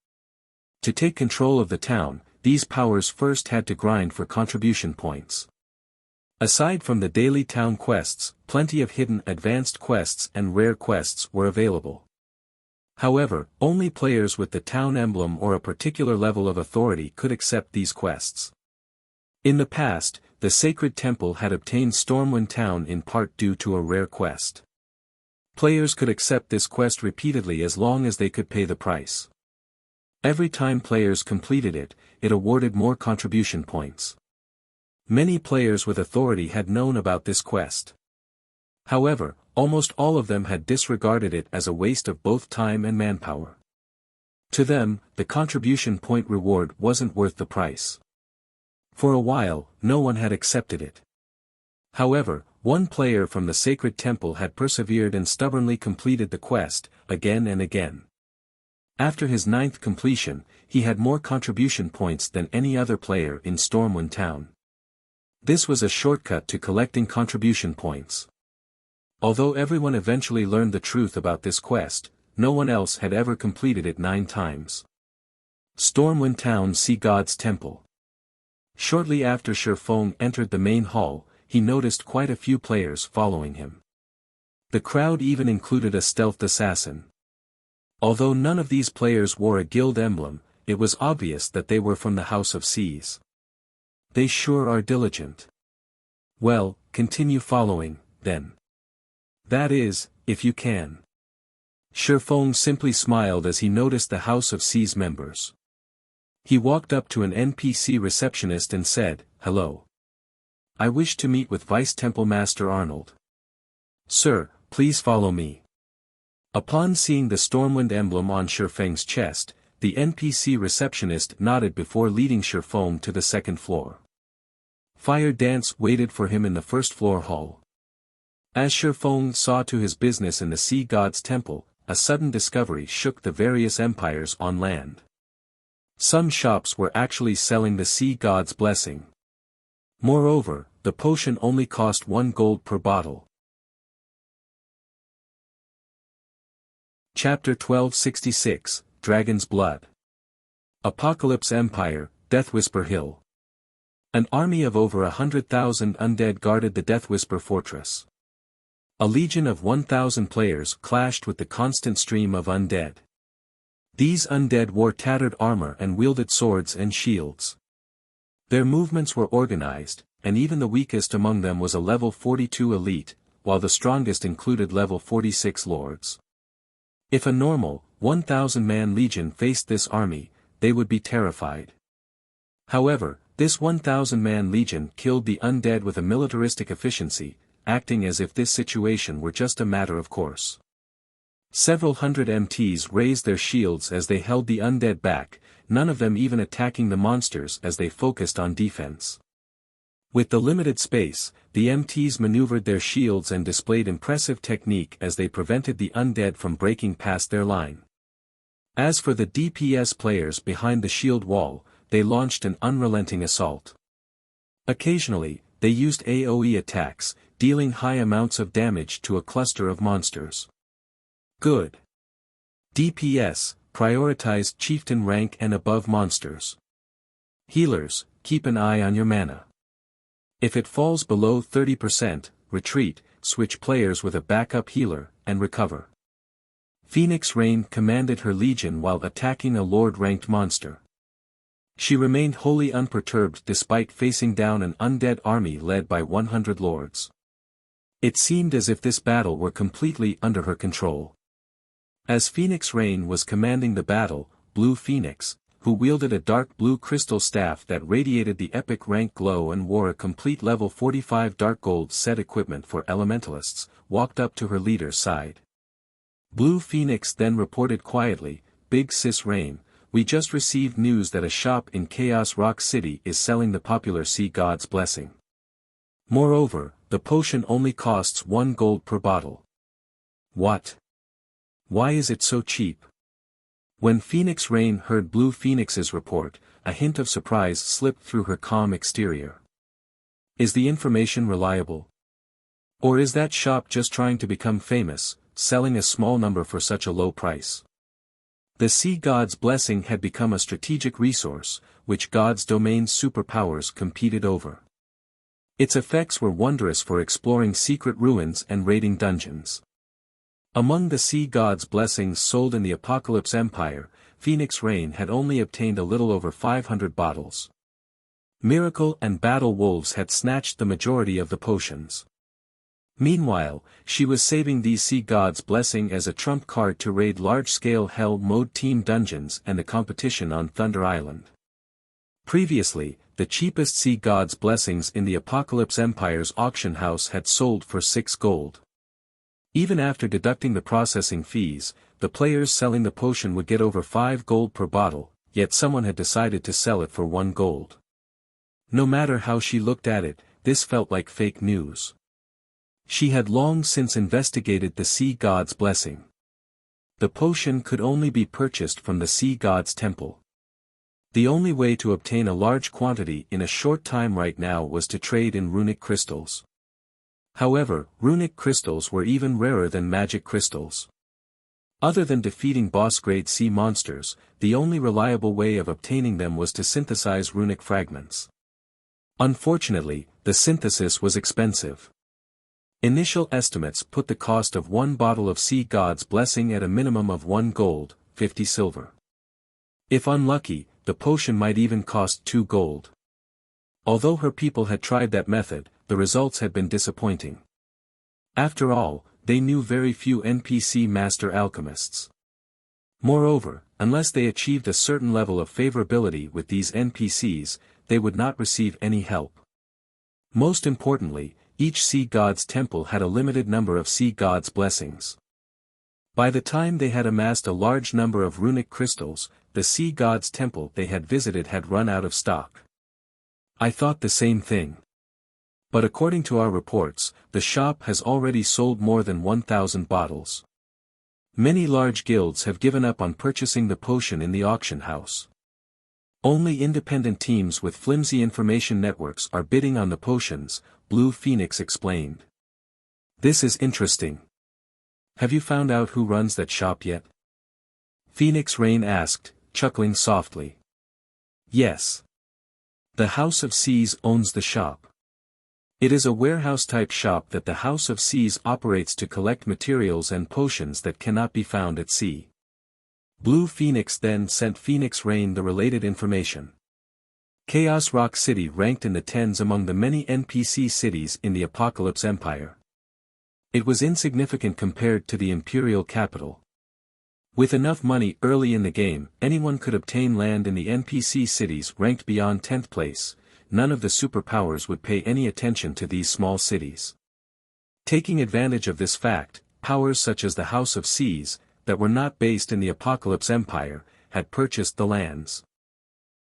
To take control of the town, these powers first had to grind for contribution points. Aside from the daily town quests, plenty of hidden advanced quests and rare quests were available. However, only players with the town emblem or a particular level of authority could accept these quests. In the past, the Sacred Temple had obtained Stormwind Town in part due to a rare quest. Players could accept this quest repeatedly as long as they could pay the price. Every time players completed it, it awarded more contribution points. Many players with authority had known about this quest. However, almost all of them had disregarded it as a waste of both time and manpower. To them, the contribution point reward wasn't worth the price. For a while, no one had accepted it. However, one player from the Sacred Temple had persevered and stubbornly completed the quest, again and again. After his 9th completion, he had more contribution points than any other player in Stormwind Town. This was a shortcut to collecting contribution points. Although everyone eventually learned the truth about this quest, no one else had ever completed it 9 times. Stormwind Town Sea God's Temple. Shortly after Shi Feng entered the main hall, he noticed quite a few players following him. The crowd even included a stealthed assassin. Although none of these players wore a guild emblem, it was obvious that they were from the House of Seas. They sure are diligent. Well, continue following, then. That is, if you can. Shi Feng simply smiled as he noticed the House of Seas members. He walked up to an NPC receptionist and said, "Hello. I wish to meet with Vice Temple Master Arnold." "Sir, please follow me." Upon seeing the Stormwind emblem on Shi Feng's chest, the NPC receptionist nodded before leading Shi Feng to the second floor. Fire Dance waited for him in the first floor hall. As Shi Feng saw to his business in the Sea God's Temple, a sudden discovery shook the various empires on land. Some shops were actually selling the Sea God's Blessing. Moreover, the potion only cost 1 gold per bottle. Chapter 1266, Dragon's Blood. Apocalypse Empire, Deathwhisper Hill. An army of over 100,000 undead guarded the Deathwhisper Fortress. A legion of 1,000 players clashed with the constant stream of undead. These undead wore tattered armor and wielded swords and shields. Their movements were organized, and even the weakest among them was a level 42 elite, while the strongest included level 46 lords. If a normal, 1,000-man legion faced this army, they would be terrified. However, this 1,000-man legion killed the undead with a militaristic efficiency, acting as if this situation were just a matter of course. Several hundred MTs raised their shields as they held the undead back, none of them even attacking the monsters as they focused on defense. With the limited space, the MTs maneuvered their shields and displayed impressive technique as they prevented the undead from breaking past their line. As for the DPS players behind the shield wall, they launched an unrelenting assault. Occasionally, they used AoE attacks, dealing high amounts of damage to a cluster of monsters. Good. DPS, prioritize chieftain rank and above monsters. Healers, keep an eye on your mana. If it falls below 30%, retreat, switch players with a backup healer, and recover. Phoenix Rain commanded her legion while attacking a lord-ranked monster. She remained wholly unperturbed despite facing down an undead army led by 100 lords. It seemed as if this battle were completely under her control. As Phoenix Rain was commanding the battle, Blue Phoenix, who wielded a dark blue crystal staff that radiated the epic rank glow and wore a complete level 45 dark gold set equipment for elementalists, walked up to her leader's side. Blue Phoenix then reported quietly, "Big Sis Rain, we just received news that a shop in Chaos Rock City is selling the popular Sea God's Blessing. Moreover, the potion only costs 1 gold per bottle." "What? Why is it so cheap?" When Phoenix Rain heard Blue Phoenix's report, a hint of surprise slipped through her calm exterior. "Is the information reliable? Or is that shop just trying to become famous, selling a small number for such a low price?" The Sea God's Blessing had become a strategic resource, which God's domain's superpowers competed over. Its effects were wondrous for exploring secret ruins and raiding dungeons. Among the Sea God's Blessings sold in the Apocalypse Empire, Phoenix Rain had only obtained a little over 500 bottles. Miracle and Battle Wolves had snatched the majority of the potions. Meanwhile, she was saving these Sea God's Blessing as a trump card to raid large-scale Hell Mode team dungeons and the competition on Thunder Island. Previously, the cheapest Sea God's Blessings in the Apocalypse Empire's auction house had sold for 6 gold. Even after deducting the processing fees, the players selling the potion would get over 5 gold per bottle, yet someone had decided to sell it for 1 gold. No matter how she looked at it, this felt like fake news. She had long since investigated the Sea God's Blessing. The potion could only be purchased from the Sea God's Temple. The only way to obtain a large quantity in a short time right now was to trade in runic crystals. However, runic crystals were even rarer than magic crystals. Other than defeating boss-grade sea monsters, the only reliable way of obtaining them was to synthesize runic fragments. Unfortunately, the synthesis was expensive. Initial estimates put the cost of one bottle of Sea God's Blessing at a minimum of 1 gold, 50 silver. If unlucky, the potion might even cost 2 gold. Although her people had tried that method, the results had been disappointing. After all, they knew very few NPC master alchemists. Moreover, unless they achieved a certain level of favorability with these NPCs, they would not receive any help. Most importantly, each Sea God's temple had a limited number of Sea God's blessings. By the time they had amassed a large number of runic crystals, the Sea God's temple they had visited had run out of stock. I thought the same thing. But according to our reports, the shop has already sold more than 1,000 bottles. Many large guilds have given up on purchasing the potion in the auction house. Only independent teams with flimsy information networks are bidding on the potions, Blue Phoenix explained. This is interesting. Have you found out who runs that shop yet? Phoenix Rain asked, chuckling softly. Yes. The House of Seas owns the shop. It is a warehouse-type shop that the House of Seas operates to collect materials and potions that cannot be found at sea. Blue Phoenix then sent Phoenix Rain the related information. Chaos Rock City ranked in the tens among the many NPC cities in the Apocalypse Empire. It was insignificant compared to the Imperial capital. With enough money early in the game, anyone could obtain land in the NPC cities ranked beyond 10th place. None of the superpowers would pay any attention to these small cities. Taking advantage of this fact, powers such as the House of Seas, that were not based in the Apocalypse Empire, had purchased the lands.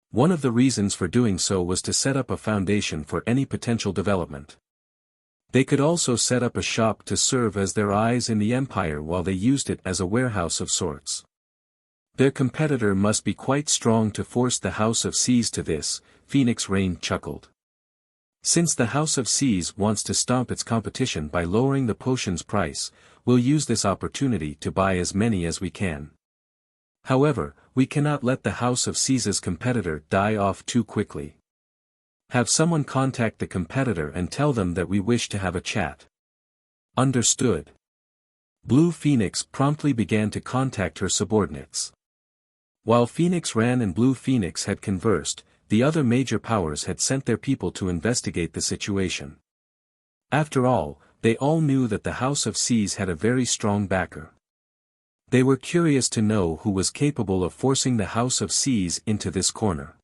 One of the reasons for doing so was to set up a foundation for any potential development. They could also set up a shop to serve as their eyes in the Empire while they used it as a warehouse of sorts. Their competitor must be quite strong to force the House of Seas to this, Phoenix Rain chuckled. Since the House of Seas wants to stomp its competition by lowering the potion's price, we'll use this opportunity to buy as many as we can. However, we cannot let the House of Seas' competitor die off too quickly. Have someone contact the competitor and tell them that we wish to have a chat. Understood. Blue Phoenix promptly began to contact her subordinates. While Phoenix Ran and Blue Phoenix had conversed, the other major powers had sent their people to investigate the situation. After all, they all knew that the House of Seas had a very strong backer. They were curious to know who was capable of forcing the House of Seas into this corner.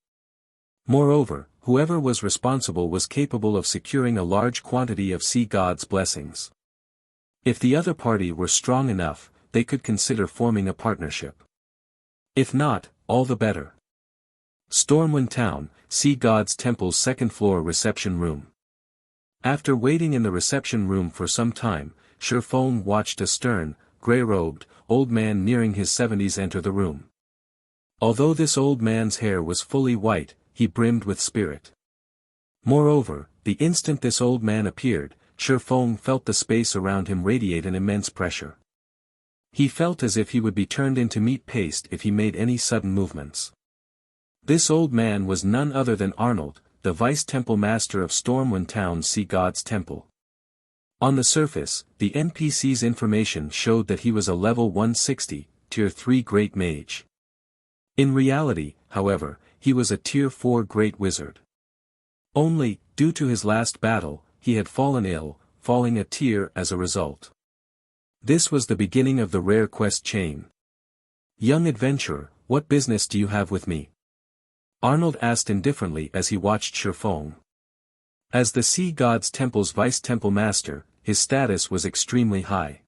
Moreover, whoever was responsible was capable of securing a large quantity of Sea God's blessings. If the other party were strong enough, they could consider forming a partnership. If not, all the better. Stormwind Town, Sea God's Temple's second-floor reception room. After waiting in the reception room for some time, Sherfone watched a stern, grey-robed, old man nearing his 70s enter the room. Although this old man's hair was fully white, he brimmed with spirit. Moreover, the instant this old man appeared, Sherfone felt the space around him radiate an immense pressure. He felt as if he would be turned into meat paste if he made any sudden movements. This old man was none other than Arnold, the Vice-Temple Master of Stormwind Town's Sea God's Temple. On the surface, the NPC's information showed that he was a level 160, Tier 3 Great Mage. In reality, however, he was a Tier 4 Great Wizard. Only, due to his last battle, he had fallen ill, falling a tier as a result. This was the beginning of the rare quest chain. Young adventurer, what business do you have with me? Arnold asked indifferently as he watched Sherfone. As the Sea God's Temple's Vice-Temple Master, his status was extremely high.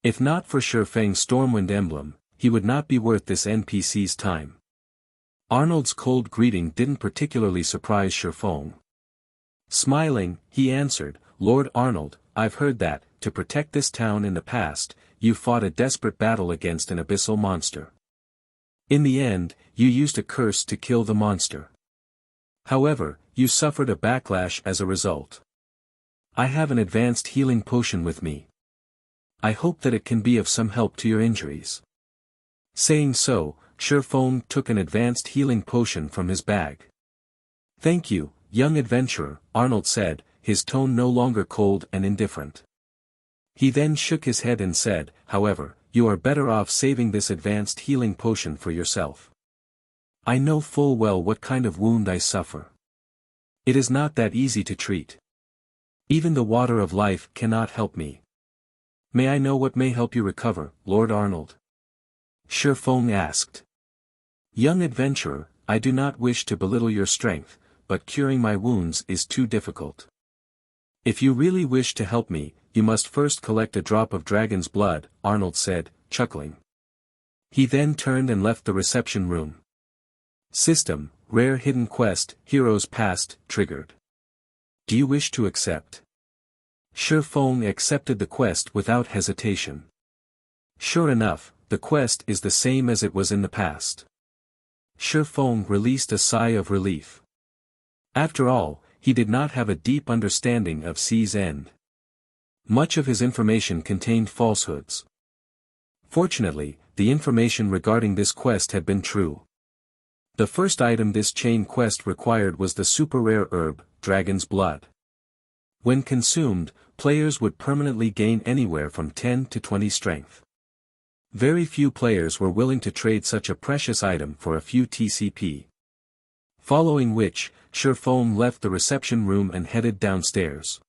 If not for Sherfang's Stormwind emblem, he would not be worth this NPC's time. Arnold's cold greeting didn't particularly surprise Sherfone. Smiling, he answered, Lord Arnold, I've heard that, to protect this town in the past, you fought a desperate battle against an abyssal monster. In the end, you used a curse to kill the monster. However, you suffered a backlash as a result. I have an advanced healing potion with me. I hope that it can be of some help to your injuries. Saying so, Shifeng took an advanced healing potion from his bag. Thank you, young adventurer, Arnold said, his tone no longer cold and indifferent. He then shook his head and said, however, you are better off saving this advanced healing potion for yourself. I know full well what kind of wound I suffer. It is not that easy to treat. Even the water of life cannot help me. May I know what may help you recover, Lord Arnold? Shifeng asked. Young adventurer, I do not wish to belittle your strength, but curing my wounds is too difficult. If you really wish to help me, you must first collect a drop of dragon's blood, Arnold said, chuckling. He then turned and left the reception room. System, rare hidden quest, heroes past, triggered. Do you wish to accept? Shifeng accepted the quest without hesitation. Sure enough, the quest is the same as it was in the past. Shifeng released a sigh of relief. After all, he did not have a deep understanding of C's end. Much of his information contained falsehoods. Fortunately, the information regarding this quest had been true. The first item this chain quest required was the super rare herb, Dragon's Blood. When consumed, players would permanently gain anywhere from 10 to 20 strength. Very few players were willing to trade such a precious item for a few TCP. Following which, Shifeng left the reception room and headed downstairs.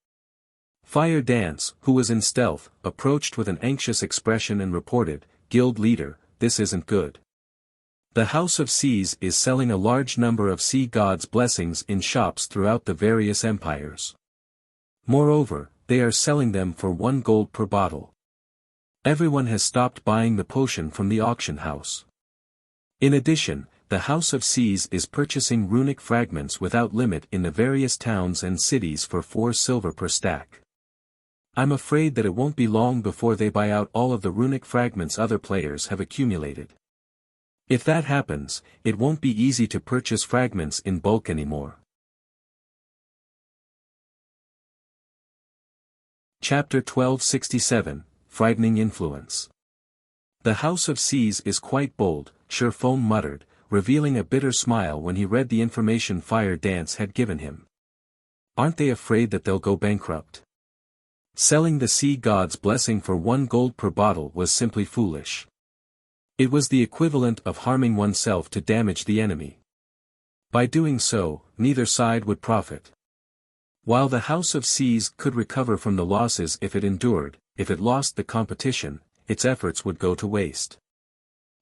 Fire Dance, who was in stealth, approached with an anxious expression and reported, Guild leader, this isn't good. The House of Seas is selling a large number of sea gods' blessings in shops throughout the various empires. Moreover, they are selling them for 1 gold per bottle. Everyone has stopped buying the potion from the auction house. In addition, the House of Seas is purchasing runic fragments without limit in the various towns and cities for 4 silver per stack. I'm afraid that it won't be long before they buy out all of the runic fragments other players have accumulated. If that happens, it won't be easy to purchase fragments in bulk anymore. Chapter 1267, Frightening Influence. The House of Seas is quite bold, Shifeng muttered, revealing a bitter smile when he read the information Fire Dance had given him. Aren't they afraid that they'll go bankrupt? Selling the sea god's blessing for 1 gold per bottle was simply foolish. It was the equivalent of harming oneself to damage the enemy. By doing so, neither side would profit. While the House of Seas could recover from the losses if it endured, if it lost the competition, its efforts would go to waste.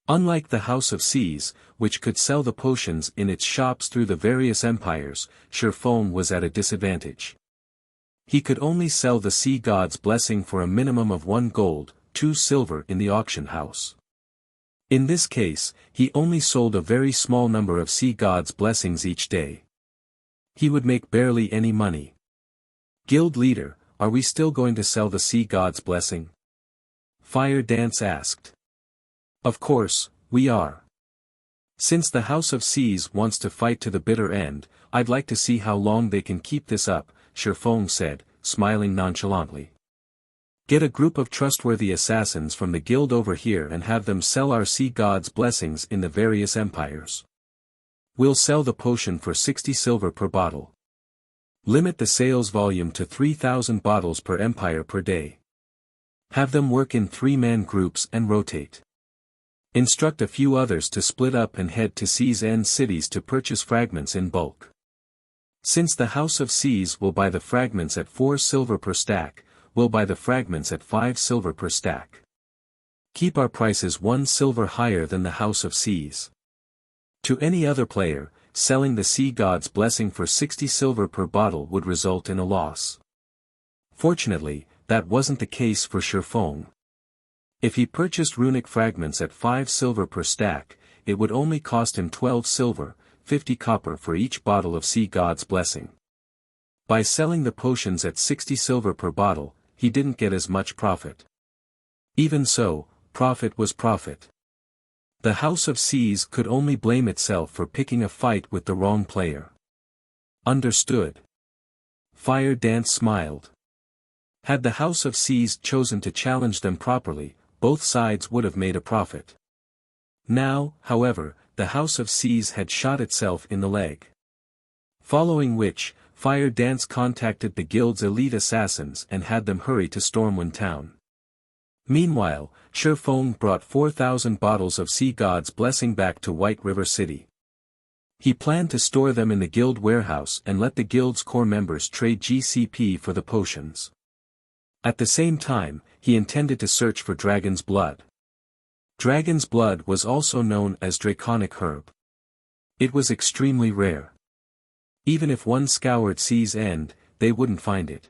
Unlike the House of Seas, which could sell the potions in its shops through the various empires, Shifeng was at a disadvantage. He could only sell the sea god's blessing for a minimum of 1 gold, 2 silver in the auction house. In this case, he only sold a very small number of sea god's blessings each day. He would make barely any money. Guild leader, are we still going to sell the sea god's blessing? Fire Dance asked. Of course, we are. Since the House of Seas wants to fight to the bitter end, I'd like to see how long they can keep this up, Shifeng said, smiling nonchalantly. Get a group of trustworthy assassins from the guild over here and have them sell our sea god's blessings in the various empires. We'll sell the potion for 60 silver per bottle. Limit the sales volume to 3,000 bottles per empire per day. Have them work in 3-man groups and rotate. Instruct a few others to split up and head to Seas End cities to purchase fragments in bulk. Since the House of Seas will buy the fragments at 4 silver per stack, we'll buy the fragments at 5 silver per stack. Keep our prices 1 silver higher than the House of Seas. To any other player, selling the sea god's blessing for 60 silver per bottle would result in a loss. Fortunately, that wasn't the case for Shifeng. If he purchased runic fragments at 5 silver per stack, it would only cost him 12 silver, 50 copper for each bottle of sea god's blessing. By selling the potions at 60 silver per bottle, he didn't get as much profit. Even so, profit was profit. The House of Seas could only blame itself for picking a fight with the wrong player. Understood. Fire Dance smiled. Had the House of Seas chosen to challenge them properly, both sides would have made a profit. Now, however, the House of Seas had shot itself in the leg. Following which, Fire Dance contacted the guild's elite assassins and had them hurry to Stormwind Town. Meanwhile, Shifeng brought 4,000 bottles of Sea God's Blessing back to White River City. He planned to store them in the guild warehouse and let the guild's core members trade GCP for the potions. At the same time, he intended to search for Dragon's Blood. Dragon's Blood was also known as Draconic Herb. It was extremely rare. Even if one scoured Sea's End, they wouldn't find it.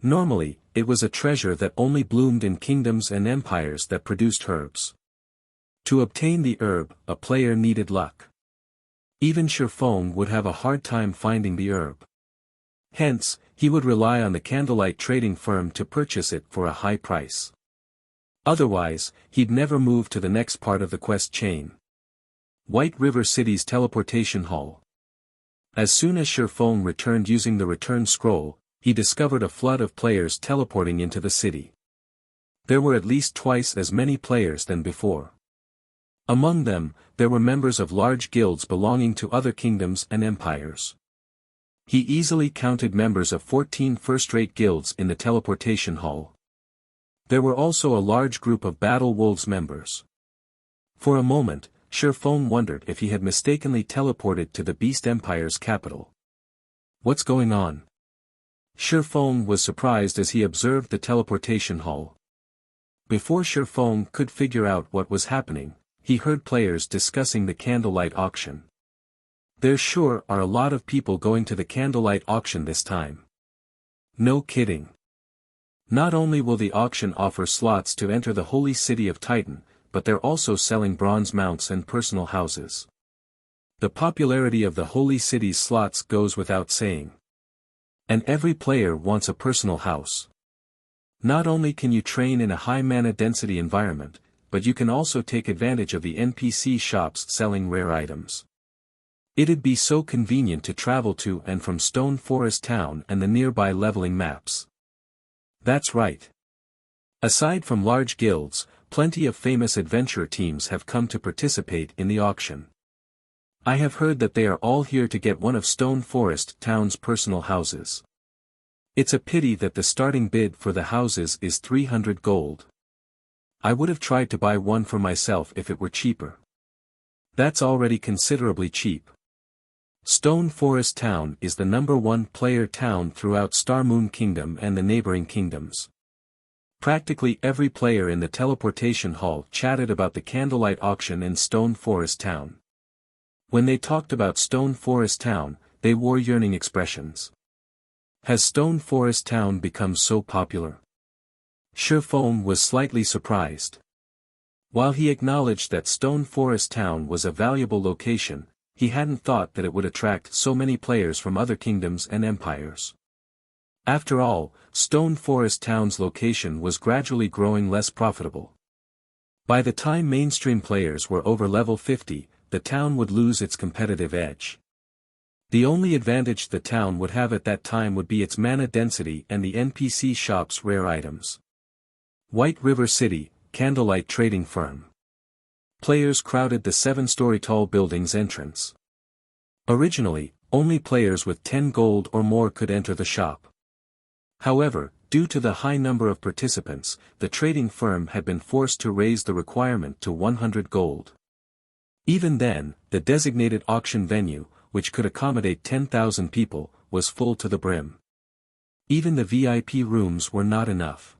Normally, it was a treasure that only bloomed in kingdoms and empires that produced herbs. To obtain the herb, a player needed luck. Even Shifeng would have a hard time finding the herb. Hence, he would rely on the candlelight trading firm to purchase it for a high price. Otherwise, he'd never move to the next part of the quest chain. White River City's teleportation hall. As soon as Shifeng returned using the return scroll, he discovered a flood of players teleporting into the city. There were at least twice as many players than before. Among them, there were members of large guilds belonging to other kingdoms and empires. He easily counted members of 14 first-rate guilds in the teleportation hall. There were also a large group of Battle Wolves members. For a moment, Shifeng wondered if he had mistakenly teleported to the Beast Empire's capital. What's going on? Shifeng was surprised as he observed the teleportation hall. Before Shifeng could figure out what was happening, he heard players discussing the candlelight auction. There sure are a lot of people going to the candlelight auction this time. No kidding. Not only will the auction offer slots to enter the holy city of Titan, but they're also selling bronze mounts and personal houses. The popularity of the holy city's slots goes without saying. And every player wants a personal house. Not only can you train in a high mana density environment, but you can also take advantage of the NPC shops selling rare items. It'd be so convenient to travel to and from Stone Forest Town and the nearby leveling maps. That's right. Aside from large guilds, plenty of famous adventurer teams have come to participate in the auction. I have heard that they are all here to get one of Stone Forest Town's personal houses. It's a pity that the starting bid for the houses is 300 gold. I would have tried to buy one for myself if it were cheaper. That's already considerably cheap. Stone Forest Town is the #1 player town throughout Starmoon Kingdom and the neighboring kingdoms. Practically every player in the teleportation hall chatted about the candlelight auction in Stone Forest Town. When they talked about Stone Forest Town, they wore yearning expressions. Has Stone Forest Town become so popular? Shifeng was slightly surprised. While he acknowledged that Stone Forest Town was a valuable location, he hadn't thought that it would attract so many players from other kingdoms and empires. After all, Stone Forest Town's location was gradually growing less profitable. By the time mainstream players were over level 50, the town would lose its competitive edge. The only advantage the town would have at that time would be its mana density and the NPC shop's rare items. White River City, Candlelight Trading Firm. Players crowded the 7-story tall building's entrance. Originally, only players with 10 gold or more could enter the shop. However, due to the high number of participants, the trading firm had been forced to raise the requirement to 100 gold. Even then, the designated auction venue, which could accommodate 10,000 people, was full to the brim. Even the VIP rooms were not enough.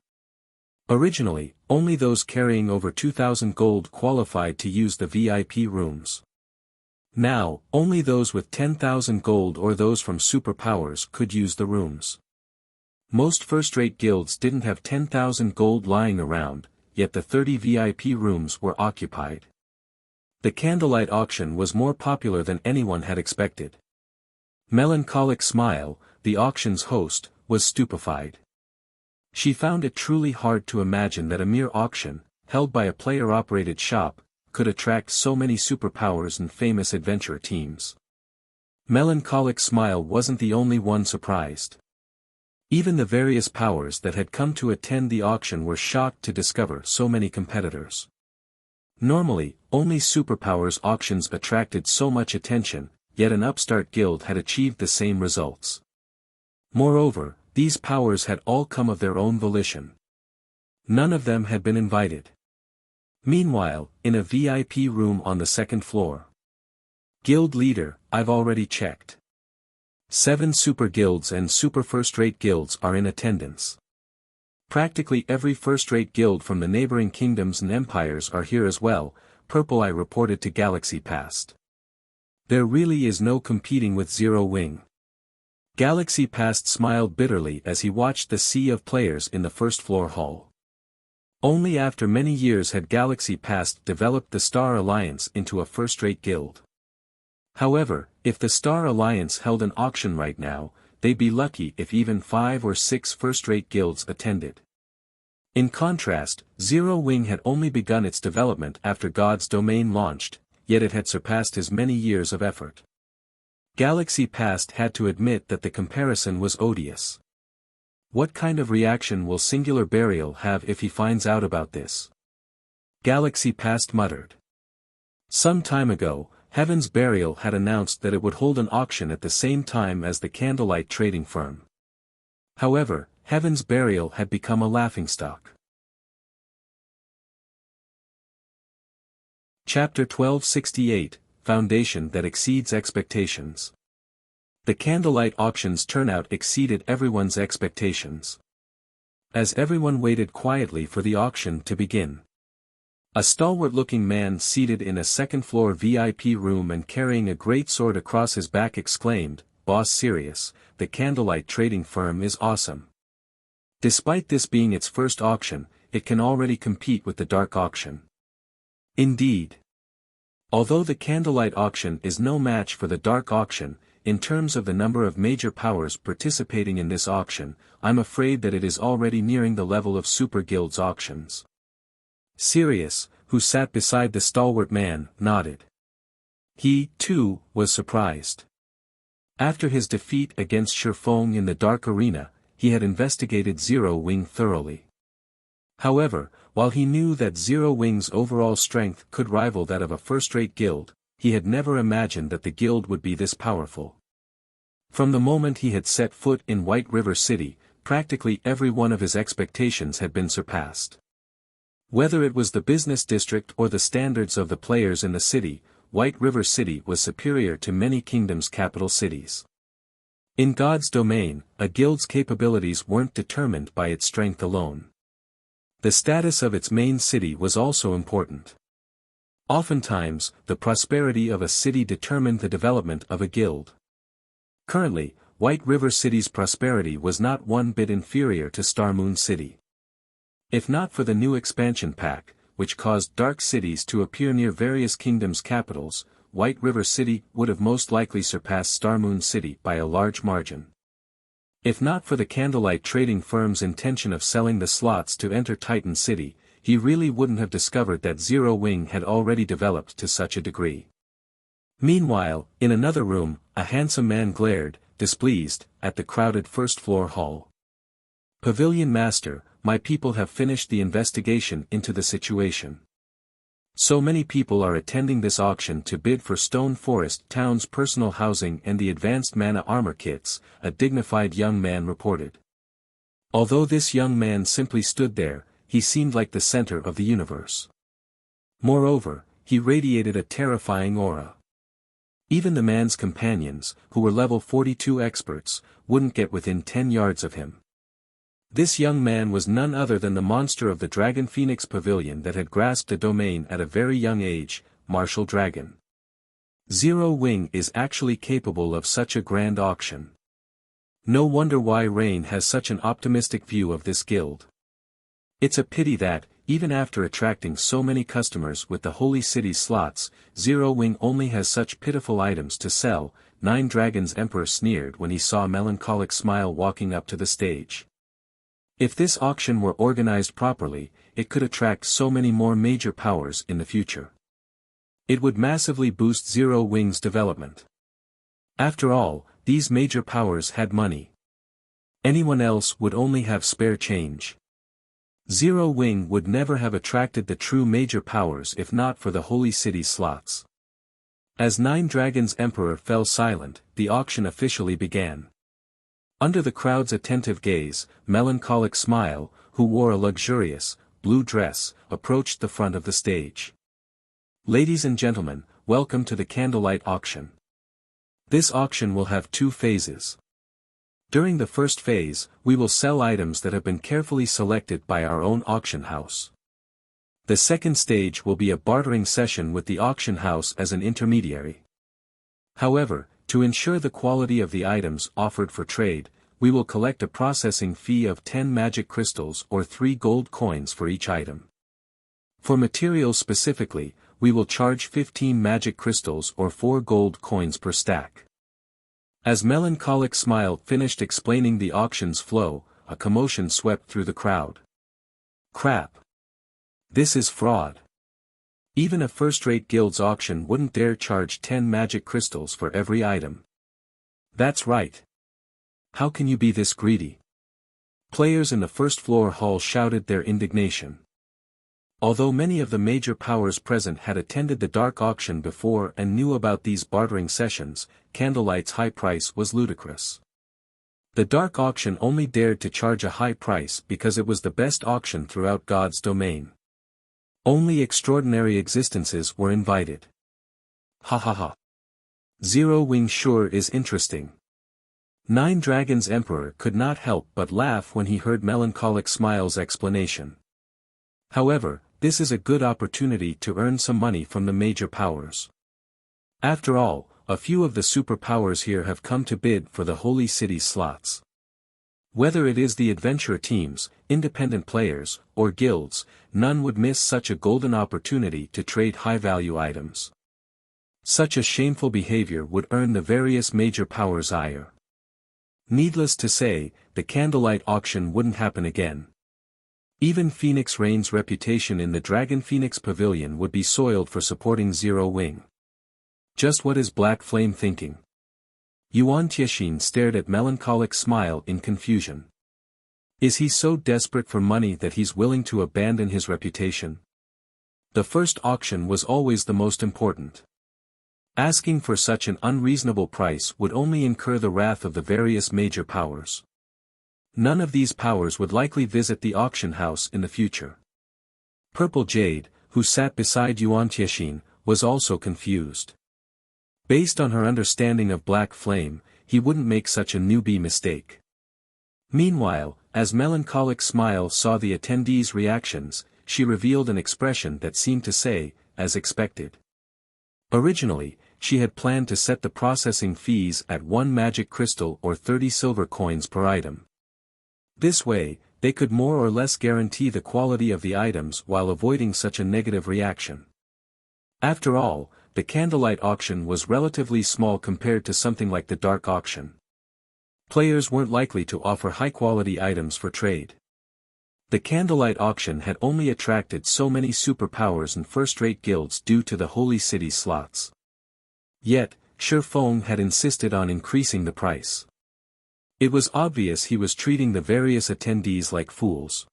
Originally, only those carrying over 2,000 gold qualified to use the VIP rooms. Now, only those with 10,000 gold or those from superpowers could use the rooms. Most first-rate guilds didn't have 10,000 gold lying around, yet the 30 VIP rooms were occupied. The candlelight auction was more popular than anyone had expected. Melancholic Smile, the auction's host, was stupefied. She found it truly hard to imagine that a mere auction, held by a player-operated shop, could attract so many superpowers and famous adventure teams. Melancholic Smile wasn't the only one surprised. Even the various powers that had come to attend the auction were shocked to discover so many competitors. Normally, only superpowers auctions attracted so much attention, yet an upstart guild had achieved the same results. Moreover, these powers had all come of their own volition. None of them had been invited. Meanwhile, in a VIP room on the second floor. Guild leader, I've already checked. 7 super guilds and super first-rate guilds are in attendance. Practically every first-rate guild from the neighboring kingdoms and empires are here as well, Purple Eye reported to Galaxy Past. There really is no competing with Zero Wing. Galaxy Past smiled bitterly as he watched the sea of players in the first-floor hall. Only after many years had Galaxy Past developed the Star Alliance into a first-rate guild. However, if the Star Alliance held an auction right now, they'd be lucky if even 5 or 6 first-rate guilds attended. In contrast, Zero Wing had only begun its development after God's Domain launched, yet it had surpassed his many years of effort. Galaxy Past had to admit that the comparison was odious. What kind of reaction will Singular Burial have if he finds out about this? Galaxy Past muttered. Some time ago, Heaven's Burial had announced that it would hold an auction at the same time as the Candlelight trading firm. However, Heaven's Burial had become a laughingstock. Chapter 1268, Foundation that Exceeds Expectations. The Candlelight auction's turnout exceeded everyone's expectations. As everyone waited quietly for the auction to begin. A stalwart-looking man seated in a second-floor VIP room and carrying a great sword across his back exclaimed, "Boss Sirius, the Candlelight trading firm is awesome. Despite this being its first auction, it can already compete with the Dark auction." Indeed. Although the Candlelight auction is no match for the Dark auction, in terms of the number of major powers participating in this auction, I'm afraid that it is already nearing the level of Super Guild's auctions. Sirius, who sat beside the stalwart man, nodded. He, too, was surprised. After his defeat against Shifeng in the Dark Arena, he had investigated Zero Wing thoroughly. However, while he knew that Zero Wing's overall strength could rival that of a first-rate guild, he had never imagined that the guild would be this powerful. From the moment he had set foot in White River City, practically every one of his expectations had been surpassed. Whether it was the business district or the standards of the players in the city, White River City was superior to many kingdoms' capital cities. In God's domain, a guild's capabilities weren't determined by its strength alone. The status of its main city was also important. Oftentimes, the prosperity of a city determined the development of a guild. Currently, White River City's prosperity was not one bit inferior to Star Moon City. If not for the new expansion pack, which caused dark cities to appear near various kingdoms' capitals, White River City would have most likely surpassed Star Moon City by a large margin. If not for the Candlelight trading firm's intention of selling the slots to enter Titan City, he really wouldn't have discovered that Zero Wing had already developed to such a degree. Meanwhile, in another room, a handsome man glared, displeased, at the crowded first-floor hall. "Pavilion Master, my people have finished the investigation into the situation. So many people are attending this auction to bid for Stone Forest Town's personal housing and the advanced mana armor kits," a dignified young man reported. Although this young man simply stood there, he seemed like the center of the universe. Moreover, he radiated a terrifying aura. Even the man's companions, who were level 42 experts, wouldn't get within 10 yards of him. This young man was none other than the monster of the Dragon Phoenix Pavilion that had grasped a domain at a very young age, Martial Dragon. Zero Wing is actually capable of such a grand auction. No wonder why Rain has such an optimistic view of this guild. It's a pity that, even after attracting so many customers with the Holy City slots, Zero Wing only has such pitiful items to sell. Nine Dragons Emperor sneered when he saw Melancholic Smile walking up to the stage. If this auction were organized properly, it could attract so many more major powers in the future. It would massively boost Zero Wing's development. After all, these major powers had money. Anyone else would only have spare change. Zero Wing would never have attracted the true major powers if not for the Holy City slots. As Nine Dragons' Emperor fell silent, the auction officially began. Under the crowd's attentive gaze, Melancholic Smile, who wore a luxurious, blue dress, approached the front of the stage. Ladies and gentlemen, welcome to the Candlelight Auction. This auction will have 2 phases. During the first phase, we will sell items that have been carefully selected by our own auction house. The second stage will be a bartering session with the auction house as an intermediary. However, to ensure the quality of the items offered for trade, we will collect a processing fee of 10 magic crystals or 3 gold coins for each item. For materials specifically, we will charge 15 magic crystals or 4 gold coins per stack. As Melancholic Smile finished explaining the auction's flow, a commotion swept through the crowd. Crap! This is fraud. Even a first-rate guild's auction wouldn't dare charge 10 magic crystals for every item. That's right. How can you be this greedy? Players in the first-floor hall shouted their indignation. Although many of the major powers present had attended the dark auction before and knew about these bartering sessions, Candlelight's high price was ludicrous. The dark auction only dared to charge a high price because it was the best auction throughout God's domain. Only extraordinary existences were invited. Ha ha ha. Zero Wing sure is interesting. Nine Dragons' Emperor could not help but laugh when he heard Melancholic Smile's explanation. However, this is a good opportunity to earn some money from the major powers. After all, a few of the superpowers here have come to bid for the Holy City slots. Whether it is the adventure teams, independent players, or guilds, none would miss such a golden opportunity to trade high-value items. Such a shameful behavior would earn the various major powers' ire. Needless to say, the Candlelight auction wouldn't happen again. Even Phoenix Rain's reputation in the Dragon Phoenix Pavilion would be soiled for supporting Zero Wing. Just what is Black Flame thinking? Yuan Tiexin stared at Melancholic Smile in confusion. Is he so desperate for money that he's willing to abandon his reputation? The first auction was always the most important. Asking for such an unreasonable price would only incur the wrath of the various major powers. None of these powers would likely visit the auction house in the future. Purple Jade, who sat beside Yuan Tiexin, was also confused. Based on her understanding of Black Flame, he wouldn't make such a newbie mistake. Meanwhile, as Melancholic Smile saw the attendees' reactions, she revealed an expression that seemed to say, as expected. Originally, she had planned to set the processing fees at 1 magic crystal or 30 silver coins per item. This way, they could more or less guarantee the quality of the items while avoiding such a negative reaction. After all, the Candlelight auction was relatively small compared to something like the dark auction. Players weren't likely to offer high-quality items for trade. The Candlelight auction had only attracted so many superpowers and first-rate guilds due to the Holy City slots. Yet, Shi Feng had insisted on increasing the price. It was obvious he was treating the various attendees like fools.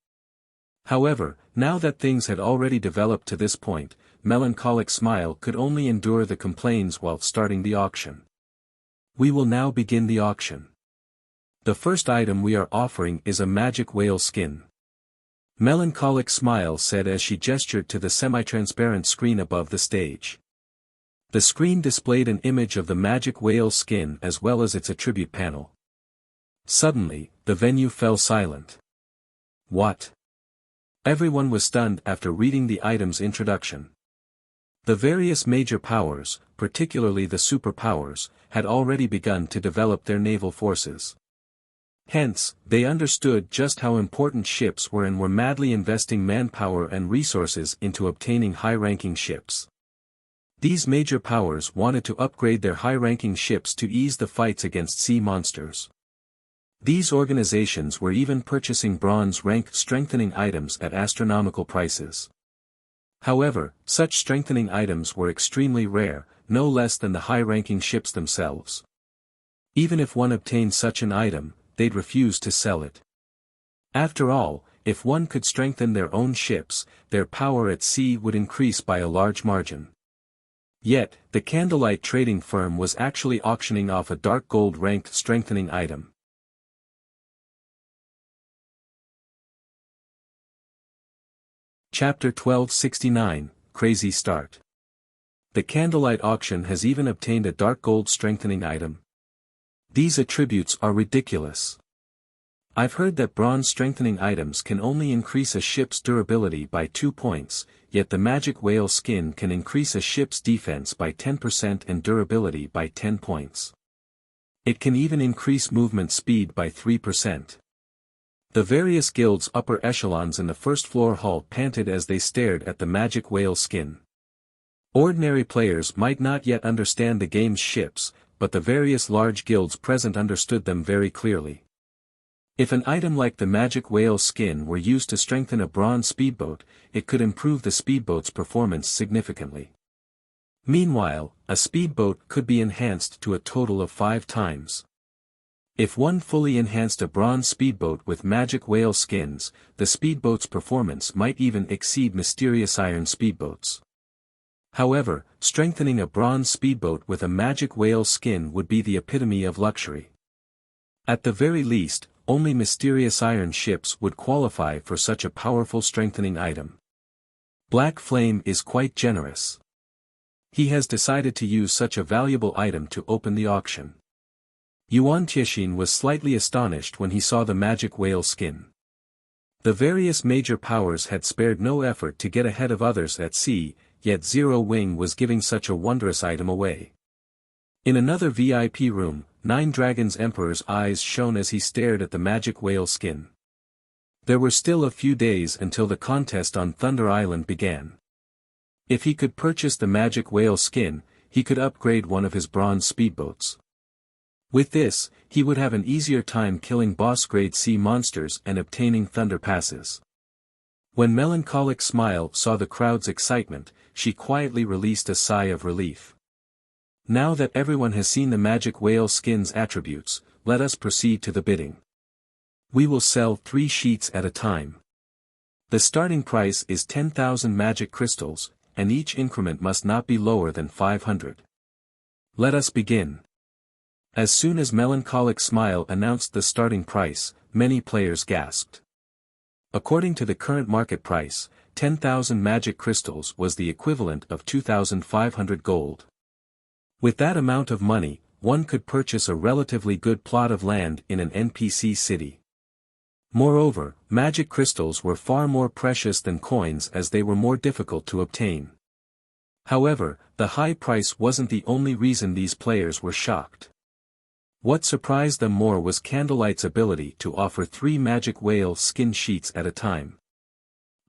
However, now that things had already developed to this point, Melancholic Smile could only endure the complaints while starting the auction. We will now begin the auction. The first item we are offering is a magic whale skin. Melancholic Smile said as she gestured to the semi-transparent screen above the stage. The screen displayed an image of the magic whale skin as well as its attribute panel. Suddenly, the venue fell silent. What? Everyone was stunned after reading the item's introduction. The various major powers, particularly the superpowers, had already begun to develop their naval forces. Hence, they understood just how important ships were and were madly investing manpower and resources into obtaining high-ranking ships. These major powers wanted to upgrade their high-ranking ships to ease the fights against sea monsters. These organizations were even purchasing bronze rank strengthening items at astronomical prices. However, such strengthening items were extremely rare, no less than the high-ranking ships themselves. Even if one obtained such an item, they'd refuse to sell it. After all, if one could strengthen their own ships, their power at sea would increase by a large margin. Yet, the Candlelight trading firm was actually auctioning off a dark gold ranked strengthening item. Chapter 1269, Crazy Start. The Candlelight auction has even obtained a dark gold strengthening item. These attributes are ridiculous. I've heard that bronze strengthening items can only increase a ship's durability by 2 points, yet the magic whale skin can increase a ship's defense by 10% and durability by 10 points. It can even increase movement speed by 3%. The various guilds' upper echelons in the first floor hall panted as they stared at the magic whale skin. Ordinary players might not yet understand the game's ships, but the various large guilds present understood them very clearly. If an item like the magic whale skin were used to strengthen a bronze speedboat, it could improve the speedboat's performance significantly. Meanwhile, a speedboat could be enhanced to a total of 5 times. If one fully enhanced a bronze speedboat with magic whale skins, the speedboat's performance might even exceed mysterious iron speedboats. However, strengthening a bronze speedboat with a magic whale skin would be the epitome of luxury. At the very least, only mysterious iron ships would qualify for such a powerful strengthening item. Black Flame is quite generous. He has decided to use such a valuable item to open the auction. Yuan Tiexin was slightly astonished when he saw the magic whale skin. The various major powers had spared no effort to get ahead of others at sea, yet Zero Wing was giving such a wondrous item away. In another VIP room, Nine Dragons Emperor's eyes shone as he stared at the magic whale skin. There were still a few days until the contest on Thunder Island began. If he could purchase the magic whale skin, he could upgrade one of his bronze speedboats. With this, he would have an easier time killing boss-grade sea monsters and obtaining thunder passes. When Melancholic Smile saw the crowd's excitement, she quietly released a sigh of relief. Now that everyone has seen the magic whale skin's attributes, let us proceed to the bidding. We will sell 3 sheets at a time. The starting price is 10,000 magic crystals, and each increment must not be lower than 500. Let us begin. As soon as Melancholic Smile announced the starting price, many players gasped. According to the current market price, 10,000 magic crystals was the equivalent of 2,500 gold. With that amount of money, one could purchase a relatively good plot of land in an NPC city. Moreover, magic crystals were far more precious than coins as they were more difficult to obtain. However, the high price wasn't the only reason these players were shocked. What surprised them more was Candlelight's ability to offer 3 magic whale skin sheets at a time.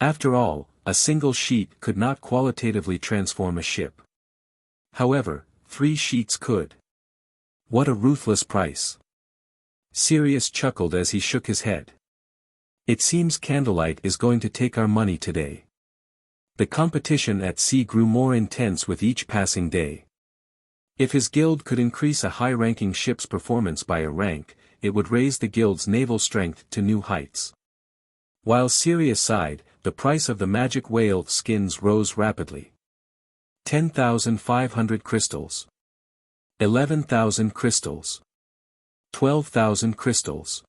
After all, a single sheet could not qualitatively transform a ship. However, 3 sheets could. What a ruthless price. Sirius chuckled as he shook his head. It seems Candlelight is going to take our money today. The competition at sea grew more intense with each passing day. If his guild could increase a high-ranking ship's performance by a rank, it would raise the guild's naval strength to new heights. While Sirius sighed, the price of the magic whale skins rose rapidly. 10,500 crystals. 11,000 crystals. 12,000 crystals.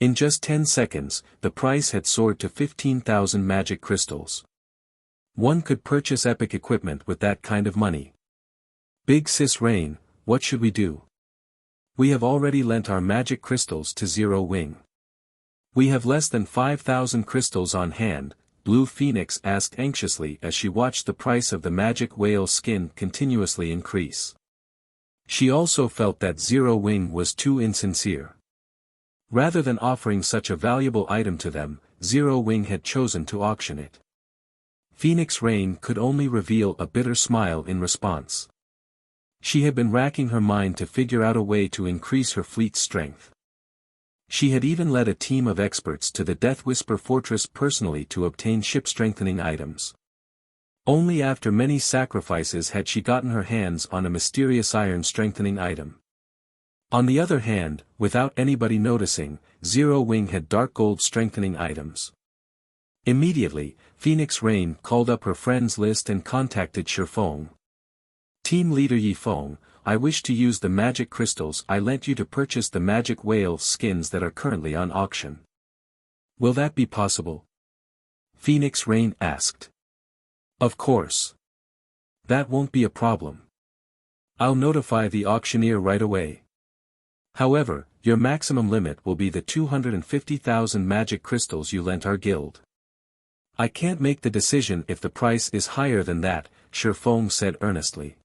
In just 10 seconds, the price had soared to 15,000 magic crystals. One could purchase epic equipment with that kind of money. Big Sis Rain, what should we do? We have already lent our magic crystals to Zero Wing. We have less than 5,000 crystals on hand, Blue Phoenix asked anxiously as she watched the price of the magic whale skin continuously increase. She also felt that Zero Wing was too insincere. Rather than offering such a valuable item to them, Zero Wing had chosen to auction it. Phoenix Rain could only reveal a bitter smile in response. She had been racking her mind to figure out a way to increase her fleet's strength. She had even led a team of experts to the Death Whisper Fortress personally to obtain ship-strengthening items. Only after many sacrifices had she gotten her hands on a mysterious iron strengthening item. On the other hand, without anybody noticing, Zero Wing had dark gold strengthening items. Immediately, Phoenix Rain called up her friends list and contacted Shifeng. Team leader Yifeng, I wish to use the magic crystals I lent you to purchase the magic whale skins that are currently on auction. Will that be possible? Phoenix Rain asked. Of course. That won't be a problem. I'll notify the auctioneer right away. However, your maximum limit will be the 250,000 magic crystals you lent our guild. I can't make the decision if the price is higher than that, Shifeng said earnestly.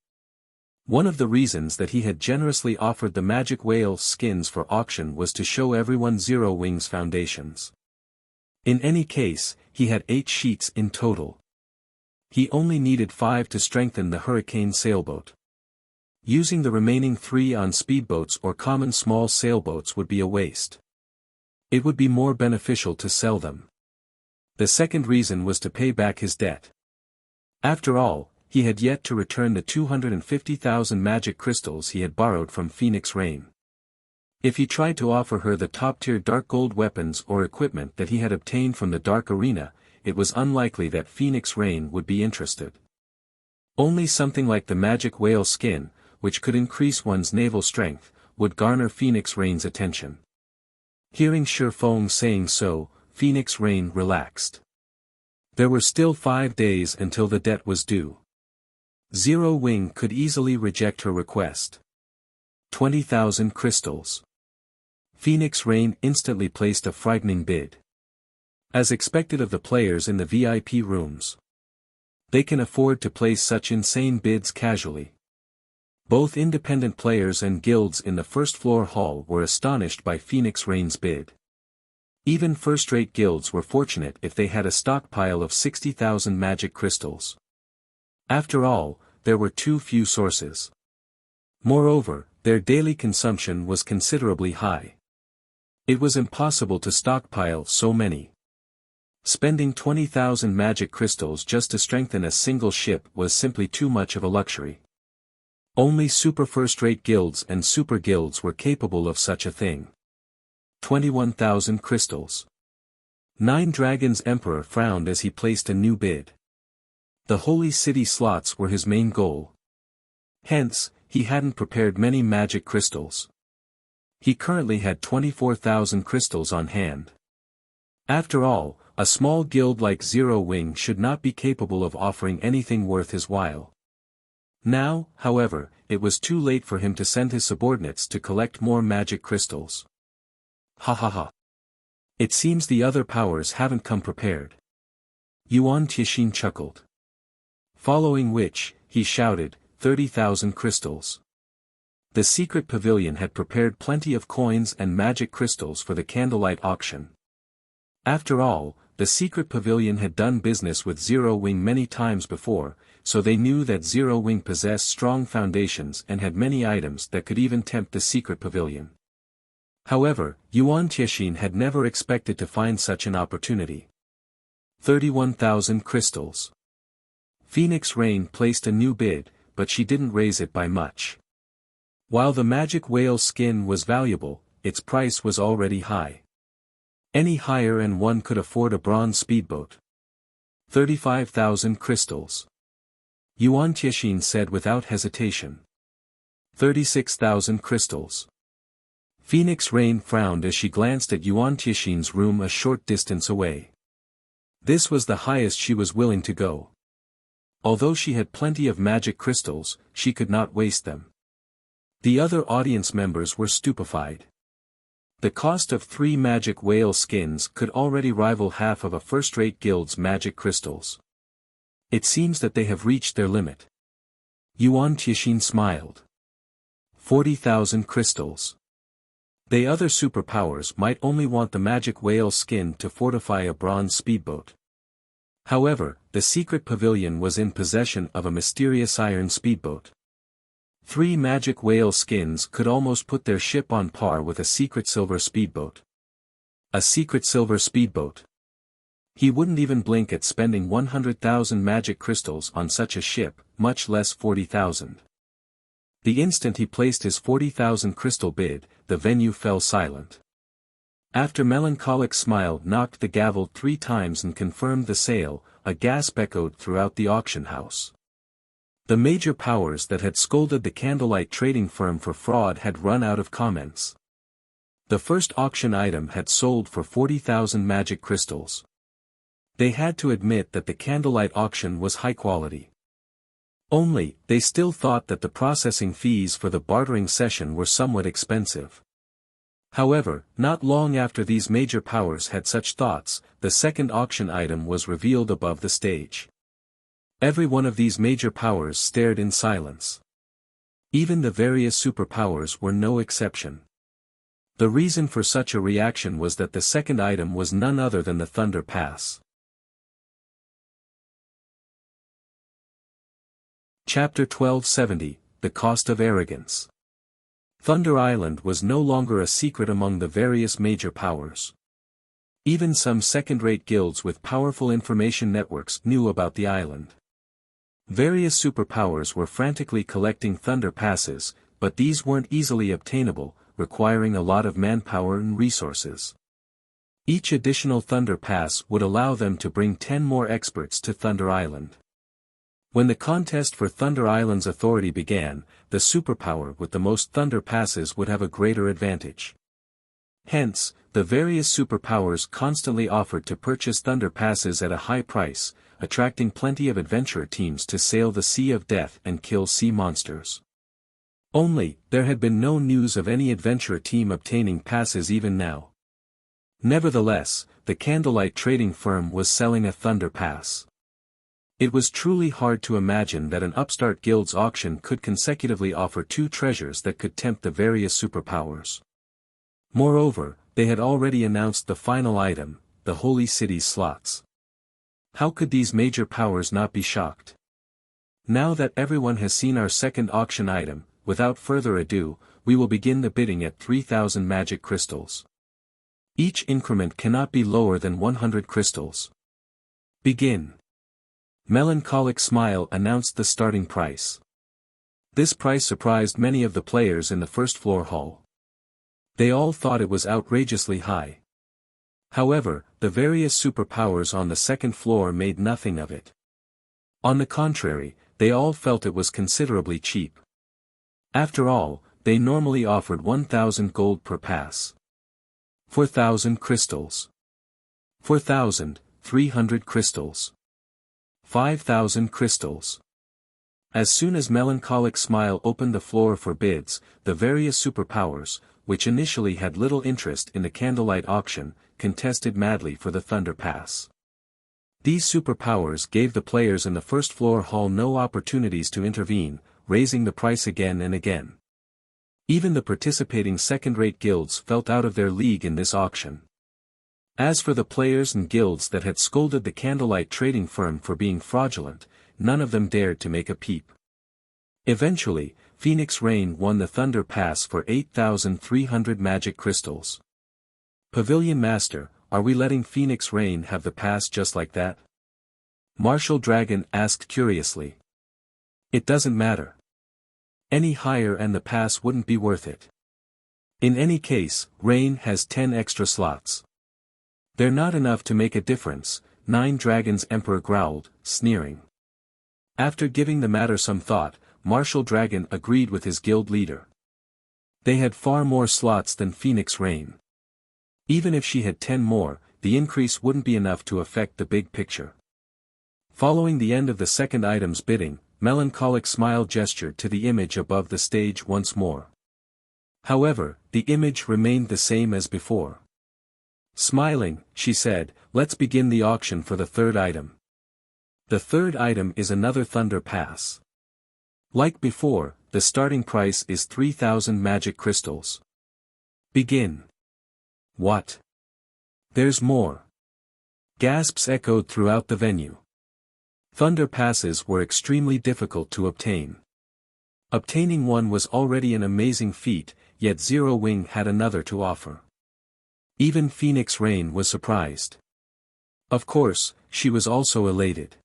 One of the reasons that he had generously offered the magic whale skins for auction was to show everyone Zero Wing's foundations. In any case, he had 8 sheets in total. He only needed 5 to strengthen the Hurricane sailboat. Using the remaining 3 on speedboats or common small sailboats would be a waste. It would be more beneficial to sell them. The second reason was to pay back his debt. After all, he had yet to return the 250,000 magic crystals he had borrowed from Phoenix Rain. If he tried to offer her the top-tier dark gold weapons or equipment that he had obtained from the Dark Arena, it was unlikely that Phoenix Rain would be interested. Only something like the magic whale skin, which could increase one's naval strength, would garner Phoenix Rain's attention. Hearing Shifeng saying so, Phoenix Rain relaxed. There were still 5 days until the debt was due. Zero Wing could easily reject her request. 20,000 crystals. Phoenix Rain instantly placed a frightening bid. As expected of the players in the VIP rooms. They can afford to place such insane bids casually. Both independent players and guilds in the first-floor hall were astonished by Phoenix Rain's bid. Even first-rate guilds were fortunate if they had a stockpile of 60,000 magic crystals. After all, there were too few sources. Moreover, their daily consumption was considerably high. It was impossible to stockpile so many. Spending 20,000 magic crystals just to strengthen a single ship was simply too much of a luxury. Only super first-rate guilds and super guilds were capable of such a thing. 21,000 crystals. Nine Dragons Emperor frowned as he placed a new bid. The Holy City slots were his main goal. Hence, he hadn't prepared many magic crystals. He currently had 24,000 crystals on hand. After all, a small guild like Zero Wing should not be capable of offering anything worth his while. Now, however, it was too late for him to send his subordinates to collect more magic crystals. Ha ha ha. It seems the other powers haven't come prepared. Yuan Tixin chuckled. Following which, he shouted, 30,000 crystals. The secret pavilion had prepared plenty of coins and magic crystals for the candlelight auction. After all, the secret pavilion had done business with Zero Wing many times before, so they knew that Zero Wing possessed strong foundations and had many items that could even tempt the secret pavilion. However, Yuan Tixin had never expected to find such an opportunity. 31,000 crystals. Phoenix Rain placed a new bid, but she didn't raise it by much. While the magic whale skin was valuable, its price was already high. Any higher and one could afford a bronze speedboat. 35,000 crystals. Yuan Tixin said without hesitation. 36,000 crystals. Phoenix Rain frowned as she glanced at Yuan Tixin's room a short distance away. This was the highest she was willing to go. Although she had plenty of magic crystals, she could not waste them. The other audience members were stupefied. The cost of 3 magic whale skins could already rival half of a first-rate guild's magic crystals. It seems that they have reached their limit. Yuan Tixin smiled. 40,000 crystals. The other superpowers might only want the magic whale skin to fortify a bronze speedboat. However, the secret pavilion was in possession of a mysterious iron speedboat. 3 magic whale skins could almost put their ship on par with a secret silver speedboat. A secret silver speedboat. He wouldn't even blink at spending 100,000 magic crystals on such a ship, much less 40,000. The instant he placed his 40,000 crystal bid, the venue fell silent. After Melancholic Smile knocked the gavel 3 times and confirmed the sale, a gasp echoed throughout the auction house. The major powers that had scolded the Candlelight trading firm for fraud had run out of comments. The first auction item had sold for 40,000 magic crystals. They had to admit that the Candlelight auction was high quality. Only, they still thought that the processing fees for the bartering session were somewhat expensive. However, not long after these major powers had such thoughts, the second auction item was revealed above the stage. Every one of these major powers stared in silence. Even the various superpowers were no exception. The reason for such a reaction was that the second item was none other than the Thunder Pass. Chapter 1270, The Cost of Arrogance. Thunder Island was no longer a secret among the various major powers. Even some second-rate guilds with powerful information networks knew about the island. Various superpowers were frantically collecting Thunder Passes, but these weren't easily obtainable, requiring a lot of manpower and resources. Each additional Thunder Pass would allow them to bring 10 more experts to Thunder Island. When the contest for Thunder Island's authority began, the superpower with the most Thunder Passes would have a greater advantage. Hence, the various superpowers constantly offered to purchase Thunder Passes at a high price, attracting plenty of adventurer teams to sail the Sea of Death and kill sea monsters. Only, there had been no news of any adventurer team obtaining passes even now. Nevertheless, the Candlelight trading firm was selling a Thunder Pass. It was truly hard to imagine that an upstart guild's auction could consecutively offer 2 treasures that could tempt the various superpowers. Moreover, they had already announced the final item, the Holy City's slots. How could these major powers not be shocked? Now that everyone has seen our second auction item, without further ado, we will begin the bidding at 3,000 magic crystals. Each increment cannot be lower than 100 crystals. Begin. Melancholic Smile announced the starting price. This price surprised many of the players in the first floor hall. They all thought it was outrageously high. However, the various superpowers on the second floor made nothing of it. On the contrary, they all felt it was considerably cheap. After all, they normally offered 1,000 gold per pass. 4,000 crystals. 4,300 crystals. 5,000 crystals. As soon as Melancholic Smile opened the floor for bids, the various superpowers, which initially had little interest in the Candlelight auction, contested madly for the Thunder Pass. These superpowers gave the players in the first floor hall no opportunities to intervene, raising the price again and again. Even the participating second-rate guilds felt out of their league in this auction. As for the players and guilds that had scolded the Candlelight trading firm for being fraudulent, none of them dared to make a peep. Eventually, Phoenix Rain won the Thunder Pass for 8,300 magic crystals. Pavilion Master, are we letting Phoenix Rain have the pass just like that? Martial Dragon asked curiously. It doesn't matter. Any higher and the pass wouldn't be worth it. In any case, Rain has 10 extra slots. They're not enough to make a difference, Nine Dragons Emperor growled, sneering. After giving the matter some thought, Martial Dragon agreed with his guild leader. They had far more slots than Phoenix Rain. Even if she had 10 more, the increase wouldn't be enough to affect the big picture. Following the end of the second item's bidding, Melancholic Smile gestured to the image above the stage once more. However, the image remained the same as before. Smiling, she said, let's begin the auction for the third item. The third item is another Thunder Pass. Like before, the starting price is 3,000 magic crystals. Begin. What? There's more. Gasps echoed throughout the venue. Thunder Passes were extremely difficult to obtain. Obtaining one was already an amazing feat, yet Zero Wing had another to offer. Even Phoenix Rain was surprised. Of course, she was also elated.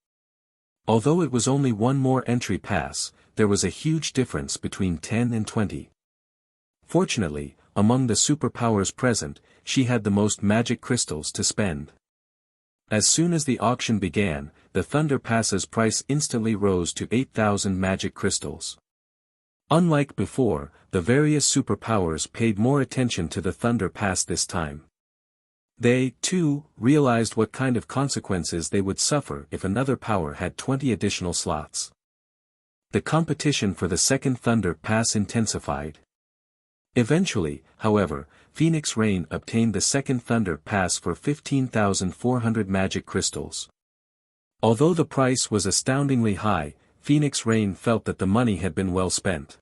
Although it was only one more entry pass, there was a huge difference between 10 and 20. Fortunately, among the superpowers present, she had the most magic crystals to spend. As soon as the auction began, the Thunder Pass's price instantly rose to 8,000 magic crystals. Unlike before, the various superpowers paid more attention to the Thunder Pass this time. They, too, realized what kind of consequences they would suffer if another power had 20 additional slots. The competition for the second Thunder Pass intensified. Eventually, however, Phoenix Rain obtained the second Thunder Pass for 15,400 magic crystals. Although the price was astoundingly high, Phoenix Rain felt that the money had been well spent.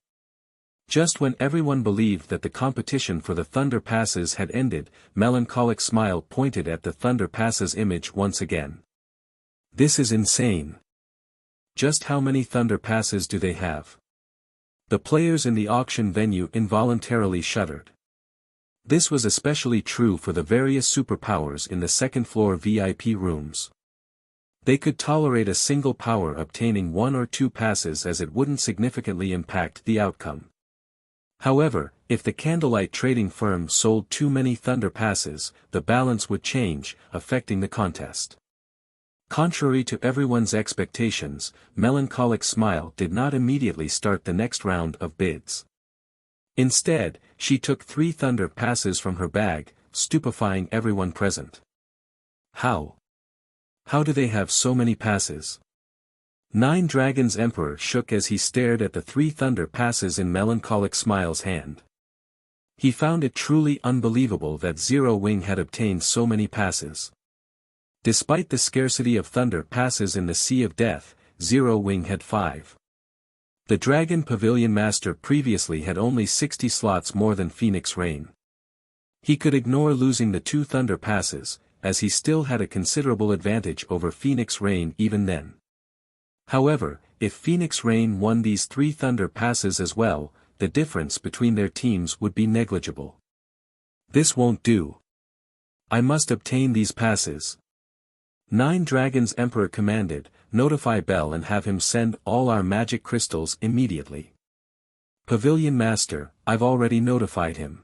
Just when everyone believed that the competition for the Thunder Passes had ended, Melancholic Smile pointed at the Thunder Passes image once again. This is insane. Just how many Thunder Passes do they have? The players in the auction venue involuntarily shuddered. This was especially true for the various superpowers in the second-floor VIP rooms. They could tolerate a single power obtaining 1 or 2 passes as it wouldn't significantly impact the outcome. However, if the candlelight trading firm sold too many Thunder Passes, the balance would change, affecting the contest. Contrary to everyone's expectations, Melancholic Smile did not immediately start the next round of bids. Instead, she took 3 Thunder Passes from her bag, stupefying everyone present. How? How do they have so many passes? Nine Dragons Emperor shook as he stared at the 3 Thunder Passes in Melancholic Smile's hand. He found it truly unbelievable that Zero Wing had obtained so many passes. Despite the scarcity of Thunder Passes in the Sea of Death, Zero Wing had 5. The Dragon Pavilion Master previously had only 60 slots more than Phoenix Rain. He could ignore losing the 2 Thunder Passes, as he still had a considerable advantage over Phoenix Rain even then. However, if Phoenix Rain won these 3 Thunder Passes as well, the difference between their teams would be negligible. This won't do. I must obtain these passes. 9 Dragons Emperor commanded, notify Bell and have him send all our magic crystals immediately. Pavilion Master, I've already notified him.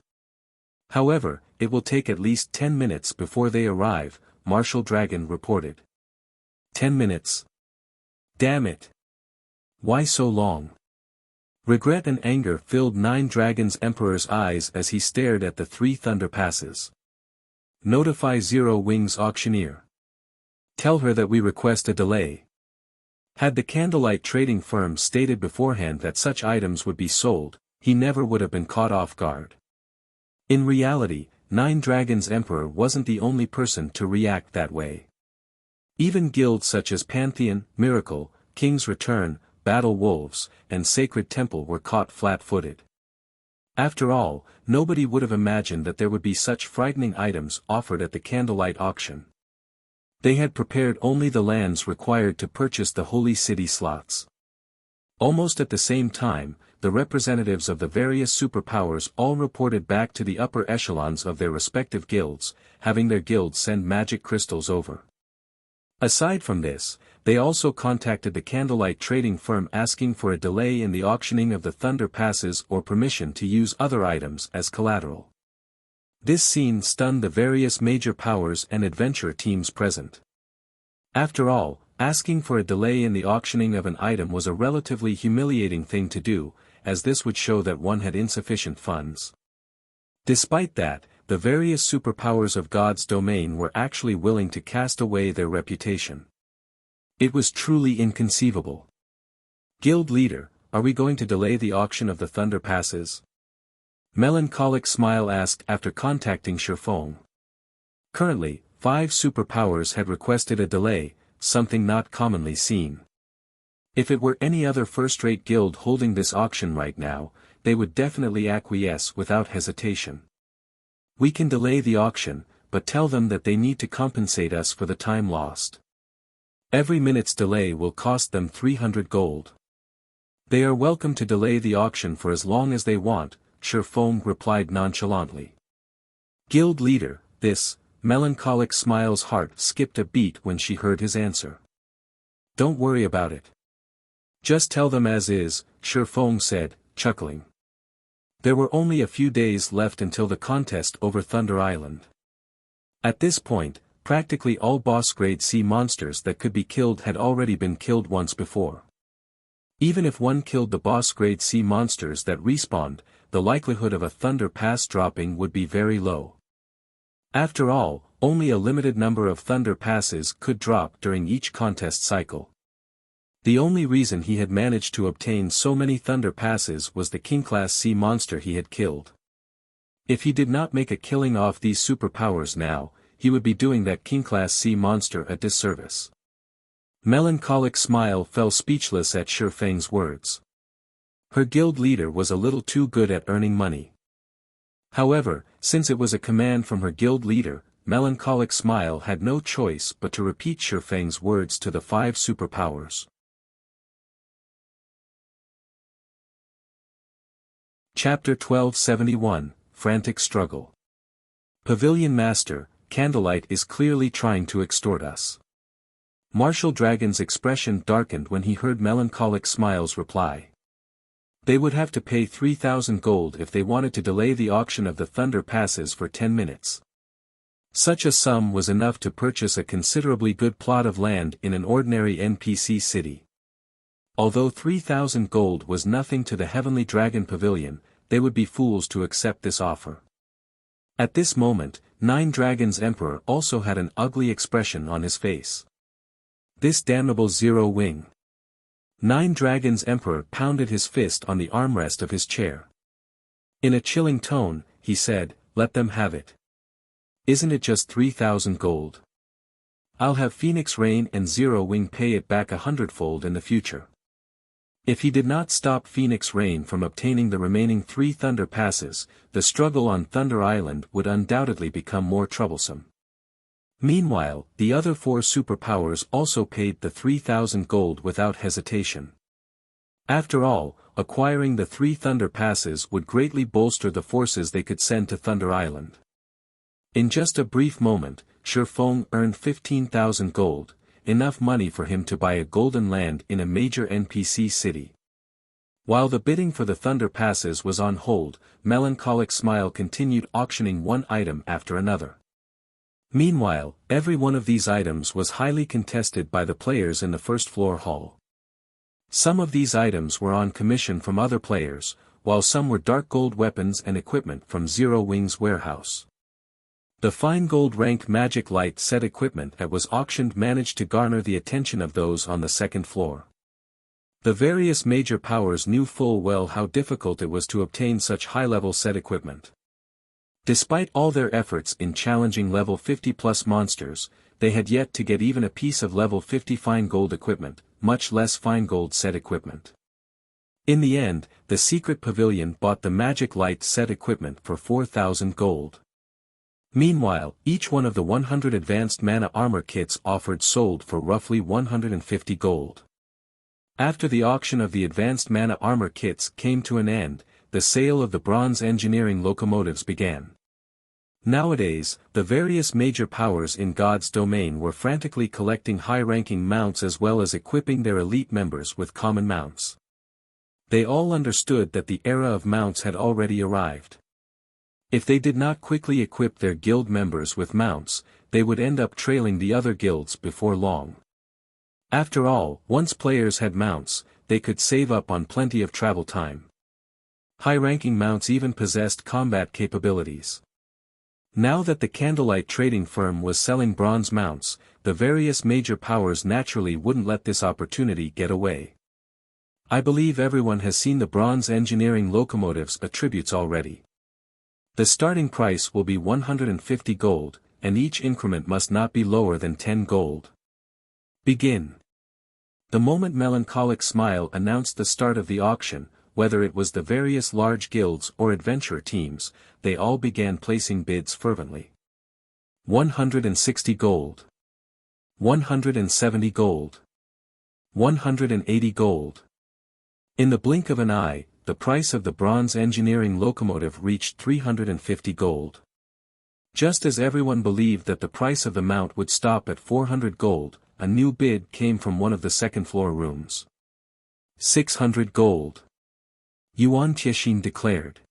However, it will take at least 10 minutes before they arrive, Martial Dragon reported. 10 minutes? Damn it! Why so long? Regret and anger filled 9 Dragons Emperor's eyes as he stared at the 3 Thunder Passes. Notify Zero Wing's auctioneer. Tell her that we request a delay. Had the candlelight trading firm stated beforehand that such items would be sold, he never would have been caught off guard. In reality, 9 Dragons Emperor wasn't the only person to react that way. Even guilds such as Pantheon, Miracle, King's Return, Battle Wolves, and Sacred Temple were caught flat-footed. After all, nobody would have imagined that there would be such frightening items offered at the candlelight auction. They had prepared only the lands required to purchase the Holy City slots. Almost at the same time, the representatives of the various superpowers all reported back to the upper echelons of their respective guilds, having their guilds send magic crystals over. Aside from this, they also contacted the candlelight trading firm asking for a delay in the auctioning of the Thunder Passes or permission to use other items as collateral. This scene stunned the various major powers and adventure teams present. After all, asking for a delay in the auctioning of an item was a relatively humiliating thing to do, as this would show that one had insufficient funds. Despite that, the various superpowers of God's domain were actually willing to cast away their reputation. It was truly inconceivable. Guild leader, are we going to delay the auction of the Thunder Passes? Melancholic Smile asked after contacting Shifeng. Currently, 5 superpowers had requested a delay, something not commonly seen. If it were any other first-rate guild holding this auction right now, they would definitely acquiesce without hesitation. We can delay the auction, but tell them that they need to compensate us for the time lost. Every minute's delay will cost them 300 gold. They are welcome to delay the auction for as long as they want, Shifeng replied nonchalantly. Guild leader, this Melancholic Smile's heart skipped a beat when she heard his answer. Don't worry about it. Just tell them as is, Shifeng said, chuckling. There were only a few days left until the contest over Thunder Island. At this point, practically all boss-grade sea monsters that could be killed had already been killed once before. Even if one killed the boss-grade sea monsters that respawned, the likelihood of a Thunder Pass dropping would be very low. After all, only a limited number of Thunder Passes could drop during each contest cycle. The only reason he had managed to obtain so many Thunder Passes was the King-class sea monster he had killed. If he did not make a killing off these superpowers now, he would be doing that King-class sea monster a disservice. Melancholic Smile fell speechless at Shifeng's words. Her guild leader was a little too good at earning money. However, since it was a command from her guild leader, Melancholic Smile had no choice but to repeat Shifeng's words to the 5 superpowers. Chapter 1271, Frantic Struggle. Pavilion Master, Candlelight is clearly trying to extort us. Martial Dragon's expression darkened when he heard Melancholic Smile's reply. They would have to pay 3,000 gold if they wanted to delay the auction of the Thunder Passes for 10 minutes. Such a sum was enough to purchase a considerably good plot of land in an ordinary NPC city. Although 3,000 gold was nothing to the Heavenly Dragon Pavilion, they would be fools to accept this offer. At this moment, Nine Dragons Emperor also had an ugly expression on his face. This damnable Zero Wing. Nine Dragons Emperor pounded his fist on the armrest of his chair. In a chilling tone, he said, "Let them have it. Isn't it just 3,000 gold? I'll have Phoenix Rain and Zero Wing pay it back 100-fold in the future." If he did not stop Phoenix Rain from obtaining the remaining 3 Thunder Passes, the struggle on Thunder Island would undoubtedly become more troublesome. Meanwhile, the other 4 superpowers also paid the 3,000 gold without hesitation. After all, acquiring the 3 Thunder Passes would greatly bolster the forces they could send to Thunder Island. In just a brief moment, Shifeng earned 15,000 gold, enough money for him to buy a golden land in a major NPC city. While the bidding for the Thunder Passes was on hold, Melancholic Smile continued auctioning one item after another. Meanwhile, every one of these items was highly contested by the players in the first floor hall. Some of these items were on commission from other players, while some were dark gold weapons and equipment from Zero Wing's warehouse. The fine gold rank magic light set equipment that was auctioned managed to garner the attention of those on the second floor. The various major powers knew full well how difficult it was to obtain such high-level set equipment. Despite all their efforts in challenging level 50+ monsters, they had yet to get even a piece of level 50 fine gold equipment, much less fine gold set equipment. In the end, the secret pavilion bought the magic light set equipment for 4,000 gold. Meanwhile, each one of the 100 advanced mana armor kits offered sold for roughly 150 gold. After the auction of the advanced mana armor kits came to an end, the sale of the bronze engineering locomotives began. Nowadays, the various major powers in God's domain were frantically collecting high-ranking mounts as well as equipping their elite members with common mounts. They all understood that the era of mounts had already arrived. If they did not quickly equip their guild members with mounts, they would end up trailing the other guilds before long. After all, once players had mounts, they could save up on plenty of travel time. High-ranking mounts even possessed combat capabilities. Now that the Candlelight trading firm was selling bronze mounts, the various major powers naturally wouldn't let this opportunity get away. I believe everyone has seen the bronze engineering locomotives attributes already. The starting price will be 150 gold, and each increment must not be lower than 10 gold. Begin. The moment Melancholic Smile announced the start of the auction, whether it was the various large guilds or adventurer teams, they all began placing bids fervently. 160 gold. 170 gold. 180 gold. In the blink of an eye, the price of the bronze engineering locomotive reached 350 gold. Just as everyone believed that the price of the mount would stop at 400 gold, a new bid came from one of the second-floor rooms. 600 gold. Yuan Tiexian declared.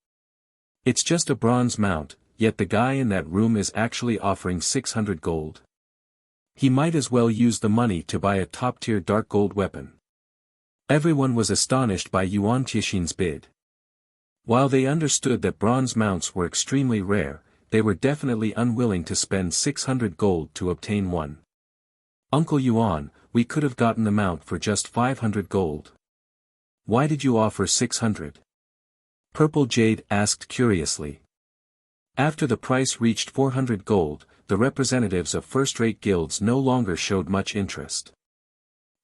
It's just a bronze mount, yet the guy in that room is actually offering 600 gold. He might as well use the money to buy a top-tier dark gold weapon. Everyone was astonished by Yuan Tiexian's bid. While they understood that bronze mounts were extremely rare, they were definitely unwilling to spend 600 gold to obtain one. Uncle Yuan, we could have gotten the mount for just 500 gold. Why did you offer 600? Purple Jade asked curiously. After the price reached 400 gold, the representatives of first-rate guilds no longer showed much interest.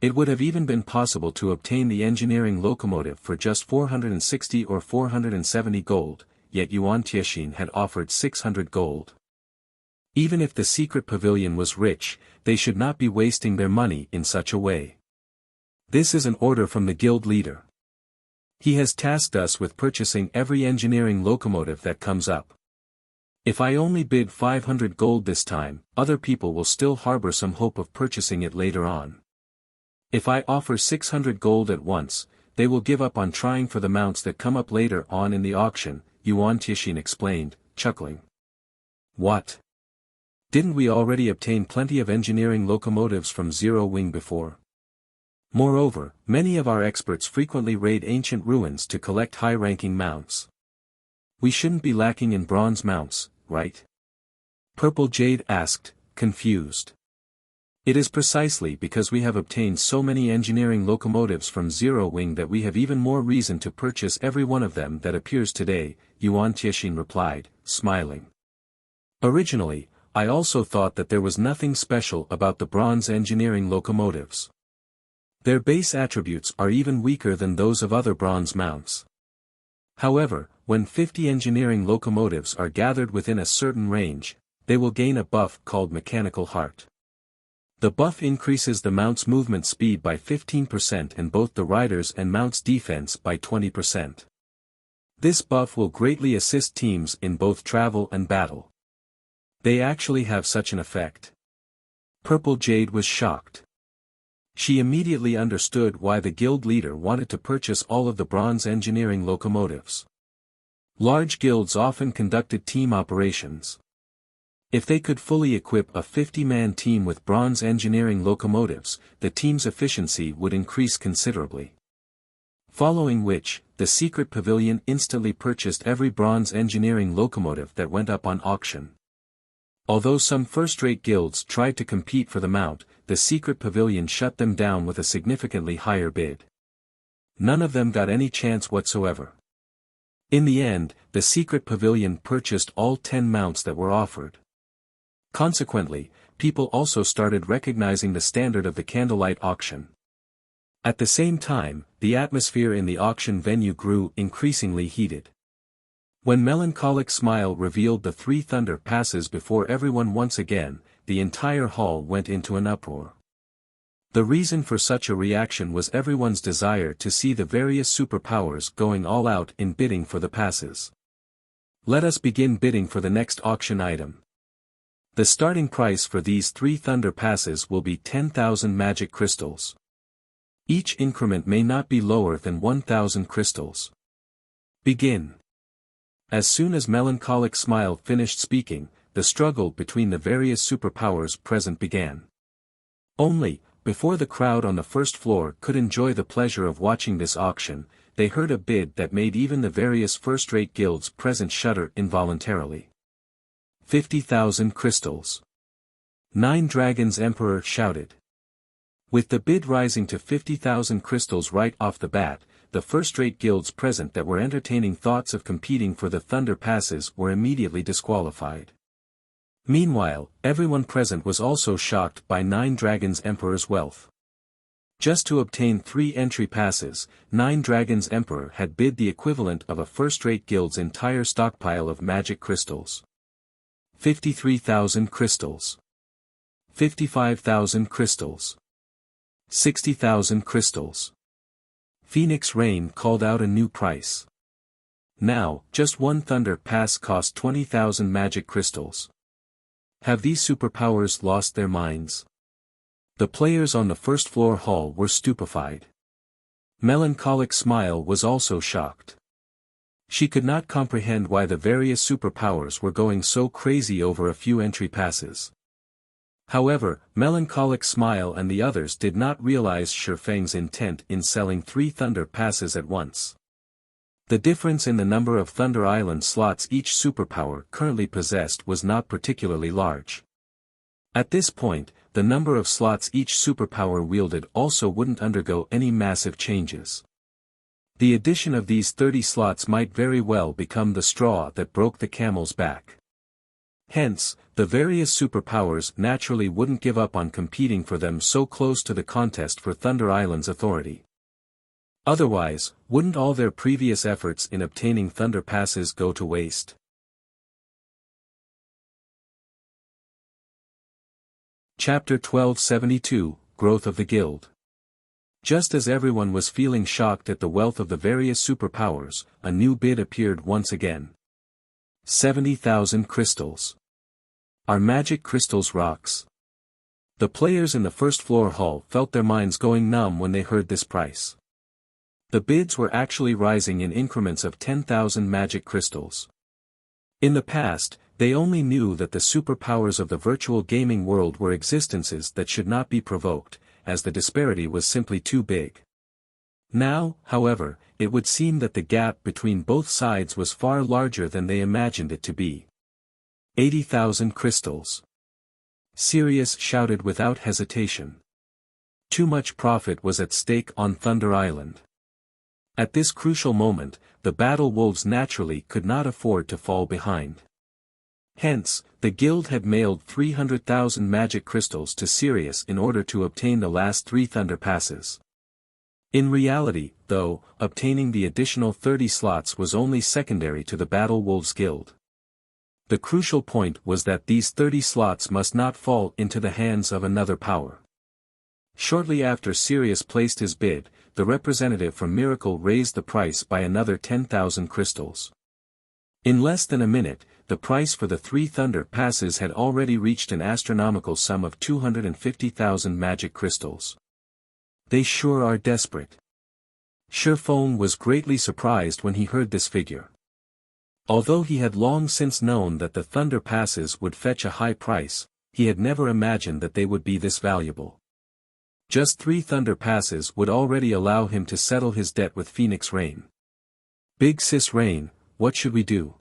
It would have even been possible to obtain the engineering locomotive for just 460 or 470 gold, yet Yuan Tiexian had offered 600 gold. Even if the secret pavilion was rich, they should not be wasting their money in such a way. This is an order from the guild leader. He has tasked us with purchasing every engineering locomotive that comes up. If I only bid 500 gold this time, other people will still harbor some hope of purchasing it later on. If I offer 600 gold at once, they will give up on trying for the mounts that come up later on in the auction, Yuan Tiexian explained, chuckling. What? Didn't we already obtain plenty of engineering locomotives from Zero Wing before? Moreover, many of our experts frequently raid ancient ruins to collect high-ranking mounts. We shouldn't be lacking in bronze mounts, right? Purple Jade asked, confused. It is precisely because we have obtained so many engineering locomotives from Zero Wing that we have even more reason to purchase every one of them that appears today, Yuan Tiexian replied, smiling. Originally, I also thought that there was nothing special about the bronze engineering locomotives. Their base attributes are even weaker than those of other bronze mounts. However, when 50 engineering locomotives are gathered within a certain range, they will gain a buff called Mechanical Heart. The buff increases the mount's movement speed by 15% and both the rider's and mount's defense by 20%. This buff will greatly assist teams in both travel and battle. They actually have such an effect. Purple Jade was shocked. She immediately understood why the guild leader wanted to purchase all of the bronze engineering locomotives. Large guilds often conducted team operations. If they could fully equip a 50-man team with bronze engineering locomotives, the team's efficiency would increase considerably. Following which, the secret pavilion instantly purchased every bronze engineering locomotive that went up on auction. Although some first-rate guilds tried to compete for the mount, the secret pavilion shut them down with a significantly higher bid. None of them got any chance whatsoever. In the end, the secret pavilion purchased all 10 mounts that were offered. Consequently, people also started recognizing the standard of the candlelight auction. At the same time, the atmosphere in the auction venue grew increasingly heated. When Melancholic Smile revealed the 3 thunder passes before everyone once again, the entire hall went into an uproar. The reason for such a reaction was everyone's desire to see the various superpowers going all out in bidding for the passes. Let us begin bidding for the next auction item. The starting price for these 3 thunder passes will be 10,000 magic crystals. Each increment may not be lower than 1,000 crystals. Begin. As soon as Melancholic Smile finished speaking, the struggle between the various superpowers present began. Only, before the crowd on the first floor could enjoy the pleasure of watching this auction, they heard a bid that made even the various first-rate guilds present shudder involuntarily. 50,000 crystals. 9 Dragons Emperor shouted. With the bid rising to 50,000 crystals right off the bat, the first-rate guilds present that were entertaining thoughts of competing for the thunder passes were immediately disqualified. Meanwhile, everyone present was also shocked by 9 Dragons Emperor's wealth. Just to obtain 3 entry passes, 9 Dragons Emperor had bid the equivalent of a first-rate guild's entire stockpile of magic crystals. 53,000 crystals. 55,000 crystals. 60,000 crystals. Phoenix Rain called out a new price. Now, just one thunder pass cost 20,000 magic crystals. Have these superpowers lost their minds? The players on the first floor hall were stupefied. Melancholic Smile was also shocked. She could not comprehend why the various superpowers were going so crazy over a few entry passes. However, Melancholic Smile and the others did not realize Shifeng's intent in selling 3 Thunder passes at once. The difference in the number of Thunder Island slots each superpower currently possessed was not particularly large. At this point, the number of slots each superpower wielded also wouldn't undergo any massive changes. The addition of these 30 slots might very well become the straw that broke the camel's back. Hence, the various superpowers naturally wouldn't give up on competing for them so close to the contest for Thunder Island's authority. Otherwise, wouldn't all their previous efforts in obtaining Thunder passes go to waste? Chapter 1272, Growth of the Guild. Just as everyone was feeling shocked at the wealth of the various superpowers, a new bid appeared once again. 70,000 crystals. Are magic crystals rocks? The players in the first floor hall felt their minds going numb when they heard this price. The bids were actually rising in increments of 10,000 magic crystals. In the past, they only knew that the superpowers of the virtual gaming world were existences that should not be provoked, as the disparity was simply too big. Now, however, it would seem that the gap between both sides was far larger than they imagined it to be. 80,000 crystals. Sirius shouted without hesitation. Too much profit was at stake on Thunder Island. At this crucial moment, the battle wolves naturally could not afford to fall behind. Hence, the guild had mailed 300,000 magic crystals to Sirius in order to obtain the last 3 Thunder passes. In reality, though, obtaining the additional 30 slots was only secondary to the Battle Wolves Guild. The crucial point was that these 30 slots must not fall into the hands of another power. Shortly after Sirius placed his bid, the representative from Miracle raised the price by another 10,000 crystals. In less than a minute, the price for the 3 Thunder passes had already reached an astronomical sum of 250,000 magic crystals. They sure are desperate. Shifeng was greatly surprised when he heard this figure. Although he had long since known that the Thunder passes would fetch a high price, he had never imagined that they would be this valuable. Just 3 Thunder passes would already allow him to settle his debt with Phoenix Rain. Big Sis Rain, what should we do?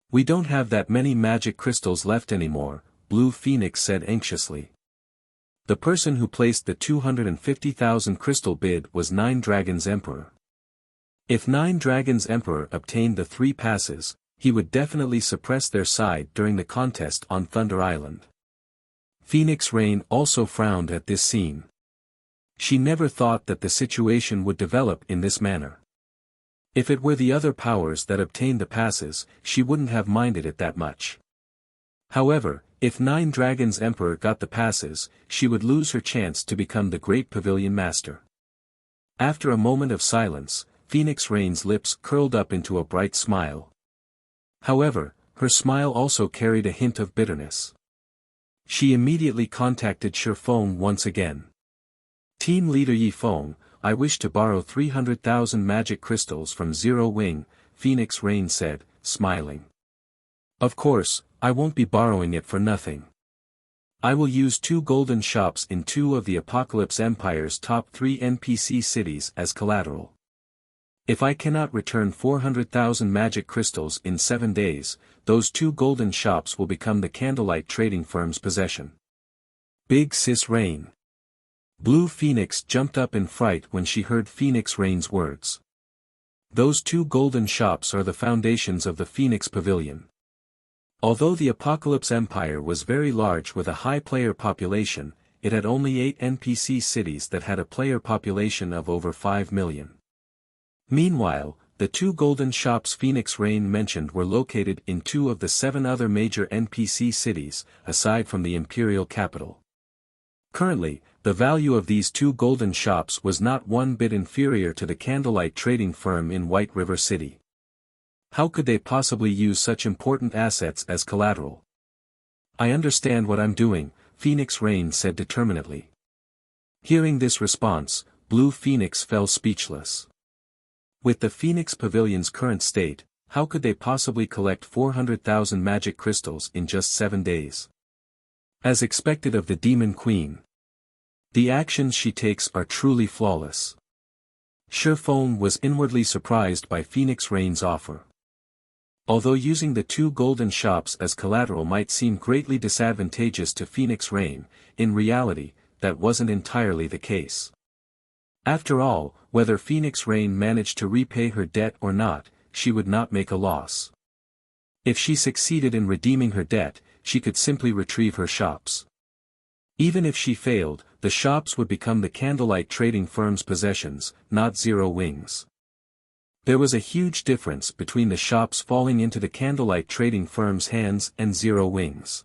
We don't have that many magic crystals left anymore, Blue Phoenix said anxiously. The person who placed the 250,000 crystal bid was 9 Dragons Emperor. If 9 Dragons Emperor obtained the 3 passes, he would definitely suppress their side during the contest on Thunder Island. Phoenix Rain also frowned at this scene. She never thought that the situation would develop in this manner. If it were the other powers that obtained the passes, she wouldn't have minded it that much. However, if 9 Dragons Emperor got the passes, she would lose her chance to become the Great Pavilion Master. After a moment of silence, Phoenix Rain's lips curled up into a bright smile. However, her smile also carried a hint of bitterness. She immediately contacted Shifeng once again. Team leader Yifeng, I wish to borrow 300,000 magic crystals from Zero Wing, Phoenix Rain said, smiling. Of course, I won't be borrowing it for nothing. I will use 2 golden shops in 2 of the Apocalypse Empire's top 3 NPC cities as collateral. If I cannot return 400,000 magic crystals in 7 days, those 2 golden shops will become the Candlelight Trading Firm's possession. Big Sis Rain. Blue Phoenix jumped up in fright when she heard Phoenix Rain's words. Those 2 golden shops are the foundations of the Phoenix Pavilion. Although the Apocalypse Empire was very large with a high player population, it had only 8 NPC cities that had a player population of over 5 million. Meanwhile, the 2 golden shops Phoenix Rain mentioned were located in 2 of the 7 other major NPC cities, aside from the imperial capital. Currently, the value of these 2 golden shops was not one bit inferior to the Candlelight Trading Firm in White River City. How could they possibly use such important assets as collateral? I understand what I'm doing, Phoenix Rain said determinedly. Hearing this response, Blue Phoenix fell speechless. With the Phoenix Pavilion's current state, how could they possibly collect 400,000 magic crystals in just 7 days? As expected of the Demon Queen, the actions she takes are truly flawless. Shifeng was inwardly surprised by Phoenix Rain's offer. Although using the 2 golden shops as collateral might seem greatly disadvantageous to Phoenix Rain, in reality, that wasn't entirely the case. After all, whether Phoenix Rain managed to repay her debt or not, she would not make a loss. If she succeeded in redeeming her debt, she could simply retrieve her shops. Even if she failed, the shops would become the Candlelight Trading Firm's possessions, not Zero Wings. There was a huge difference between the shops falling into the Candlelight Trading Firm's hands and Zero Wings.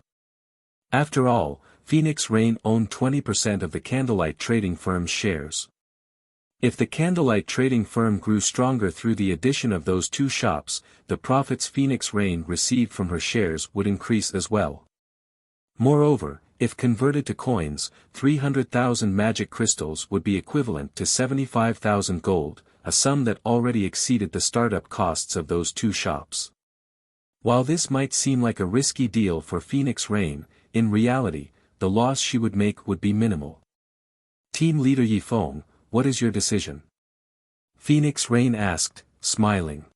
After all, Phoenix Rain owned 20% of the Candlelight Trading Firm's shares. If the Candlelight Trading Firm grew stronger through the addition of those 2 shops, the profits Phoenix Rain received from her shares would increase as well. Moreover, if converted to coins, 300,000 magic crystals would be equivalent to 75,000 gold, a sum that already exceeded the startup costs of those 2 shops. While this might seem like a risky deal for Phoenix Rain, in reality, the loss she would make would be minimal. Team leader Yifeng, what is your decision? Phoenix Rain asked, smiling.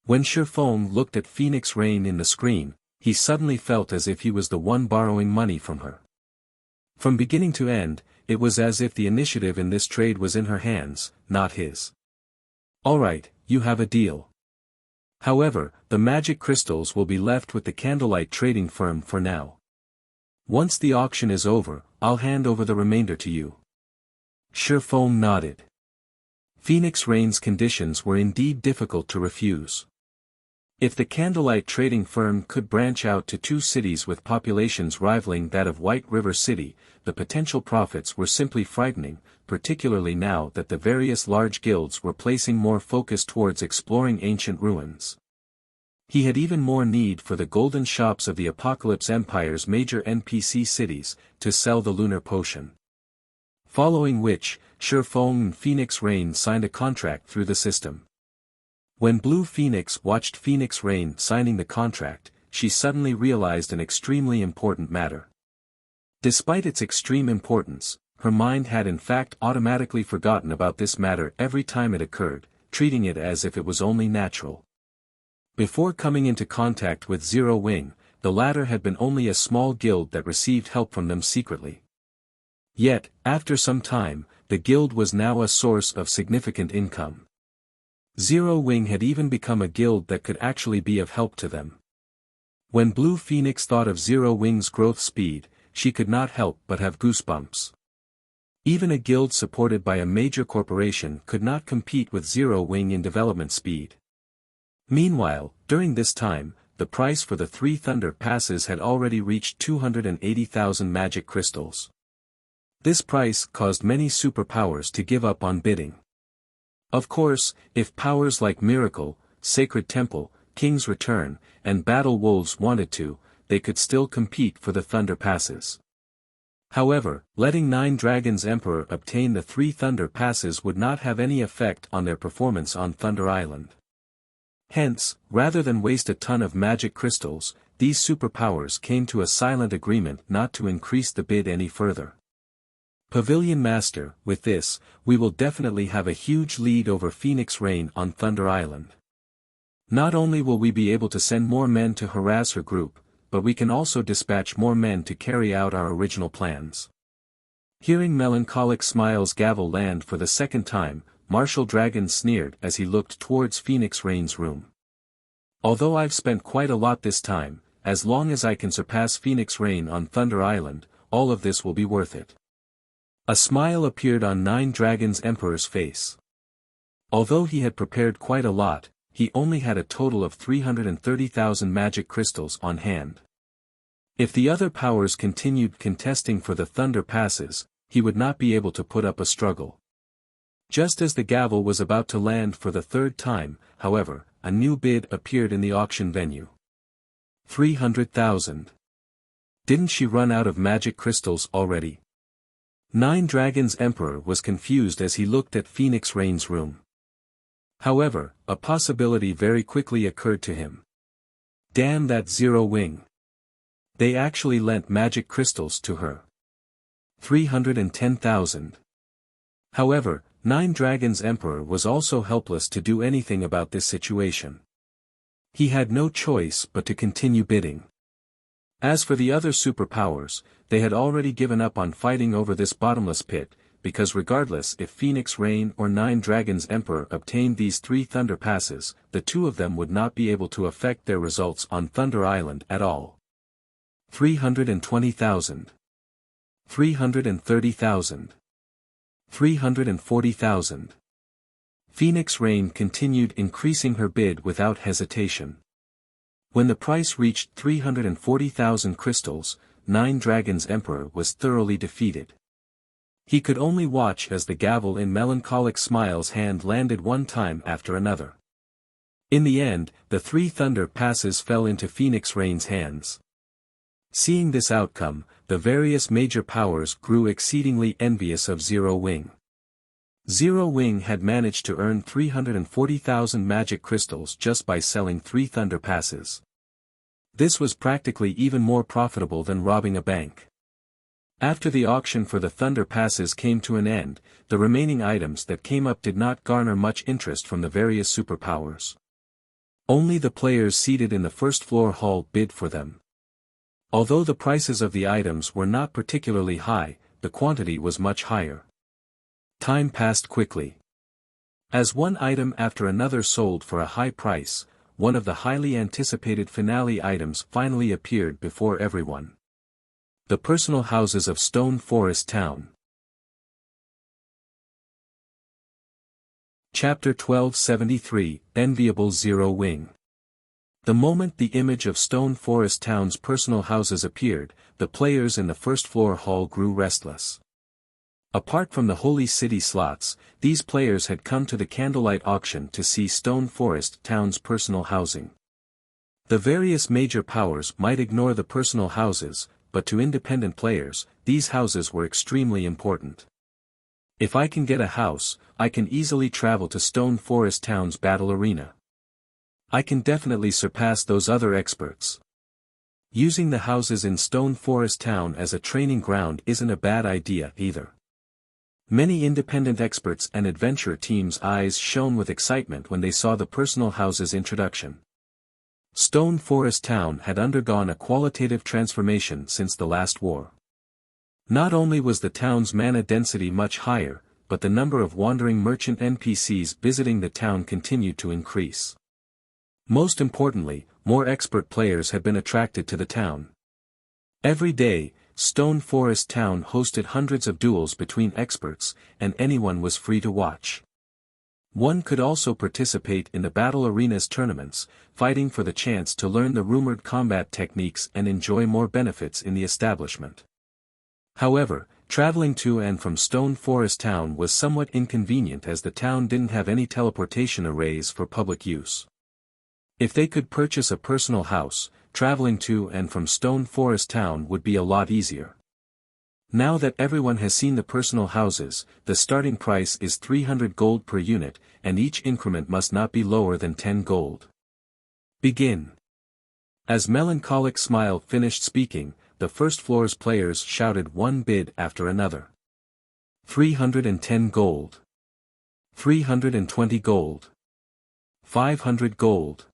When Shifeng looked at Phoenix Rain in the screen, he suddenly felt as if he was the one borrowing money from her. From beginning to end, it was as if the initiative in this trade was in her hands, not his. Alright, you have a deal. However, the magic crystals will be left with the Candlelight Trading Firm for now. Once the auction is over, I'll hand over the remainder to you. Shifeng nodded. Phoenix Rain's conditions were indeed difficult to refuse. If the Candlelight Trading Firm could branch out to 2 cities with populations rivaling that of White River City, the potential profits were simply frightening, particularly now that the various large guilds were placing more focus towards exploring ancient ruins. He had even more need for the golden shops of the Apocalypse Empire's major NPC cities, to sell the lunar potion. Following which, Shifeng and Phoenix Rain signed a contract through the system. When Blue Phoenix watched Phoenix Rain signing the contract, she suddenly realized an extremely important matter. Despite its extreme importance, her mind had in fact automatically forgotten about this matter every time it occurred, treating it as if it was only natural. Before coming into contact with Zero Wing, the latter had been only a small guild that received help from them secretly. Yet, after some time, the guild was now a source of significant income. Zero Wing had even become a guild that could actually be of help to them. When Blue Phoenix thought of Zero Wing's growth speed, she could not help but have goosebumps. Even a guild supported by a major corporation could not compete with Zero Wing in development speed. Meanwhile, during this time, the price for the 3 Thunder Passes had already reached 280,000 magic crystals. This price caused many superpowers to give up on bidding. Of course, if powers like Miracle, Sacred Temple, King's Return, and Battle Wolves wanted to, they could still compete for the Thunder Passes. However, letting 9 Dragons Emperor obtain the 3 Thunder Passes would not have any effect on their performance on Thunder Island. Hence, rather than waste a ton of magic crystals, these superpowers came to a silent agreement not to increase the bid any further. Pavilion Master, with this, we will definitely have a huge lead over Phoenix Rain on Thunder Island. Not only will we be able to send more men to harass her group, but we can also dispatch more men to carry out our original plans. Hearing Melancholic Smile's gavel land for the second time, Martial Dragon sneered as he looked towards Phoenix Rain's room. Although I've spent quite a lot this time, as long as I can surpass Phoenix Rain on Thunder Island, all of this will be worth it. A smile appeared on 9 Dragons Emperor's face. Although he had prepared quite a lot, he only had a total of 330,000 magic crystals on hand. If the other powers continued contesting for the Thunder Passes, he would not be able to put up a struggle. Just as the gavel was about to land for the 3rd time, however, a new bid appeared in the auction venue. 300,000. Didn't she run out of magic crystals already? Nine Dragons Emperor was confused as he looked at Phoenix Rain's room. However, a possibility very quickly occurred to him. Damn that Zero Wing. They actually lent magic crystals to her. 310,000. However, Nine Dragons Emperor was also helpless to do anything about this situation. He had no choice but to continue bidding. As for the other superpowers, they had already given up on fighting over this bottomless pit, because regardless if Phoenix Rain or Nine Dragons Emperor obtained these 3 Thunder Passes, the two of them would not be able to affect their results on Thunder Island at all. 320,000. 330,000. 340,000. Phoenix Rain continued increasing her bid without hesitation. When the price reached 340,000 crystals, Nine Dragons Emperor was thoroughly defeated. He could only watch as the gavel in Melancholic Smile's hand landed one time after another. In the end, the 3 Thunder Passes fell into Phoenix Rain's hands. Seeing this outcome, the various major powers grew exceedingly envious of Zero Wing. Zero Wing had managed to earn 340,000 magic crystals just by selling 3 Thunder Passes. This was practically even more profitable than robbing a bank. After the auction for the Thunder Passes came to an end, the remaining items that came up did not garner much interest from the various superpowers. Only the players seated in the first floor hall bid for them. Although the prices of the items were not particularly high, the quantity was much higher. Time passed quickly. As one item after another sold for a high price, one of the highly anticipated finale items finally appeared before everyone. The personal houses of Stone Forest Town. Chapter 1273, Enviable Zero Wing. The moment the image of Stone Forest Town's personal houses appeared, the players in the first floor hall grew restless. Apart from the Holy City slots, these players had come to the candlelight auction to see Stone Forest Town's personal housing. The various major powers might ignore the personal houses, but to independent players, these houses were extremely important. If I can get a house, I can easily travel to Stone Forest Town's battle arena. I can definitely surpass those other experts. Using the houses in Stone Forest Town as a training ground isn't a bad idea either. Many independent experts and adventure teams' eyes shone with excitement when they saw the personal houses introduction. Stone Forest Town had undergone a qualitative transformation since the last war. Not only was the town's mana density much higher, but the number of wandering merchant NPCs visiting the town continued to increase. Most importantly, more expert players had been attracted to the town. Every day, Stone Forest Town hosted hundreds of duels between experts, and anyone was free to watch. One could also participate in the battle arenas tournaments, fighting for the chance to learn the rumored combat techniques and enjoy more benefits in the establishment. However, traveling to and from Stone Forest Town was somewhat inconvenient as the town didn't have any teleportation arrays for public use. If they could purchase a personal house, traveling to and from Stone Forest Town would be a lot easier. Now that everyone has seen the personal houses, the starting price is 300 gold per unit, and each increment must not be lower than 10 gold. Begin. As Melancholic Smile finished speaking, the first floor's players shouted one bid after another. 310 gold. 320 gold. 500 gold.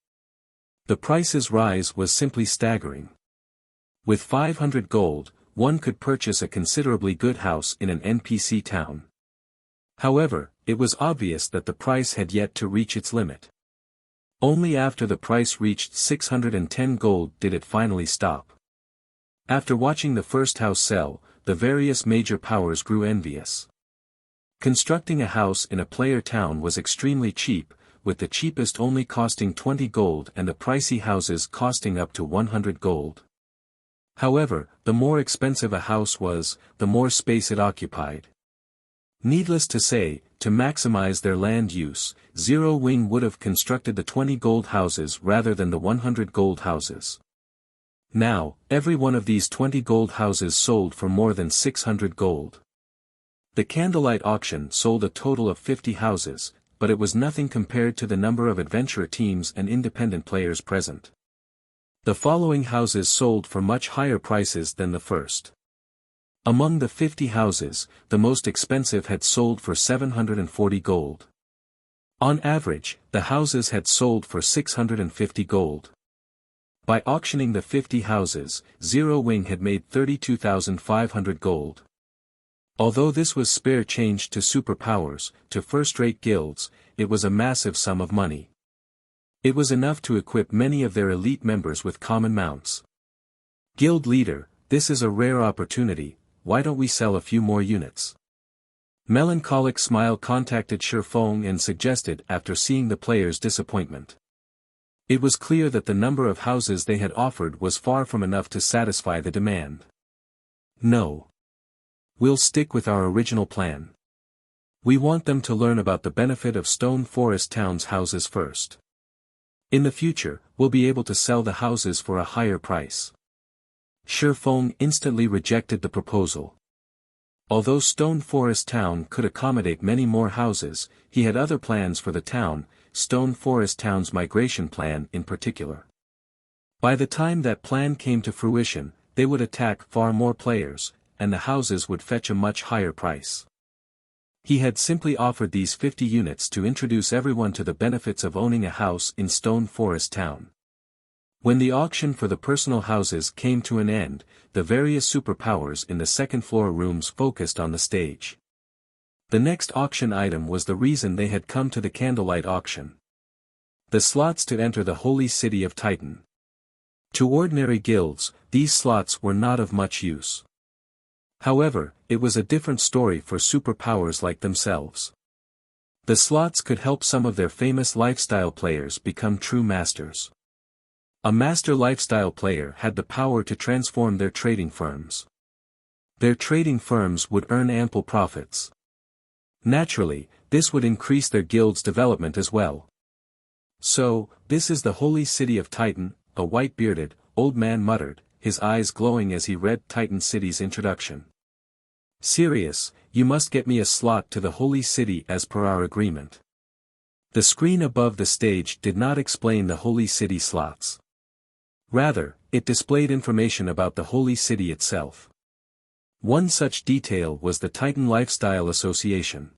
The price's rise was simply staggering. With 500 gold, one could purchase a considerably good house in an NPC town. However, it was obvious that the price had yet to reach its limit. Only after the price reached 610 gold did it finally stop. After watching the first house sell, the various major powers grew envious. Constructing a house in a player town was extremely cheap, with the cheapest only costing 20 gold and the pricey houses costing up to 100 gold. However, the more expensive a house was, the more space it occupied. Needless to say, to maximize their land use, Zero Wing would have constructed the 20 gold houses rather than the 100 gold houses. Now, every one of these 20 gold houses sold for more than 600 gold. The candlelight auction sold a total of 50 houses, but it was nothing compared to the number of adventurer teams and independent players present. The following houses sold for much higher prices than the first. Among the 50 houses, the most expensive had sold for 740 gold. On average, the houses had sold for 650 gold. By auctioning the 50 houses, Zero Wing had made 32,500 gold. Although this was spare change to superpowers, to first-rate guilds, it was a massive sum of money. It was enough to equip many of their elite members with common mounts. Guild leader, this is a rare opportunity, why don't we sell a few more units? Melancholic Smile contacted Shifeng and suggested after seeing the players' disappointment. It was clear that the number of houses they had offered was far from enough to satisfy the demand. No. We'll stick with our original plan. We want them to learn about the benefit of Stone Forest Town's houses first. In the future, we'll be able to sell the houses for a higher price. Shifeng instantly rejected the proposal. Although Stone Forest Town could accommodate many more houses, he had other plans for the town, Stone Forest Town's migration plan in particular. By the time that plan came to fruition, they would attack far more players, and the houses would fetch a much higher price. He had simply offered these 50 units to introduce everyone to the benefits of owning a house in Stone Forest Town. When the auction for the personal houses came to an end, the various superpowers in the second-floor rooms focused on the stage. The next auction item was the reason they had come to the candlelight auction. The slots to enter the holy city of Titan. To ordinary guilds, these slots were not of much use. However, it was a different story for superpowers like themselves. The slots could help some of their famous lifestyle players become true masters. A master lifestyle player had the power to transform their trading firms. Their trading firms would earn ample profits. Naturally, this would increase their guild's development as well. So, this is the holy city of Titan, a white-bearded, old man muttered, his eyes glowing as he read Titan City's introduction. Sirius, you must get me a slot to the holy city as per our agreement. The screen above the stage did not explain the holy city slots. Rather, it displayed information about the holy city itself. One such detail was the Titan Lifestyle Association.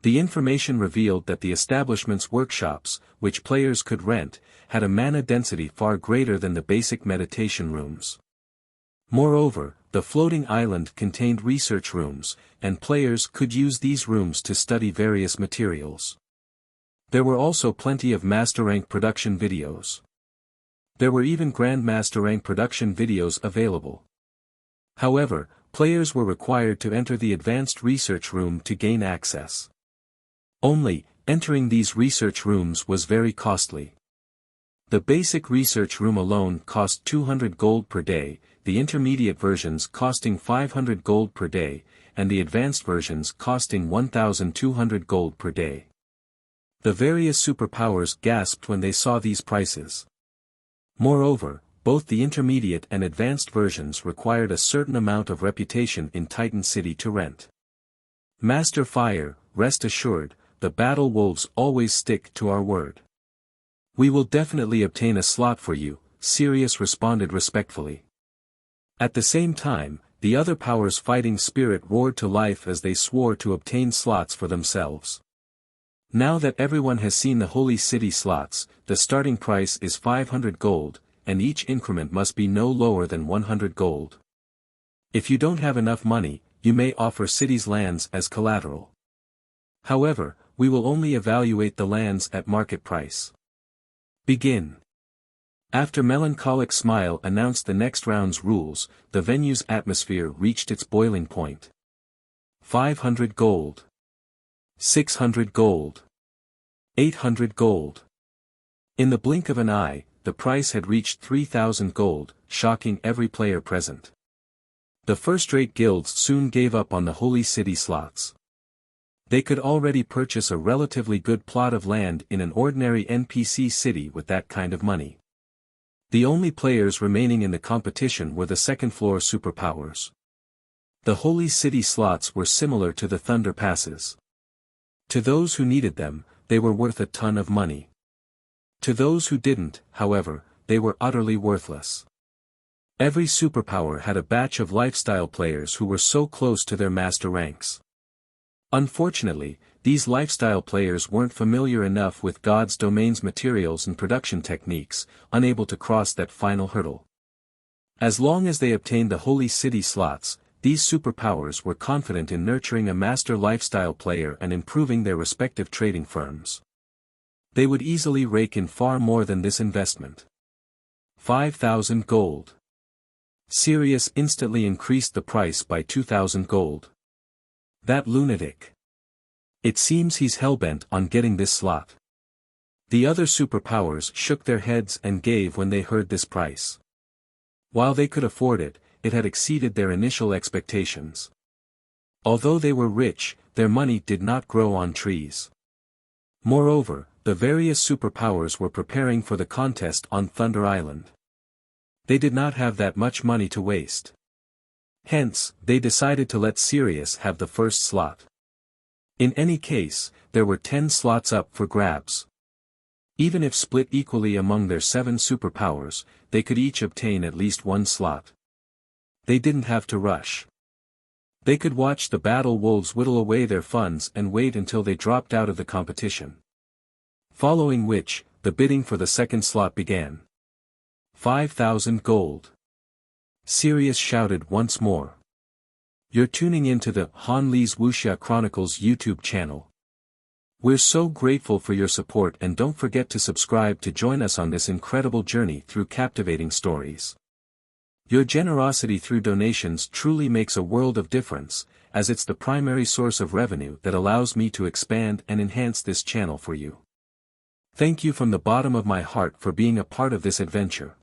The information revealed that the establishment's workshops, which players could rent, had a mana density far greater than the basic meditation rooms. Moreover, the floating island contained research rooms, and players could use these rooms to study various materials. There were also plenty of Master Rank production videos. There were even Grandmaster Rank production videos available. However, players were required to enter the advanced research room to gain access. Only, entering these research rooms was very costly. The basic research room alone cost 200 gold per day, the intermediate versions costing 500 gold per day, and the advanced versions costing 1,200 gold per day. The various superpowers gasped when they saw these prices. Moreover, both the intermediate and advanced versions required a certain amount of reputation in Titan City to rent. Master Fire, rest assured, the Battle Wolves always stick to our word. We will definitely obtain a slot for you, Sirius responded respectfully. At the same time, the other powers' fighting spirit roared to life as they swore to obtain slots for themselves. Now that everyone has seen the holy city slots, the starting price is 500 gold, and each increment must be no lower than 100 gold. If you don't have enough money, you may offer cities' lands as collateral. However, we will only evaluate the lands at market price. Begin. After Melancholic Smile announced the next round's rules, the venue's atmosphere reached its boiling point. 500 gold. 600 gold. 800 gold. In the blink of an eye, the price had reached 3,000 gold, shocking every player present. The first-rate guilds soon gave up on the holy city slots. They could already purchase a relatively good plot of land in an ordinary NPC city with that kind of money. The only players remaining in the competition were the second-floor superpowers. The Holy City slots were similar to the Thunder Passes. To those who needed them, they were worth a ton of money. To those who didn't, however, they were utterly worthless. Every superpower had a batch of lifestyle players who were so close to their master ranks. Unfortunately, these lifestyle players weren't familiar enough with God's domain's materials and production techniques, unable to cross that final hurdle. As long as they obtained the Holy City slots, these superpowers were confident in nurturing a master lifestyle player and improving their respective trading firms. They would easily rake in far more than this investment. 5,000 gold. Sirius instantly increased the price by 2,000 gold. That lunatic. It seems he's hellbent on getting this slot. The other superpowers shook their heads and gave when they heard this price. While they could afford it, it had exceeded their initial expectations. Although they were rich, their money did not grow on trees. Moreover, the various superpowers were preparing for the contest on Thunder Island. They did not have that much money to waste. Hence, they decided to let Sirius have the first slot. In any case, there were 10 slots up for grabs. Even if split equally among their 7 superpowers, they could each obtain at least one slot. They didn't have to rush. They could watch the battle wolves whittle away their funds and wait until they dropped out of the competition. Following which, the bidding for the second slot began. 5,000 gold. Sirius shouted once more. You're tuning into the Han Lee's Wuxia Chronicles YouTube channel. We're so grateful for your support, and don't forget to subscribe to join us on this incredible journey through captivating stories. Your generosity through donations truly makes a world of difference, as it's the primary source of revenue that allows me to expand and enhance this channel for you. Thank you from the bottom of my heart for being a part of this adventure.